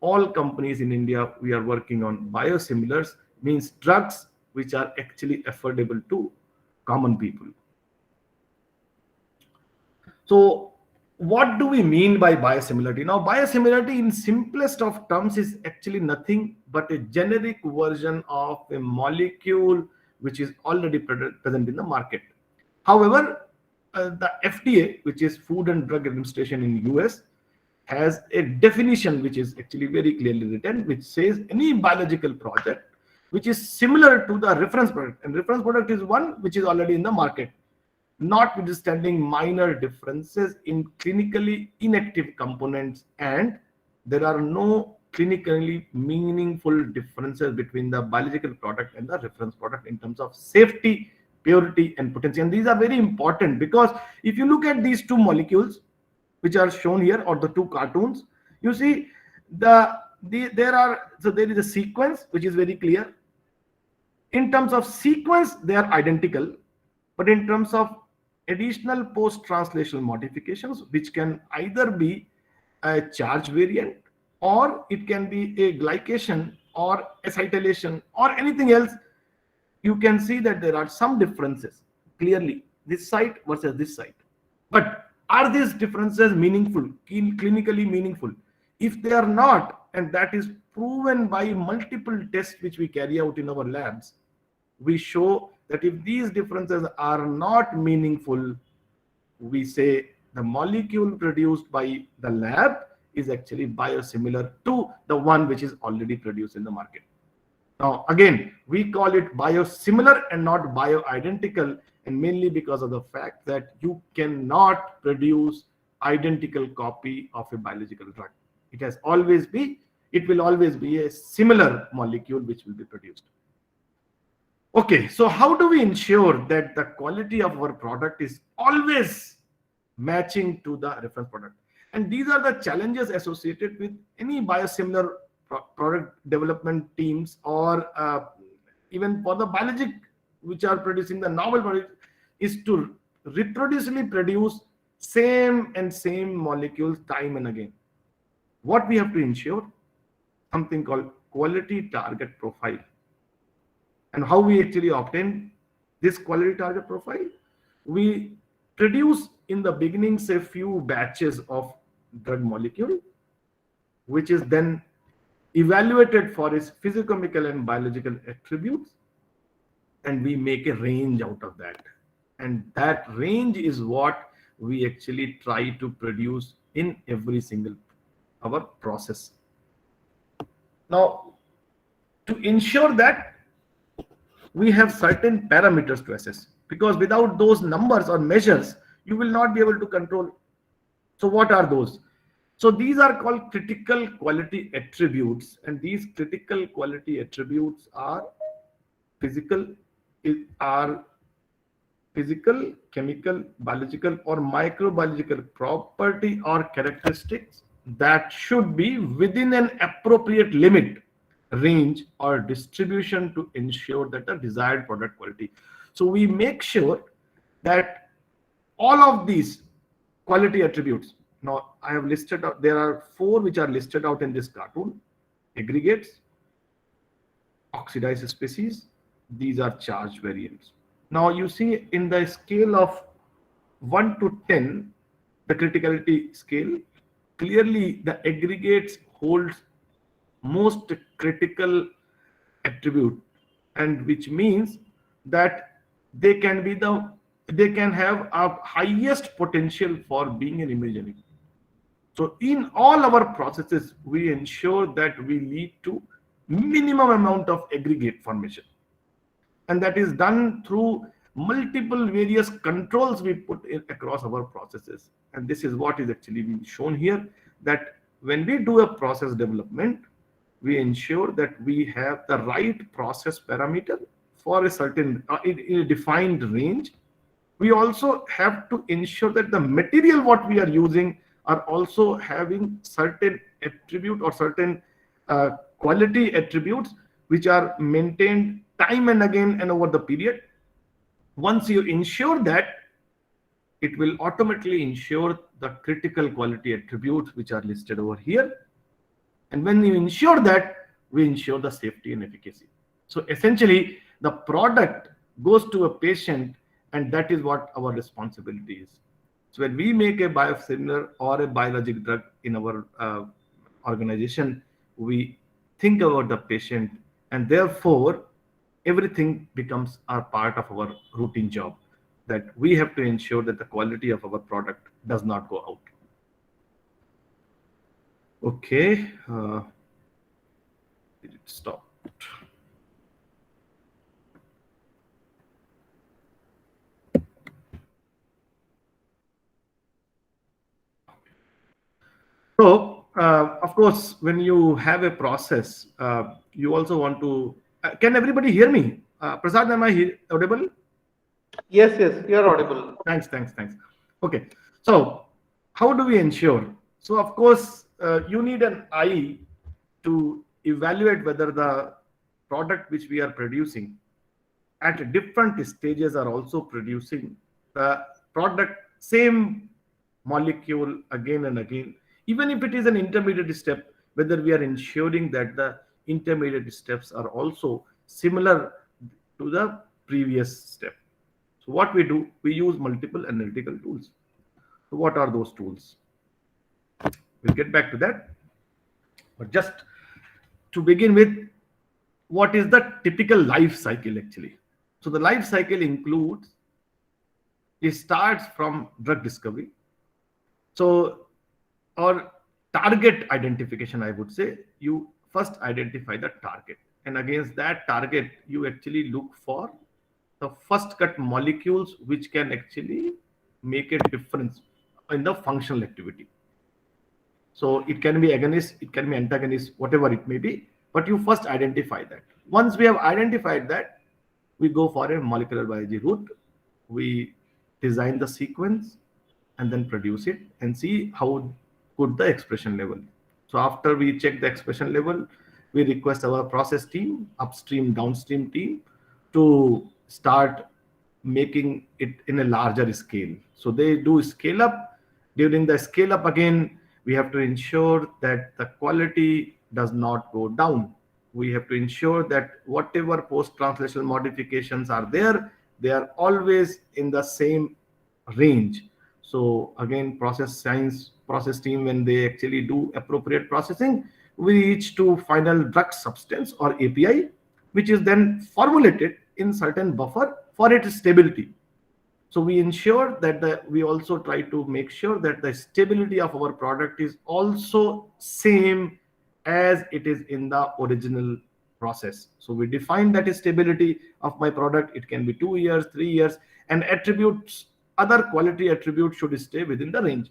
all companies in India, we are working on biosimilars, means drugs which are actually affordable to common people. So what do we mean by biosimilarity? Now, biosimilarity in simplest of terms is actually nothing but a generic version of a molecule which is already present in the market. However, the FDA, which is Food and Drug Administration in US, has a definition which is actually very clearly written, which says any biological project which is similar to the reference product, and reference product is one which is already in the market, notwithstanding minor differences in clinically inactive components, and there are no clinically meaningful differences between the biological product and the reference product in terms of safety, purity, and potency. And these are very important, because if you look at these two molecules which are shown here, or the two cartoons, you see there is a sequence which is very clear. In terms of sequence, they are identical, but in terms of additional post-translational modifications, which can either be a charge variant, or it can be a glycation or acetylation or anything else, you can see that there are some differences clearly, this site versus this site. But are these differences meaningful, clinically meaningful? If they are not, and that is proven by multiple tests which we carry out in our labs, we show that if these differences are not meaningful, we say the molecule produced by the lab is actually biosimilar to the one which is already produced in the market. Now, again, we call it biosimilar and not bioidentical, and mainly because of the fact that you cannot produce identical copy of a biological drug. It will always be a similar molecule which will be produced. Okay, so how do we ensure that the quality of our product is always matching to the reference product? And these are the challenges associated with any biosimilar product development teams, or even for the biologic which are producing the novel product, is to reproducibly produce same molecules time and again. What we have to ensure? Something called quality target profile. And how we actually obtain this quality target profile? We produce in the beginning, say, few batches of drug molecule, which is then evaluated for its physicochemical and biological attributes, and we make a range out of that. And that range is what we actually try to produce in every single our process. Now, to ensure that, we have certain parameters to assess, because without those numbers or measures, you will not be able to control. So what are those? So these are called critical quality attributes, and these critical quality attributes are physical, chemical, biological, or microbiological property or characteristics that should be within an appropriate limit, range, or distribution to ensure that the desired product quality. So we make sure that all of these quality attributes, now I have listed out, there are 4 which are listed out in this cartoon: aggregates, oxidized species, these are charge variants. Now you see in the scale of 1 to 10, the criticality scale, clearly the aggregates holds most critical attribute, and which means that they can have a highest potential for being an immunogenic. So in all our processes, we ensure that we lead to minimum amount of aggregate formation, and that is done through multiple various controls we put in across our processes. And this is what is actually being shown here, that when we do a process development, we ensure that we have the right process parameter for a certain in a defined range. We also have to ensure that the material what we are using are also having certain attribute or certain quality attributes which are maintained time and again and over the period. Once you ensure that, it will automatically ensure the critical quality attributes which are listed over here. And when you ensure that, we ensure the safety and efficacy. So essentially, the product goes to a patient, and that is what our responsibility is. So when we make a biosimilar or a biologic drug in our organization, we think about the patient, and therefore everything becomes a part of our routine job, that we have to ensure that the quality of our product does not go out. Okay, did it stop? So, of course, when you have a process, you also want to. Can everybody hear me? Prasad, am I audible? Yes, yes, you are audible. Thanks. Okay, so how do we ensure? So, of course, you need an eye to evaluate whether the product which we are producing at different stages are also producing the product, same molecule again and again. Even if it is an intermediate step, whether we are ensuring that the intermediate steps are also similar to the previous step. So what we do, we use multiple analytical tools. So what are those tools? We'll get back to that. But just to begin with, what is the typical life cycle actually? So the life cycle includes, it starts from drug discovery. So, or target identification, I would say. You first identify the target, and against that target, you actually look for the first cut molecules which can actually make a difference in the functional activity. So it can be agonist, it can be antagonist, whatever it may be, but you first identify that. Once we have identified that, we go for a molecular biology route. We design the sequence and then produce it and see how good the expression level. So after we check the expression level, we request our process team, upstream, downstream team, to start making it in a larger scale. So they do scale up. During the scale up, again, we have to ensure that the quality does not go down. We have to ensure that whatever post-translational modifications are there, they are always in the same range. So again, process science, process team, when they actually do appropriate processing, we reach to final drug substance or API, which is then formulated in certain buffer for its stability. So we ensure that we also try to make sure that the stability of our product is also same as it is in the original process. So we define that stability of my product. It can be 2 years, 3 years, and attributes, other quality attributes should stay within the range.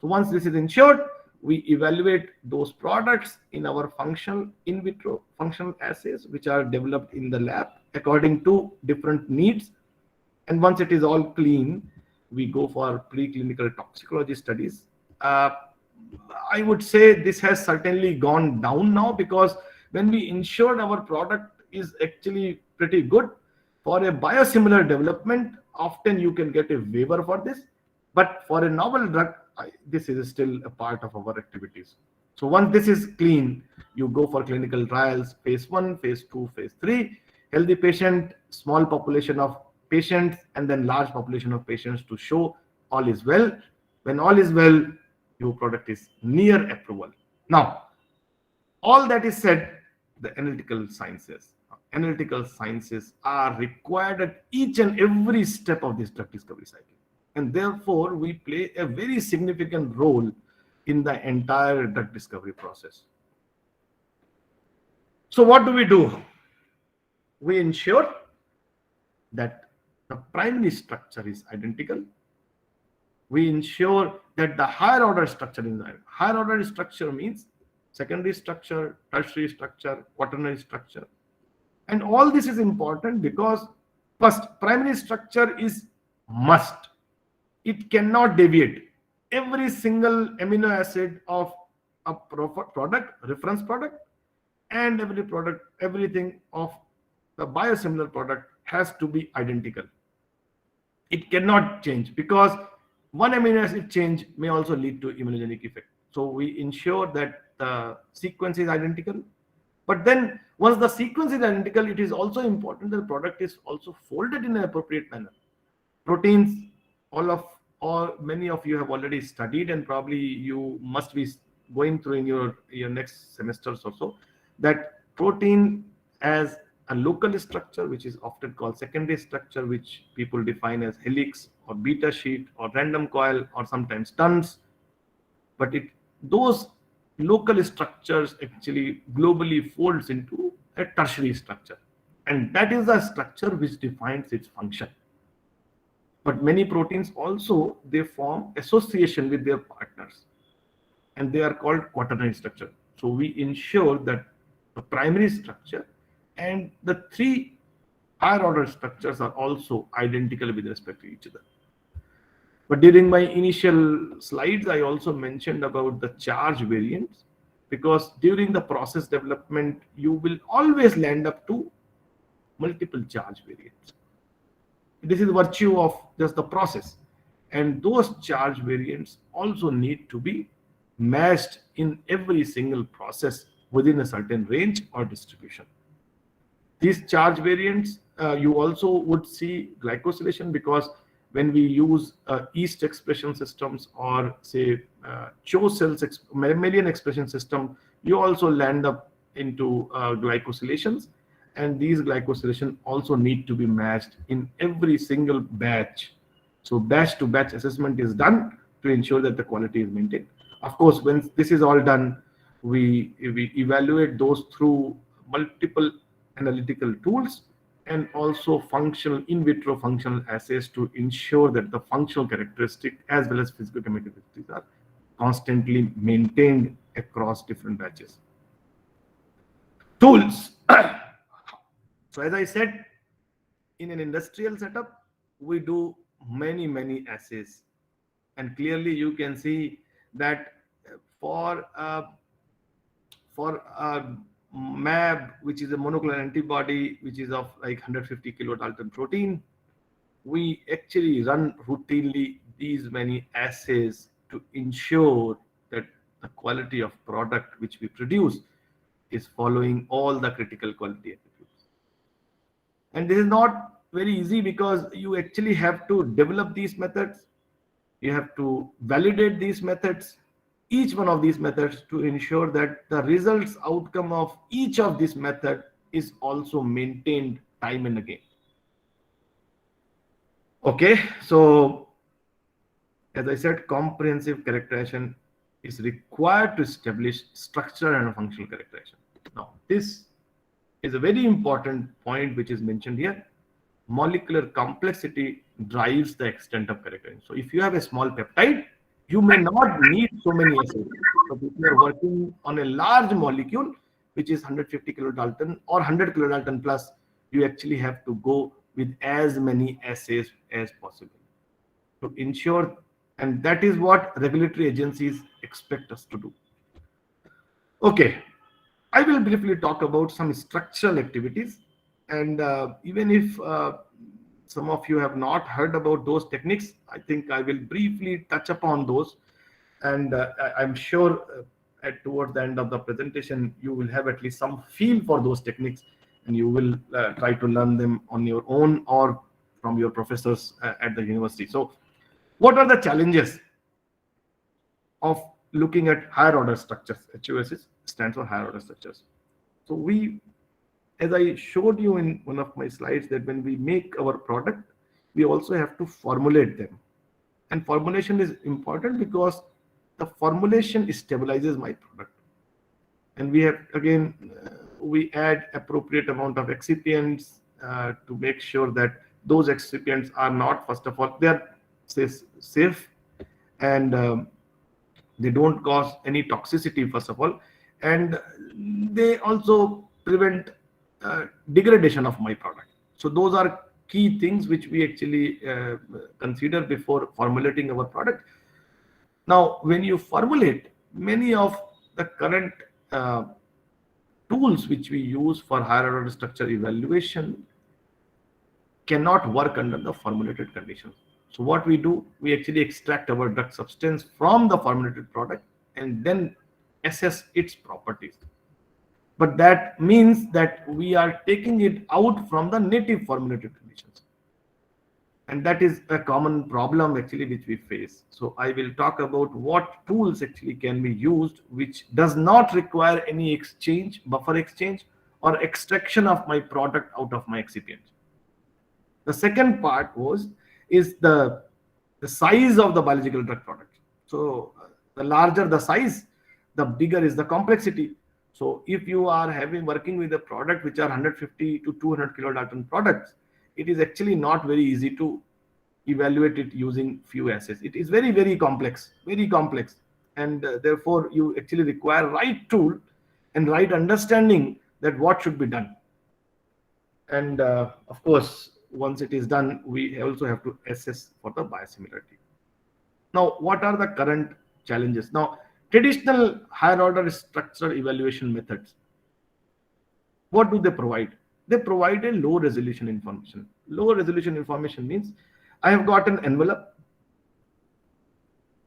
So once this is ensured, we evaluate those products in our functional in vitro functional assays, which are developed in the lab according to different needs. And once it is all clean, we go for preclinical toxicology studies. I would say this has certainly gone down now, because when we ensure our product is actually pretty good for a biosimilar development, often you can get a waiver for this. But for a novel drug, this is still a part of our activities. So once this is clean, you go for clinical trials, phase 1, phase 2, phase 3, healthy patient, small population of patients, and then large population of patients to show all is well. When all is well, your product is near approval. Now, all that is said, the analytical sciences are required at each and every step of this drug discovery cycle. And therefore, we play a very significant role in the entire drug discovery process. So what do? We ensure that the primary structure is identical. We ensure that the higher order structure is there. Higher order structure means secondary structure, tertiary structure, quaternary structure. And all this is important because first, primary structure is must. It cannot deviate. Every single amino acid of a product, reference product, and every product, everything of the biosimilar product has to be identical. it cannot change, because one amino acid change may also lead to immunogenic effect. So we ensure that the sequence is identical. But then once the sequence is identical, it is also important that the product is also folded in an appropriate manner. Proteins, many of you have already studied, and probably you must be going through in your next semesters or so, that protein as a local structure, which is often called secondary structure, which people define as helix or beta sheet or random coil or sometimes tons. But those local structures actually globally folds into a tertiary structure, and that is the structure which defines its function. But many proteins also, they form association with their partners, and they are called quaternary structure. So we ensure that the primary structure and the three higher order structures are also identical with respect to each other. But during my initial slides, I also mentioned about the charge variants, because during the process development, you will always land up to multiple charge variants. This is virtue of just the process. And those charge variants also need to be matched in every single process within a certain range or distribution. These charge variants, you also would see glycosylation, because when we use yeast expression systems or say CHO cells mammalian expression system, you also land up into glycosylations, and these glycosylation also need to be matched in every single batch. So batch to batch assessment is done to ensure that the quality is maintained. Of course, when this is all done, we evaluate those through multiple analytical tools and also in vitro functional assays to ensure that the functional characteristic as well as physical chemical characteristics are constantly maintained across different batches. Tools. So as I said, in an industrial setup, we do many assays, and clearly you can see that for MAB, which is a monoclonal antibody, which is of like 150 kilodalton protein, we actually run routinely these many assays to ensure that the quality of product which we produce is following all the critical quality attributes. And this is not very easy, because you actually have to develop these methods, you have to validate these methods, each one of these methods, to ensure that the results outcome of each of this method is also maintained time and again. Okay, so as I said, comprehensive characterization is required to establish structure and functional characterization. Now, this is a very important point which is mentioned here. Molecular complexity drives the extent of characterization. So if you have a small peptide, you may not need so many assays. So if you are working on a large molecule, which is 150 kilodalton or 100 kilodalton plus, you actually have to go with as many assays as possible to ensure, and that is what regulatory agencies expect us to do. Okay, I will briefly talk about some structural activities, and even if some of you have not heard about those techniques, I think I will briefly touch upon those, and I'm sure towards the end of the presentation you will have at least some feel for those techniques, and you will try to learn them on your own or from your professors at the university. So what are the challenges of looking at higher order structures? HOS stands for higher order structures. So as I showed you in one of my slides, that when we make our product, we also have to formulate them. And formulation is important because the formulation stabilizes my product. And we have, again, we add appropriate amount of excipients to make sure that those excipients are not, first of all, they are safe, and they don't cause any toxicity, first of all, and they also prevent degradation of my product. So those are key things which we actually consider before formulating our product. Now, when you formulate, many of the current tools which we use for higher order structure evaluation cannot work under the formulated conditions. So what we do, we actually extract our drug substance from the formulated product and then assess its properties. But that means that we are taking it out from the native formulated conditions. And that is a common problem actually which we face. So I will talk about what tools actually can be used which does not require any exchange, buffer exchange or extraction of my product out of my excipient. The second part is the size of the biological drug product. So the larger the size, the bigger is the complexity. So if you are working with a product which are 150 to 200 kilodalton products, it is actually not very easy to evaluate it using few assays. It is very, very complex, and therefore you actually require right tool and right understanding that what should be done. And of course, once it is done, we also have to assess for the biosimilarity. Now, what are the current challenges? Now, traditional higher order structural evaluation methods, what do they provide? They provide a low resolution information. Low resolution information means I have got an envelope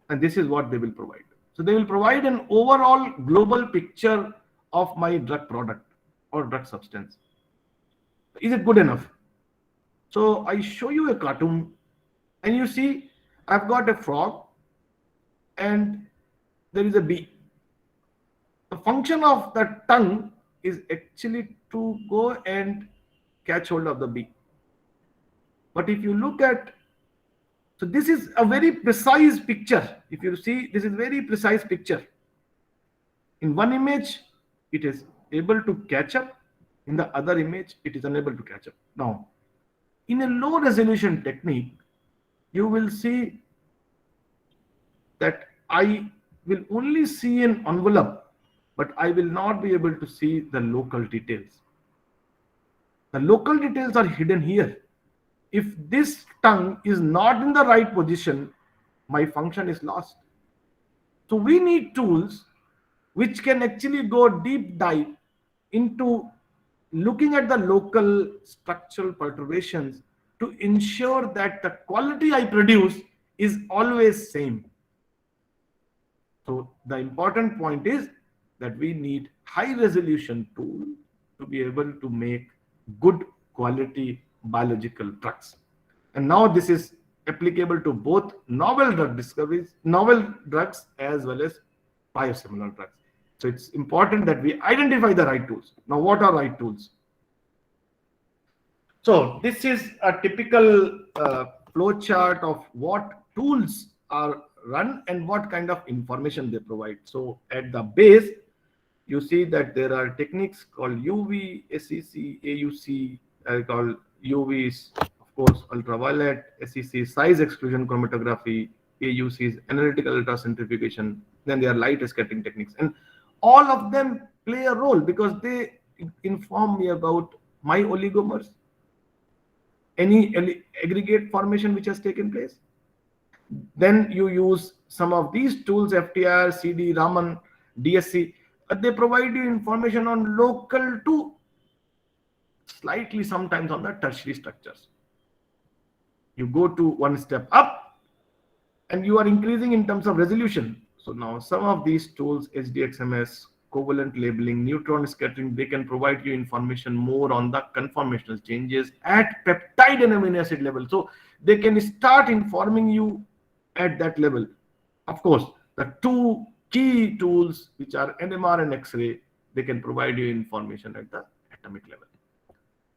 and this is what they will provide. So they will provide an overall global picture of my drug product or drug substance. Is it good enough? So I show you a cartoon and you see I've got a frog and there is a bee. The function of the tongue is actually to go and catch hold of the bee. But if you look at, so this is a very precise picture. If you see, this is very precise picture. In one image, it is able to catch up. In the other image, it is unable to catch up. Now, in a low resolution technique, you will see that I will only see an envelope, but I will not be able to see the local details. The local details are hidden here. If this tongue is not in the right position, my function is lost. So we need tools which can actually go deep dive into looking at the local structural perturbations to ensure that the quality I produce is always same. So the important point is that we need high resolution tool to be able to make good quality biological drugs. And now this is applicable to both novel drug discoveries, novel drugs, as well as biosimilar drugs. So it's important that we identify the right tools. Now, what are right tools? So this is a typical flow chart of what tools are run and what kind of information they provide. So at the base, you see that there are techniques called UV, SEC, AUC, called UV is of course ultraviolet, SEC size exclusion chromatography, AUC is analytical ultracentrifugation, then there are light scattering techniques, and all of them play a role because they inform me about my oligomers, any aggregate formation which has taken place. Then you use some of these tools, FTIR, CD, Raman, DSC. They provide you information on local to slightly sometimes on the tertiary structures. You go to one step up and you are increasing in terms of resolution. So now some of these tools, HDXMS, covalent labeling, neutron scattering, they can provide you information more on the conformational changes at peptide and amino acid level. So they can start informing you at that level. Of course, the two key tools, which are NMR and X-ray, they can provide you information at the atomic level.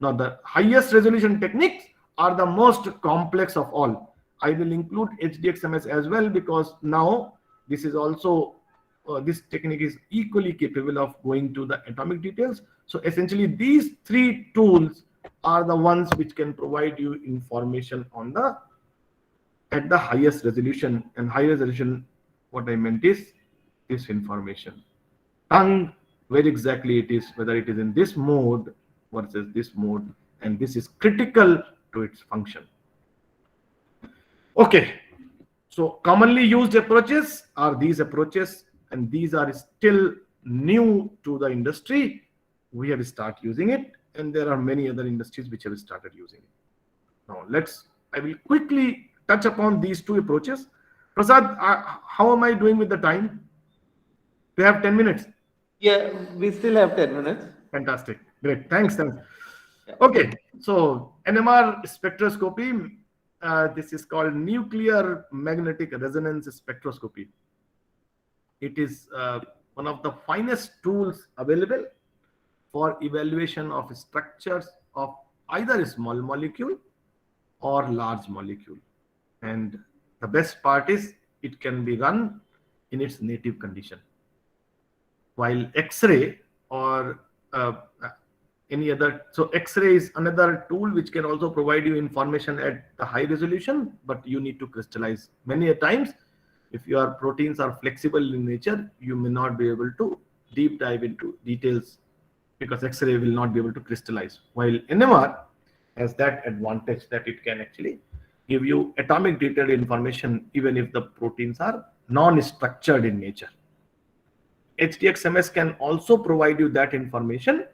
Now, the highest resolution techniques are the most complex of all. I will include HDXMS as well because now this is also this technique is equally capable of going to the atomic details. So essentially, these three tools are the ones which can provide you information on the at the highest resolution. And high resolution, what I meant is this information. Tongue, where exactly it is, whether it is in this mode versus this mode, and this is critical to its function. Okay, so commonly used approaches are these approaches, and these are still new to the industry. We have started using it, and there are many other industries which have started using it. Now I will quickly touch upon these two approaches. Prasad, how am I doing with the time? We have 10 minutes. Yeah, we still have 10 minutes. Fantastic. Great. Thanks. Okay. So NMR spectroscopy, this is called nuclear magnetic resonance spectroscopy. It is one of the finest tools available for evaluation of structures of either a small molecule or large molecule. And the best part is it can be run in its native condition. While X-ray or any other, so X-ray is another tool which can also provide you information at the high resolution, but you need to crystallize. Many a times, if your proteins are flexible in nature, you may not be able to deep dive into details because X-ray will not be able to crystallize. While NMR has that advantage that it can actually give you atomic detailed information even if the proteins are non-structured in nature. HDXMS can also provide you that information,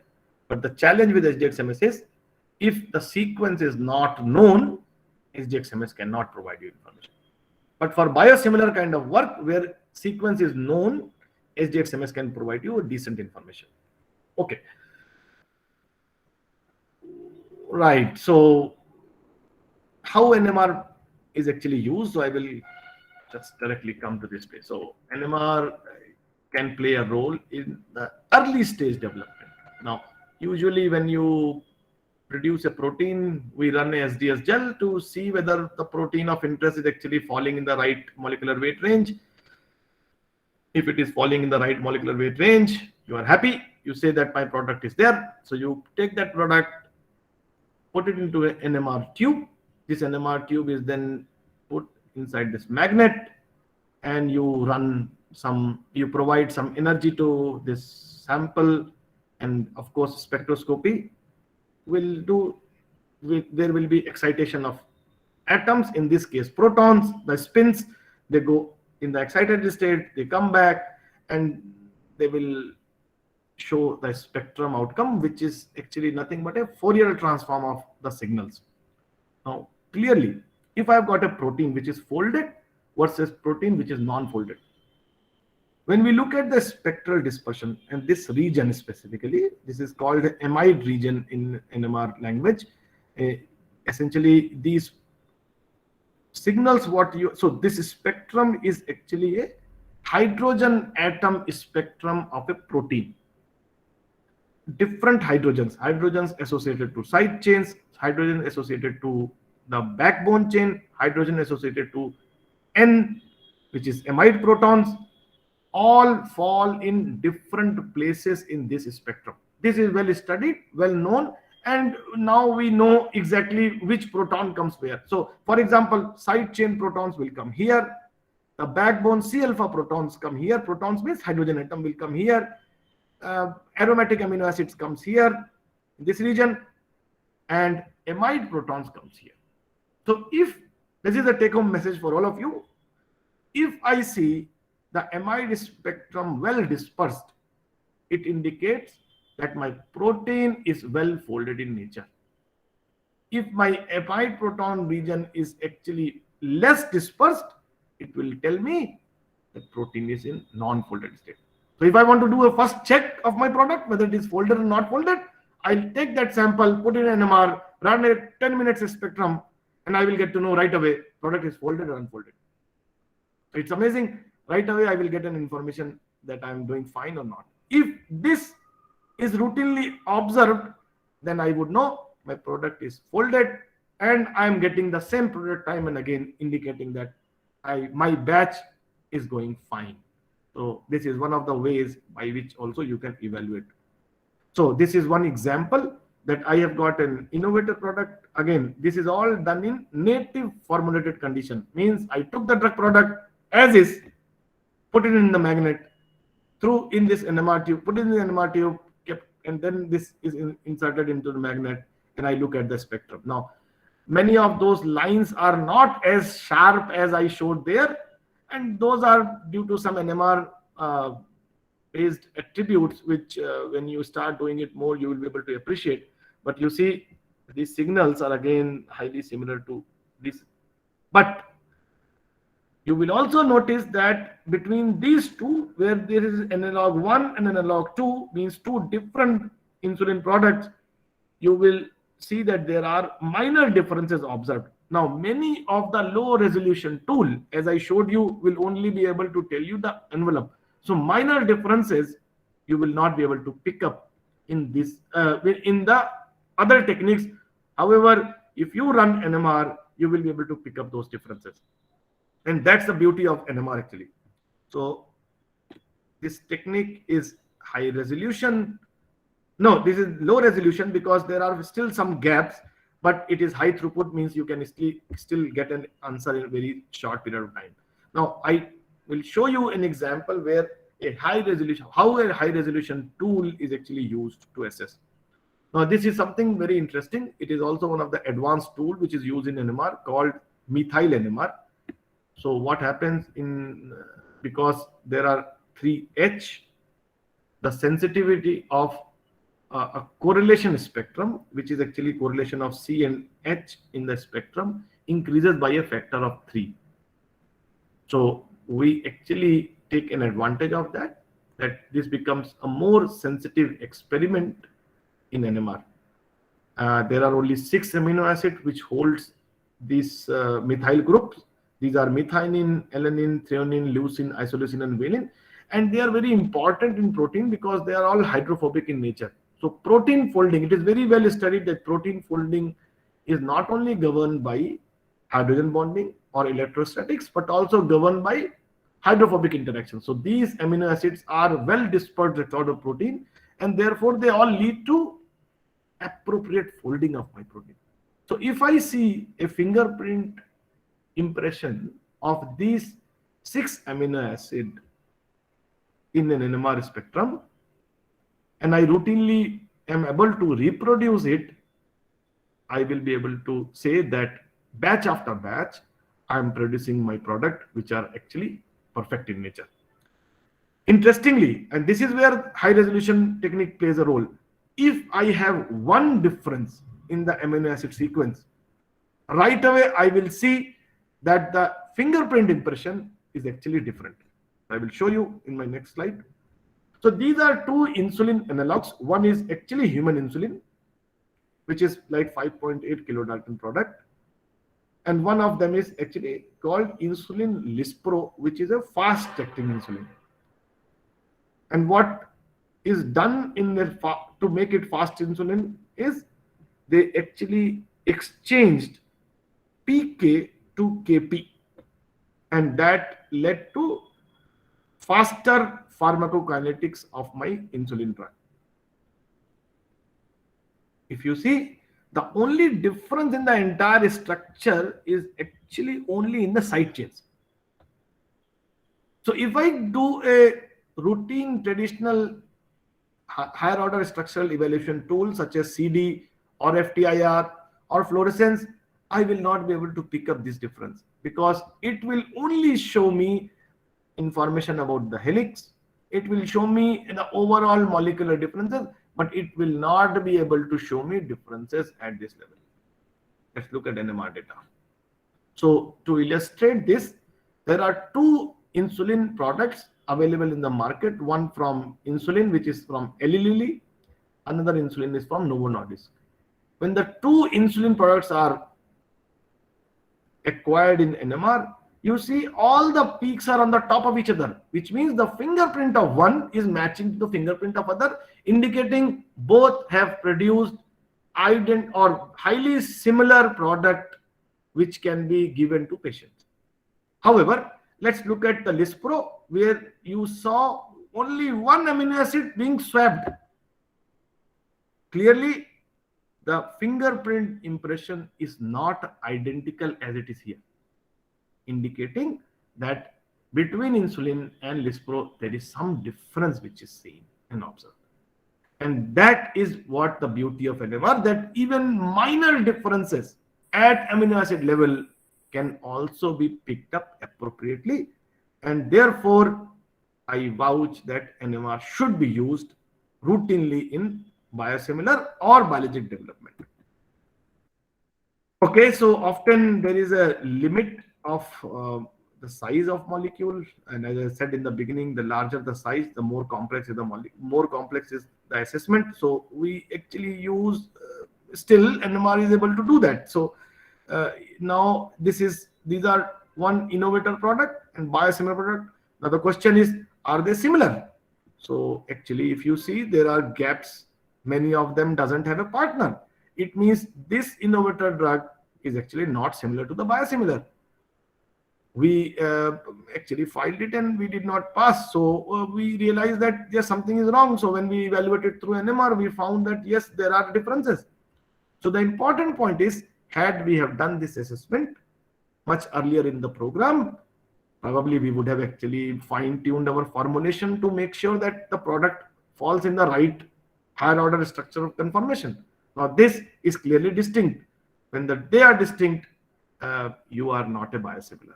but the challenge with HDXMS is if the sequence is not known, HDXMS cannot provide you information. But for biosimilar kind of work where sequence is known, HDXMS can provide you a decent information. Okay. Right. So how NMR is actually used? So I will just directly come to this page. So NMR can play a role in the early stage development. Now, usually when you produce a protein, we run a SDS gel to see whether the protein of interest is actually falling in the right molecular weight range. If it is falling in the right molecular weight range, you are happy. You say that my product is there. So you take that product, put it into an NMR tube. This NMR tube is then put inside this magnet, and you run you provide some energy to this sample, and of course spectroscopy will do, there will be excitation of atoms, in this case protons, the spins, they go in the excited state, they come back, and they will show the spectrum outcome, which is actually nothing but a Fourier transform of the signals. Now, clearly, if I've got a protein which is folded versus protein which is non-folded, when we look at the spectral dispersion, and this region specifically, this is called amide region in NMR language. Essentially, these signals so this spectrum is actually a hydrogen atom spectrum of a protein. Different hydrogens associated to side chains, hydrogen associated to the backbone chain, hydrogen associated to N, which is amide protons, all fall in different places in this spectrum. This is well studied, well known, and now we know exactly which proton comes where. So, for example, side chain protons will come here, the backbone C alpha protons come here, protons means hydrogen atom will come here, aromatic amino acids comes here in this region, and amide protons comes here. So if this is a take-home message for all of you, if I see the amide spectrum well dispersed, it indicates that my protein is well folded in nature. If my amide proton region is actually less dispersed, it will tell me that protein is in non-folded state. So if I want to do a first check of my product, whether it is folded or not folded, I'll take that sample, put it in NMR, run a 10 minutes spectrum, and I will get to know right away product is folded or unfolded. So it's amazing. Right away, I will get an information that I'm doing fine or not. If this is routinely observed, then I would know my product is folded, and I'm getting the same product time and again, indicating that my batch is going fine. So this is one of the ways by which also you can evaluate. So this is one example that I have got an innovator product. Again, this is all done in native formulated condition. Means I took the drug product as is, put it in the magnet, threw in this NMR tube, put it in the NMR tube, kept, and then this is inserted into the magnet, and I look at the spectrum. Now, many of those lines are not as sharp as I showed there, and those are due to some NMR based attributes, which when you start doing it more, you will be able to appreciate. But you see, these signals are again highly similar to this But you will also notice that between these two, where there is analog 1 and analog 2, means two different insulin products, you will see that there are minor differences observed. Now, many of the low resolution tool, as I showed you, will only be able to tell you the envelope. So minor differences you will not be able to pick up in this in the other techniques. However, if you run NMR, you will be able to pick up those differences. And that's the beauty of NMR actually. So this technique is high resolution. No, this is low resolution because there are still some gaps, but it is high throughput, means you can still get an answer in a very short period of time. Now, I will show you an example where how a high resolution tool is actually used to assess. Now, this is something very interesting. It is also one of the advanced tool which is used in NMR called methyl NMR. So what happens because there are 3H, the sensitivity of a correlation spectrum, which is actually correlation of C and H in the spectrum, increases by a factor of 3. So we actually take an advantage of that this becomes a more sensitive experiment in NMR. There are only 6 amino acids which holds these methyl groups. These are methionine, alanine, threonine, leucine, isoleucine, and valine. And they are very important in protein because they are all hydrophobic in nature. So protein folding, it is very well studied that protein folding is not only governed by hydrogen bonding or electrostatics, but also governed by hydrophobic interactions. So these amino acids are well dispersed throughout the protein, and therefore they all lead to appropriate folding of my protein. So if I see a fingerprint impression of these 6 amino acid in an NMR spectrum, and I routinely am able to reproduce it, I will be able to say that batch after batch, I am producing my product which are actually perfect in nature. Interestingly, and this is where high resolution technique plays a role, if I have one difference in the amino acid sequence, right away I will see that the fingerprint impression is actually different. I will show you in my next slide. So these are 2 insulin analogs. One is actually human insulin, which is like 5.8 kilodalton product. And one of them is actually called insulin Lispro, which is a fast-acting insulin. And what is done to make it fast insulin is they actually exchanged PK to KP, and that led to faster pharmacokinetics of my insulin drug. If you see, the only difference in the entire structure is actually only in the side chains. So if I do a routine traditional higher order structural evaluation tool such as CD or FTIR or fluorescence, I will not be able to pick up this difference because it will only show me information about the helix. It will show me the overall molecular differences, but it will not be able to show me differences at this level. Let's look at NMR data. So to illustrate this, there are 2 insulin products available in the market. One from insulin, which is from Eli Lilly. Another insulin is from Novo Nordisk. When the 2 insulin products are acquired in NMR, you see all the peaks are on the top of each other, which means the fingerprint of one is matching to the fingerprint of other, indicating both have produced ident or highly similar product which can be given to patients. However, let's look at the Lispro, where you saw only one amino acid being swapped. Clearly, the fingerprint impression is not identical as it is here, indicating that between insulin and Lispro, there is some difference which is seen and observed. And that is what the beauty of NMR, that even minor differences at amino acid level can also be picked up appropriately. And therefore, I vouch that NMR should be used routinely in biosimilar or biologic development. Okay, so often there is a limit of the size of molecule, and as I said in the beginning, the larger the size, the more complex is the molecule, more complex is the assessment. So we actually use still NMR is able to do that. So now these are one innovator product and biosimilar product. Now the question is, are they similar? So actually, if you see, there are gaps. Many of them doesn't have a partner. It means this innovator drug is actually not similar to the biosimilar. We actually filed it and we did not pass. So we realized that yes, something is wrong. So when we evaluated through NMR, we found that yes, there are differences. So the important point is, had we have done this assessment much earlier in the program, probably we would have actually fine-tuned our formulation to make sure that the product falls in the right higher order structure of conformation. Now this is clearly distinct. When they are distinct, you are not a biosimilar,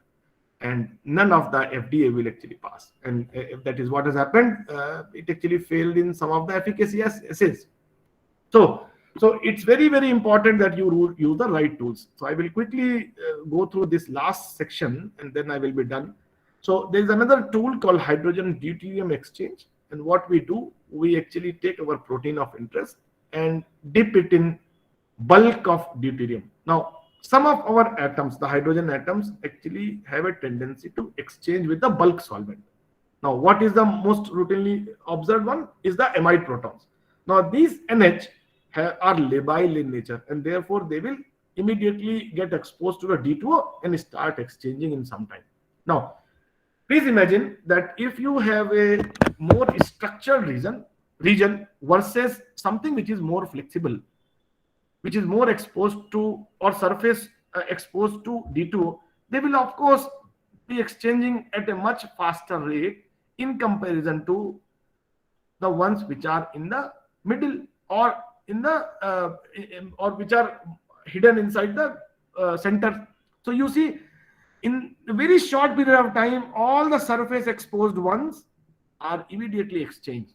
and none of the FDA will actually pass. And if that is what has happened, it actually failed in some of the efficacy assays. So it's very, very important that you use the right tools. So I will quickly go through this last section and then I will be done. So there is another tool called hydrogen deuterium exchange. And what we do, we actually take our protein of interest and dip it in bulk of deuterium. Now, some of our atoms, the hydrogen atoms, actually have a tendency to exchange with the bulk solvent. Now, what is the most routinely observed one is the amide protons. Now, these NH are labile in nature, and therefore they will immediately get exposed to the D2O and start exchanging in some time. Now, please imagine that if you have a more structured region versus something which is more flexible, which is more exposed to or surface exposed to D2O, they will of course be exchanging at a much faster rate in comparison to the ones which are in the middle or in the or which are hidden inside the center. So you see, in a very short period of time, all the surface exposed ones are immediately exchanged.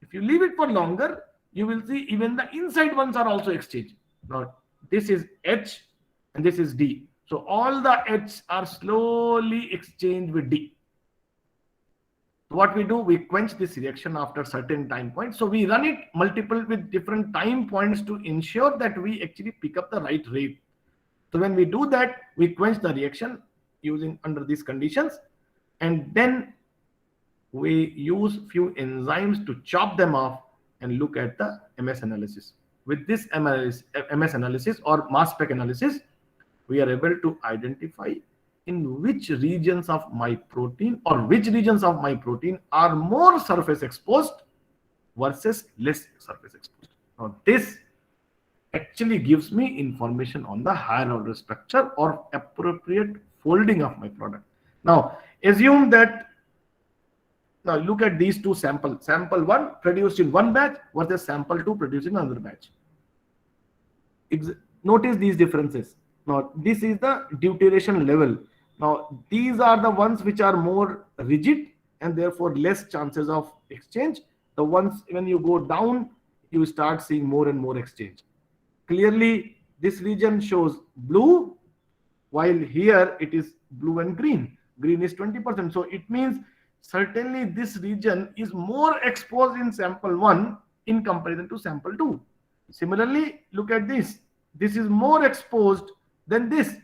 If you leave it for longer, you will see even the inside ones are also exchanged. Now this is H and this is D. So all the H are slowly exchanged with D. What we do, we quench this reaction after certain time points. So we run it multiple with different time points to ensure that we actually pick up the right rate. So when we do that, we quench the reaction using under these conditions, and then we use few enzymes to chop them off and look at the MS analysis. With this MS analysis or mass spec analysis, we are able to identify in which regions of my protein or which regions of my protein are more surface exposed versus less surface exposed. Now this actually gives me information on the higher order structure or appropriate folding of my product. Now assume that, now look at these two samples. Sample 1 produced in one batch versus sample 2 produced in another batch. Notice these differences. Now this is the deuteration level. Now these are the ones which are more rigid and therefore less chances of exchange. The ones when you go down, you start seeing more and more exchange. Clearly this region shows blue, while here it is blue and green. Green is 20%. So it means certainly this region is more exposed in sample 1 in comparison to sample 2. Similarly, look at this. This is more exposed than this.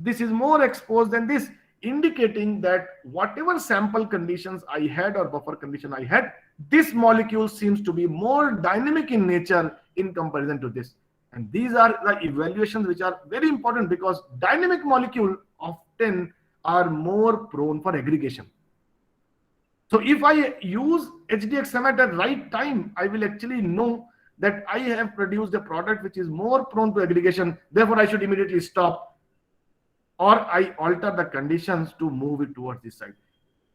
This is more exposed than this, indicating that whatever sample conditions I had or buffer condition I had, this molecule seems to be more dynamic in nature in comparison to this. And these are the evaluations which are very important, because dynamic molecule often are more prone for aggregation. So if I use HDXM at the right time, I will actually know that I have produced a product which is more prone to aggregation. Therefore, I should immediately stop, or I alter the conditions to move it towards this side.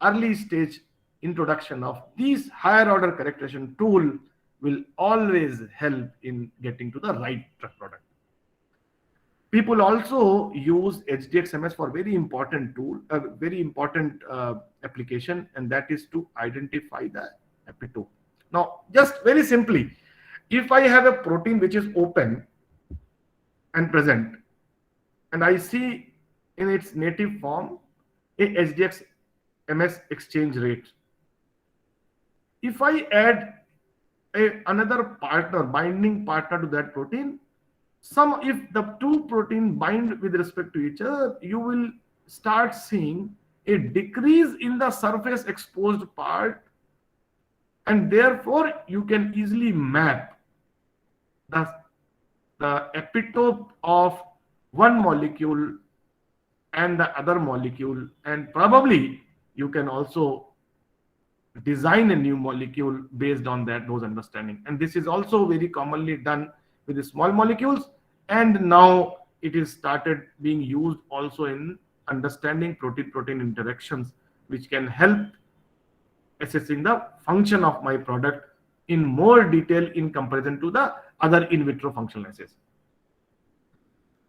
Early stage introduction of these higher order characterization tool will always help in getting to the right drug product. People also use HDXMS for very important tool, a very important application, and that is to identify the epitope. Now, just very simply, if I have a protein which is open and present. And I see in its native form a HDX MS exchange rate. If I add another partner, binding partner to that protein, if the two protein bind with respect to each other, you will start seeing a decrease in the surface exposed part, and therefore you can easily map the epitope of one molecule and the other molecule, and probably you can also design a new molecule based on those understanding. And this is also very commonly done with the small molecules, and now it is started being used also in understanding protein-protein interactions, which can help assessing the function of my product in more detail in comparison to the other in vitro functional assays.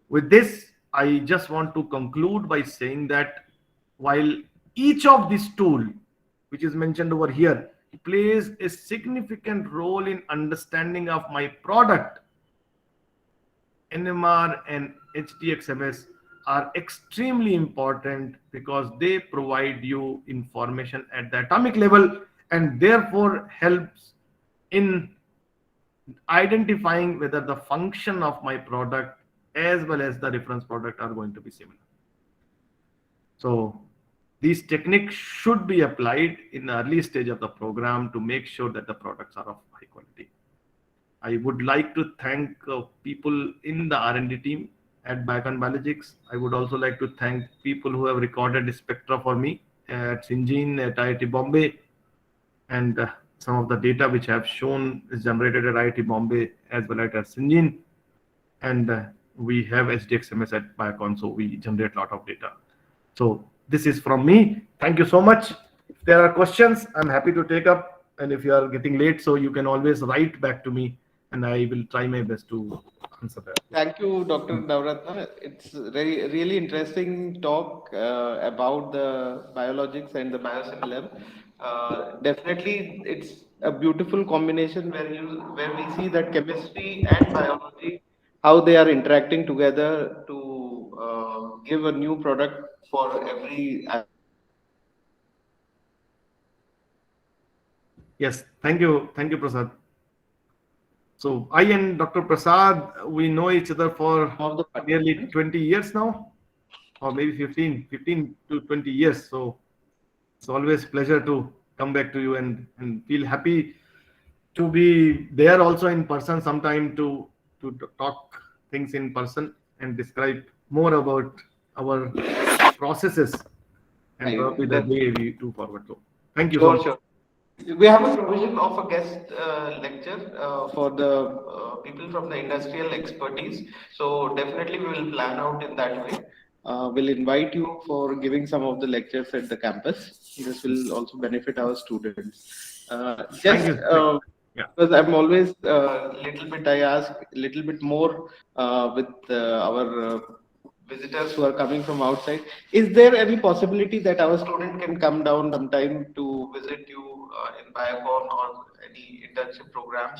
With this, I just want to conclude by saying that while each of these tools, which is mentioned over here, plays a significant role in understanding of my product, NMR and HDX-MS are extremely important because they provide you information at the atomic level and therefore helps in identifying whether the function of my product as well as the reference product are going to be similar. So these techniques should be applied in the early stage of the program to make sure that the products are of high quality. I would like to thank people in the R&D team at Biocon Biologics. I would also like to thank people who have recorded spectra for me at Syngene, at IIT Bombay, and some of the data which I have shown is generated at IIT Bombay as well as at Syngene. And we have HDX-MS at Biocon, so we generate a lot of data. So this is from me. Thank you so much. If there are questions, I'm happy to take up. And if you are getting late, so you can always write back to me, and I will try my best to answer that. Thank you, Dr. Navratna. It's really interesting talk about the biologics and the biosimilar. Definitely, it's a beautiful combination where we see that chemistry and biology, how they are interacting together to give a new product for every. Yes, thank you, Prasad. So I and Dr. Prasad, we know each other for nearly 20 years now, or maybe 15 to 20 years. So it's always a pleasure to come back to you and feel happy to be there also in person sometime to talk things in person and describe more about our processes and probably the way we do forward. So thank you so much. Sure. We have a provision of a guest lecture for the people from the industrial expertise. So definitely we will plan out in that way. We'll invite you for giving some of the lectures at the campus. This will also benefit our students. Because I'm always I ask a little bit more with our visitors who are coming from outside. Is there any possibility that our student can come down sometime to visit you in Biocon or any internship programs?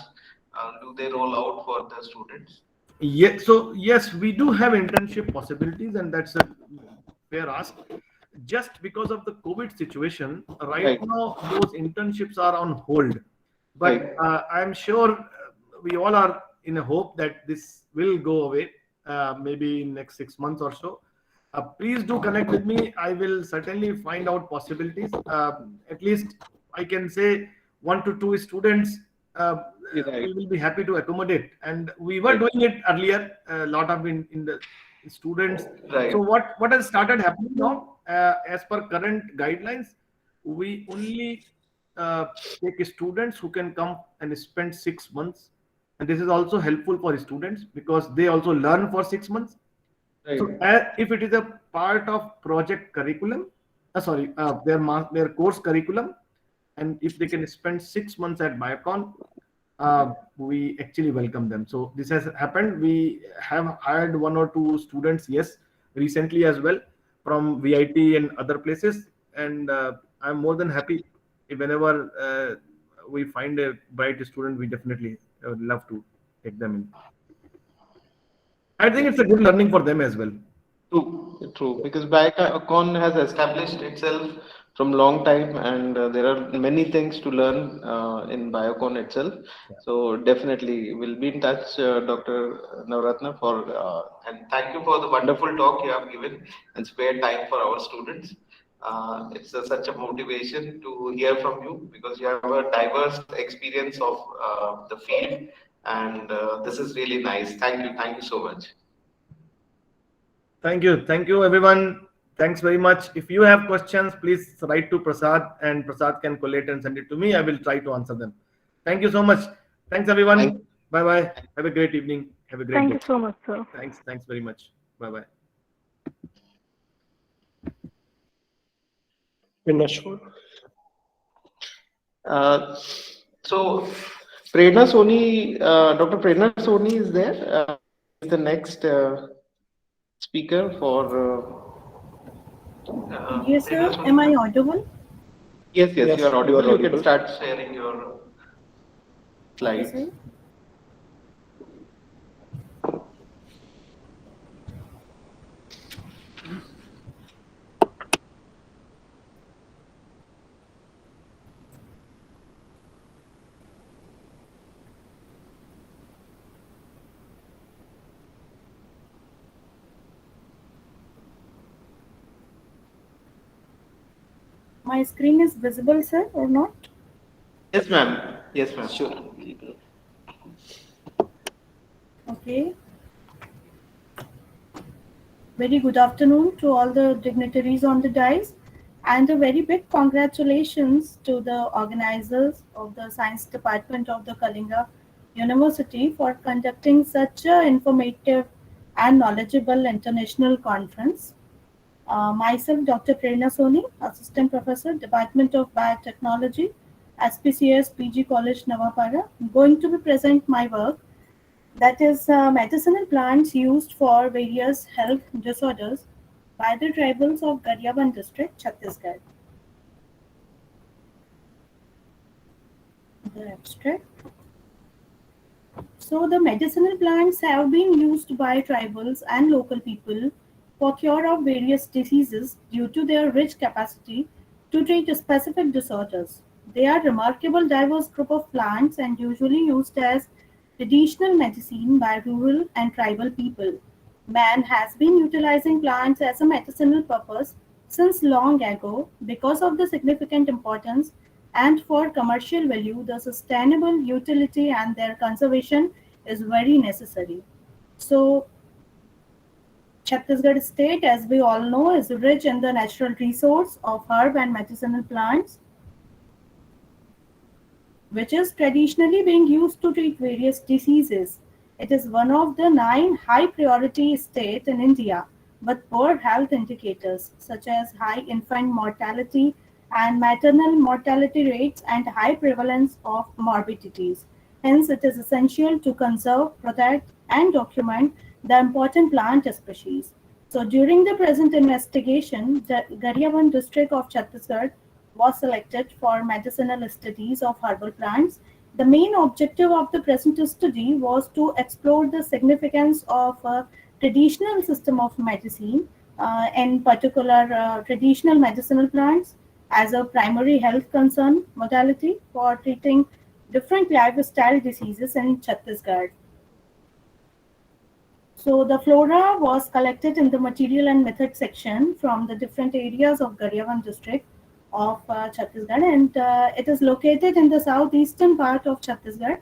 Do they roll out for the students? Yeah, so yes, we do have internship possibilities, and that's a fair ask. Just because of the COVID situation, right now those internships are on hold. But I'm sure we all are in a hope that this will go away, maybe in next 6 months or so. Please do connect with me. I will certainly find out possibilities. At least I can say 1 to 2 students we will be happy to accommodate. And we were doing it earlier, a lot of in the students. So what has started happening now, as per current guidelines, we only take students who can come and spend 6 months, and this is also helpful for students because they also learn for 6 months. So if it is a part of project curriculum, their course curriculum, and if they can spend 6 months at Biocon, we actually welcome them. So this has happened. We have hired 1 or 2 students, yes, recently as well from VIT and other places, and I'm more than happy whenever we find a bright student. We definitely would love to take them in. I think it's a good learning for them as well. True, because Biocon has established itself from long time, and there are many things to learn in Biocon itself. So definitely, we'll be in touch, Dr. Navratna, and thank you for the wonderful talk you have given and spare time for our students. It's such a motivation to hear from you because you have a diverse experience of the field, and this is really nice. Thank you so much. Thank you, everyone. Thanks very much. If you have questions, please write to Prasad, and Prasad can collate and send it to me. I will try to answer them. Thank you so much. Thanks, everyone. Bye bye. Have a great evening. Have a great day. Thank you so much, sir. Thanks very much. Bye bye. So, Prerna Soni, Dr. Prerna Soni is there. The next speaker for. Yes, sir. Am I audible? Yes, you are audible. You can start sharing your slides. Okay, my screen is visible, sir, or not? Yes, ma'am. Yes, ma'am. Sure. Okay. Very good afternoon to all the dignitaries on the dais, and a very big congratulations to the organizers of the Science Department of the Kalinga University for conducting such an informative and knowledgeable international conference. Myself, Dr. Prerna Soni, Assistant Professor, Department of Biotechnology, SPCS PG College, Navapara. I'm going to be present my work, that is medicinal plants used for various health disorders by the tribals of Garhyaban district, Chhattisgarh. The abstract. So the medicinal plants have been used by tribals and local people for cure of various diseases due to their rich capacity to treat specific disorders. They are remarkable diverse group of plants and usually used as traditional medicine by rural and tribal people. Man has been utilizing plants as a medicinal purpose since long ago because of the significant importance, and for commercial value, the sustainable utility and their conservation is very necessary. So Chhattisgarh state, as we all know, is rich in the natural resource of herb and medicinal plants, which is traditionally being used to treat various diseases. It is one of the 9 high priority states in India with poor health indicators such as high infant mortality and maternal mortality rates and high prevalence of morbidities. Hence, it is essential to conserve, protect, and document the important plant species. So, during the present investigation, the Garhyaban district of Chhattisgarh was selected for medicinal studies of herbal plants. The main objective of the present study was to explore the significance of a traditional system of medicine, in particular traditional medicinal plants, as a primary health concern modality for treating different lifestyle diseases in Chhattisgarh. So the flora was collected in the material and method section from the different areas of Garhyaban district of Chhattisgarh, and it is located in the southeastern part of Chhattisgarh.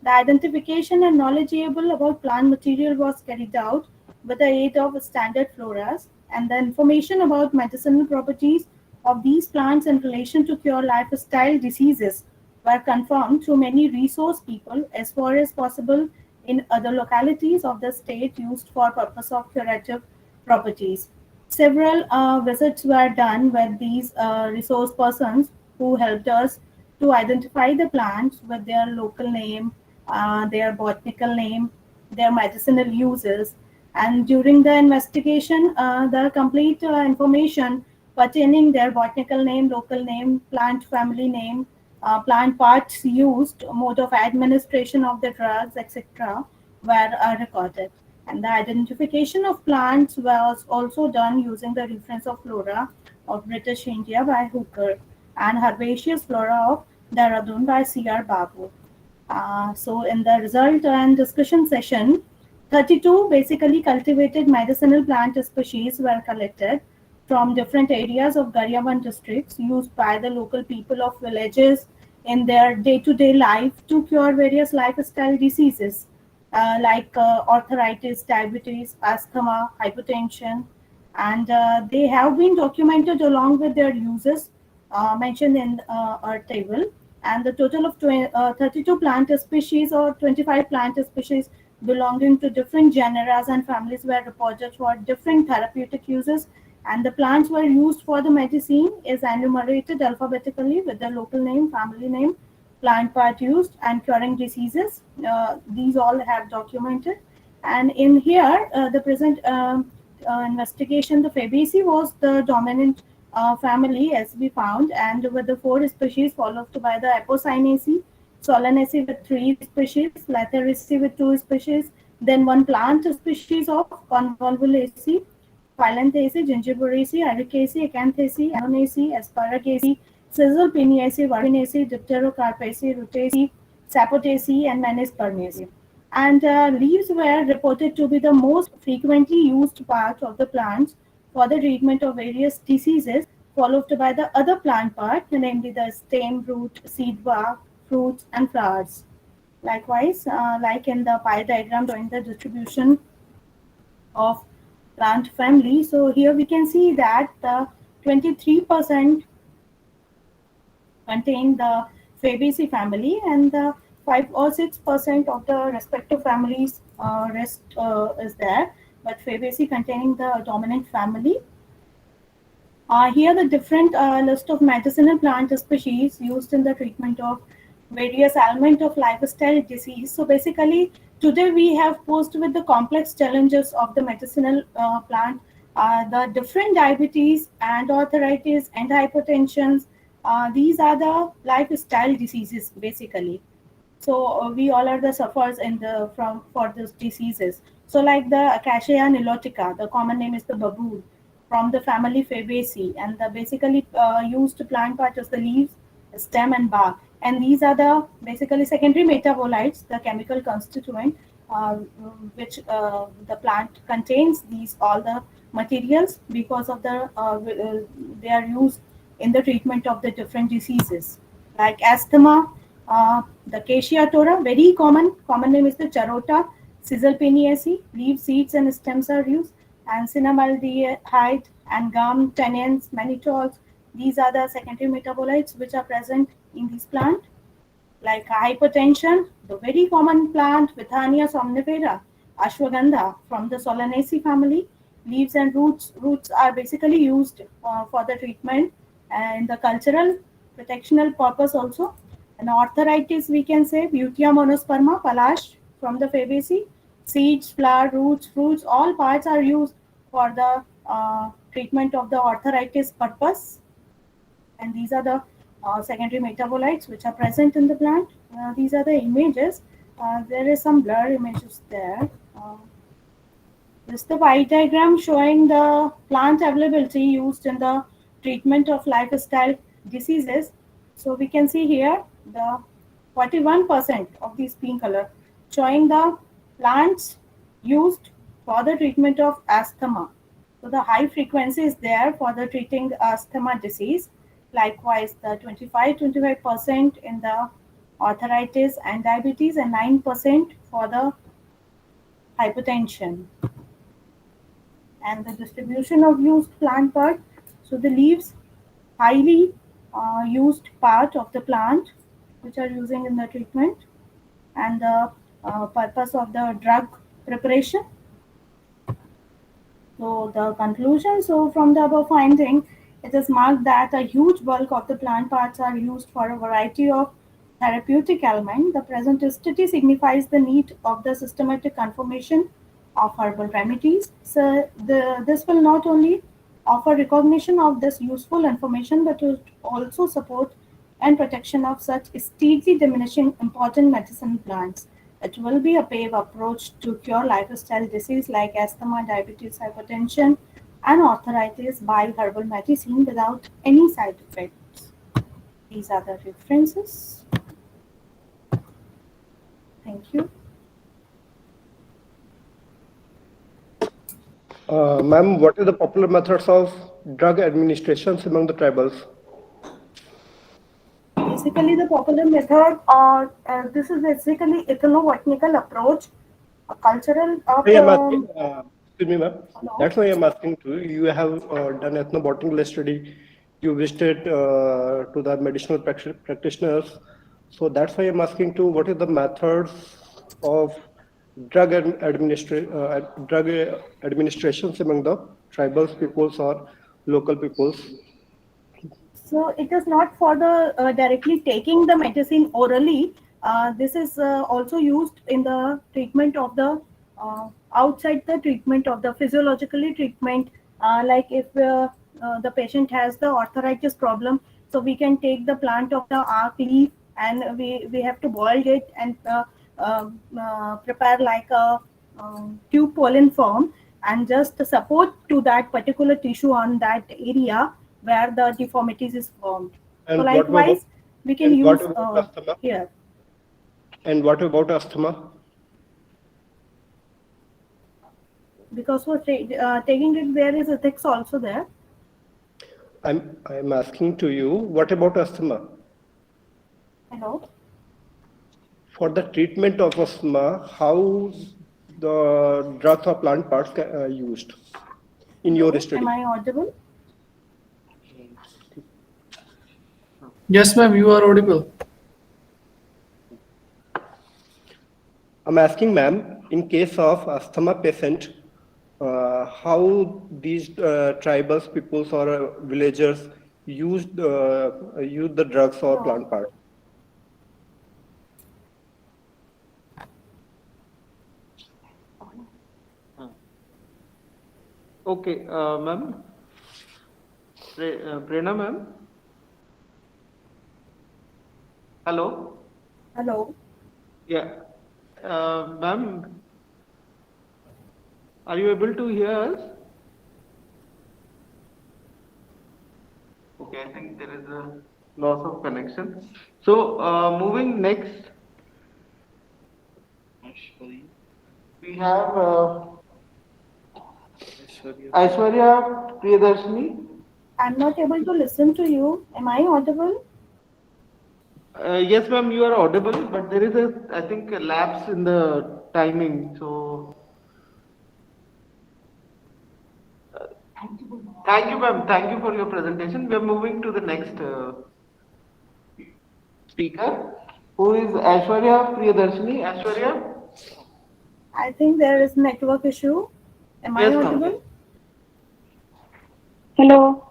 The identification and knowledgeable about plant material was carried out with the aid of standard floras, and the information about medicinal properties of these plants in relation to cure lifestyle diseases were confirmed through many resource people as far as possible in other localities of the state used for purpose of curative properties. Several visits were done with these resource persons who helped us to identify the plants with their local name, their botanical name, their medicinal uses, and during the investigation, the complete information pertaining their botanical name, local name, plant family name, plant parts used, mode of administration of the drugs, etc., were recorded. And the identification of plants was also done using the reference of flora of British India by Hooker and herbaceous flora of Dehradun by C.R. Babu. So in the result and discussion session, 32 basically cultivated medicinal plant species were collected from different areas of Garyavan districts used by the local people of villages in their day-to-day life to cure various lifestyle diseases like arthritis, diabetes, asthma, hypertension, and they have been documented along with their uses mentioned in our table. And the total of 32 plant species or 25 plant species belonging to different genera and families were reported for different therapeutic uses, and the plants were used for the medicine is enumerated alphabetically with the local name, family name, plant part used, and curing diseases. These all have documented. And in here, the present investigation, the Fabaceae was the dominant family as we found, and with the 4 species followed by the Apocynaceae, Solanaceae with 3 species, Latheraceae with 2 species, then 1 plant species of Convolvulaceae, Phyllanthacea, Gingiveraceae, Ericaceae, Acanthaceae, Anonaceae, Asparagaceae, Caesalpiniaceae, Varpinaceae, Dipterocarpaceae, Rutaceae, Sapotaceae, and Menispermaceae. And leaves were reported to be the most frequently used part of the plants for the treatment of various diseases, followed by the other plant part, namely the stem, root, seed, bark, fruits, and flowers. Likewise, like in the pie diagram showing the distribution of plant family. So here we can see that the 23% contain the Fabaceae family, and the 5 or 6% of the respective families rest is there, but Fabaceae containing the dominant family. Here the different list of medicinal plant species used in the treatment of various ailment of lifestyle disease. So basically today we have posed with the complex challenges of the medicinal plant, the different diabetes and arthritis and hypertension. These are the lifestyle diseases basically. So we all are the sufferers in the for these diseases. So like the Acacia nilotica, the common name is the baboon, from the family Fabaceae, and the basically used plant part is the leaves, stem, and bark. And these are the basically secondary metabolites, the chemical constituent which the plant contains. These all the materials because of the they are used in the treatment of the different diseases like asthma. The Acacia tora, very common name is the Charota, Caesalpiniaceae, leaves, seeds, and stems are used, and cinnamaldehyde and gum, tannins, mannitols. These are the secondary metabolites which are present in this plant. Like hypertension, the very common plant Withania somnifera, ashwagandha from the Solanaceae family. Leaves and roots are basically used for the treatment and the cultural protectional purpose also. And arthritis, we can say Butea monosperma, Palash from the Fabaceae. Seeds, flower, roots, fruits, all parts are used for the treatment of the arthritis purpose. And these are the secondary metabolites which are present in the plant. These are the images. There is some blur images there. This is the pie diagram showing the plant availability used in the treatment of lifestyle diseases. So we can see here the 41% of these pink color showing the plants used for the treatment of asthma. So the high frequency is there for the treating asthma disease. Likewise, the 25% in the arthritis and diabetes, and 9% for the hypertension. And the distribution of used plant part. So the leaves, highly used part of the plant which are using in the treatment, and the purpose of the drug preparation. So the conclusion, so from the above finding, it is marked that a huge bulk of the plant parts are used for a variety of therapeutic ailments. The present study signifies the need of the systematic confirmation of herbal remedies. So this will not only offer recognition of this useful information, but will also support and protection of such steadily diminishing important medicinal plants. It will be a pave approach to cure lifestyle disease like asthma, diabetes, hypertension, and arthritis by herbal medicine without any side effects. These are the references. Thank you. Ma'am, what are the popular methods of drug administrations among the tribals? Basically, the popular method, this is basically ethnobotanical approach, a cultural. Excuse me, ma'am. That's why I'm asking too. You have done ethnobotanical study. You visited to the medicinal practitioners. So that's why I'm asking too. What are the methods of drug administrations among the tribal peoples or local peoples? So it is not for the directly taking the medicine orally. This is also used in the treatment of the outside the treatment of the physiologically treatment. Like if the patient has the arthritis problem, so we can take the plant of the arc leaf and we have to boil it and prepare like a tube pollen form and just support to that particular tissue on that area where the deformities is formed. And so likewise, we can use here. And what about asthma? Because for taking it, there is ethics also there. I'm asking to you, what about asthma? Hello. For the treatment of asthma, how the drugs or plant parts are used in your study? Am I audible? Yes, ma'am, you are audible. I'm asking, ma'am, in case of asthma patient, how these tribals, peoples or villagers use the drugs or plant parts? Okay, ma'am. Prerna, ma'am. Hello. Hello. Yeah. Ma'am, are you able to hear us? Okay, I think there is a loss of connection. So, moving next, we have Aishwarya Priyadarshini. I'm not able to listen to you. Am I audible? Yes, ma'am, you are audible, but there is I think, a lapse in the timing. So, thank you, ma'am. Thank you for your presentation. We are moving to the next speaker, who is Aishwarya Priyadarshini. Aishwarya? I think there is network issue. Am I audible? Hello.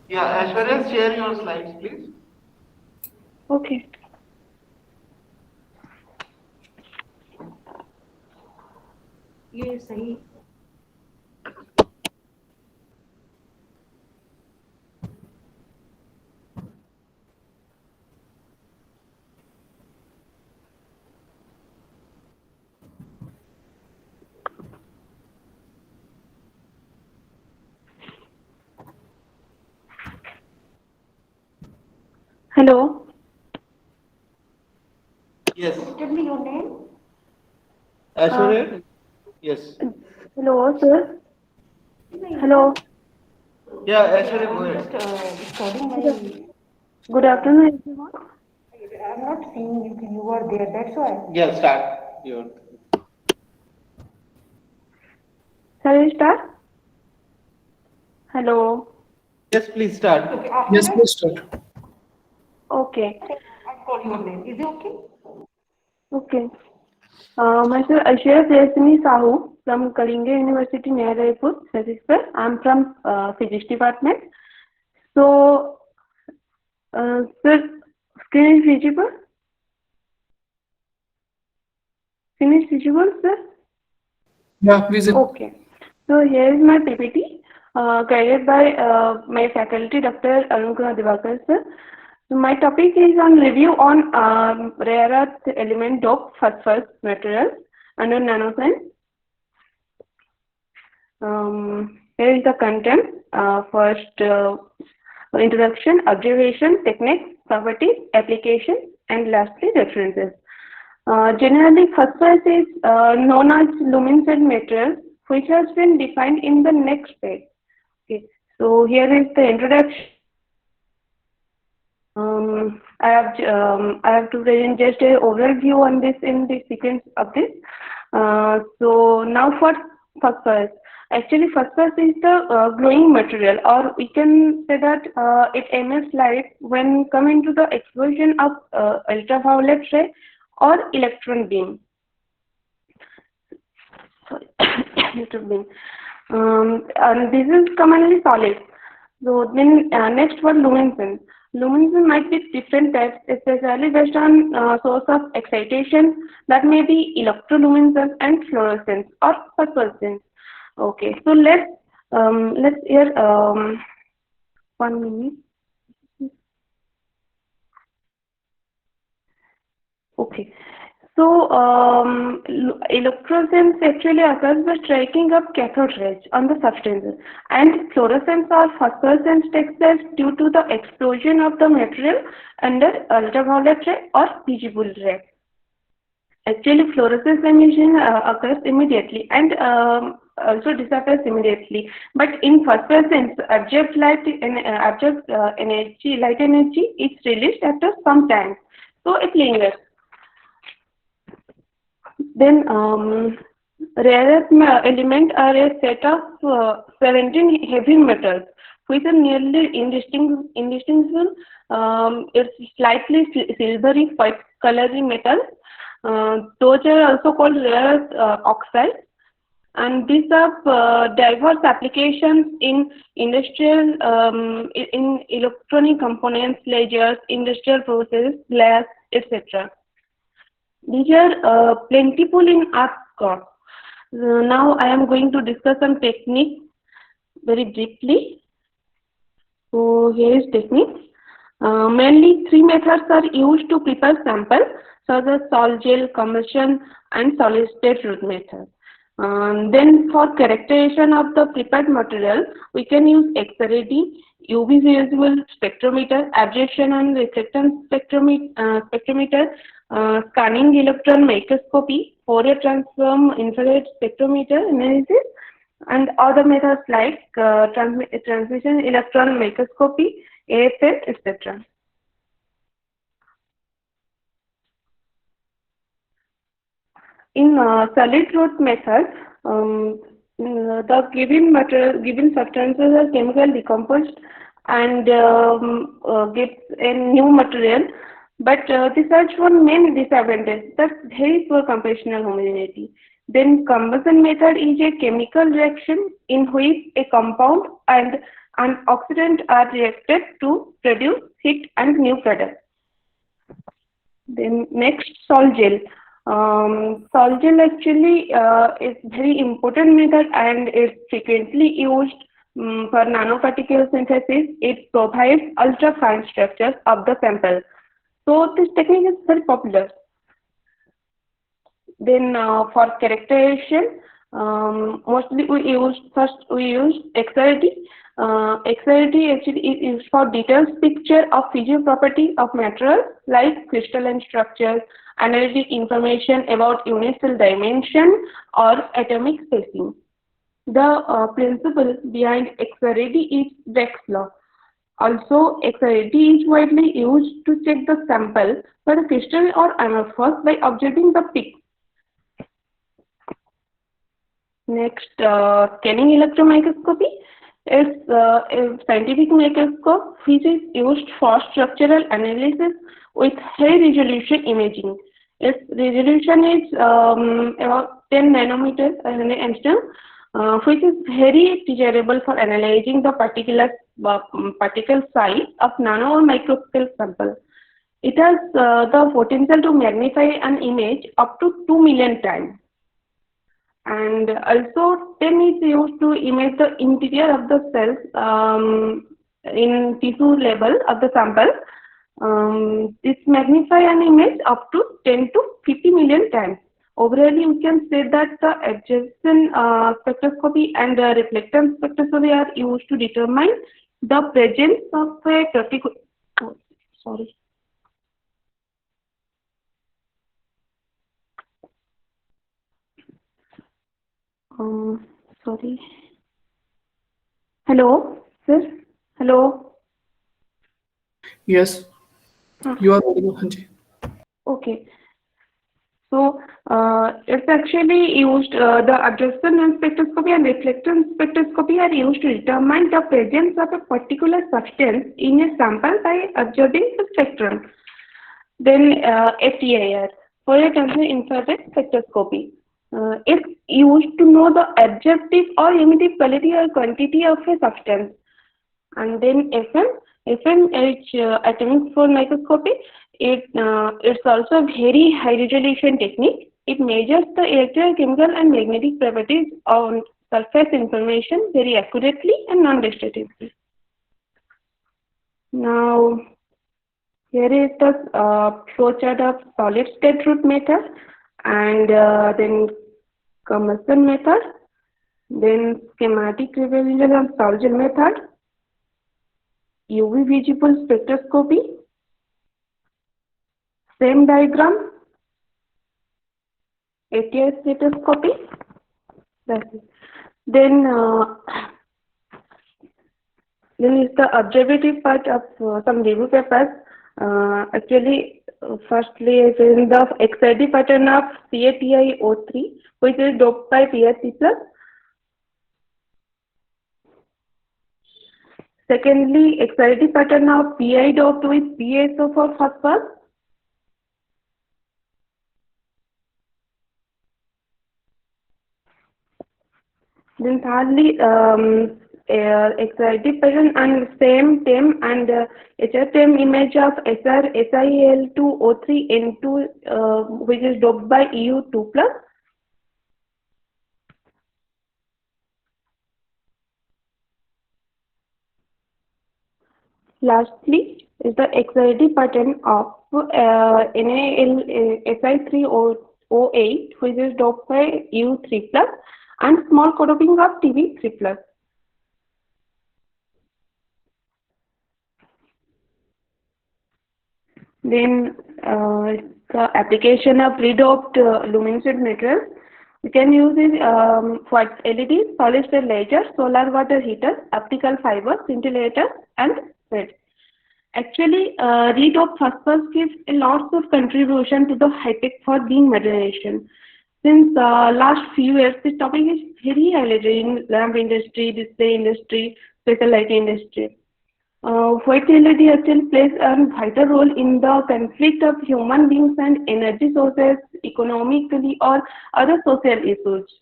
Yeah, Aishwarya, share your slides, please. Okay. ये सही. Hello. Yes. Tell me your name. Aishwarya? Yes. Hello, sir. Hello. Yeah, Aishwarya, go ahead. Good afternoon, everyone. I'm not seeing you were there. That's why. Yeah, start. Your. Shall we start? Hello. Yes, please start. Okay, Yes, please start. Okay. I'll call your name. Is it okay? Okay. Myself Asha Ambaiker from Kalinga University near Raipur, Chhattisgarh. I'm from Physics department. So, sir, screen is visible? Screen is visible, sir? Yeah, visible. Okay. So here is my PPT, guided by my faculty, Dr. Arun Kumar sir. So my topic is on review on rare earth element dope phosphorus materials under nanoscience. Here is the content. First, introduction, observation, techniques, properties, application, and lastly, references. Generally, phosphorus is known as luminescent material, which has been defined in the next page. Okay, so here is the introduction. I have to present just an overview on this in the sequence of this. So now for phosphorus. Actually, phosphorus is the glowing material, or we can say that it emits light when coming to the explosion of ultraviolet ray or electron beam. Sorry, electron beam. And this is commonly solid. So then next for luminescence. Luminescence might be different types, especially based on source of excitation. That may be electroluminescence and fluorescence or phosphorescence. Okay, so let's hear 1 minute. Okay, so electroluminescence actually occurs by striking of cathode rays on the substances, and fluorescence or phosphorescence takes place due to the explosion of the material under ultraviolet ray or visible ray. Actually, fluorescence emission occurs immediately and also disappears immediately. But in phosphorescence, absorbed light energy is released after some time, so it lingers. Then rare earth elements are a set of 17 heavy metals which are nearly indistinguishable. It's slightly silvery white colory metals. Those are also called rare earth oxides, and these have diverse applications in industrial, in electronic components, lasers, industrial processes, glass, etc. These are plentiful in earth core. Now I am going to discuss some techniques very briefly. So here is techniques. Mainly 3 methods are used to prepare samples, such as sol gel, combustion, and solid state route method. Then for characterization of the prepared material, we can use XRAD, UV visible spectrometer, absorption and reflectance spectrometer, scanning electron microscopy, Fourier transform infrared spectrometer analysis, and other methods like transmission electron microscopy, AFM, etc. In solid route method, the given substances are chemical decomposed and gives a new material. But this has one main disadvantage, that very poor computational homogeneity. Then combustion method is a chemical reaction in which a compound and an oxidant are reacted to produce heat and new product. Then next, sol gel. Sol gel actually is very important method and is frequently used for nanoparticle synthesis. It provides ultra fine structures of the sample. So this technique is very popular. Then for characterization, mostly we use XRD. XRD actually is used for detailed picture of physical property of materials like crystalline structures, analytic information about unit cell dimension or atomic spacing. The principle behind XRD is Beck's law. Also, XRD is widely used to check the sample for the crystal or amorphous by observing the peaks. Next, scanning electron microscopy is a scientific microscope which is used for structural analysis with high resolution imaging. Its resolution is about 10 nanometers angstrom, which is very desirable for analyzing the particular particle size of nano or microscale sample. It has the potential to magnify an image up to 2 million times. And also, 10 is used to image the interior of the cells in tissue level of the sample. This magnify an image up to 10 to 50 million times. Overall, you can say that the adjacent spectroscopy and the reflectance spectroscopy are used to determine the presence of a particular. Oh, sorry. Sorry. Hello, sir. Hello. Yes, you are audible, Hanji. Okay. So it's actually used, the adjacent spectroscopy and reflectance spectroscopy are used to determine the presence of a particular substance in a sample by observing the spectrum. Then FTIR, Fourier infrared spectroscopy. It's used to know the objective or emittive quality or quantity of a substance. And then FM is atomic force microscopy. It's also a very high resolution technique. It measures the electrochemical and magnetic properties on surface information very accurately and non-destructively. Now, here is the flowchart of solid state route method, and then combustion method, then schematic revision of Solgen method, UV visible spectroscopy, same diagram, ATI spectroscopy. That's it. Then is the observative part of some review papers. Firstly is in the XID pattern of CATIO3, which is doped by PRC+. Secondly, XID pattern of PI doped with PSO for phosphorus. Then thirdly, XID pattern and same TEM and HRTEM image of SiAl2O3N2, which is doped by EU2+. Lastly, is the XID pattern of NaLSi3O8, which is doped by EU3+, and small co-doping of Tb3+. Then the application of redoped luminescent materials. We can use it for LEDs, solid state lasers, solar water heaters, optical fibers, scintillators, and threads. Actually, redoped phosphorus gives a lot of contribution to the high-tech for beam modernization. Since last few years, this topic is very highlighted in lamp industry, display industry, special lighting industry. White LED actually plays a vital role in the conflict of human beings and energy sources, economically or other social issues.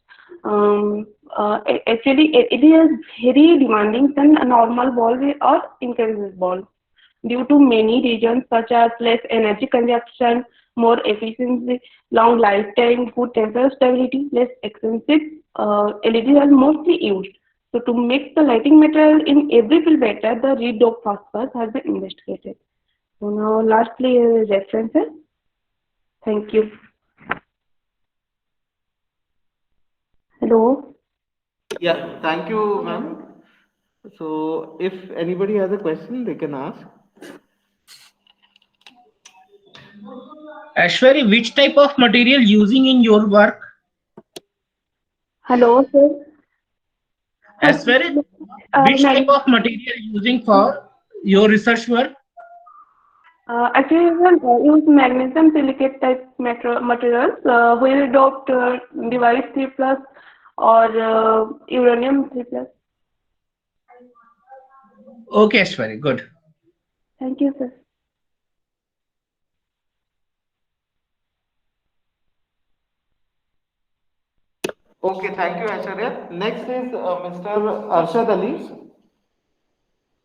Actually, it is very demanding than a normal bulb or incandescent bulb due to many reasons such as less energy consumption, more efficiency, long lifetime, good temperature stability, less expensive. LEDs are mostly used. So to make the lighting material in every field better, the redoped phosphorus has been investigated. So now lastly references. Thank you. Hello. Yeah, thank you, ma'am. So if anybody has a question, they can ask. Ashwari, which type of material using in your work? Hello, sir. Ashwari, which type of material using for your research work? Actually, we use magnesium silicate type materials, where doped device 3+ or uranium 3+. Okay, Ashwari, good. Thank you, sir. Okay, thank you, Aishwarya. Next is Mr. Arshad Ali.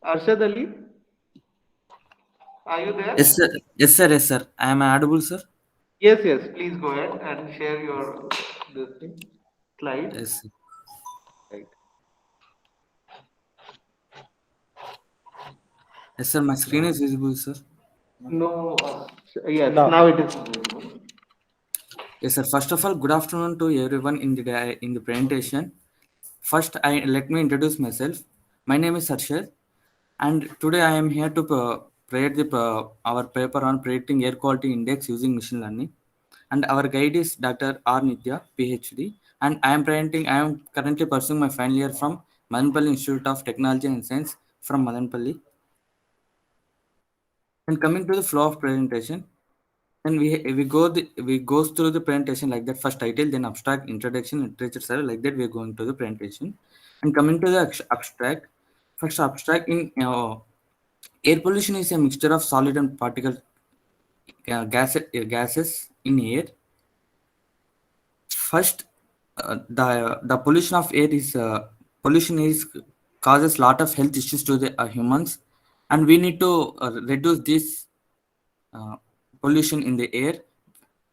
Arshad Ali, are you there? Yes, sir. Yes, sir. Yes, sir. I am audible, sir. Yes, yes. Please go ahead and share your slide. Yes, sir. Right. Yes, sir. My screen is visible, sir. No. Yes, now it is. Yes, sir. First of all, good afternoon to everyone in the presentation. First, let me introduce myself. My name is Harshad, and today I am here to present our paper on predicting air quality index using machine learning. And our guide is Dr. R. Nitya, PhD, and I am currently pursuing my final year from Madanpalli Institute of Technology and Science from Madanpalli. And coming to the flow of presentation, and we goes through the presentation like that. First title, then abstract, introduction, literature survey, like that we are going to the presentation. And coming to the abstract, first abstract in air pollution is a mixture of solid and particle gases in air. First, the pollution of air is causes lot of health issues to the humans, and we need to reduce this pollution in the air.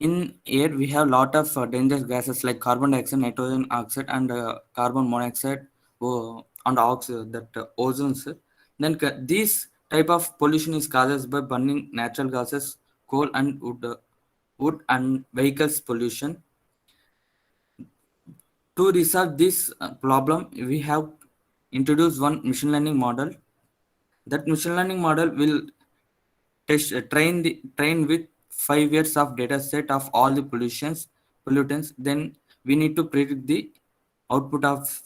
In air, we have lot of dangerous gases like carbon dioxide, nitrogen oxide, and carbon monoxide, and ozones. Then this type of pollution is caused by burning natural gases, coal and wood and vehicles pollution. To resolve this problem, we have introduced one machine learning model. That machine learning model will train with 5 years of data set of all the pollutants. Then we need to predict the output of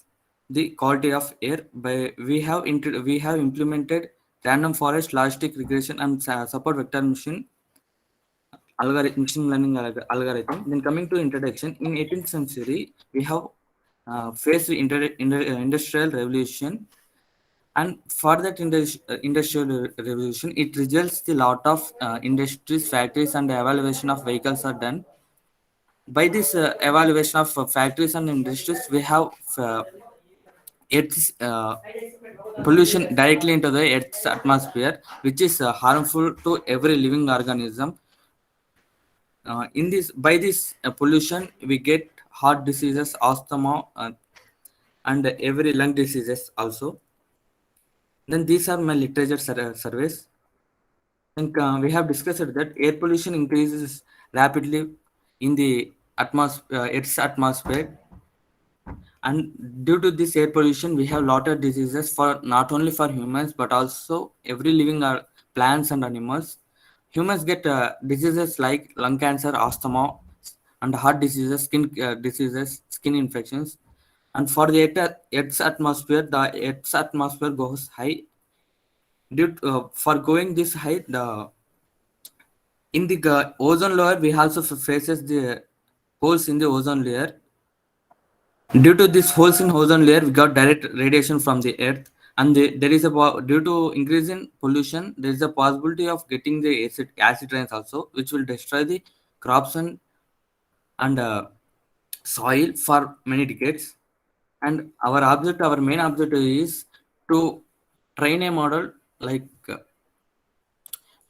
the quality of air. We have implemented random forest, logistic regression, and support vector machine learning algorithm. Then coming to introduction, in 18th century, we have faced the industrial revolution, and for that industrial revolution, it results the lot of industries, factories, and evaluation of vehicles are done. By this evaluation of factories and industries, we have Earth's pollution directly into the Earth's atmosphere, which is harmful to every living organism. By this pollution, we get heart diseases, asthma, and every lung diseases also. Then these are my literature surveys. And we have discussed that air pollution increases rapidly in the Earth's atmosphere, and due to this air pollution, we have lot of diseases for not only for humans but also every living plants and animals. Humans get diseases like lung cancer, asthma, and heart diseases, skin diseases, skin infections. And for the Earth's atmosphere, the Earth's atmosphere goes high. For going this high, in the ozone layer, we also faces the holes in the ozone layer. Due to these holes in ozone layer, we got direct radiation from the Earth, and there is due to increase in pollution, there is a possibility of getting the acid rains also, which will destroy the crops and soil for many decades. And our main objective is to train a model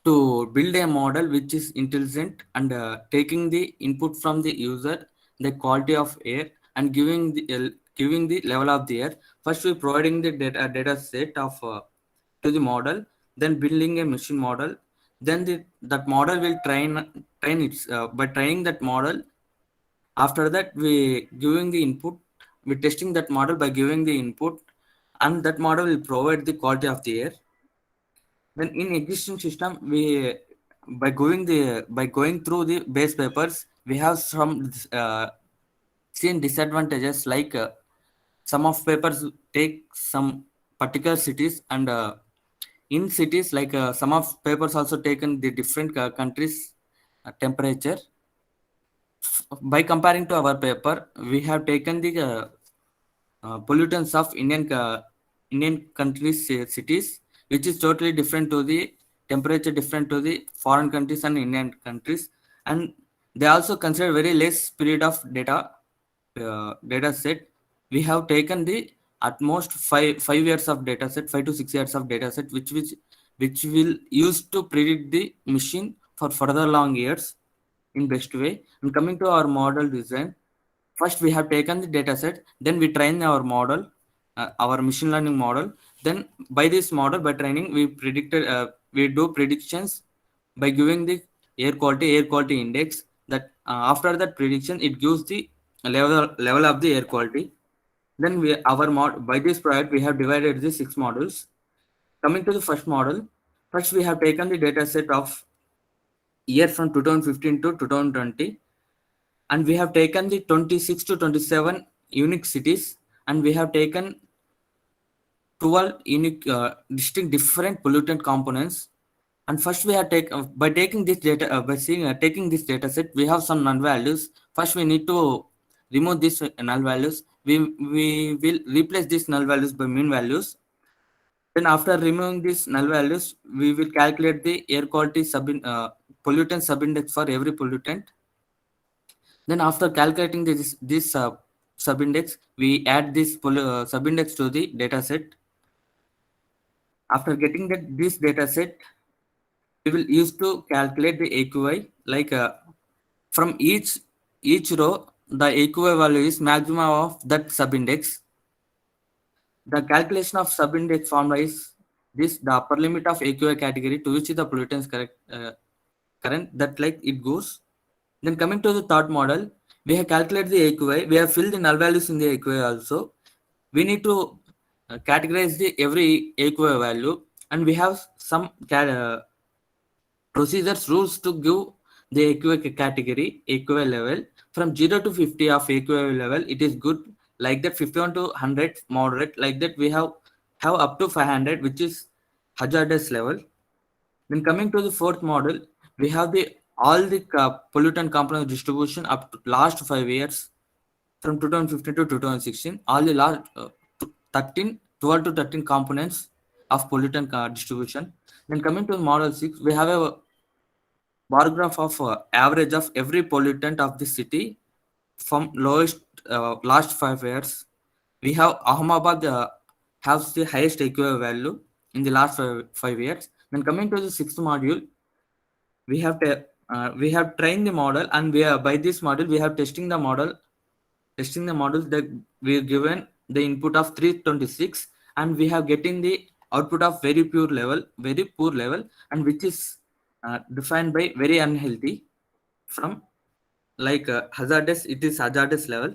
to build a model which is intelligent and taking the input from the user, the quality of air, and giving the level of the air. First, we providing the data set of to the model, then building a machine model. Then that model will train its by training that model. After that, we giving the input. We testing that model by giving the input, and that model will provide the quality of the air. Then in existing system, we by going through the base papers, we have some seen disadvantages like some of papers take some particular cities, and in cities like some of papers also taken the different countries temperature. By comparing to our paper, we have taken the pollutants of Indian countries cities, which is totally different to the temperature, different to the foreign countries and Indian countries, and they also consider very less period of data set. We have taken the at most 5 years of data set, 5 to 6 years of data set, which will use to predict the machine for further long years in best way. And coming to our model design, first we have taken the data set, then we train our model, our machine learning model. Then by this model, by training, we do predictions by giving the air quality index. That after that prediction, it gives the level of the air quality. Then by this project we have divided the 6 models. Coming to the first model, first we have taken the data set of year from 2015 to 2020, and we have taken the 26 to 27 unique cities, and we have taken 12 unique distinct different pollutant components. And first we have by taking this data taking this data set, we have some null values. First we need to remove these null values. We will replace these null values by mean values. Then after removing these null values, we will calculate the air quality pollutant subindex for every pollutant. Then after calculating this subindex, we add this subindex to the data set. After getting this data set, we will use to calculate the AQI. Like from each row, the AQI value is maximum of that subindex. The calculation of subindex formula is this: the upper limit of AQI category to which the pollutants current, that like it goes. Then coming to the third model, we have calculated the AQI. We have filled the null values in the AQI also. We need to categorize every AQI value, and we have some procedures rules to give the AQI category, AQI level. From 0 to 50 of AQI level, it is good. Like that, 51 to 100 moderate. Like that, we have up to 500, which is hazardous level. Then coming to the fourth model, we have all the pollutant component distribution up to last 5 years, from 2015 to 2016. All the last 12 to 13 components of pollutant distribution. Then coming to model 6, we have a bar graph of average of every pollutant of the city from lowest last 5 years. We have Ahmedabad has the highest AQI value in the last 5 years. Then coming to the 6th module, we have trained the model, and by this model we have testing the model that we have given the input of 326, and we have getting the output of very poor level, and which is defined by very unhealthy. From like hazardous, it is hazardous level.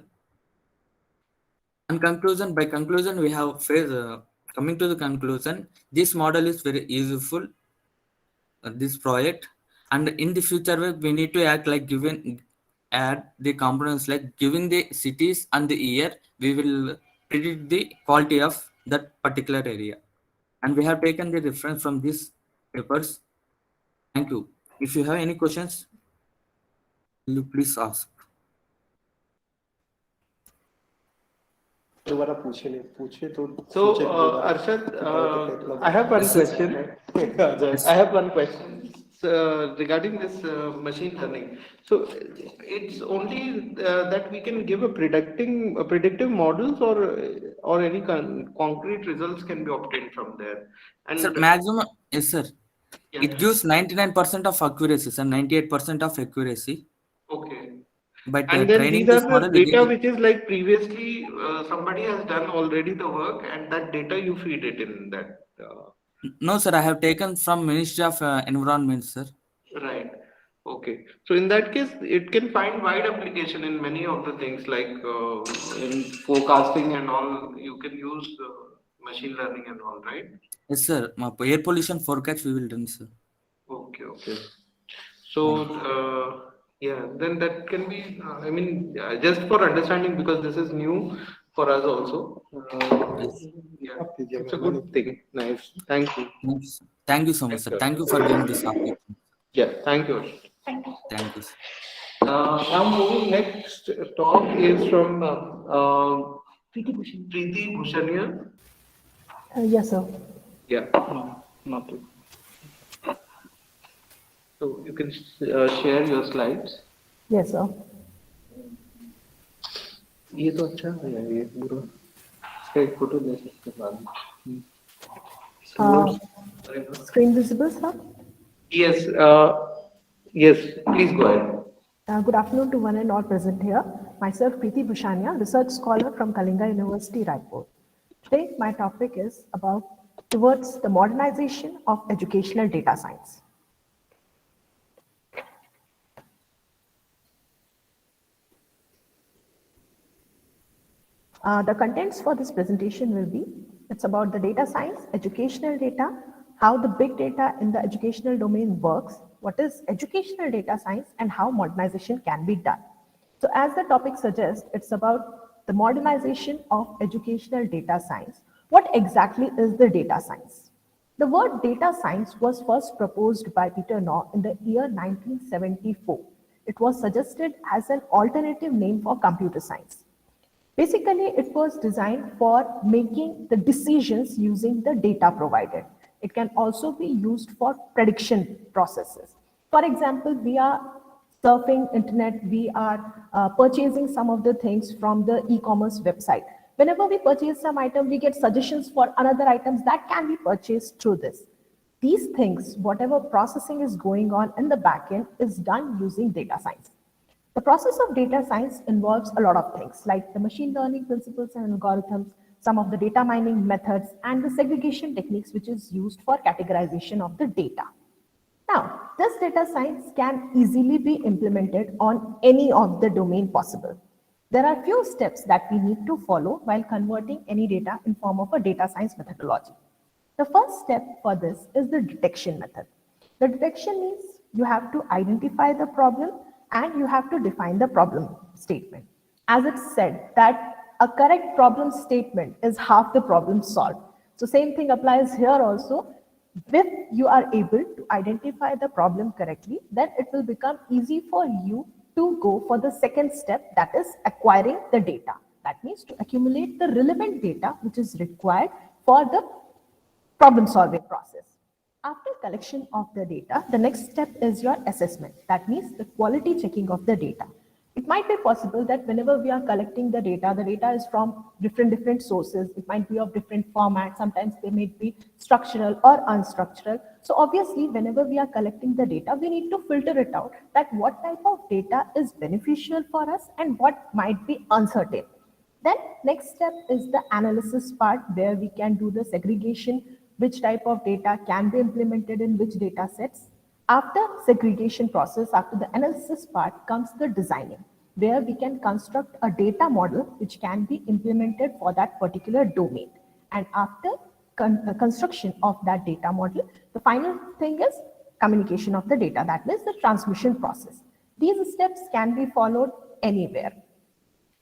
And by conclusion we have coming to the conclusion, this model is very useful, this project. And in the future we need to act like add the components, like giving the cities and the year, we will predict the quality of that particular area. And we have taken the reference from these papers. Thank you. If you have any questions, you please ask. So Arshad, I have one question. I have one question regarding this machine learning. So it's only that we can give a predictive models, or any concrete results can be obtained from there. And sir, maximum, yes sir. Yeah, it gives 99% of accuracy and 98% of accuracy. Okay. But and then these are the data which is like previously somebody has done already the work, and that data you feed it in that. No sir, I have taken from Ministry of Environment, sir. Right. Okay. So in that case, it can find wide application in many of the things, like in forecasting and all. You can use machine learning and all, right? Yes sir. Air pollution forecast we will done, sir. Okay. Okay. So yeah, then that can be. I mean, just for understanding, because this is new for us also. Yes. Yeah, it's a good thing. Nice. Thank you. Yes. Thank you so much, sir. Thank you for giving this opportunity. Yeah. Thank you. Thank you. Thank you. Now moving next talk is from Preeti Bhushania. Yes, sir. Yeah. Not too. So you can share your slides. Yes, sir. ये तो अच्छा है ये पूरा इसका एक photo ले सकते हैं बाद में. Screen visible, sir? Yes. Yes. Please go ahead. Good afternoon to one and all present here. Myself, Preeti Bhushania, research scholar from Kalinga University, Raipur. Today, my topic is about towards the modernization of educational data science. The contents for this presentation will be, it's about the data science, educational data, how the big data in the educational domain works, what is educational data science, and how modernization can be done. So as the topic suggests, it's about the modernization of educational data science. What exactly is the data science? The word data science was first proposed by Peter Naw in the year 1974. It was suggested as an alternative name for computer science. Basically, it was designed for making the decisions using the data provided. It can also be used for prediction processes. For example, we are surfing internet, we are purchasing some of the things from the e-commerce website. Whenever we purchase some item, we get suggestions for another items that can be purchased through this. These things, whatever processing is going on in the backend, is done using data science. The process of data science involves a lot of things like the machine learning principles and algorithms, some of the data mining methods, and the segregation techniques which is used for categorization of the data. Now, this data science can easily be implemented on any of the domain possible. There are few steps that we need to follow while converting any data in form of a data science methodology. The first step for this is the detection method. The detection means you have to identify the problem and you have to define the problem statement. As it's said that a correct problem statement is half the problem solved. So same thing applies here also. If you are able to identify the problem correctly, then it will become easy for you to go for the second step, that is acquiring the data. That means to accumulate the relevant data which is required for the problem solving process. After collection of the data, the next step is your assessment. That means the quality checking of the data. It might be possible that whenever we are collecting the data is from different sources. It might be of different formats. Sometimes they may be structural or unstructural. So obviously, whenever we are collecting the data, we need to filter it out that what type of data is beneficial for us and what might be uncertain. Then next step is the analysis part where we can do the segregation, which type of data can be implemented in which data sets. After segregation process, after the analysis part comes the designing, where we can construct a data model which can be implemented for that particular domain. And after construction of that data model, the final thing is communication of the data, that is the transmission process. These steps can be followed anywhere.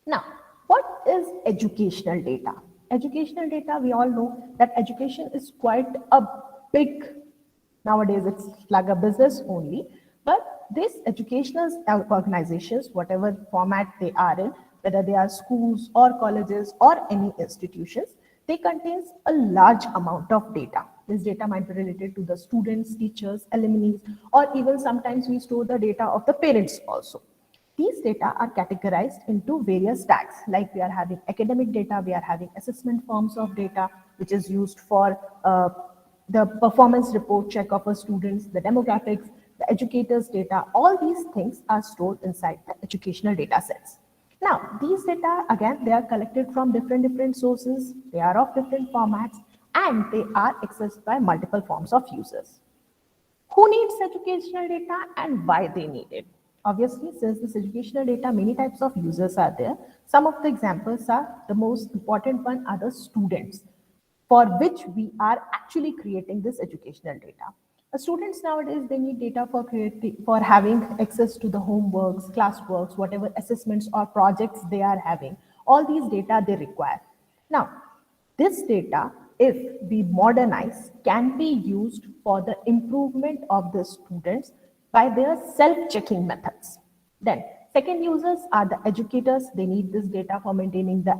Now, what is educational data? Educational data, we all know that education is quite a big, nowadays it's like a business only, but these educational organizations, whatever format they are in, whether they are schools or colleges or any institutions, they contain a large amount of data. This data might be related to the students, teachers, alumni, or even sometimes we store the data of the parents also. These data are categorized into various tags, like we are having academic data, we are having assessment forms of data, which is used for the performance report check of our students, the demographics, the educators' data. All these things are stored inside the educational data sets. Now, these data, again, they are collected from different sources, they are of different formats, and they are accessed by multiple forms of users. Who needs educational data and why they need it? Obviously, since this educational data, many types of users are there. Some of the examples are, the most important one are the students, for which we are actually creating this educational data. Students nowadays, they need data for having access to the homeworks, classworks, whatever assessments or projects they are having. All these data they require. Now, this data, if we modernize, can be used for the improvement of the students by their self-checking methods. Then, second users are the educators. They need this data for maintaining the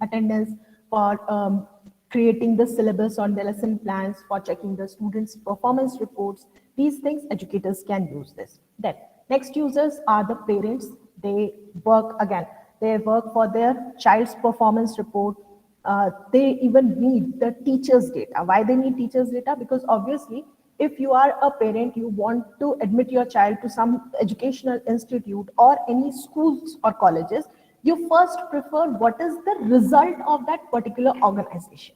attendance, for creating the syllabus on the lesson plans, for checking the students' performance reports. These things, educators can use this. Then, next users are the parents. They work for their child's performance report. They even need the teachers' data. Why they need teachers' data? Because obviously, if you are a parent, you want to admit your child to some educational institute or any schools or colleges, you first prefer what is the result of that particular organization.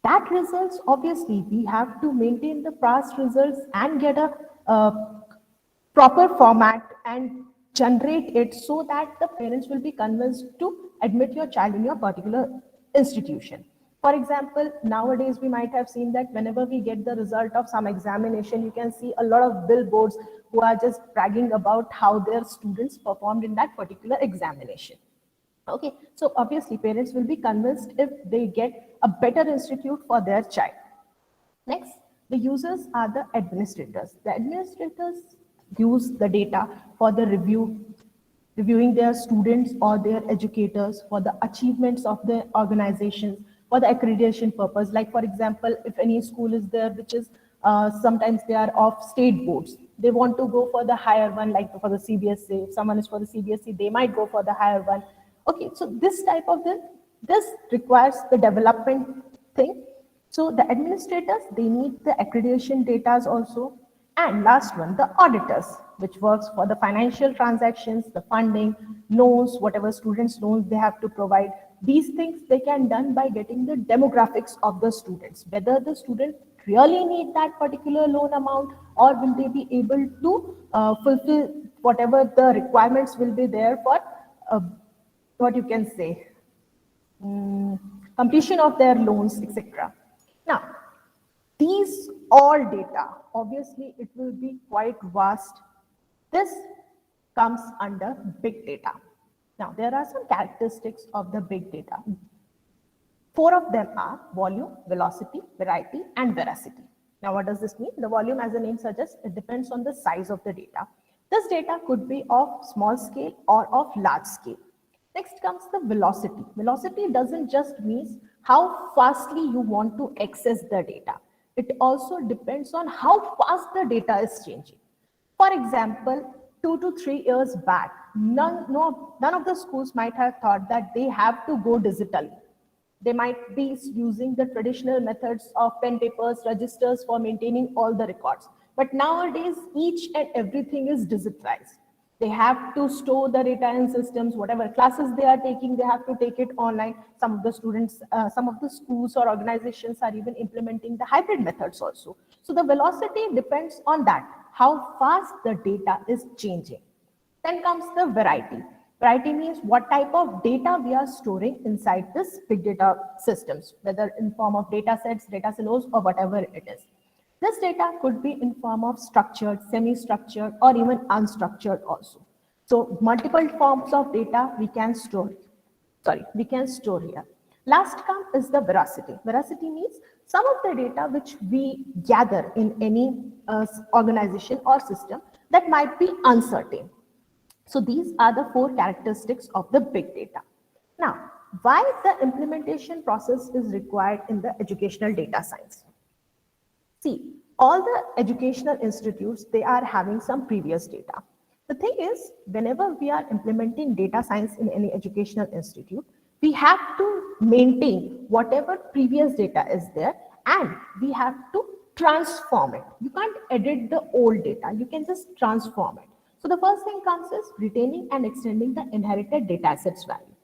That results, obviously, we have to maintain the past results and get a proper format and generate it so that the parents will be convinced to admit your child in your particular institution. For example, nowadays we might have seen that whenever we get the result of some examination, you can see a lot of billboards who are just bragging about how their students performed in that particular examination. Okay, so obviously parents will be convinced if they get a better institute for their child. Next, the users are the administrators. The administrators use the data for the reviewing their students or their educators, for the achievements of the organizations, for the accreditation purpose. Like for example, if any school is there which is sometimes they are off state boards, they want to go for the higher one, like for the CBSE. If someone is for the CBSE, they might go for the higher one. Okay, so this type of this requires the development thing. So the administrators, they need the accreditation data also. And last one, the auditors, which works for the financial transactions, the funding, loans, whatever students' loans they have to provide. These things they can done by getting the demographics of the students, whether the student really need that particular loan amount, or will they be able to fulfill whatever the requirements will be there for what you can say, completion of their loans, etc. Now, these all data, obviously it will be quite vast. This comes under big data. Now, there are some characteristics of the big data. 4 of them are volume, velocity, variety, and veracity. Now, what does this mean? The volume, as the name suggests, it depends on the size of the data. This data could be of small scale or of large scale. Next comes the velocity. Velocity doesn't just mean how fastly you want to access the data. It also depends on how fast the data is changing. For example, 2 to 3 years back, none of the schools might have thought that they have to go digitally. They might be using the traditional methods of pen, papers, registers for maintaining all the records. But nowadays, each and everything is digitized. They have to store the data in systems. Whatever classes they are taking, they have to take it online. Some of the students, some of the schools or organizations are even implementing the hybrid methods also. So the velocity depends on that, how fast the data is changing. Then comes the variety. Variety means what type of data we are storing inside this big data systems, whether in form of data sets, data silos, or whatever it is. This data could be in form of structured, semi-structured, or even unstructured also. So multiple forms of data we can store. We can store here. Last come is the veracity. Veracity means some of the data which we gather in any organization or system that might be uncertain. So these are the 4 characteristics of the big data. Now, why the implementation process is required in the educational data science? See, all the educational institutes, they are having some previous data. The thing is, whenever we are implementing data science in any educational institute, we have to maintain whatever previous data is there, and we have to transform it. You can't edit the old data, you can just transform it. So the first thing comes is retaining and extending the inherited data assets value.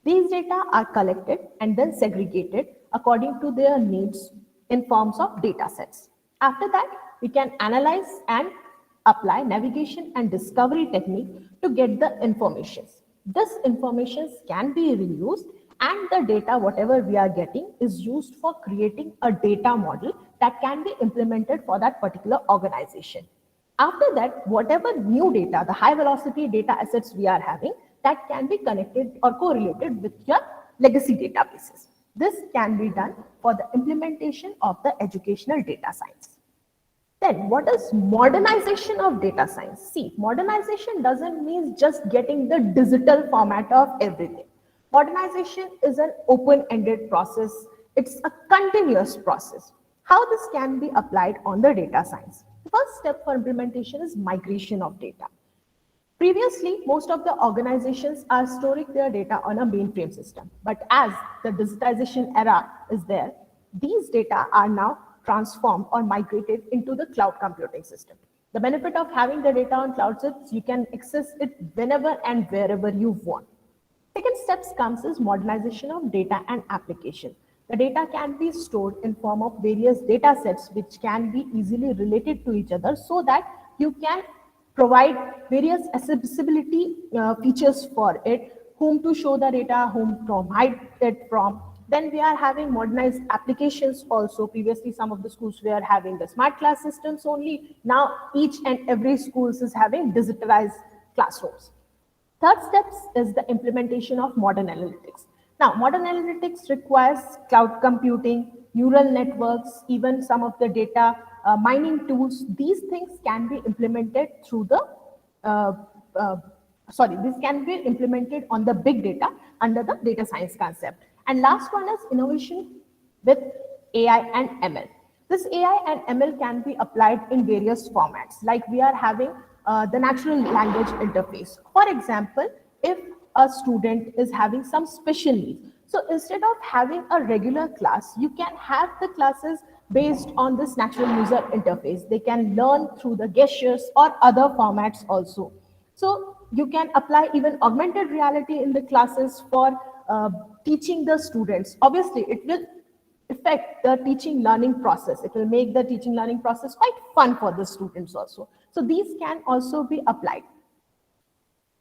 These data are collected and then segregated according to their needs in forms of data sets. After that, we can analyze and apply navigation and discovery technique to get the information. This information can be reused, and the data, whatever we are getting, is used for creating a data model that can be implemented for that particular organization. After that, whatever new data, the high velocity data assets we are having, that can be connected or correlated with your legacy databases. This can be done for the implementation of the educational data science. Then what is modernization of data science? See, modernization doesn't mean just getting the digital format of everything. Modernization is an open-ended process. It's a continuous process. How this can be applied on the data science? The first step for implementation is migration of data. Previously, most of the organizations are storing their data on a mainframe system. But as the digitization era is there, these data are now transformed or migrated into the cloud computing system. The benefit of having the data on cloud is you can access it whenever and wherever you want. Second steps comes is modernization of data and application. The data can be stored in form of various data sets which can be easily related to each other, so that you can provide various accessibility features for it whom to show the data, whom to hide it from. Then we are having modernized applications also. Previously, some of the schools were having the smart class systems only. Now, each and every school is having digitalized classrooms. Third steps is the implementation of modern analytics. Now, modern analytics requires cloud computing, neural networks, even some of the data mining tools. These things can be implemented through the, this can be implemented on the big data under the data science concept. And last one is innovation with AI and ML. This AI and ML can be applied in various formats, like we are having the natural language interface. For example, if a student is having some special needs, so instead of having a regular class, you can have the classes based on this natural user interface. They can learn through the gestures or other formats also. So you can apply even augmented reality in the classes for teaching the students. Obviously, it will affect the teaching learning process. It will make the teaching learning process quite fun for the students also. So these can also be applied.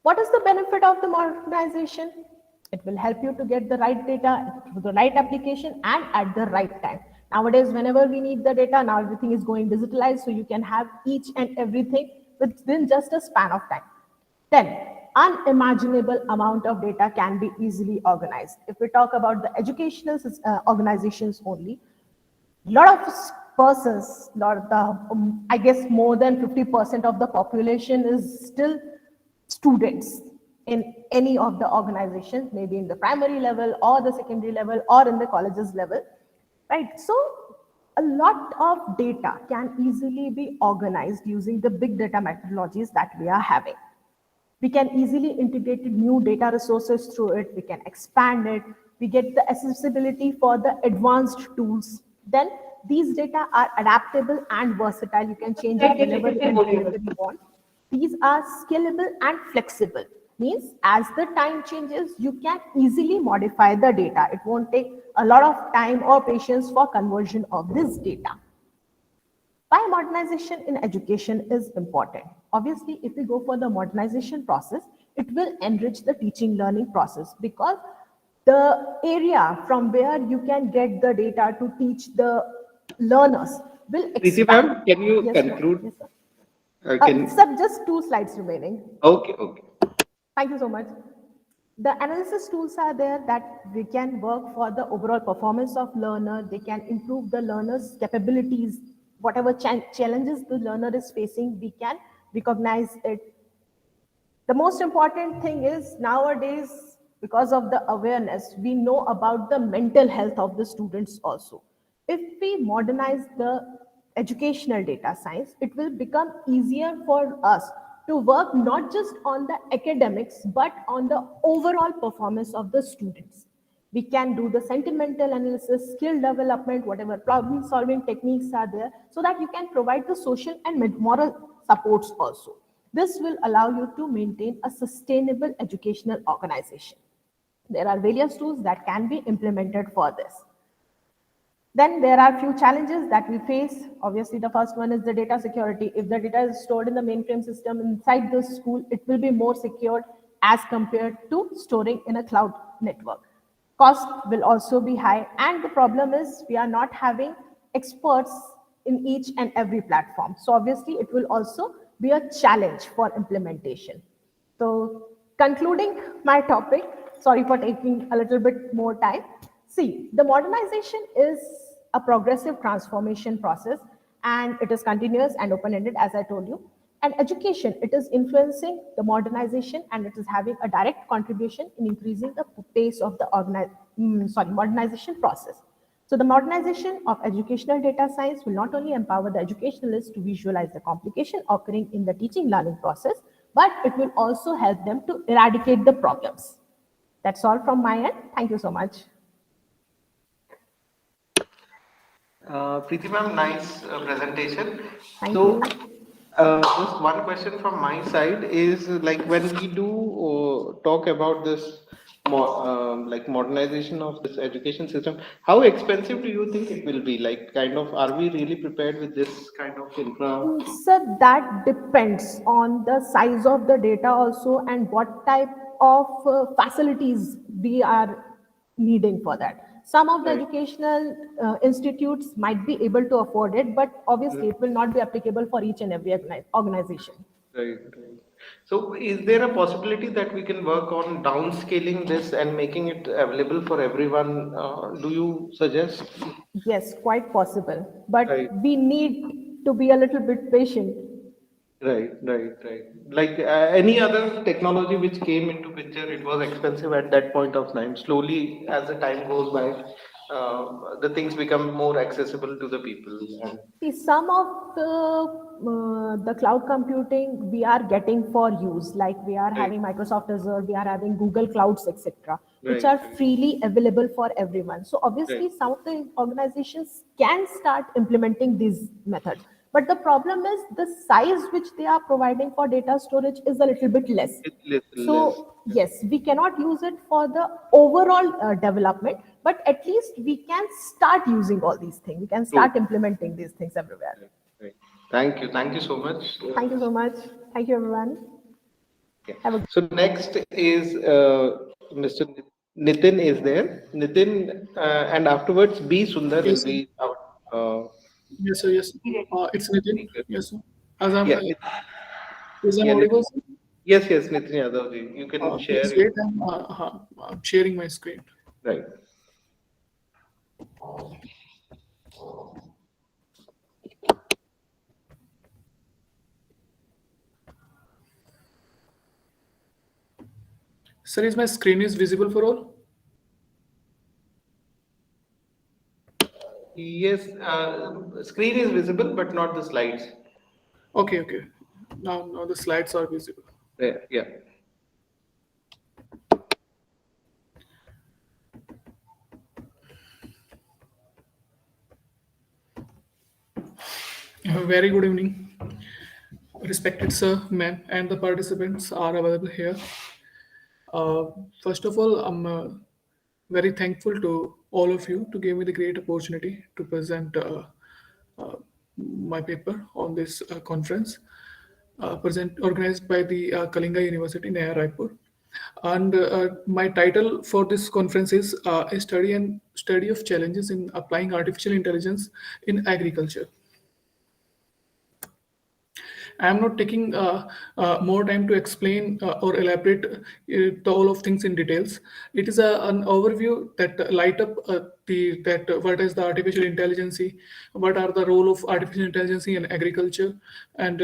What is the benefit of the modernization? It will help you to get the right data to the right application and at the right time. Nowadays, whenever we need the data, now everything is going digitalized, so you can have each and everything within just a span of time. Then, unimaginable amount of data can be easily organized. If we talk about the educational organizations only, a lot of persons, I guess more than 50% of the population is still students in any of the organizations, maybe in the primary level or the secondary level or in the colleges level, right? So a lot of data can easily be organized using the big data methodologies that we are having. We can easily integrate new data resources through it. We can expand it. We get the accessibility for the advanced tools. Then these data are adaptable and versatile. You can change it whenever and wherever you want. These are scalable and flexible. Means as the time changes, you can easily modify the data. It won't take a lot of time or patience for conversion of this data. Why modernization in education is important? Obviously, if we go for the modernization process, it will enrich the teaching learning process, because the area from where you can get the data to teach the learners will expand. Ma'am, can you conclude? Yes, sir. Sir, just 2 slides remaining. Okay. Thank you so much. The analysis tools are there that we can work for the overall performance of learner. They can improve the learner's capabilities. Whatever challenges the learner is facing, we can recognize it. The most important thing is nowadays, because of the awareness, we know about the mental health of the students also. If we modernize the educational data science, it will become easier for us to work not just on the academics, but on the overall performance of the students. We can do the sentimental analysis, skill development, whatever problem solving techniques are there, so that you can provide the social and moral supports also. This will allow you to maintain a sustainable educational organization. There are various tools that can be implemented for this. Then there are few challenges that we face. Obviously, the first one is the data security. If the data is stored in the mainframe system inside the school, it will be more secured as compared to storing in a cloud network. Cost will also be high, and the problem is we are not having experts in each and every platform. So obviously, it will also be a challenge for implementation. So concluding my topic, sorry for taking a little bit more time. See, the modernization is a progressive transformation process, and it is continuous and open-ended, as I told you. And education, it is influencing the modernization, and it is having a direct contribution in increasing the pace of the modernization process. So the modernization of educational data science will not only empower the educationalists to visualize the complication occurring in the teaching learning process, but it will also help them to eradicate the problems. That's all from my end. Thank you so much. Preeti ma'am, nice presentation. Thank you. Just one question from my side is, like, when we do talk about this like modernization of this education system, how expensive do you think it will be? Like, kind of, are we really prepared with this kind of infra? So that depends on the size of the data also and what type of facilities we are needing for that. Some of the educational institutes might be able to afford it, but obviously it will not be applicable for each and every organization. Right, right. So, is there a possibility that we can work on downscaling this and making it available for everyone? Do you suggest? Yes, quite possible, but Right. we need to be a little bit patient. Right, right, right. Like any other technology which came into picture, it was expensive at that point of time. Slowly, as the time goes by, the things become more accessible to the people. And See, some of the cloud computing we are getting for use, like we are having Microsoft Azure, we are having Google Clouds, etc., which Right, are freely available for everyone. So obviously, some of the organizations can start implementing these methods. But the problem is the size which they are providing for data storage is a little bit less. it's little less. So yes, we cannot use it for the overall development, but at least we can start using all these things. We can start implementing these things everywhere. Right. Thank you so much. Thank you so much. Thank you, everyone. So next is Mr. Nitin is there. Nitin, and afterwards B. Sundar Yes, will sir. be out. Yes, sir. Yes. It's Nitin. Yes, sir. As I'm, Yeah, is I'm yeah, audible, Nitin. sir? Yes, yes, Nitin Yadav ji. You can share. Please wait. I'm sharing my screen. Right. Sir, is my screen is visible for all? Yes, screen is visible, but not the slides. Okay, okay. Now the slides are visible. Yeah, yeah. Very good evening. Respected sir, ma'am, and the participants are available here. First of all, I'm very thankful to all of you to give me the great opportunity to present my paper on this conference, organized by the Kalinga University, Naya Raipur. And my title for this conference is a study of challenges in applying artificial intelligence in agriculture. I am not taking more time to explain or elaborate all of things in details. It is an overview that light up what is the artificial intelligence, what are the role of artificial intelligence in agriculture, and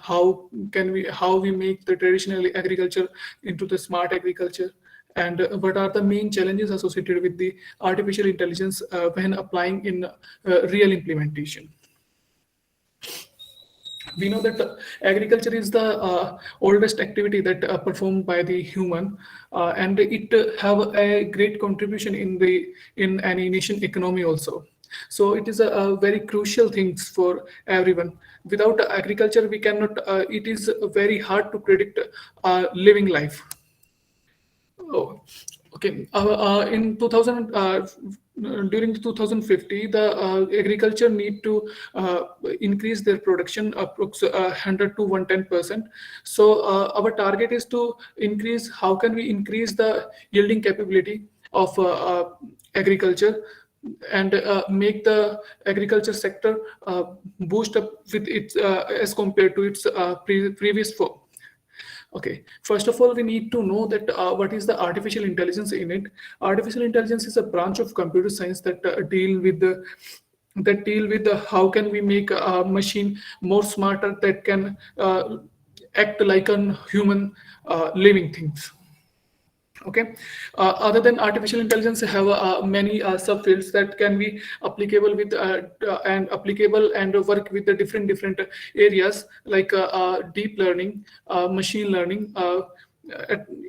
how we make the traditional agriculture into the smart agriculture, and what are the main challenges associated with the artificial intelligence when applying in real implementation. We know that agriculture is the oldest activity that performed by the human, and it have a great contribution in any nation economy also. So it is a very crucial things for everyone. Without agriculture, we cannot. It is very hard to predict living life. Oh, okay. In 2000, during 2050, the agriculture need to increase their production approximately 100 to 110%. So our target is to increase. How can we increase the yielding capability of agriculture and make the agriculture sector boost up with its as compared to its previous form? Okay, first of all, we need to know that what is the artificial intelligence in it. Artificial intelligence is a branch of computer science that deal with how can we make a machine more smarter that can act like a human living things. Okay, other than artificial intelligence, have many subfields that can be applicable with and work with the different areas like deep learning, machine learning,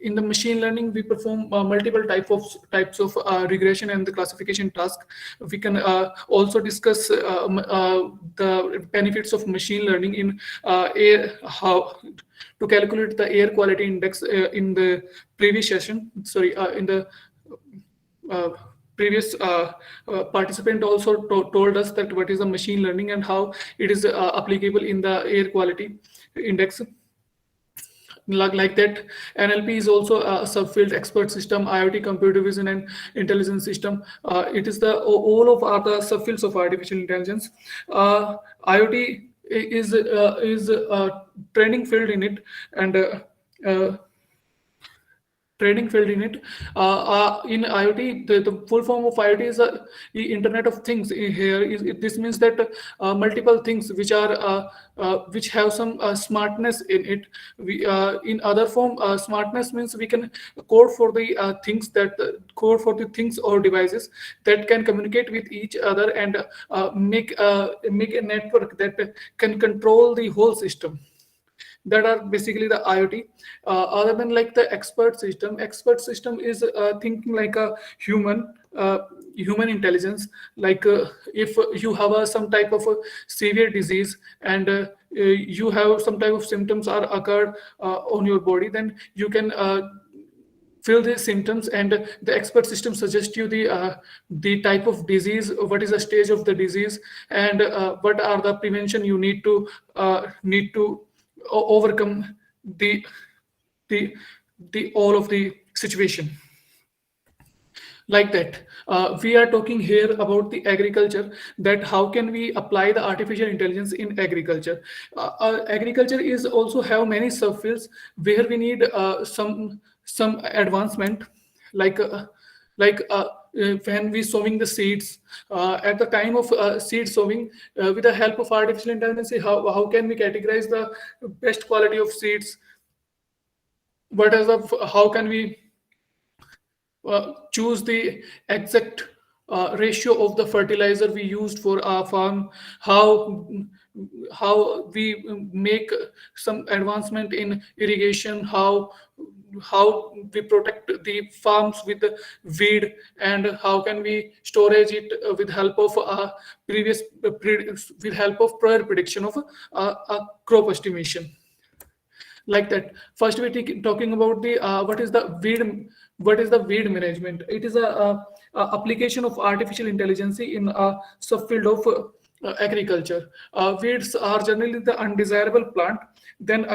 in the machine learning, we perform multiple types of regression and the classification task. We can also discuss the benefits of machine learning in how to calculate the air quality index in the previous session. Sorry, in the previous participant also told us that what is the machine learning and how it is applicable in the air quality index. Like that, NLP is also a subfield expert system, IoT, computer vision, and intelligence system. It is the all of are the subfields of artificial intelligence. IoT is training field in it, and training field in it. In IoT, the full form of IoT is the Internet of Things. This means that multiple things which are which have some smartness in it. In other form, smartness means we can code for the things things or devices that can communicate with each other and make a network that can control the whole system. That are basically the IoT. Other than like the expert system is thinking like a human intelligence. Like if you have some type of a severe disease and you have some type of symptoms are occurred on your body, then you can feel the symptoms, and the expert system suggests you the type of disease, what is the stage of the disease, and what are the prevention you need to overcome the all of the situation. Like that, we are talking here about the agriculture, that how can we apply the artificial intelligence in agriculture. Agriculture is also have many subfields where we need some advancement, like when we sowing the seeds, at the time of seed sowing, with the help of artificial intelligence, how can we categorize the best quality of seeds? How can we choose the exact ratio of the fertilizer we used for our farm? How we make some advancement in irrigation? How we protect the farms with the weed, and how can we storage it with help of prior prediction of crop estimation. Like that, first we're talking about the what is the weed management. It is a application of artificial intelligence in a subfield of agriculture. Weeds are generally the undesirable plant, then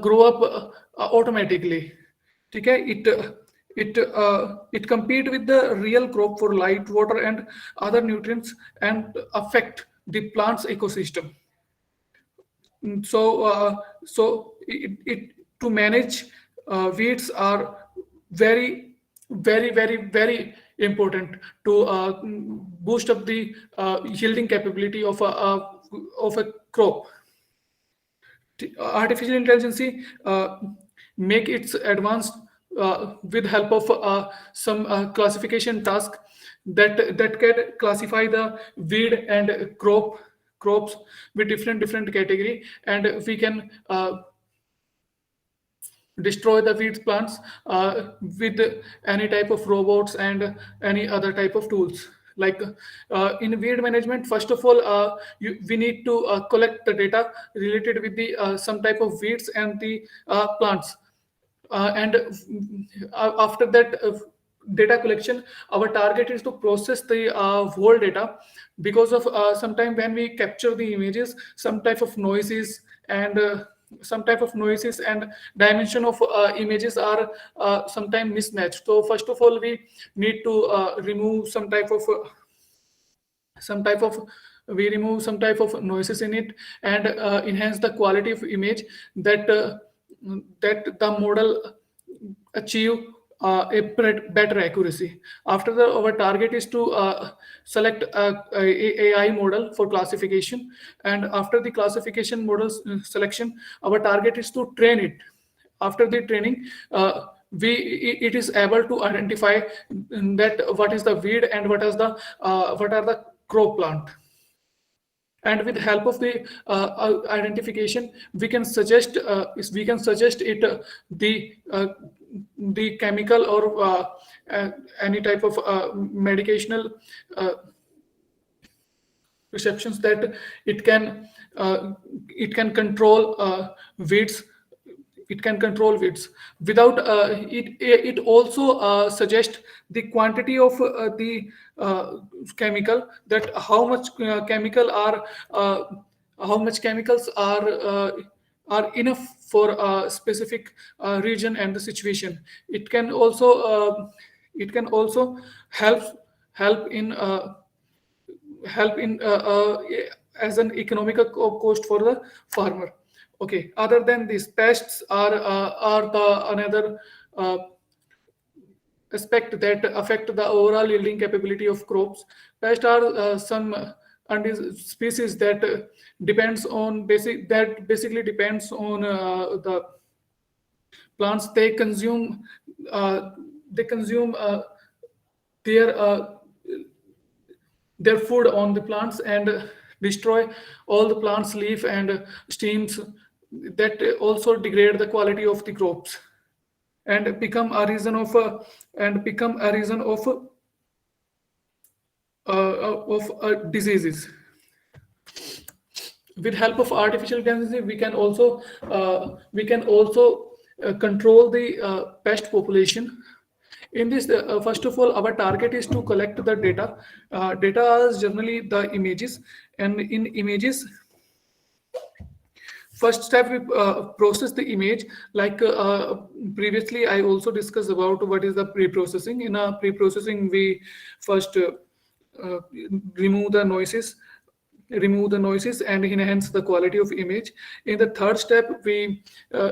grow up automatically. Okay? It compete with the real crop for light, water, and other nutrients, and affect the plant's ecosystem. So to manage weeds are very important to boost up the yielding capability of a crop. Artificial intelligence make its advanced with help of some classification task that can classify the weed and crops with different category, and we can destroy the weed plants with any type of robots and any other type of tools. Like in weed management, first of all, we need to collect the data related with the some type of weeds and the plants, and after that data collection, our target is to process the whole data, because of sometime when we capture the images, some type of noises and dimension of images are sometimes mismatched. So first of all, we need to remove some type of noises in it, and enhance the quality of image that the model achieve a better accuracy. After that, our target is to select a AI model for classification, and after the classification model selection, our target is to train it. After the training, it is able to identify that what is the weed and what are the crop plant. And with help of the identification, we can suggest it the chemical or any type of medicational receptions that it can control weights. It can control weights without it also suggests the quantity of the chemical, that how much chemicals are enough for a specific region and the situation. It can also help in as an economical cost for the farmer. Okay, other than these, pests are the another aspect that affect the overall yielding capability of crops. Pests are some species that basically depends on the plants. They consume their food on the plants and destroy all the plants' leaf and stems that also degrade the quality of the crops and become a reason of diseases. With help of artificial intelligence, we can also control the pest population. In this, first of all, our target is to collect the data. Data is generally the images, and in images, first step, we process the image. Like previously, I also discussed about what is the pre-processing. In a pre-processing, we first remove the noises and enhance the quality of image. In the third step, we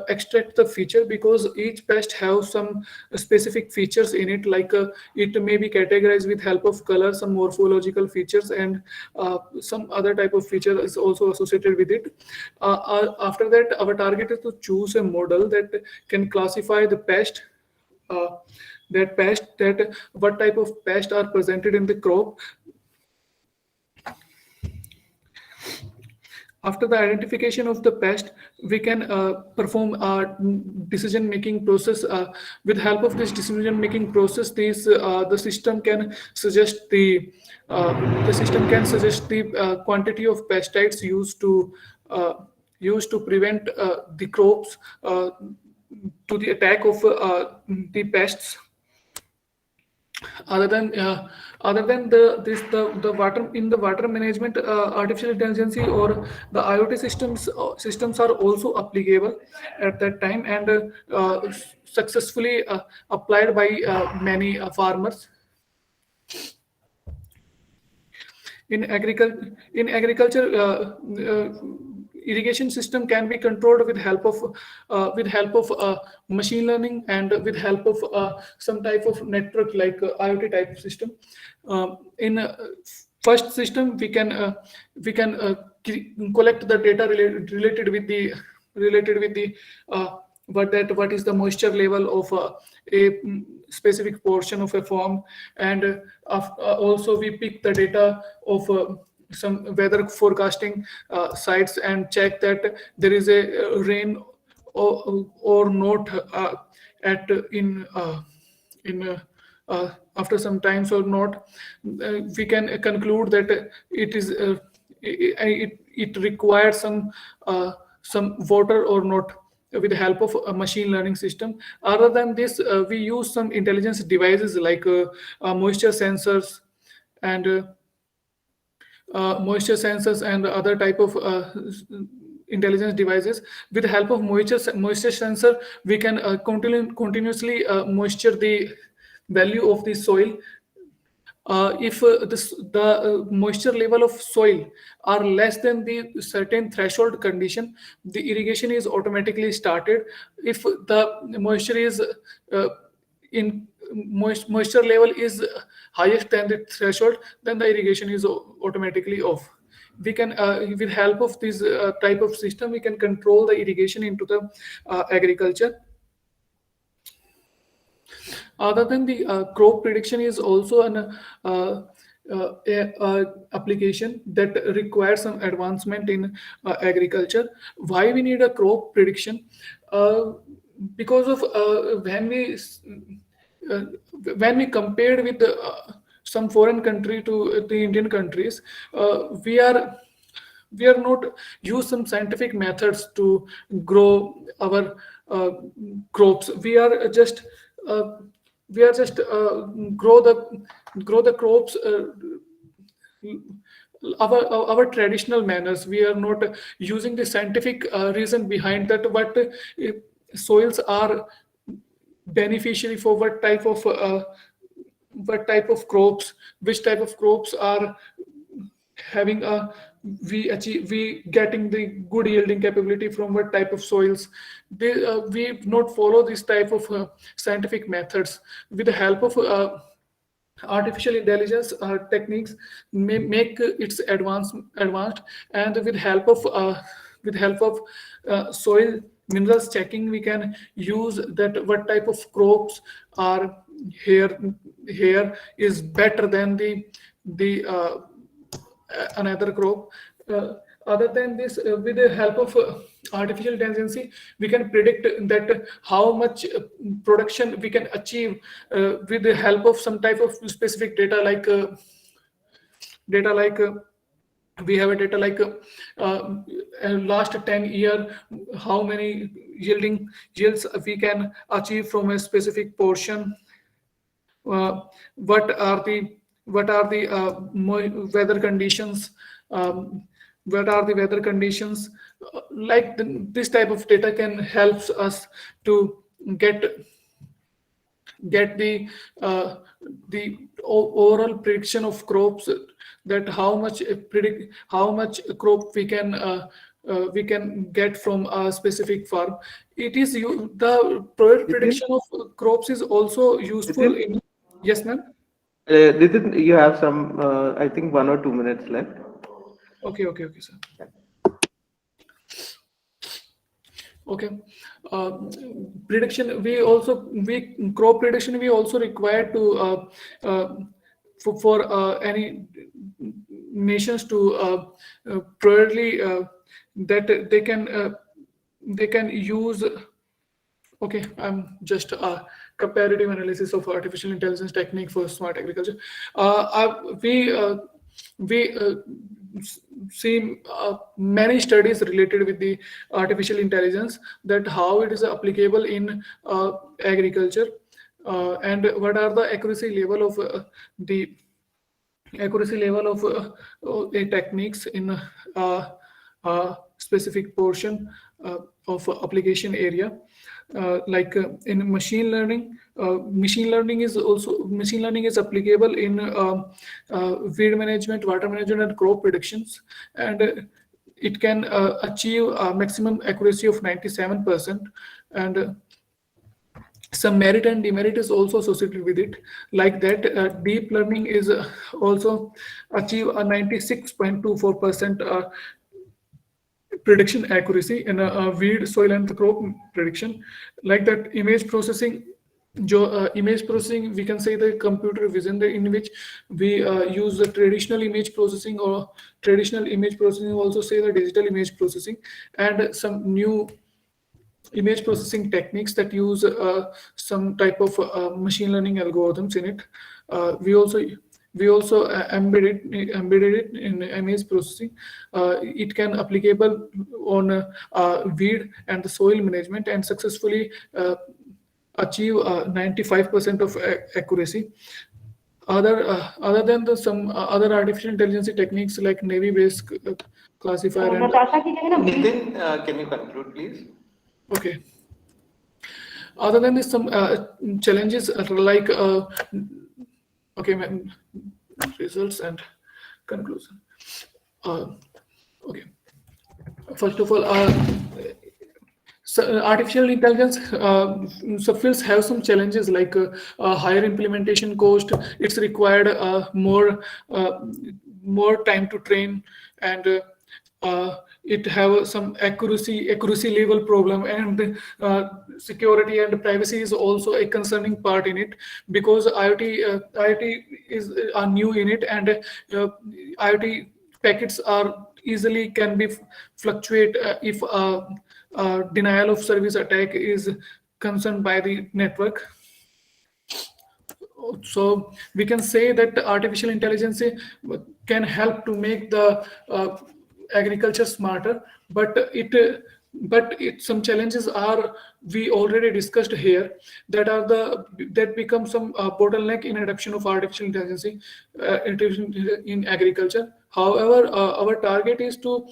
extract the feature, because each pest has some specific features in it, like it may be categorized with help of color, some morphological features, and some other type of feature is also associated with it. After that, our target is to choose a model that can classify the pest, what type of pest are presented in the crop. After the identification of the pest, we can perform a decision-making process. With help of this decision-making process, the system can suggest the quantity of pesticides used to prevent the crops to the attack of the pests. Other than the water, in the water management, artificial intelligence or the IoT systems are also applicable at that time, and successfully applied by many farmers. In agriculture, irrigation system can be controlled with help of machine learning and with help of some type of network, like IoT type system. In first system, we can collect the data related with the what is the moisture level of a specific portion of a farm, and also we pick the data of some weather forecasting sites and check that there is a rain or not after some times or not. We can conclude that it requires some water or not, with the help of a machine learning system. Other than this, we use some intelligence devices like moisture sensors and other type of intelligence devices. With the help of moisture sensor, we can continuously moisture the value of the soil. If the moisture level of soil are less than the certain threshold condition, the irrigation is automatically started. If the moisture level is highest than the threshold, then the irrigation is automatically off. We can, with help of this type of system, we can control the irrigation into the agriculture. Other than the crop prediction is also application that requires some advancement in agriculture. Why we need a crop prediction? Because of when we compared with some foreign country to the Indian countries, we are not use some scientific methods to grow our crops. We are just grow the crops our traditional manners. We are not using the scientific reason behind that, what soils are beneficiary for what type of crops, which type of crops are having we getting the good yielding capability from what type of soils. We not follow this type of scientific methods. With the help of artificial intelligence techniques make its advanced, and with help of soil minerals checking, we can use that what type of crops are here is better than the another crop. Other than this, with the help of artificial intelligence, we can predict that how much production we can achieve with the help of some type of specific data, like we have a data like last 10 year, how many yields we can achieve from a specific portion. What are the weather conditions? What are the weather conditions? This type of data can help us to get the overall prediction of crops, that how much crop we can get from a specific farm. It is the prediction of crops is also useful in. Yes, ma'am. You have some, I think 1 or 2 minutes left. Okay, sir. Okay. Prediction. Crop prediction. We also require to for any nations to priorly that they can use. Okay, I'm just comparative analysis of artificial intelligence technique for smart agriculture. We see many studies related with the artificial intelligence, that how it is applicable in agriculture, and what are the accuracy level of techniques in specific portion of application area. Like in machine learning is applicable in weed management, water management, and crop predictions, and it can achieve a maximum accuracy of 97%, and some merit and demerit is also associated with it. Like that, deep learning is also achieve a 96.24% prediction accuracy in a weed, soil, and crop prediction. Like that, image processing, we can say the computer vision, in which we use the traditional image processing, or traditional image processing, also say the digital image processing, and some new image processing techniques that use some type of machine learning algorithms in it. We also embedded it in image processing. It can applicable on weed and the soil management, and successfully achieve 95% of accuracy. Other than some other artificial intelligence techniques like Navy-based classifier. Nitin, can you conclude, please? Okay. Other than this, some challenges like okay, results and conclusion. Okay. First of all, so artificial intelligence fields have some challenges like higher implementation cost. It's required more time to train, and it have some accuracy level problem, and security and privacy is also a concerning part in it, because IoT are new in it, and IoT packets are easily can be fluctuate if denial of service attack is concerned by the network. So we can say that artificial intelligence can help to make the agriculture smarter, but some challenges are we already discussed here, that become some bottleneck in adoption of artificial intelligence in agriculture. However, our target is to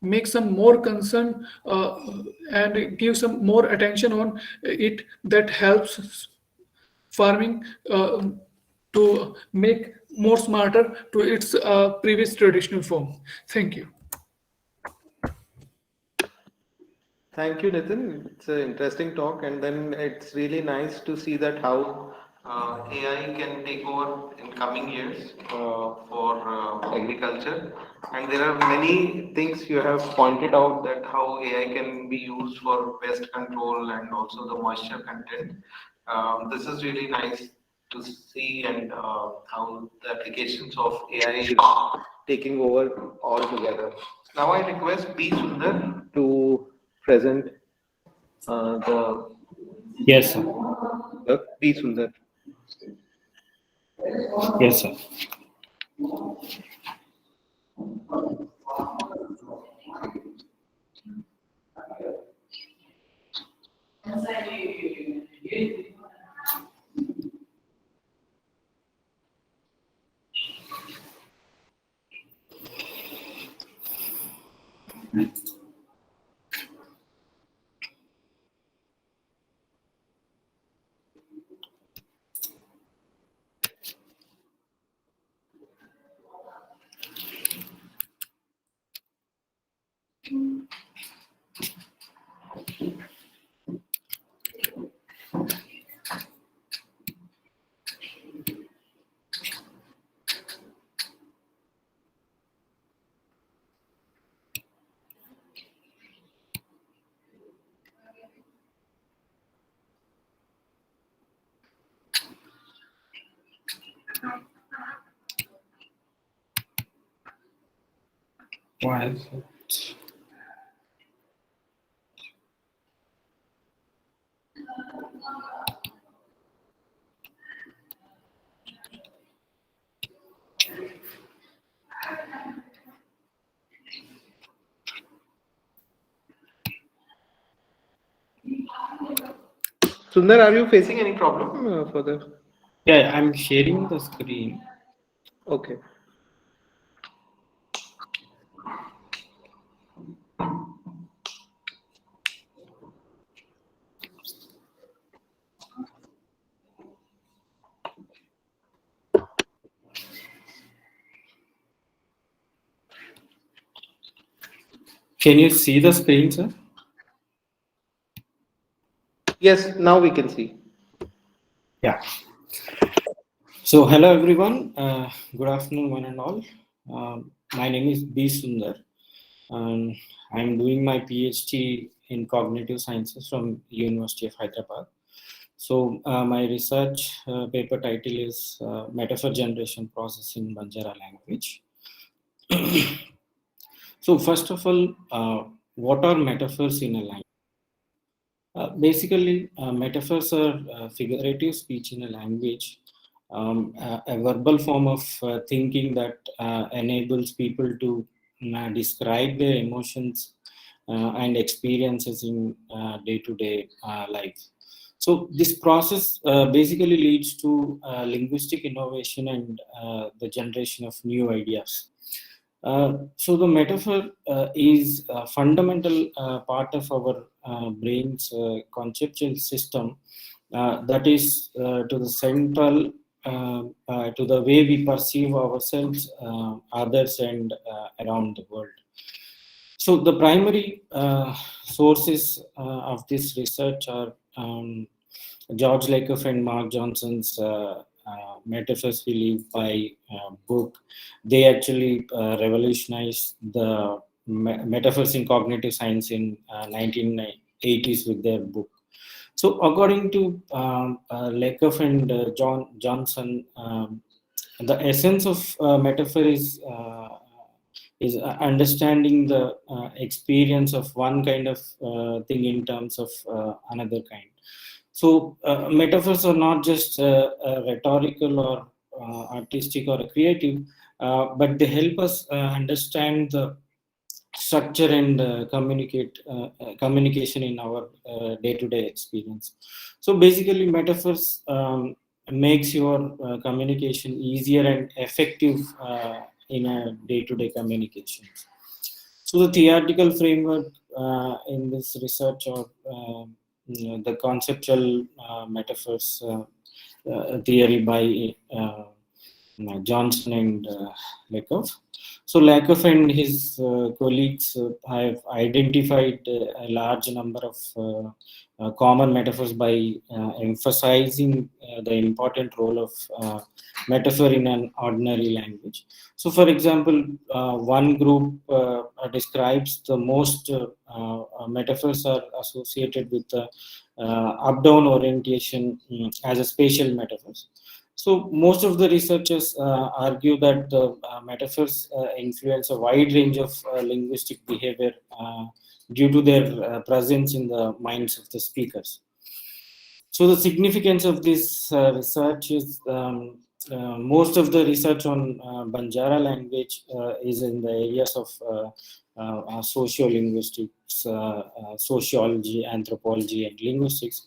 make some more concern and give some more attention on it, that helps farming to make more smarter to its previous traditional form. Thank you. Thank you, Nitin. It's an interesting talk, and then it's really nice to see that how AI can take over in coming years for agriculture. And there are many things you have pointed out, that how AI can be used for pest control and also the moisture content. This is really nice to see, and how the applications of AI is taking over altogether. Now I request B. Sundar to present the. Yes, sir. B. Sundar. Yes, sir. Why is it? Sundar, are you facing any problem for the? Yeah, I'm sharing the screen. Okay. Can you see the screen, sir? Yes, now we can see. Yeah. So hello everyone. Good afternoon, one and all. My name is B. Sundar, and I'm doing my PhD in cognitive sciences from University of Hyderabad. So my research paper title is Metaphor Generation Process in Banjara Language. So first of all, what are metaphors in a language? Basically, metaphors are figurative speech in a language, a verbal form of thinking that enables people to describe their emotions and experiences in day-to-day life. So this process basically leads to linguistic innovation and the generation of new ideas. So the metaphor is a fundamental part of our brain's conceptual system that is to the central to the way we perceive ourselves, others, and around the world. So the primary sources of this research are George Lakoff and Mark Johnson's Metaphors We Live By book, they actually revolutionized the metaphors in cognitive science in 1980s with their book. So according to Lakoff and Johnson, the essence of metaphor is understanding the experience of one kind of thing in terms of another kind. So metaphors are not just rhetorical or artistic or creative, but they help us understand the structure and communication in our day-to-day experience. So basically, metaphors makes your communication easier and effective in a day-to-day communication. So the theoretical framework in this research, or the conceptual metaphors theory by Johnson and Lakoff. So Lakoff and his colleagues have identified a large number of common metaphors by emphasizing the important role of metaphor in an ordinary language. So for example, one group describes the most metaphors are associated with the up-down orientation as a spatial metaphors. So most of the researchers argue that the metaphors influence a wide range of linguistic behavior due to their presence in the minds of the speakers. So the significance of this research is most of the research on Banjara language is in the areas of sociolinguistics, sociology, anthropology, and linguistics.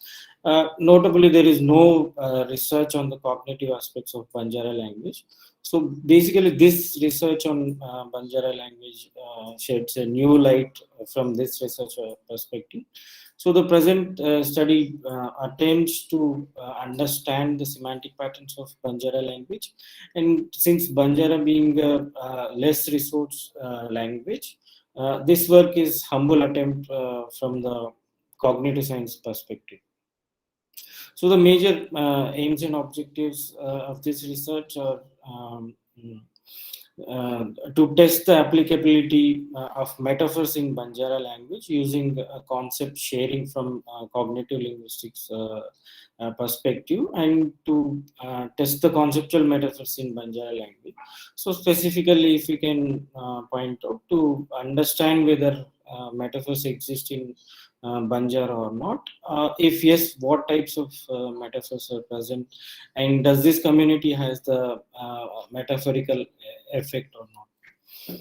Notably, there is no research on the cognitive aspects of Banjara language. So basically, this research on Banjara language sheds a new light from this research perspective. So the present study attempts to understand the semantic patterns of Banjara language. And since Banjara being a less resource language, this work is humble attempt from the cognitive science perspective. So the major aims and objectives of this research are to test the applicability of metaphors in Banjara language using a concept sharing from cognitive linguistics perspective, and to test the conceptual metaphors in Banjara language. So specifically, if we can point out, to understand whether metaphors exist in Banjara or not. If yes, what types of metaphors are present, and does this community has the metaphorical effect or not?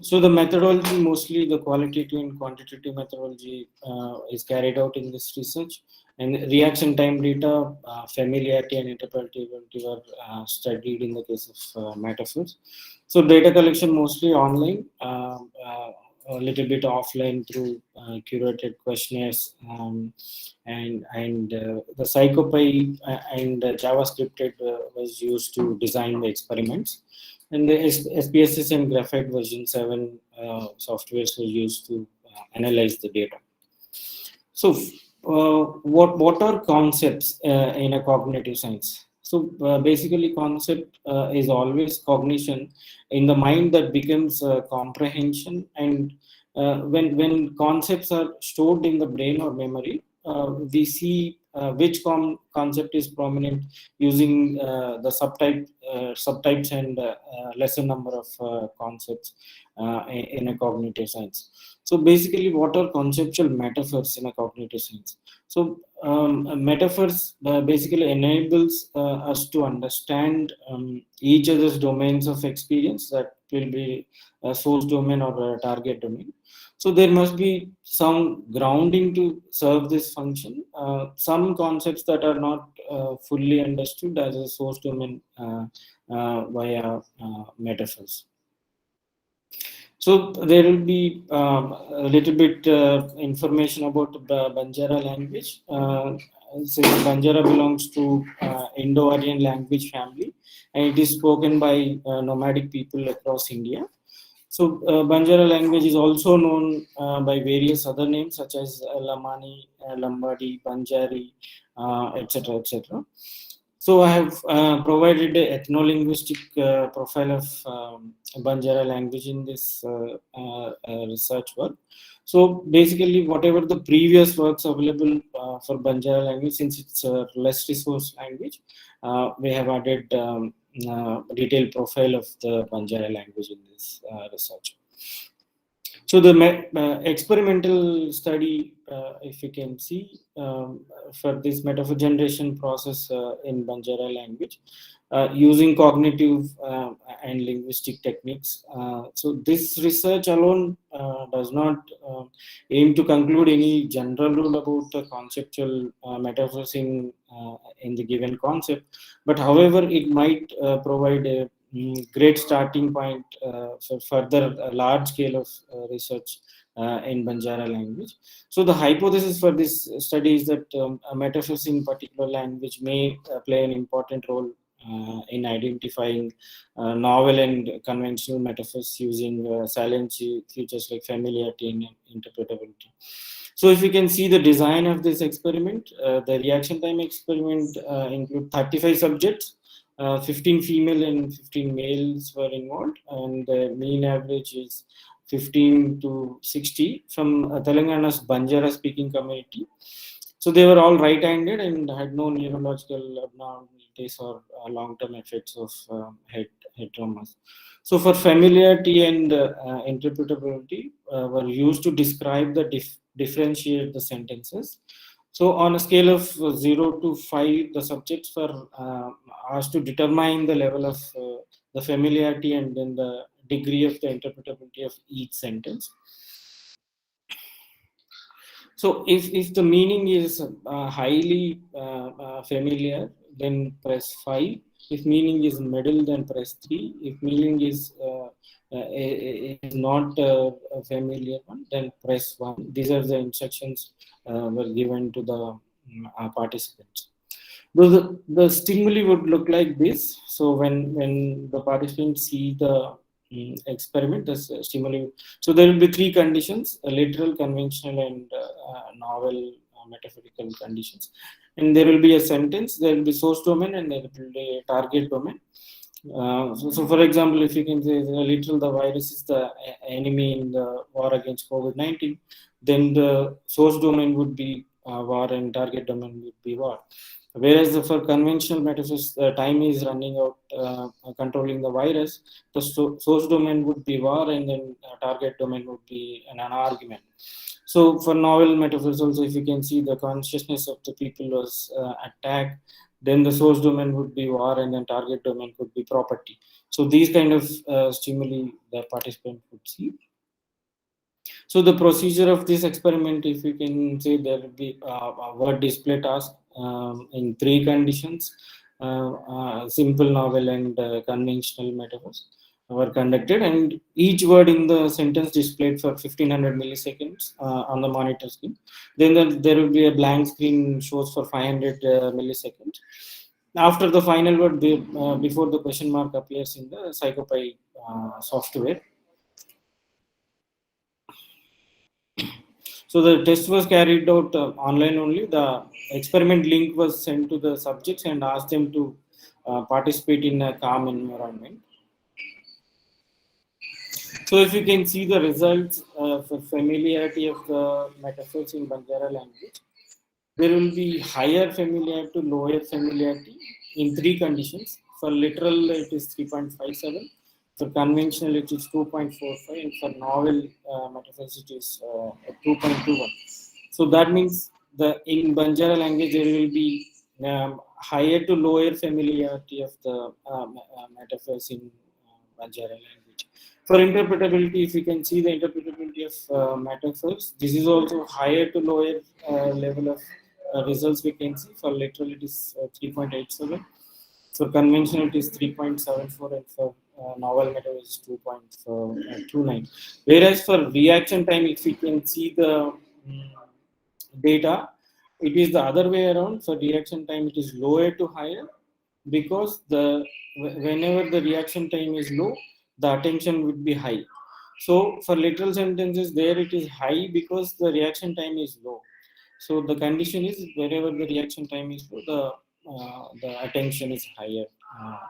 So the methodology, mostly the qualitative and quantitative methodology, is carried out in this research, and reaction time data, familiarity, and interpretability were studied in the case of metaphors. So data collection mostly online, a little bit offline through curated questionnaires, and the PsychoPy and JavaScript was used to design the experiments, and the SPSS and Graphite version 7 softwares were used to analyze the data. So what are concepts in a cognitive science? So basically, concept is always cognition in the mind that becomes comprehension, and when concepts are stored in the brain or memory, we see which concept is prominent using the subtypes and lesser number of concepts in a cognitive science. So basically, what are conceptual metaphors in a cognitive science? So metaphors basically enables us to understand each other's domains of experience, that will be a source domain or a target domain. So there must be some grounding to serve this function. Some concepts that are not fully understood as a source domain via metaphors. So there will be a little bit information about the Banjara language. Since Banjara belongs to Indo-Aryan language family, and it is spoken by nomadic people across India. So Banjara language is also known by various other names such as Lamani, Lambadi, Banjari, etc., etc. So I have provided an ethnolinguistic profile of Banjara language in this research work. So basically, whatever the previous works available for Banjara language, since it's a less resource language, we have added detailed profile of the Banjara language in this research. So the experimental study, if you can see, for this metaphor generation process in Banjara language, using cognitive and linguistic techniques. So this research alone does not aim to conclude any general rule about the conceptual metaphors in the given concept, but however, it might provide a great starting point for further large scale of research in Banjara language. So the hypothesis for this study is that metaphors in particular language may play an important role in identifying novel and conventional metaphors using salient features like familiarity and interpretability. So if you can see the design of this experiment, the reaction time experiment include 35 subjects. 15 female and 15 males were involved, and the mean average is 15 to 60 from Telangana's Banjara speaking community. So they were all right-handed and had no neurological abnormalities or long-term effects of head traumas. So for familiarity and interpretability were used to describe the differentiate the sentences. So on a scale of 0 to 5, the subjects were asked to determine the level of the familiarity and then the degree of the interpretability of each sentence. So if the meaning is highly familiar, then press 5. If meaning is middle, then press 3. If meaning is not a familiar one, then press 1. These are the instructions were given to the participants. The stimuli would look like this. So when the participants see the experiment, the stimuli. So there will be 3 conditions: literal, conventional, and novel metaphorical conditions. And there will be a sentence. There will be source domain, and there will be a target domain. So for example, if you can say literal, the virus is the enemy in the war against COVID-19, then the source domain would be war and target domain would be war. Whereas for conventional metaphors, time is running out controlling the virus, the source domain would be war, and then target domain would be an argument. So for novel metaphors also, if you can see the consciousness of the people was attacked, then the source domain would be war, and then target domain could be property. So these kind of stimuli the participant would see. So the procedure of this experiment, if you can say, there will be a word display task in 3 conditions: simple, novel, and conventional metaphors were conducted, and each word in the sentence displayed for 1500 milliseconds on the monitor screen. Then there will be a blank screen shows for 500 milliseconds. After the final word, before the question mark appears in the PsychoPy software. So the test was carried out online only. The experiment link was sent to the subjects and asked them to participate in a calm environment. So if you can see the results for familiarity of the metaphors in Banjara language, there will be higher familiarity to lower familiarity in 3 conditions. For literal, it is 3.57. For conventional, it is 2.45, and for novel metaphors, it is 2.21. So that means in Banjara language, there will be higher to lower familiarity of the metaphors in Banjara language. For interpretability, if you can see the interpretability of metaphors, this is also higher to lower level of results we can see. For literal, it is 3.87. For conventional, it is 3.74, and for novel metaphors, 2.29. Whereas for reaction time, if you can see the data, it is the other way around. For reaction time, it is lower to higher, because whenever the reaction time is low, the attention would be high. So for literal sentences, there it is high because the reaction time is low. So the condition is wherever the reaction time is low, the attention is higher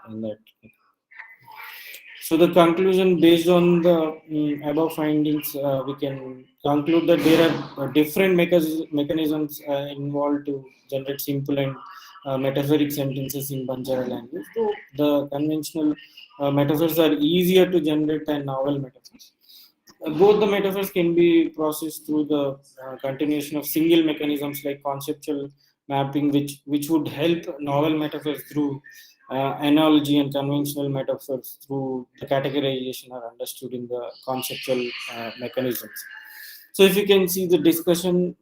in that. So the conclusion based on the above findings, we can conclude that there are different mechanisms involved to generate simple and metaphoric sentences in Banjara language. So the conventional metaphors are easier to generate than novel metaphors. Both the metaphors can be processed through the continuation of single mechanisms like conceptual mapping, which would help novel metaphors through analogy, and conventional metaphors through the categorization are understood in the conceptual mechanisms. So if you can see the discussion,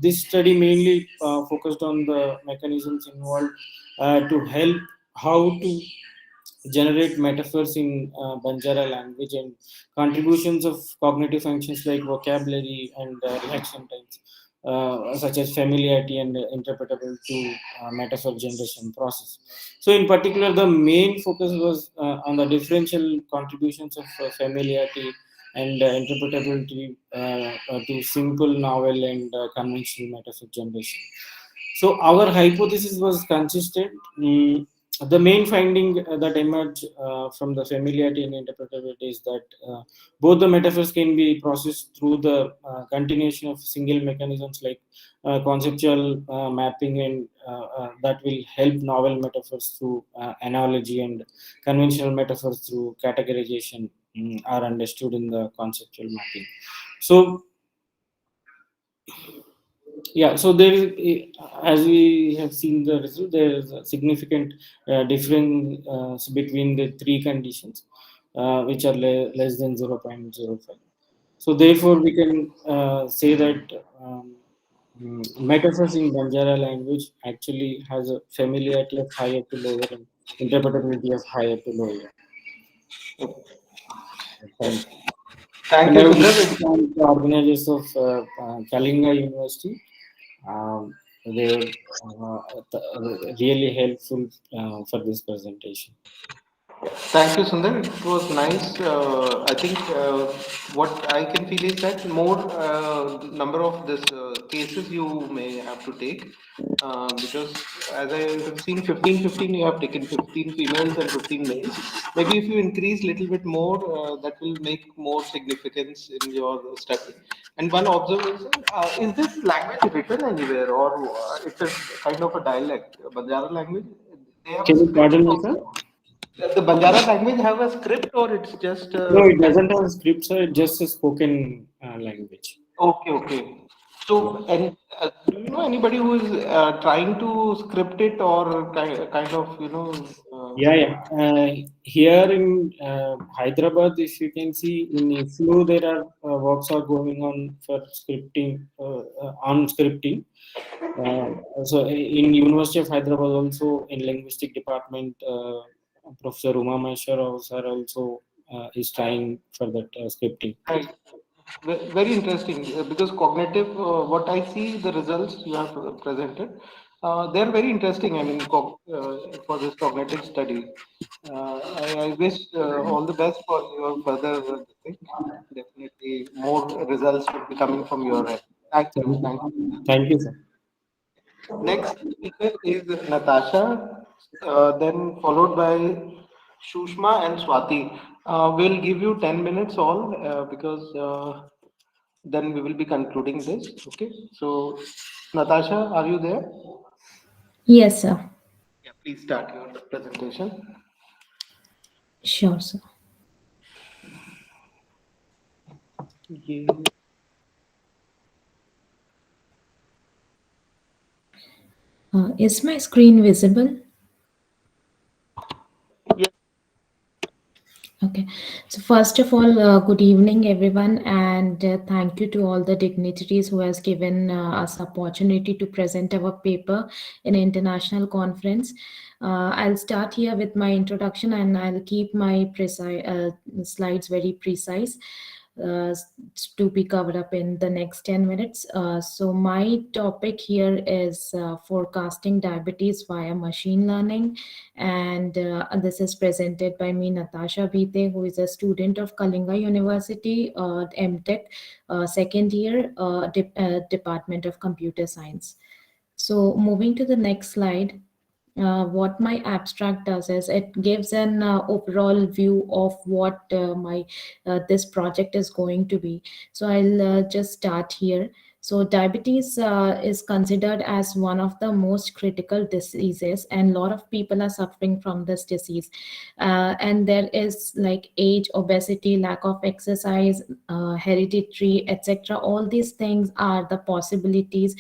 this study mainly focused on the mechanisms involved to help how to generate metaphors in Banjara language, and contributions of cognitive functions like vocabulary and reaction times, such as familiarity and interpretable to metaphor generation process. So in particular, the main focus was on the differential contributions of familiarity and interpretability to simple, novel, and conventional metaphor generation. So our hypothesis was consistent. The main finding that emerged from the familiarity and interpretability is that both the metaphors can be processed through the continuation of single mechanisms like conceptual mapping, and that will help novel metaphors through analogy, and conventional metaphors through categorization are understood in the conceptual mapping. So yeah, so there is, as we have seen the result, there is a significant difference between the three conditions, which are less than 0.05. So therefore, we can say that metaphors in Banjara language actually has a familiarity of higher to lower and interpretability of higher to lower. Thank And I you, would like Sundar. to thank the organizers of Kalinga University. They were really helpful for this presentation. Thank you, Sundar. It was nice. I think what I can feel is that more number of this cases you may have to take, because as I have seen 15, you have taken 15 females and 15 males. Maybe if you increase little bit more, that will make more significance in your study. And one observation, is this language written anywhere, or it's a kind of a dialect, Banjara language? They have a Can you script pardon me, sir? also. Does the Banjara language have a script, or it's just No, it doesn't have a script, sir. It's just a spoken language. okay. So, and do you know anybody who is trying to script it, or kind of, Yeah. Here in Hyderabad, if you can see in IFLU, there are works are going on for scripting, on scripting. So in University of Hyderabad also, in linguistic department, Professor Uma Maheshwar sir also is trying for that scripting. Right. Very interesting, because cognitive, what I see, the results you have presented, they're very interesting. I mean, for this cognitive study, I wish all the best for your further thing. Definitely, more results will be coming from your end. Thank you. Thank you, sir. Next speaker is Natasha, then followed by Shushma and Swati. We'll give you 10 minutes all, because then we will be concluding this. Okay. So, Natasha, are you there? Yes, sir. Yeah, please start your presentation. Sure, sir. Yeah. Is my screen visible? Yes. Okay. So first of all, good evening, everyone, and thank you to all the dignitaries who has given us opportunity to present our paper in an international conference. I'll start here with my introduction, and I'll keep my slides very precise to be covered up in the next 10 minutes. So my topic here is forecasting diabetes via machine learning, and this is presented by me, Natasha Bhite, who is a student of Kalinga University, MTech, second year, Department of Computer Science. So moving to the next slide. what my abstract does is it gives an overall view of what my this project is going to be. So I'll just start here. So diabetes is considered as one of the most critical diseases, and a lot of people are suffering from this disease. And there is like age, obesity, lack of exercise, hereditary, etc. All these things are the possibilities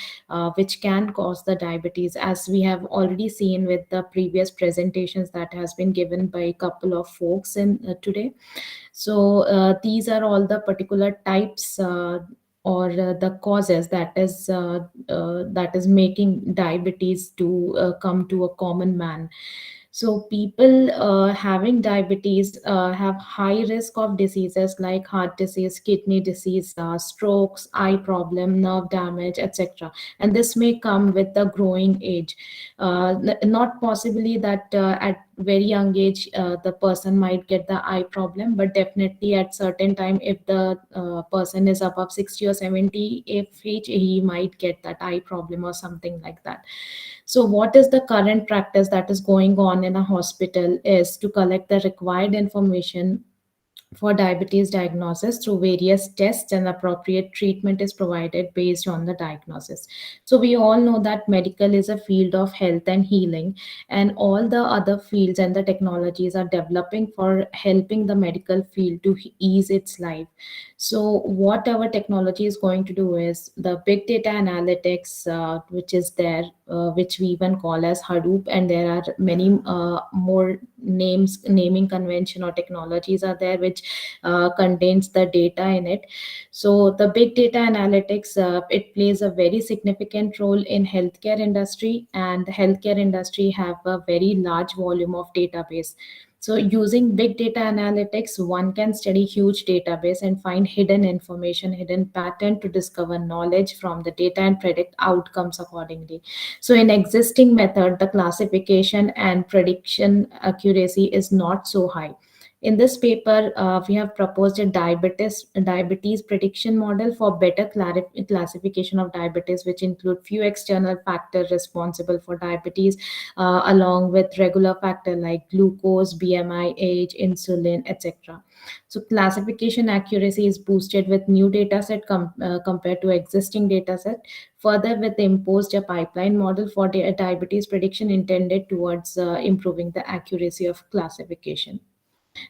which can cause the diabetes, as we have already seen with the previous presentations that has been given by a couple of folks in today. So these are all the particular types or the causes that is making diabetes to come to a common man. So people having diabetes have high risk of diseases like heart disease, kidney disease, strokes, eye problem, nerve damage, etc. And this may come with the growing age. Not possibly that at very young age the person might get the eye problem, but definitely at certain time, if the person is above 60 or 70 age, he might get that eye problem or something like that. So what is the current practice that is going on in a hospital is to collect the required information for diabetes diagnosis through various tests, and appropriate treatment is provided based on the diagnosis. So we all know that medical is a field of health and healing, and all the other fields and the technologies are developing for helping the medical field to ease its life. So what our technology is going to do is the big data analytics, which is there, which we even call as Hadoop, and there are many more naming convention or technologies are there which contains the data in it. So the big data analytics, it plays a very significant role in healthcare industry, and the healthcare industry have a very large volume of database. So using big data analytics, one can study huge database and find hidden information, hidden pattern to discover knowledge from the data and predict outcomes accordingly. So in existing method, the classification and prediction accuracy is not so high. In this paper, we have proposed a diabetes prediction model for better classification of diabetes, which include few external factors responsible for diabetes, along with regular factor like glucose, BMI, age, insulin, etc. So classification accuracy is boosted with new dataset compared to existing dataset. Further, with imposed a pipeline model for diabetes prediction intended towards improving the accuracy of classification.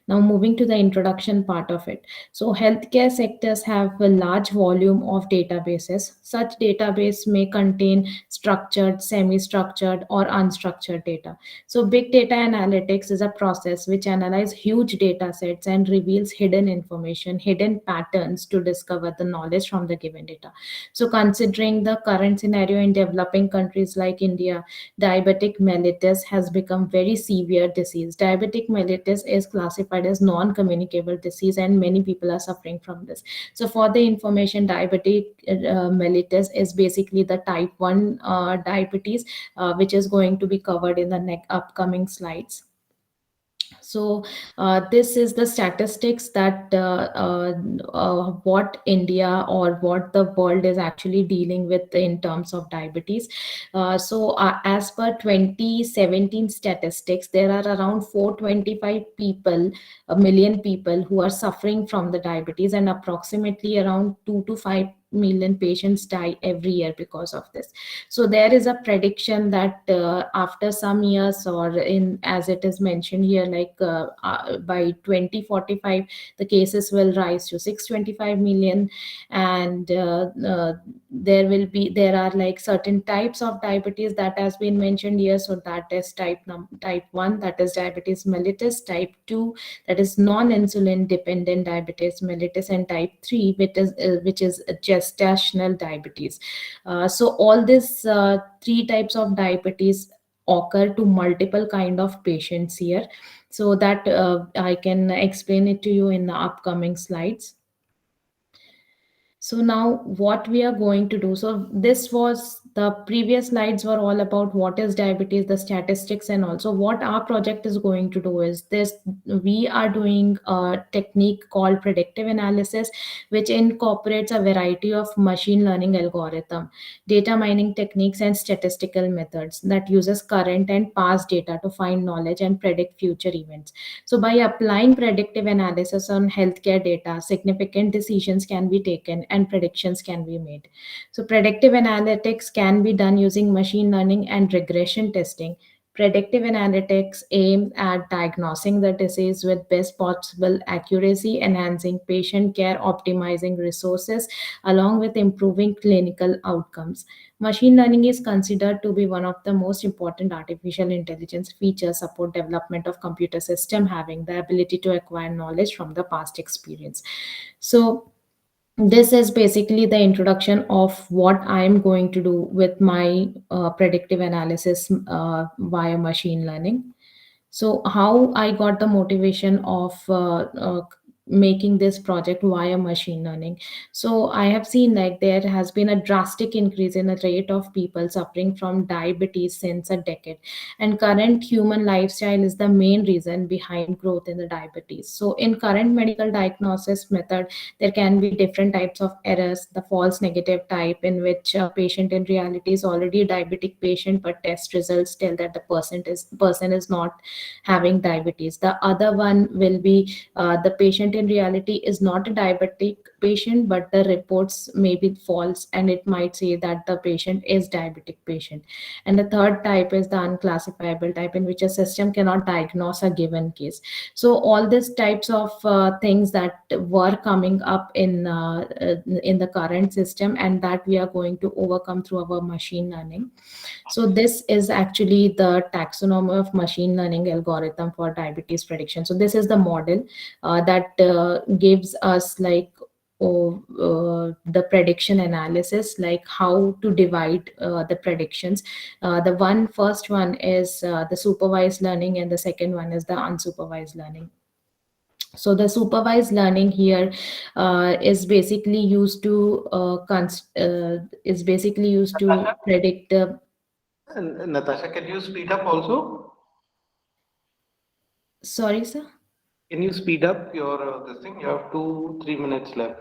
Now moving to the introduction part of it. So healthcare sectors have a large volume of databases. Such database may contain structured, semi-structured or unstructured data. So big data analytics is a process which analyzes huge data sets and reveals hidden information, hidden patterns to discover the knowledge from the given data. So considering the current scenario in developing countries like India, diabetic mellitus has become very severe disease. Diabetic mellitus is classified as non-communicable disease, and many people are suffering from this. So for the information, diabetic mellitus is basically the type 1 diabetes, which is going to be covered in the upcoming slides. So this is the statistics that what India or what the world is actually dealing with in terms of diabetes. So as per 2017 statistics, there are around 425 million people who are suffering from the diabetes, and approximately around 2 to 5 million patients die every year because of this. So there is a prediction that after some years, or in as it is mentioned here, like by 2045 the cases will rise to 625 million, and there are like certain types of diabetes that has been mentioned here. So that is type 1, that is diabetes mellitus, type 2, that is non-insulin dependent diabetes mellitus, and type 3, which is gestational diabetes. So all these 3 types of diabetes occur to multiple kind of patients here, so that I can explain it to you in the upcoming slides. So now what we are going to do, so this was The previous slides were all about what is diabetes, the statistics, and also what our project is going to do is this. We are doing a technique called predictive analysis, which incorporates a variety of machine learning algorithm, data mining techniques, and statistical methods that uses current and past data to find knowledge and predict future events. So by applying predictive analysis on healthcare data, significant decisions can be taken and predictions can be made. So predictive analytics can be done using machine learning and regression testing. Predictive analytics aims at diagnosing the disease with best possible accuracy, enhancing patient care, optimizing resources, along with improving clinical outcomes. Machine learning is considered to be one of the most important artificial intelligence features support development of computer system having the ability to acquire knowledge from the past experience. So this is basically the introduction of what I'm going to do with my predictive analysis via machine learning. So how I got the motivation of making this project via machine learning. So I have seen like there has been a drastic increase in the rate of people suffering from diabetes since a decade, and current human lifestyle is the main reason behind growth in the diabetes. So in current medical diagnosis method, there can be different types of errors. The false negative type, in which a patient in reality is already a diabetic patient, but test results tell that the person is not having diabetes. The other one will be the patient in reality is not a diabetic patient, but the reports may be false and it might say that the patient is diabetic patient. And the third type is the unclassifiable type, in which a system cannot diagnose a given case. So all these types of things that were coming up in the current system, and that we are going to overcome through our machine learning. So this is actually the taxonomy of machine learning algorithm for diabetes prediction. So this is the model that gives us like the prediction analysis, like how to divide the predictions. The first one is the supervised learning, and the second one is the unsupervised learning. So the supervised learning here is basically used to predict the. Natasha, can you speed up also? Sorry, sir. Can you speed up your this thing? You have 2-3 minutes left.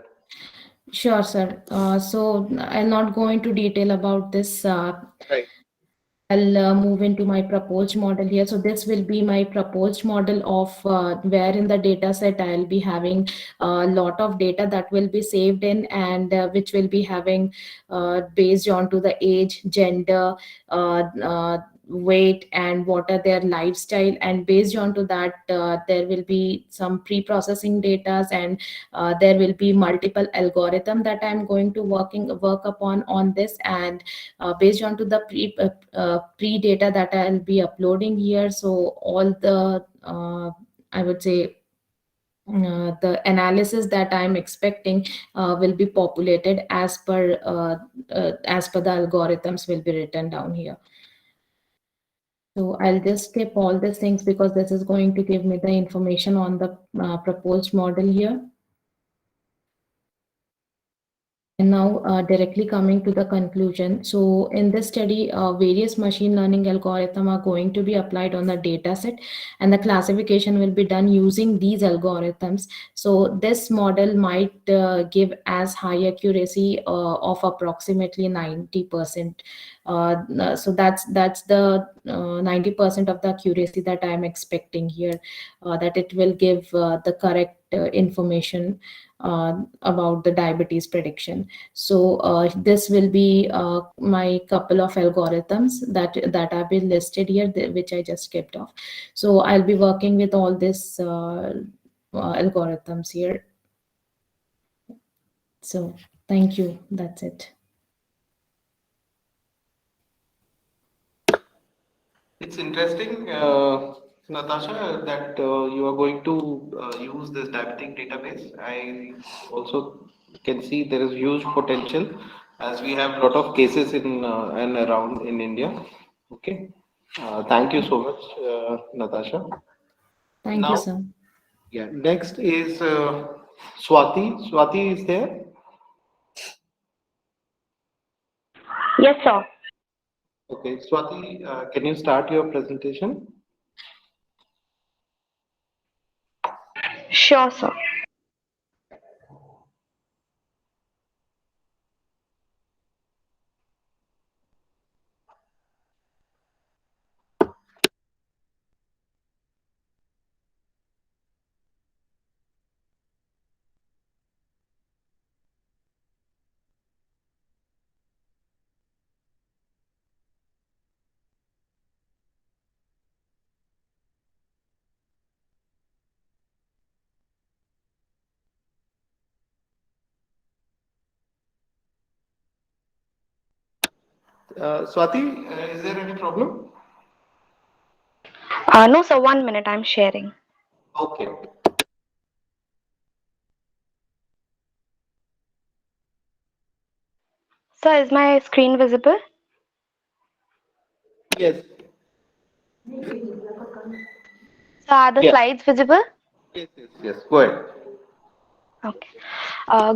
Sure, sir. So I'll not go into detail about this. Right. I'll move into my proposed model here. So this will be my proposed model of where in the data set I'll be having a lot of data that will be saved in, and which will be having based on to the age, gender, weight, and what are their lifestyle, and based on to that there will be some pre-processing data, and there will be multiple algorithm that I'm going to work upon on this, and based on to the pre data that I'll be uploading here. So all the I would say the analysis that I'm expecting will be populated as per the algorithms will be written down here. So I'll just skip all these things because this is going to give me the information on the proposed model here. And now directly coming to the conclusion. So in this study, various machine learning algorithms are going to be applied on the data set, and the classification will be done using these algorithms. So this model might give as high accuracy of approximately 90%. So that's the 90% of the accuracy that I'm expecting here, that it will give the correct information about the diabetes prediction. So this will be my couple of algorithms that have been listed here, which I just skipped off. So I'll be working with all these algorithms here. So thank you. That's it. It's interesting, Natasha, that you are going to use this diabetic database. I also can see there is huge potential, as we have a lot of cases in and around in India. Okay. Thank you so much, Natasha. Thank you, sir. Yeah. Next is Swati. Swati is there? Yes, sir. Okay, Swati, can you start your presentation? Sure, sir. Swati, is there any problem? No, sir, 1 minute, I'm sharing. Okay. Sir, is my screen visible? Yes. Sir, are the Yes. slides visible? Yes. Go ahead. Okay.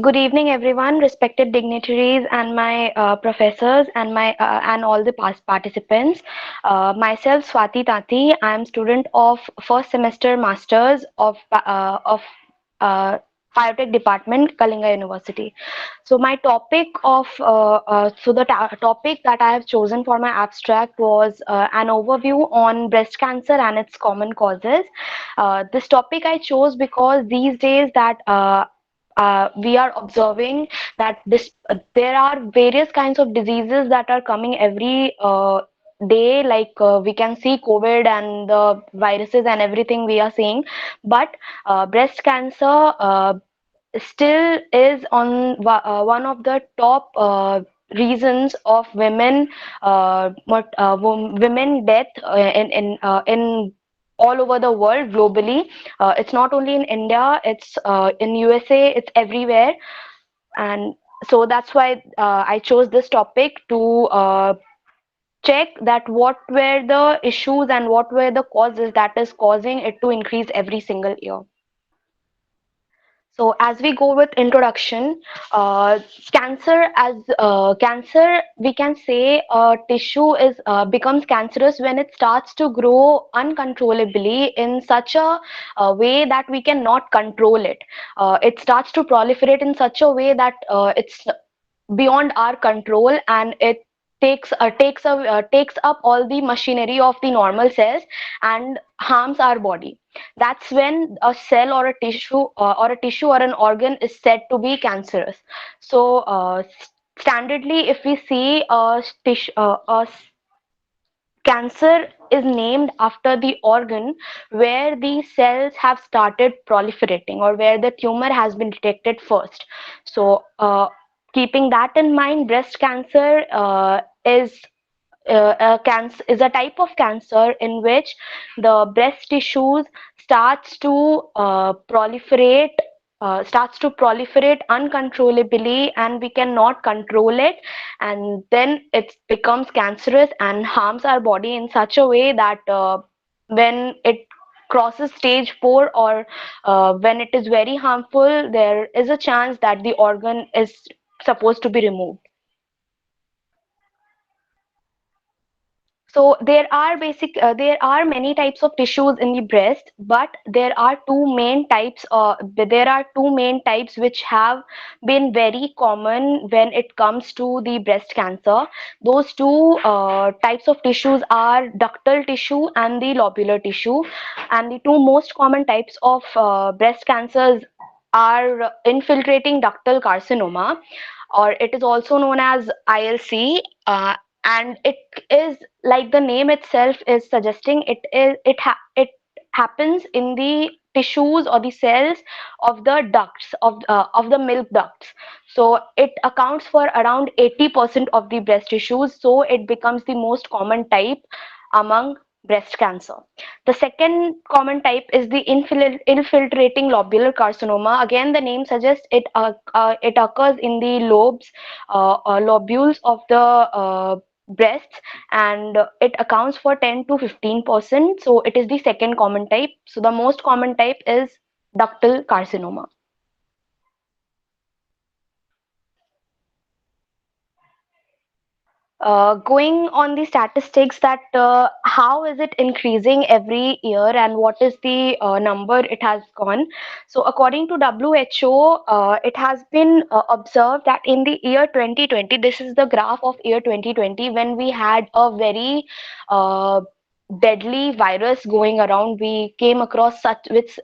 Good evening, everyone, respected dignitaries and my professors and my and all the past participants. Myself, Swati Tati. I am student of first semester masters of biotech department, Kalinga University. So my topic of topic that I have chosen for my abstract was an overview on breast cancer and its common causes. This topic I chose because these days that we are observing that there are various kinds of diseases that are coming every day, like we can see COVID and the viruses and everything we are seeing, but breast cancer still is on one of the top reasons of women death in all over the world globally. It's not only in India, it's in USA, it's everywhere. And so that's why I chose this topic to check that what were the issues and what were the causes that is causing it to increase every single year. So as we go with introduction, cancer, we can say tissue is becomes cancerous when it starts to grow uncontrollably in such a way that we cannot control it. It starts to proliferate in such a way that it's beyond our control, and it takes up all the machinery of the normal cells and harms our body. That's when a cell or a tissue or an organ is said to be cancerous. So standardly, if we see cancer is named after the organ where the cells have started proliferating or where the tumor has been detected first. So keeping that in mind, breast cancer is a type of cancer in which the breast tissues starts to proliferate uncontrollably, and we cannot control it, and then it becomes cancerous and harms our body in such a way that when it crosses stage 4 or when it is very harmful, there is a chance that the organ is supposed to be removed. So there are many types of tissues in the breast, but there are two main types. There are two main types which have been very common when it comes to the breast cancer. Those two types of tissues are ductal tissue and the lobular tissue. And the two most common types of breast cancers are infiltrating ductal carcinoma, or it is also known as ILC. And it is, like the name itself is suggesting, it happens in the tissues or the cells of the ducts of the milk ducts. So it accounts for around 80% of the breast tissues, so it becomes the most common type among breast cancer. The second common type is the infiltrating lobular carcinoma. Again, the name suggests it occurs in the lobules of the breasts, and it accounts for 10 to 15%. So it is the second common type. So the most common type is ductal carcinoma. Going on the statistics that how is it increasing every year and what is the number it has gone. So according to WHO, it has been observed that in the year 2020, this is the graph of year 2020, when we had a very deadly virus going around. We came across with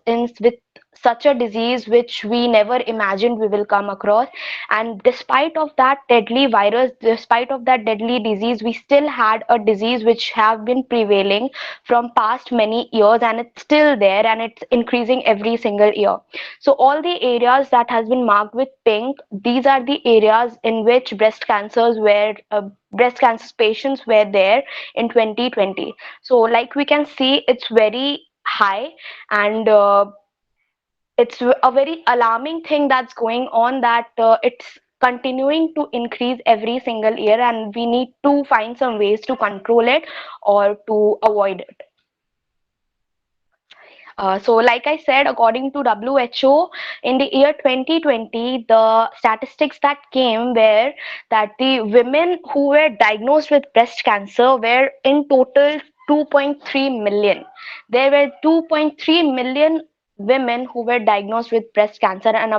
such a disease which we never imagined we will come across, and despite of that deadly virus, despite of that deadly disease, we still had a disease which have been prevailing from past many years, and it's still there and it's increasing every single year. So all the areas that has been marked with pink, these are the areas in which breast cancer patients were there in 2020. So like we can see, it's very high, and it's a very alarming thing that's going on, that it's continuing to increase every single year, and we need to find some ways to control it or to avoid it. So like I said, according to WHO, in the year 2020, the statistics that came were that the women who were diagnosed with breast cancer were in total 2.3 million. There were 2.3 million women who were diagnosed with breast cancer, and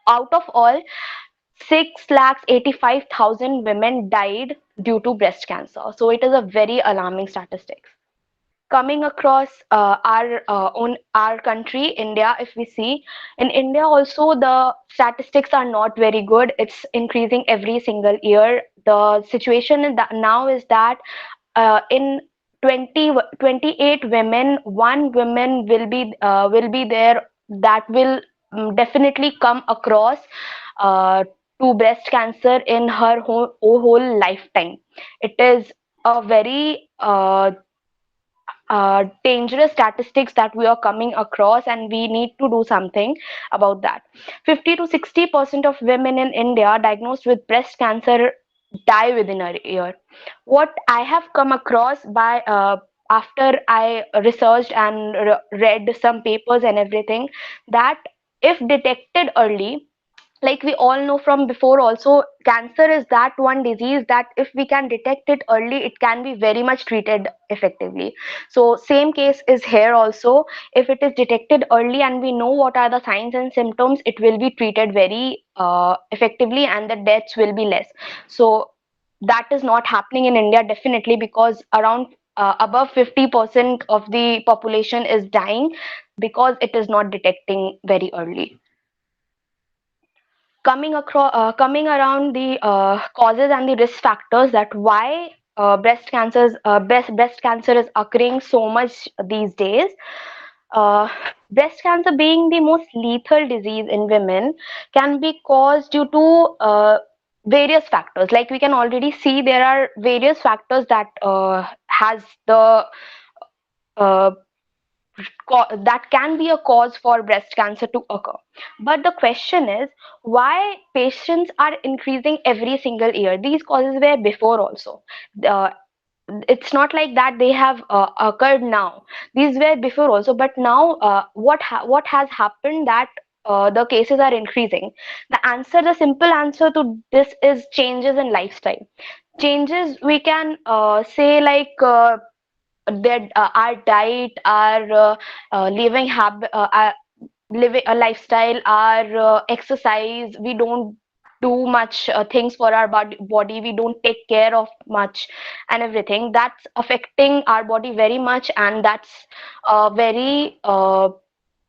out of all, 6,85,000 women died due to breast cancer. So it is a very alarming statistics. Coming across our country, India, if we see, in India also the statistics are not very good. It's increasing every single year. The situation now is that in 28 women, one woman will be there that will definitely come across to breast cancer in her whole lifetime. It is a very dangerous statistics that we are coming across, and we need to do something about that. 50 to 60% of women in India diagnosed with breast cancer die within a year. What I have come across by after I researched and read some papers and everything, that if detected early, like we all know from before also, cancer is that one disease that if we can detect it early, it can be very much treated effectively. So same case is here also. If it is detected early and we know what are the signs and symptoms, it will be treated very effectively, and the deaths will be less. So that is not happening in India, definitely, because around above 50% of the population is dying because it is not detecting very early. Coming around the causes and the risk factors, that why breast cancer is occurring so much these days. Breast cancer, being the most lethal disease in women, can be caused due to various factors. Like we can already see, there are various factors that has the that can be a cause for breast cancer to occur. But the question is, why patients are increasing every single year? These causes were before also. It's not like that they have occurred now. These were before also, but now what has happened, that the cases are increasing? The simple answer to this is changes in lifestyle. Changes, we can say, like our diet, our living habit, living a lifestyle, our exercise. We don't do much things for our body. We don't take care of much, and everything that's affecting our body very much, and that's a very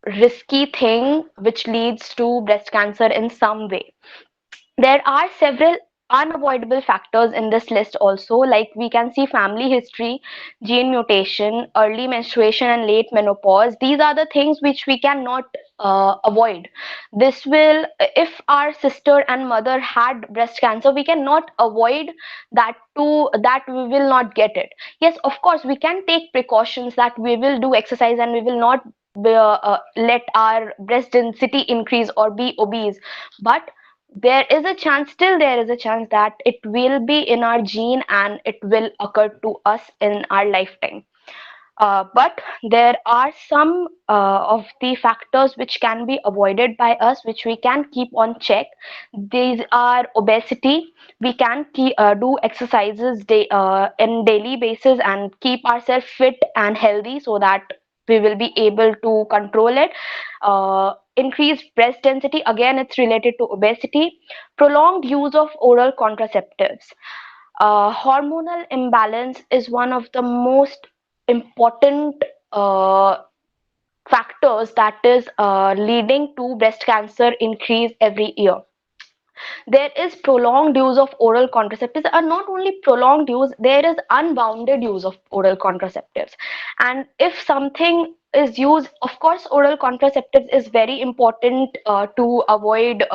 risky thing which leads to breast cancer in some way. There are several unavoidable factors in this list also, like we can see family history, gene mutation, early menstruation and late menopause. These are the things which we cannot avoid. This will, if our sister and mother had breast cancer, we cannot avoid that we will not get it. Yes, of course we can take precautions, that we will do exercise and we will not let our breast density increase or be obese, but there is a chance that it will be in our gene and it will occur to us in our lifetime. But there are some of the factors which can be avoided by us, which we can keep on check. These are obesity. We can do exercises in daily basis and keep ourselves fit and healthy so that we will be able to control it. Increased breast density, again it's related to obesity. Prolonged use of oral contraceptives. Hormonal imbalance is one of the most important factors that is leading to breast cancer increase every year. There is prolonged use of oral contraceptives, and not only prolonged use, there is unbounded use of oral contraceptives. And if something is used, of course oral contraceptives is very important to avoid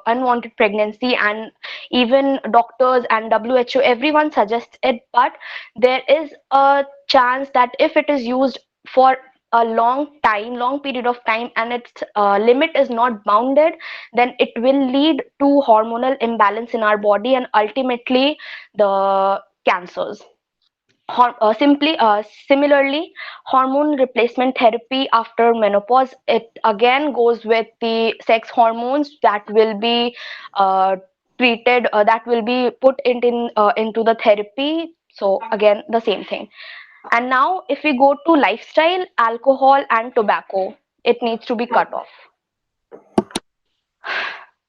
unwanted pregnancy, and even doctors and WHO, everyone suggests it. But there is a chance that if it is used for a long period of time, and its limit is not bounded, then it will lead to hormonal imbalance in our body and ultimately the cancers. Similarly, hormone replacement therapy after menopause, it again goes with the sex hormones that will be treated, that will be put into the therapy. So again, the same thing. And now if we go to lifestyle, alcohol and tobacco, it needs to be cut off.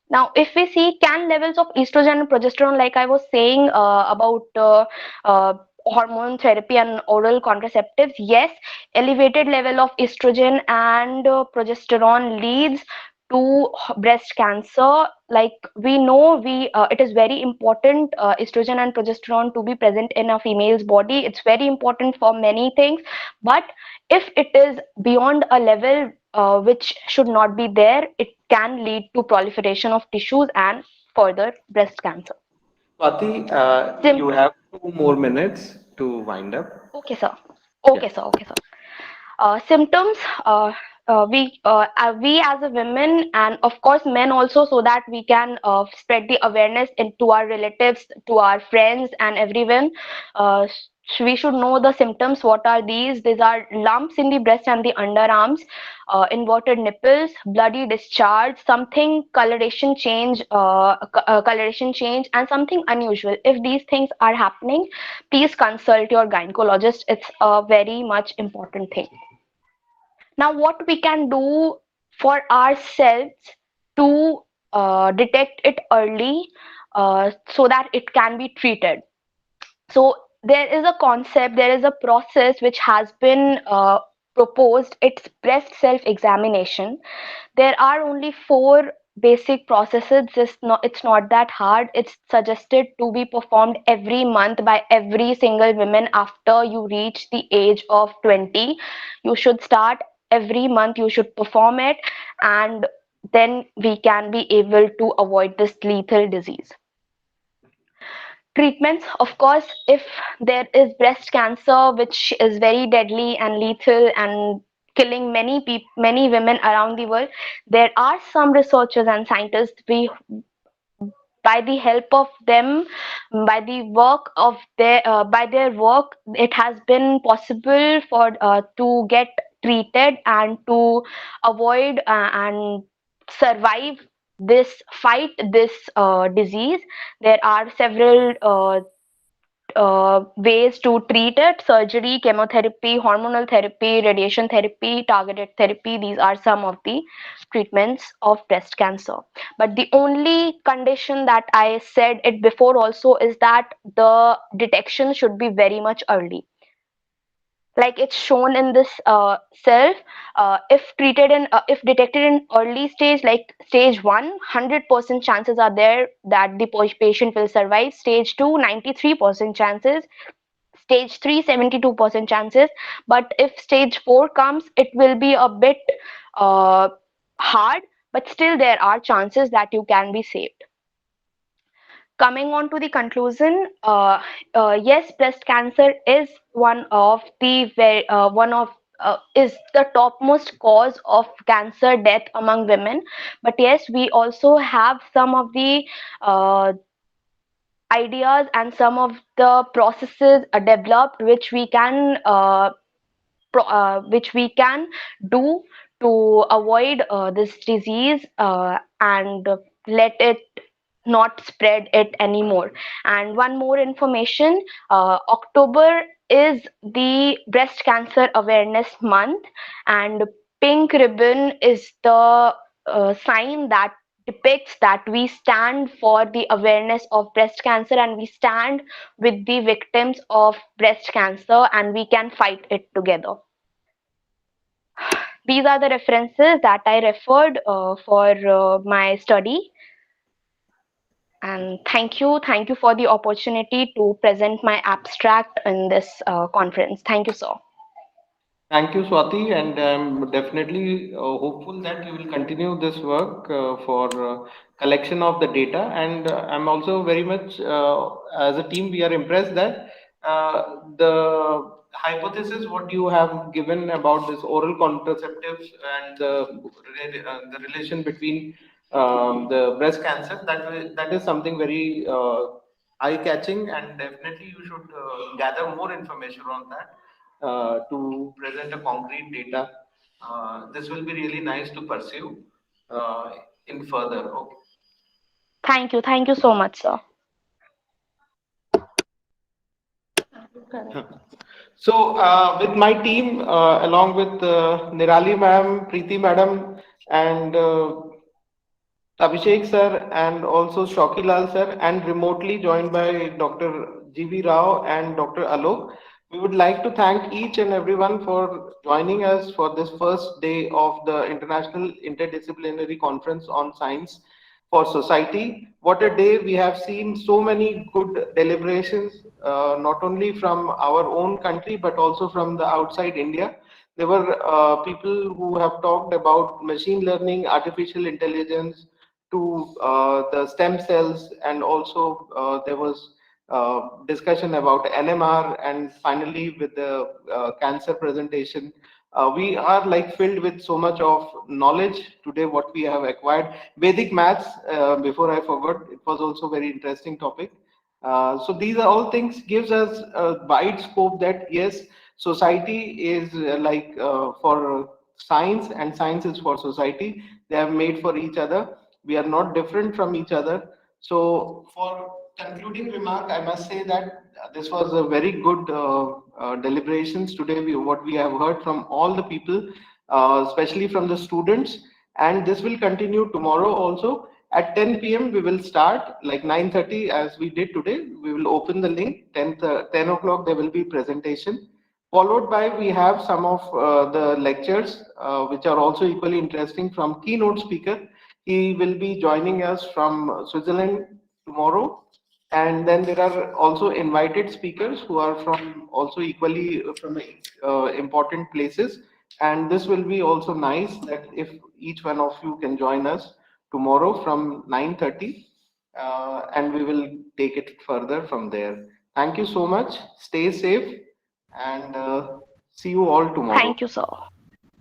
Now, if we see, can levels of estrogen and progesterone, like I was saying about hormone therapy and oral contraceptives, yes, elevated level of estrogen and progesterone leads to breast cancer. Like we know, it is very important estrogen and progesterone to be present in a female's body. It's very important for many things, but if it is beyond a level which should not be there, it can lead to proliferation of tissues and further breast cancer. Swati, you have 2 more minutes to wind up. Okay, sir. Okay, sir. Okay, sir. Symptoms. We as a women, and of course men also, so that we can spread the awareness into our relatives, to our friends and everyone. We should know the symptoms. What are these? These are lumps in the breast and the underarms, inverted nipples, bloody discharge, something coloration change, and something unusual. If these things are happening, please consult your gynecologist. It's a very much important thing. Now, what we can do for ourselves to detect it early so that it can be treated. So there is a concept, there is a process which has been proposed. It's breast self-examination. There are only 4 basic processes. It's not that hard. It's suggested to be performed every month by every single woman after you reach the age of 20. You should start every month, you should perform it, and then we can be able to avoid this lethal disease. Treatments, of course, if there is breast cancer which is very deadly and lethal and killing many women around the world, there are some researchers and scientists, by the help of them, by the work of by their work, it has been possible for to get treated and to avoid and survive this disease. There are several ways to treat it: surgery, chemotherapy, hormonal therapy, radiation therapy, targeted therapy. These are some of the treatments of breast cancer. But the only condition that I said it before also is that the detection should be very much early. Like it's shown in this cell, if detected in early stage, like stage 1, 100% chances are there that the patient will survive. Stage 2, 93% chances. Stage 3, 72% chances. But if stage 4 comes, it will be a bit hard, but still there are chances that you can be saved. Coming on to the conclusion, yes, breast cancer is one of the is the topmost cause of cancer death among women. But yes, we also have some of the ideas and some of the processes developed which we can which we can do to avoid this disease and let it not spread it anymore. And one more information, October is the breast cancer awareness month, and pink ribbon is the sign that depicts that we stand for the awareness of breast cancer and we stand with the victims of breast cancer and we can fight it together. These are the references that I referred for my study. And thank you for the opportunity to present my abstract in this conference. Thank you, sir. Thank you, Swati, and I'm definitely hopeful that you will continue this work for collection of the data. And I'm also very much, as a team, we are impressed that the hypothesis what you have given about this oral contraceptives and the relation between the breast cancer, that is something very eye-catching, and definitely you should gather more information on that. To present a concrete data. This will be really nice to pursue in further. Okay. Thank you so much, sir. So with my team, along with Nirali ma'am, Preeti madam, and Abhishek sir, and also Shokilal sir, and remotely joined by Dr. G.V. Rao and Dr. Alok, we would like to thank each and everyone for joining us for this first day of the International Interdisciplinary Conference on Science for Society. What a day! We have seen so many good deliberations, not only from our own country, but also from the outside India. There were people who have talked about machine learning, artificial intelligence, to the stem cells, and also there was discussion about NMR, and finally with the cancer presentation. We are like filled with so much of knowledge today what we have acquired. Vedic maths, before I forgot, it was also very interesting topic. So these are all things gives us a wide scope that yes, society is for science and science is for society. They are made for each other. We are not different from each other. So for concluding remark, I must say that this was a very good deliberations today. What we have heard from all the people, especially from the students, and this will continue tomorrow also. At 10 p.m. we will start like 9:30 as we did today. We will open the link. 10 o'clock there will be presentation. Followed by we have some of the lectures which are also equally interesting from keynote speaker. He will be joining us from Switzerland tomorrow. And then there are also invited speakers who are from also equally from important places. And this will be also nice that if each one of you can join us tomorrow from 9:30 and we will take it further from there. Thank you so much. Stay safe and see you all tomorrow. Thank you, sir.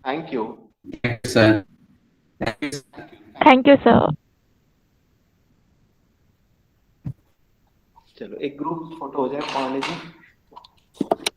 Thank you. Thank you, sir. Thank you, sir. चलो एक group photo हो जाए पांडे जी.